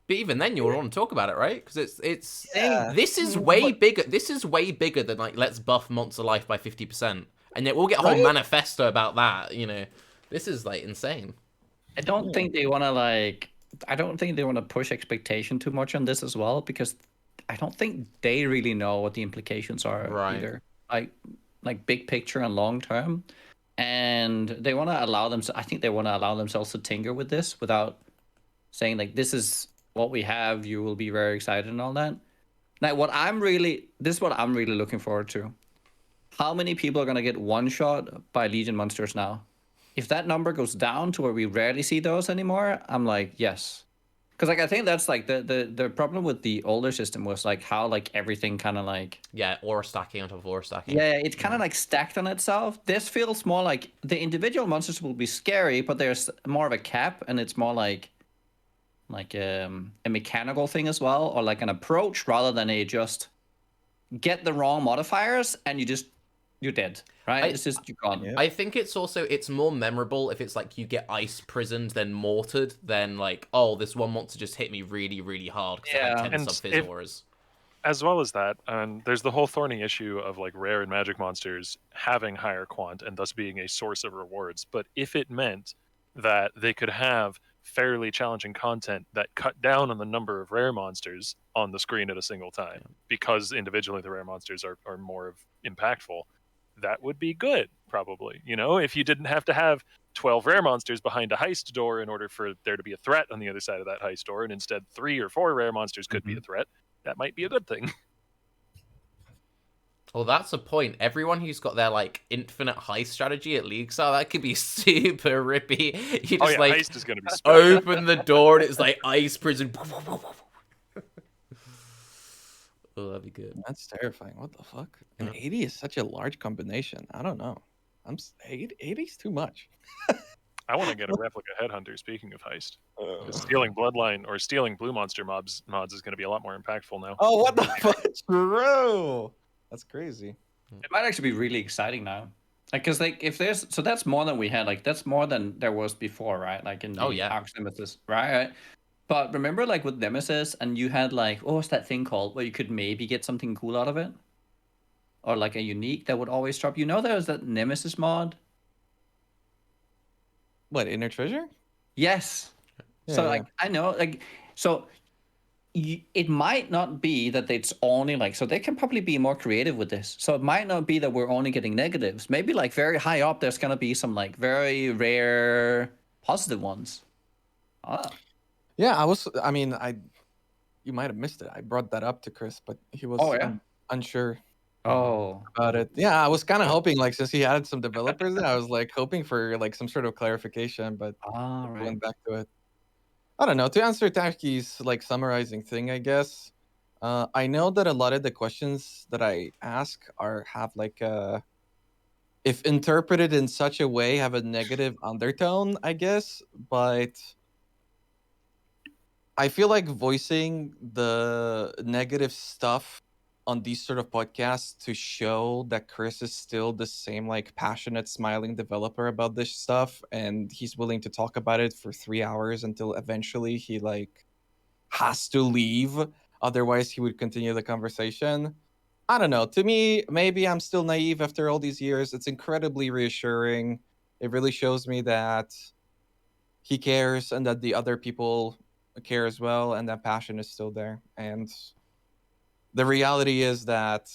But even then, you want to talk about it, right? Because it's yeah. this is way But- bigger. This is way bigger than like let's buff monster life by 50%, and yet we'll get a whole Right? manifesto about that. You know, this is like insane. I don't think they want to like. I don't think they want to push expectation too much on this as well, because I don't think they really know what the implications are Right. either. Like big picture and long term, and they want to allow them. I think they want to allow themselves to tinker with this without saying like this is what we have. You will be very excited and all that. Now, this is what I'm really looking forward to. How many people are gonna get one shot by Legion monsters now? If that number goes down to where we rarely see those anymore, I'm like, yes. Because like I think that's like the problem with the older system was like how like everything kind of like Yeah, aura stacking on top of aura stacking. yeah, it's kind of like stacked on itself. This feels more like the individual monsters will be scary, but there's more of a cap, and it's more like a mechanical thing as well, or like an approach rather than a just get the wrong modifiers and you're dead, right? It's just you're gone. Yeah. I think it's more memorable if it's like you get ice prisoned then mortared than like, oh, this one monster just hit me really, really hard because it had 10 And sub-fizz auras. As well as that, there's the whole thorny issue of like rare and magic monsters having higher quant and thus being a source of rewards. But if it meant that they could have fairly challenging content that cut down on the number of rare monsters on the screen at a single time, because individually the rare monsters are more impactful, that would be good, probably. You know, if you didn't have to have 12 rare monsters behind a heist door in order for there to be a threat on the other side of that heist door, and instead 3 or 4 rare monsters could be a threat, that might be a good thing. Well, that's a point. Everyone who's got their like infinite heist strategy at League Style, that could be super rippy. You just like heist is going to be open the door and it's like ice prison. Oh, that'd be good. That's terrifying. What the fuck? And 80 is such a large combination. I don't know. 80 is too much. I want to get a replica headhunter. Speaking of heist, stealing bloodline or stealing blue monster mods is going to be a lot more impactful now. Oh, what the fuck, bro? That's crazy. It might actually be really exciting now. Like, cause like if there's that's more than we had. Like that's more than there was before, right? Like in the archnemesis, right? But remember, like with Nemesis, and you had like what was that thing called where you could maybe get something cool out of it, or like a unique that would always drop. You know, there was that Nemesis mod. What, Inner Treasure? Yes. Yeah, So yeah. like I know like so. It might not be that it's only like so they can probably be more creative with this. So it might not be that we're only getting negatives. Maybe like very high up there's gonna be some like very rare positive ones. Yeah, you might have missed it. I brought that up to Chris, but he was unsure about it. Yeah, I was kind of hoping, like, since he added some developers, I was like hoping for like some sort of clarification, but went back to it. I don't know. To answer Tarke's like summarizing thing, I guess. I know that a lot of the questions that I ask have like if interpreted in such a way, have a negative undertone, I guess. But I feel like voicing the negative stuff on these sort of podcasts to show that Chris is still the same like passionate, smiling developer about this stuff, and he's willing to talk about it for 3 hours until eventually he like has to leave. Otherwise, he would continue the conversation. I don't know. To me, maybe I'm still naive after all these years. It's incredibly reassuring. It really shows me that he cares and that the other people care as well, and that passion is still there. And the reality is that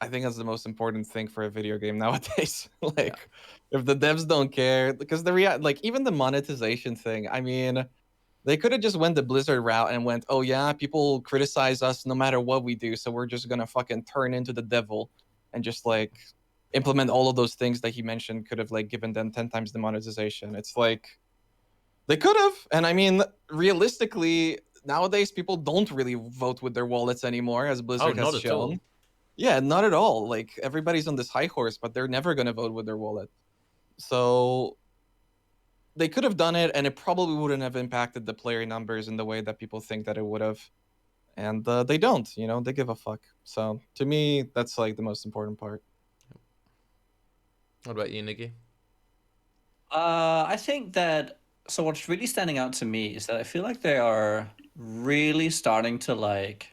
I think that's the most important thing for a video game nowadays. If the devs don't care, because like even the monetization thing, I mean, They could have just went the Blizzard route and went, oh yeah, people criticize us no matter what we do, so we're just gonna fucking turn into the devil and just like implement all of those things that he mentioned. Could have like given them 10 times the monetization. It's like they could have, and I mean, realistically, nowadays people don't really vote with their wallets anymore, as Blizzard has not at shown. all. Yeah, not at all. Like everybody's on this high horse, but they're never gonna vote with their wallet. So they could have done it, and it probably wouldn't have impacted the player numbers in the way that people think that it would have. And they don't, they give a fuck. So to me, that's like the most important part. What about you, Nikki? I think that so what's really standing out to me is that I feel like they are really starting to like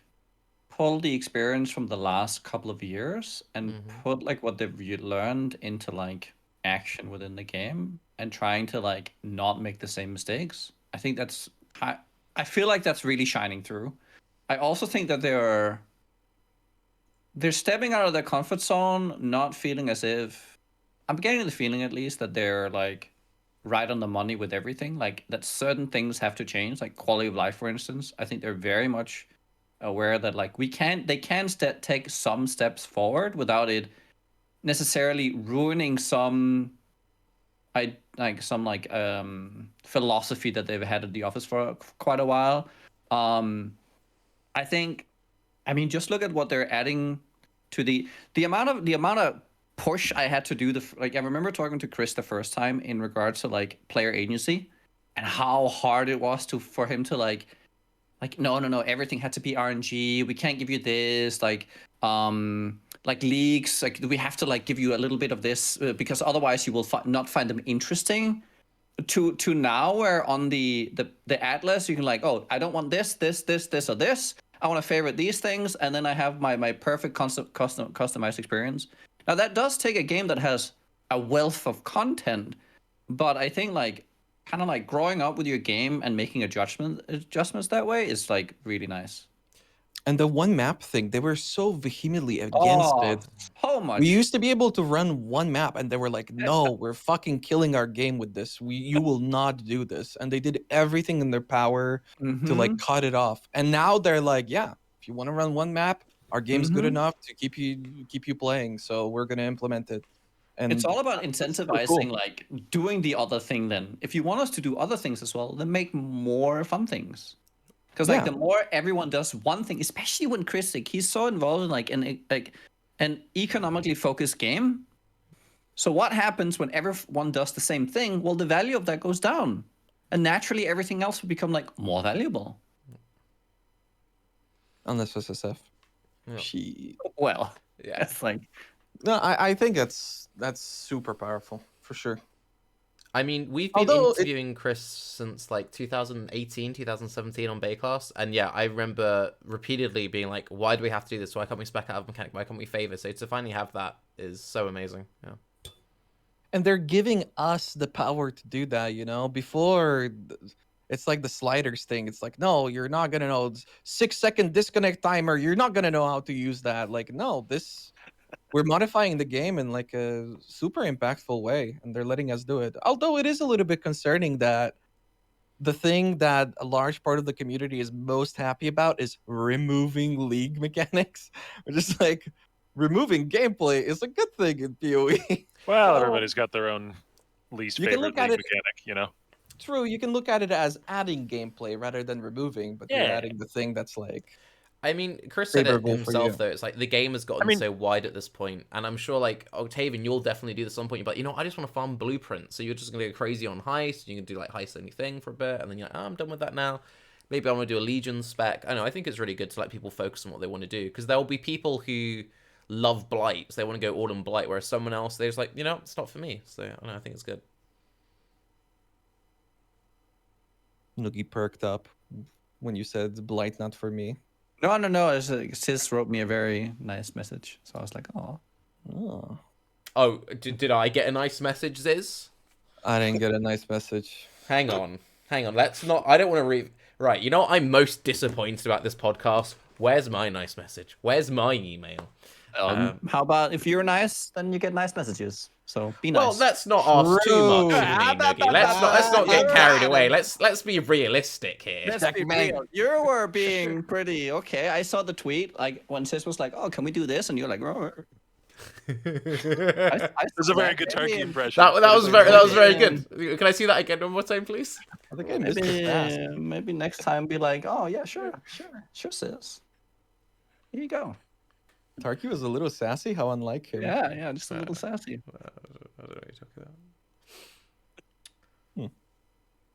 pull the experience from the last couple of years and put like what they've learned into like action within the game and trying to like not make the same mistakes. I think that's I feel like that's really shining through. I also think that they're stepping out of their comfort zone, not feeling as if I'm getting the feeling at least that they're like right on the money with everything. Like that certain things have to change, like quality of life, for instance. I think they're very much aware that like they can take some steps forward without it necessarily ruining some philosophy that they've had at the office for quite a while. I think, I mean, just look at what they're adding to the amount of push I had to do. I remember talking to Chris the first time in regards to like player agency and how hard it was for him to like no, everything had to be RNG. We can't give you this like leaks. Like we have to like give you a little bit of this because otherwise you will not find them interesting. To now where on the Atlas you can like, oh, I don't want this or this. I want to favorite these things, and then I have my perfect customized experience. Now that does take a game that has a wealth of content, but I think like kind of like growing up with your game and making adjustments that way is like really nice. And the one map thing, they were so vehemently against it. So much. We used to be able to run one map, and they were like, "No, we're fucking killing our game with this. You will not do this." And they did everything in their power to like cut it off. And now they're like, "Yeah, if you want to run one map, our game's good enough to keep you playing. So we're gonna implement it." And it's all about incentivizing like doing the other thing. Then, if you want us to do other things as well, then make more fun things. Because like the more everyone does one thing, especially when Chris, like, he's so involved in like an economically focused game. So what happens when everyone does the same thing? Well, the value of that goes down, and naturally everything else will become like more valuable. Unless SSF. Yeah. Well, yeah, it's like no, I think that's super powerful for sure. I mean, we've been interviewing Chris since like 2018, 2017 on Baeclast, and yeah, I remember repeatedly being like, why do we have to do this? Why can't we spec out of mechanic? Why can't we favor? So to finally have that is so amazing. Yeah. And they're giving us the power to do that, Before, it's like the sliders thing. It's like, no, you're not going to know. 6-second disconnect timer. You're not going to know how to use that. Like, no, we're modifying the game in like a super impactful way, and they're letting us do it. Although it is a little bit concerning that the thing that a large part of the community is most happy about is removing league mechanics, which is like removing gameplay is a good thing in PoE. Well, everybody's got their own least favorite league mechanic, True, you can look at it as adding gameplay rather than removing, but you're adding the thing that's like. I mean, Chris said it himself, though. It's like the game has gotten so wide at this point, and I'm sure, like, Octavian, you'll definitely do this at some point. But I just want to farm blueprints. So you're just going to go crazy on heist. You can do, like, heist anything for a bit, and then you're like, oh, I'm done with that now. Maybe I want to do a Legion spec. I know, I think it's really good to let people focus on what they want to do, because there will be people who love Blight, so they want to go all in Blight, whereas someone else, they're just like, it's not for me. So, I think it's good. Noogie perked up when you said Blight not for me. No. Sis wrote me a very nice message, so I was like, Oh, did I get a nice message, Ziz? I didn't get a nice message. Hang on. Let's not. I don't want to read. Right, what I'm most disappointed about this podcast? Where's my nice message? Where's my email? How about if you're nice, then you get nice messages. So be nice. Well, let's not ask too much of me, Noogie. Let's not get carried away. Let's be realistic here. Let's be real. You were being pretty okay. I saw the tweet like when Sis was like, "Oh, can we do this?" And you're like, "Oh." It was a very good Tarke impression. That was very good. Can I see that again one more time, please? I think I missed it fast. Maybe next time be like, "Oh yeah, sure, Sis. Here you go." Tarke was a little sassy. How unlike him. Yeah, just a little sassy. I don't know what you're talking about.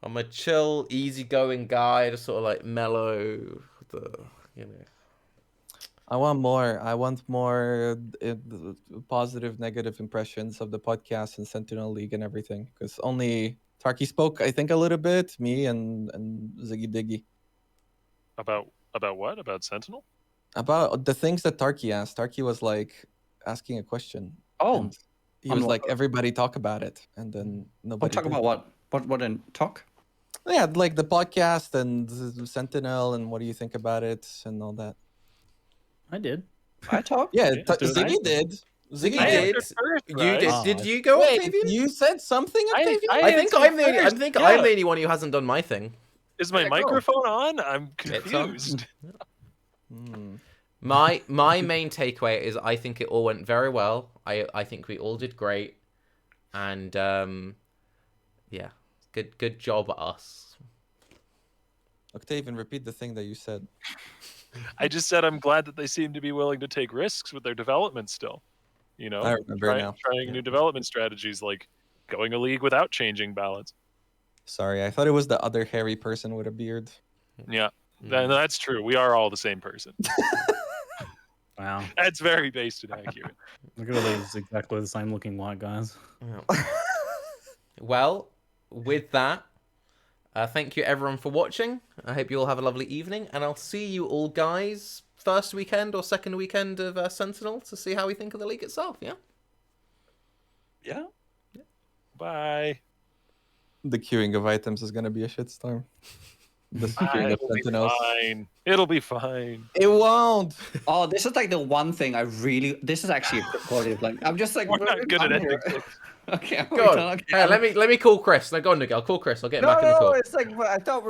I'm a chill, easygoing guy, just sort of like mellow. I want more. I want more positive, negative impressions of the podcast and Sentinel League and everything. Because only Tarke spoke, I think, a little bit. Me and Ziggy Diggy. About what? About Sentinel? About the things that Tarke asked. Tarke was like asking a question. Oh, and he was like, everybody talk about it, and then nobody. Talk about what? What and talk? Yeah, like the podcast and Sentinel, and what do you think about it, and all that. I did. I talked. Yeah, Ziggy did. Ziggy I did. answered first, You right? did. Did you go, Wait, Octavian? you said something, Octavian? I think I'm the only one who hasn't done my thing. Is my microphone on? I'm It's on. confused. My main takeaway is I think it all went very well. I think we all did great, and yeah, good job at us. Octavian, repeat the thing that you said. I just said I'm glad that they seem to be willing to take risks with their development still. You know, I remember now. trying new development strategies like going a league without changing balance. Sorry, I thought it was the other hairy person with a beard. Yeah, that's true. We are all the same person. Wow. That's very based and accurate. Look at all these exactly the same looking white guys. Well, with that, thank you everyone for watching. I hope you all have a lovely evening, and I'll see you all guys first weekend or second weekend of Sentinel to see how we think of the league itself, yeah? Yeah. Bye. The queuing of items is going to be a shitstorm. The queuing of It'll be Sentinels. fine. It'll be fine. It won't. Oh, this is like the one thing I really. This is actually a quick quality of like. I'm just like. We're not good at ending. ending. Okay, Go on. okay. Hey, let me call Chris. No, go on, Nick. I'll call Chris. I'll get him back in the No, call. it's like I thought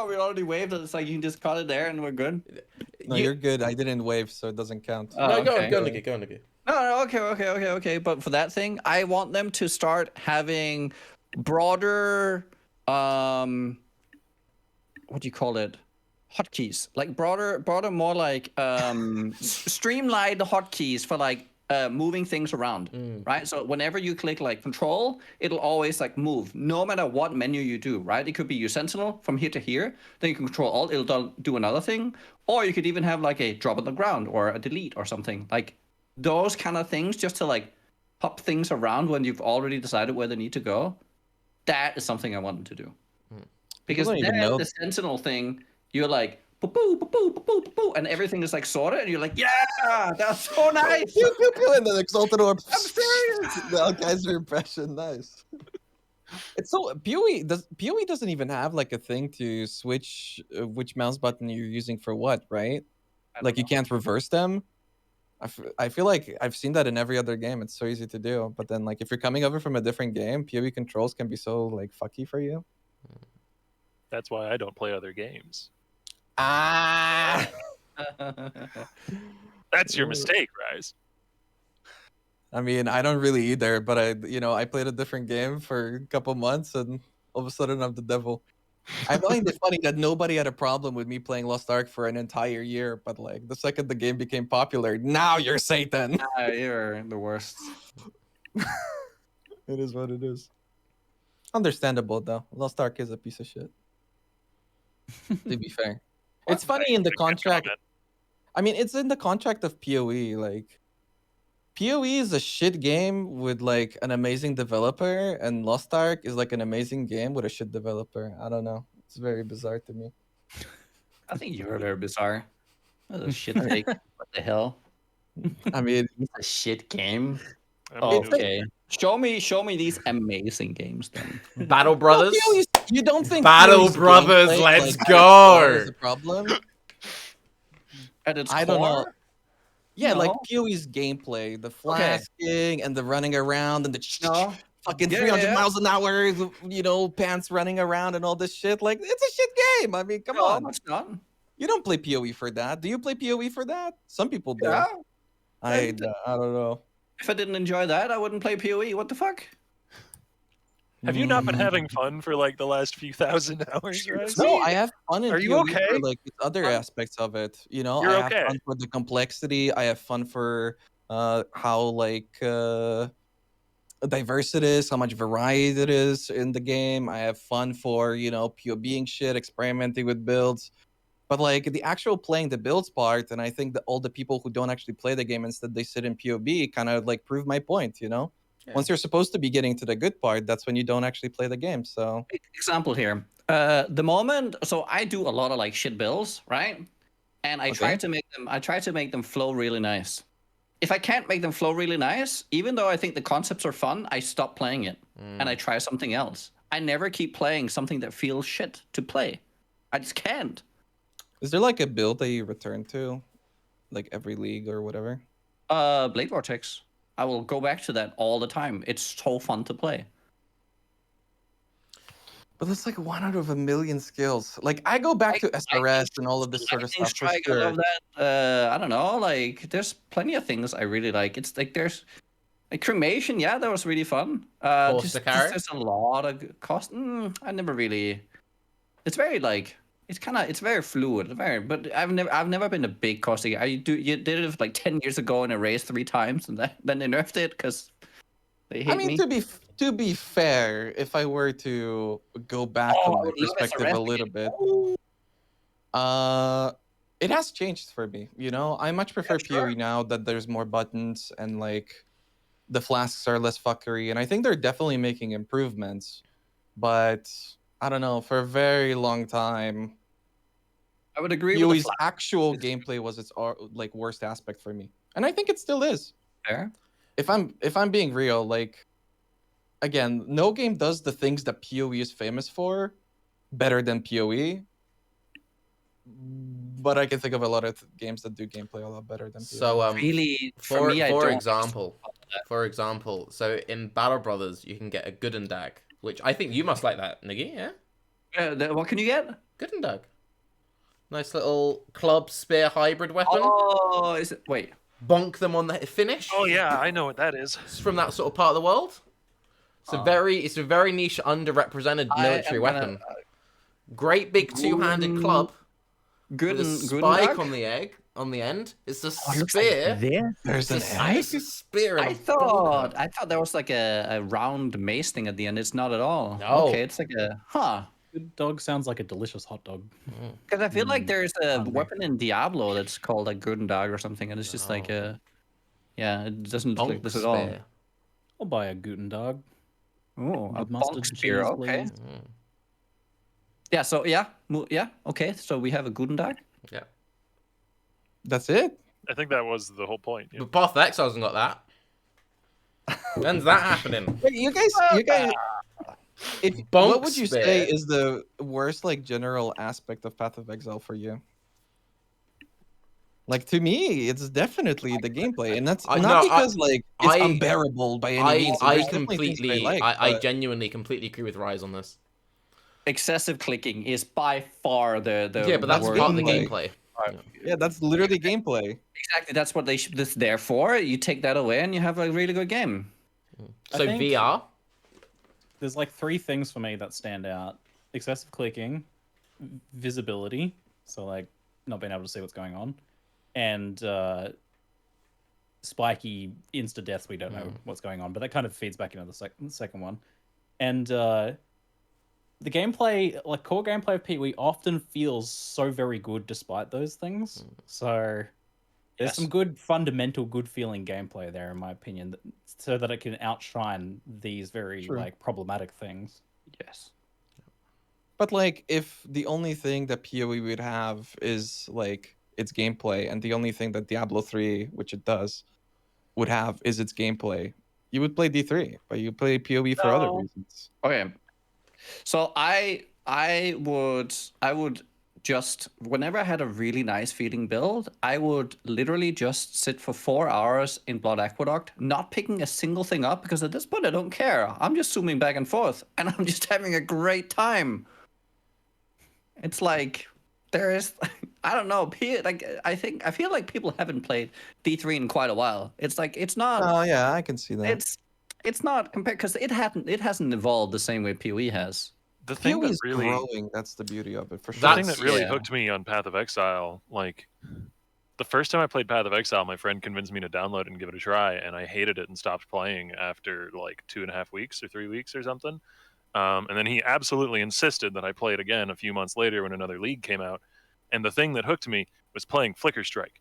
we already waved it. It's like you can just cut it there and we're good. No, you're good. I didn't wave, so it doesn't count. No, go okay. on, Nicky. Go on, Nicky. No, okay. But for that thing, I want them to start having broader, what do you call it? Hotkeys, like broader, more like streamlined hotkeys for like moving things around, right? So whenever you click like control, it'll always like move, no matter what menu you do, right? It could be your Sentinel from here to here, then you can control Alt, it'll do another thing, or you could even have like a drop on the ground or a delete or something, like those kind of things, just to like hop things around when you've already decided where they need to go. That is something I want them to do, because don't even then know. the Sentinel thing, you're like, boo, and everything is like sorted, and you're like, yeah, that's so nice. Pew, pew, pew, and then exalted orb. I'm serious. The Alkaiser impression, nice. It's so PoE doesn't even have like a thing to switch which mouse button you're using for what, right? Like you can't reverse them. I feel like I've seen that in every other game. It's so easy to do, but then like if you're coming over from a different game, PoE controls can be so like fucky for you. That's why I don't play other games. Ah. That's your mistake, Rise. I mean, I don't really either, but I played a different game for a couple months, and all of a sudden I'm the devil. I find it funny that nobody had a problem with me playing Lost Ark for an entire year, but like the second the game became popular, now you're Satan. You're the worst. It is what it is. Understandable though. Lost Ark is a piece of shit. To be fair, it's funny in the contract. I mean, it's in the contract of PoE. Like, PoE is a shit game with like an amazing developer, and Lost Ark is like an amazing game with a shit developer. I don't know. It's very bizarre to me. I think you're very bizarre. That's a shit take. What the hell? I mean, It's a shit game. I mean, Okay. Show me these amazing games then. Battle Brothers. you don't think Battle PoE's Brothers, gameplay, let's like, go! is a problem? At its I don't know. core, Yeah, like No. PoE's gameplay, the Okay. flasking and the running around and the No. fucking Yeah, 300 yeah. miles an hour, you know, pants running around and all this shit. Like, it's a shit game. I mean, come No, on. it's not. You don't play PoE for that. Do you play PoE for that? Some people do. Yeah. I don't know. If I didn't enjoy that, I wouldn't play PoE. What the fuck? Have you not been Mm. having fun for like the last few thousand hours, right? No, I have fun in Are you PoE okay? for like the other Fun? aspects of it. You know, You're I have okay. fun for the complexity. I have fun for how like diverse it is, how much variety it is in the game. I have fun for, you know, PoBing shit, experimenting with builds. But like the actual playing the builds part, and I think that all the people who don't actually play the game, instead they sit in PoB, kind of like prove my point, you know? Yeah. Once you're supposed to be getting to the good part, that's when you don't actually play the game. So Example here. The moment, so I do a lot of like shit builds, right? And I try Okay. to make them flow really nice. If I can't make them flow really nice, even though I think the concepts are fun, I stop playing it and I try something else. I never keep playing something that feels shit to play. I just can't. is there like a build that you return to? Like every league or whatever? Blade Vortex. I will go back to that all the time. It's so fun to play. But that's like one out of a million skills. Like I go back to SRS and all of this sort of Lightning stuff for Strike, I sure. love that. I don't know, like there's plenty of things I really like. It's like there's like cremation, yeah, that was really fun. Horse to carry? There's a lot of cost. I never really. It's very like it's very fluid, but I've never been a big costing. You did it like 10 years ago in a race 3 times, and then they nerfed it because they hate I mean, me. to be fair, if I were to go back Oh, on I my would love perspective SRS a little again. bit, it has changed for me. You know, I much prefer sure. PoE now that there's more buttons and like the flasks are less fuckery, and I think they're definitely making improvements. But I don't know, for a very long time, I would agree with PoE's the actual gameplay was its like worst aspect for me, and I think it still is. fair. If I'm being real, like again, no game does the things that PoE is famous for better than PoE. But I can think of a lot of games that do gameplay a lot better than PoE. So Really, for me, I don't. for example, so in Battle Brothers you can get a Gooden Dag, which I think you must like that, Niggy, yeah? What can you get? Gooden Dag. Nice little club spear hybrid weapon. Oh, is it? Wait. Bonk them on the finish. Oh yeah, I know what that is. It's from that sort of part of the world. It's a very niche, underrepresented military weapon. Great big two-handed club. With a spike on the end. It's a spear. There's an It's a spear. I thought there was like a round mace thing at the end. It's not at all. No. Okay, it's like a Good dog sounds like a delicious hot dog. Because I feel like there's a hungry. weapon in Diablo that's called like Guten Dog or something, and it's just like yeah, it doesn't look like this at all. Spear. I'll buy a Guten dog. Oh, a With mustard bonk and spear. cheese, Okay. please. Yeah. So yeah. Okay. So we have a Guten Dog. Yeah. That's it. I think that was the whole point. Yeah. But Path of Exile hasn't got that. When's that happening? Wait, you guys. Bonk What would you say spear. is the worst like general aspect of Path of Exile for you? Like to me, it's definitely the gameplay, and that's not because like it's unbearable by any means. I There's definitely things that completely, like, I but- genuinely completely agree with Rise on this. Excessive clicking is by far the Yeah, but that's worst. part of the gameplay. gameplay. Yeah, that's literally gameplay. Exactly. That's what that's there for. You take that away, and you have a really good game. So think- VR. There's like 3 things for me that stand out: excessive clicking, visibility, so like not being able to see what's going on, and spiky insta deaths. We don't know what's going on, but that kind of feeds back into the second one. And the gameplay, like core gameplay of PoE, often feels so very good despite those things. So there's some good fundamental, good feeling gameplay there, in my opinion, so that it can outshine these very like problematic things. Yes. But like, if the only thing that PoE would have is like its gameplay, and the only thing that Diablo 3, which it does, would have is its gameplay, you would play D3, but you play PoE for other reasons. Okay. So I would just whenever I had a really nice feeling build, I would literally just sit for 4 hours in Blood Aqueduct, not picking a single thing up, because at this point I don't care. I'm just zooming back and forth, and I'm just having a great time. It's like there is, I don't know, I feel like people haven't played D3 in quite a while. It's like it's not. Oh yeah, I can see that. It's not compared because it hasn't evolved the same way PoE has. The thing PoE that is really growing. That's the beauty of it, for sure. the thing that really yeah. hooked me on Path of Exile, like the first time I played Path of Exile, my friend convinced me to download it and give it a try, and I hated it and stopped playing after like 2.5 weeks or 3 weeks or something. And then he absolutely insisted that I play it again a few months later when another league came out. And the thing that hooked me was playing Flicker Strike.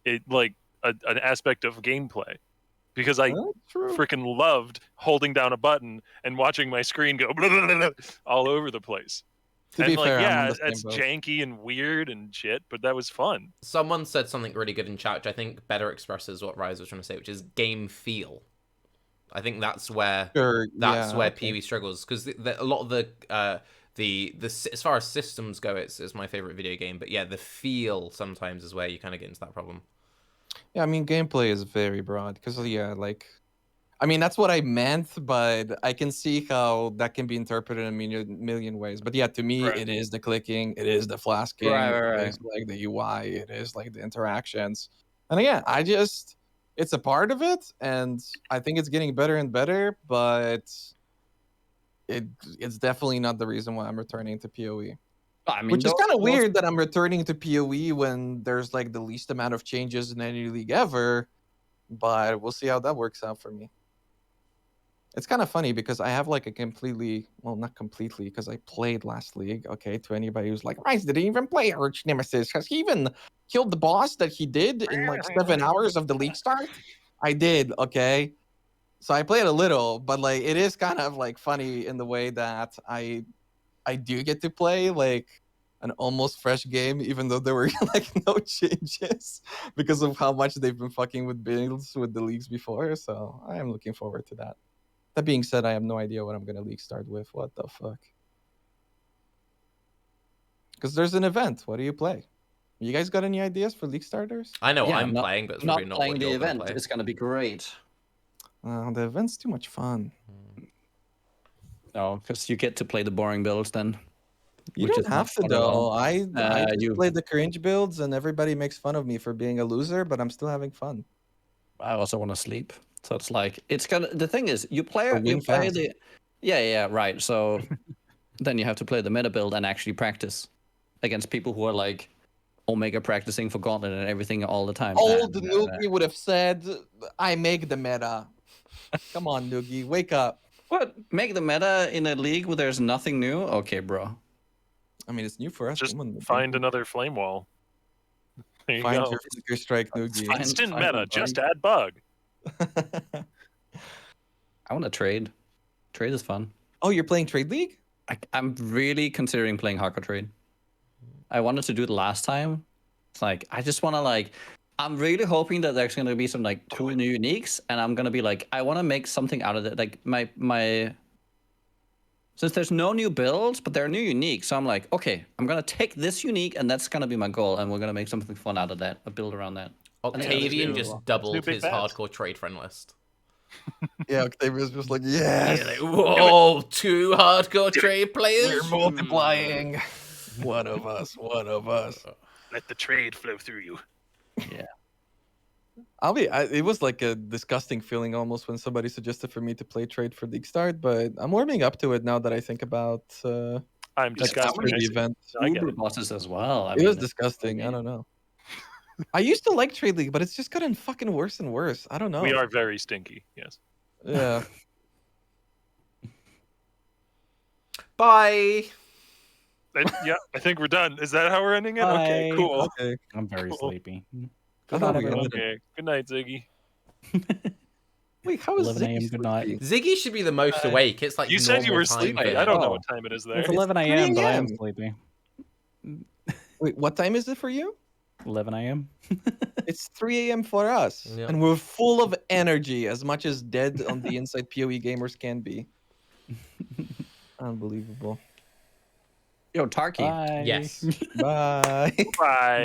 It like an aspect of gameplay, because I True. freaking loved holding down a button and watching my screen go blah, blah, blah, blah, all over the place. To And be like, fair, I'm yeah, on the same it's boat. janky and weird and shit, but that was fun. Someone said something really good in chat, which I think better expresses what Rise was trying to say, which is game feel. I think that's where Sure, that's yeah, where okay. PoE struggles, because a lot of the as far as systems go, it's my favorite video game. But yeah, the feel sometimes is where you kind of get into that problem. Yeah, I mean, gameplay is very broad because, yeah, like, I mean, that's what I meant, but I can see how that can be interpreted in a million ways. But yeah, to me, Right. it is the clicking, it is the flasking, Right. it is like the UI, it is like the interactions. And again, it's a part of it, and I think it's getting better and better, but it's definitely not the reason why I'm returning to PoE. I mean, Which is kind of weird that I'm returning to PoE when there's like the least amount of changes in any league ever, but we'll see how that works out for me. It's kind of funny because I have like a not completely, because I played last league. Okay, to anybody who's like, Rise didn't even play archnemesis. Has he even killed the boss that he did in like 7 hours of the league start? I did, okay. So I played a little, but like it is kind of like funny in the way that I do get to play like an almost fresh game, even though there were like no changes because of how much they've been fucking with builds with the leagues before. So I am looking forward to that. That being said, I have no idea what I'm gonna league start with. What the fuck? Because there's an event. What do you play? You guys got any ideas for league starters? I know what Yeah, I'm not- playing, but it's not probably not playing what the you're gonna event play. is going to be great. The event's too much fun. No, because you get to play the boring builds then. You Which don't is not have to fun at all. though. I just you- play the cringe builds, and everybody makes fun of me for being a loser, but I'm still having fun. I also want to sleep. So it's like the thing is you play win fast. the yeah, right. So then you have to play the meta build and actually practice against people who are like Omega practicing for Gauntlet and everything all the time. Old Noogie would have said, I make the meta. Come on, Noogie, wake up. What? Make the meta in a league where there's nothing new? Okay, bro. I mean, it's new for us. Just Come on, find another flame wall. There you Find go. your Flicker Strike, Noogie. Instant find meta, one, just add bug. I want to trade. Trade is fun. Oh, you're playing Trade League? I'm really considering playing Hardcore Trade. I wanted to do it last time. It's like I just want to like. I'm really hoping that there's gonna be some like cool new uniques, and I'm gonna be like, I want to make something out of it. Like my. Since there's no new builds, but there are new uniques, so I'm like, okay, I'm gonna take this unique, and that's gonna be my goal, and we're gonna make something fun out of that, a build around that. Octavian Yeah, just doubled big his bets. hardcore trade friend list. Yeah, Octavius was like, yes, Yeah, like, whoa, 2 hardcore trade players. we're multiplying. One of us, one of us. Let the trade flow through you. Yeah. It was like a disgusting feeling almost when somebody suggested for me to play Trade for League Start, but I'm warming up to it now that I think about I'm like disgusted. after the event. I get Uber it. bosses as well. It was disgusting. I don't know. I used to like Trade League, but it's just gotten fucking worse and worse. I don't know. We are very stinky, yes. Yeah. Bye. Yeah, I think we're done. Is that how we're ending it? Okay, Bye. cool. Okay. I'm very Cool. sleepy. I thought we everyone. ended it. Okay, good night, Ziggy. Wait, how is 11 a.m. Ziggy Good night. Ziggy should be the most awake. It's like You said you normal were time sleepy. for I don't know Oh. what time it is there. It's 11 3 a.m., but I am a.m.. sleepy. Wait, what time is it for you? 11 a.m. It's 3 a.m. for us, Yeah. and we're full of energy, as much as dead on the inside PoE gamers can be. Unbelievable. Yo, Tarke. Bye. Yes. Bye. Bye.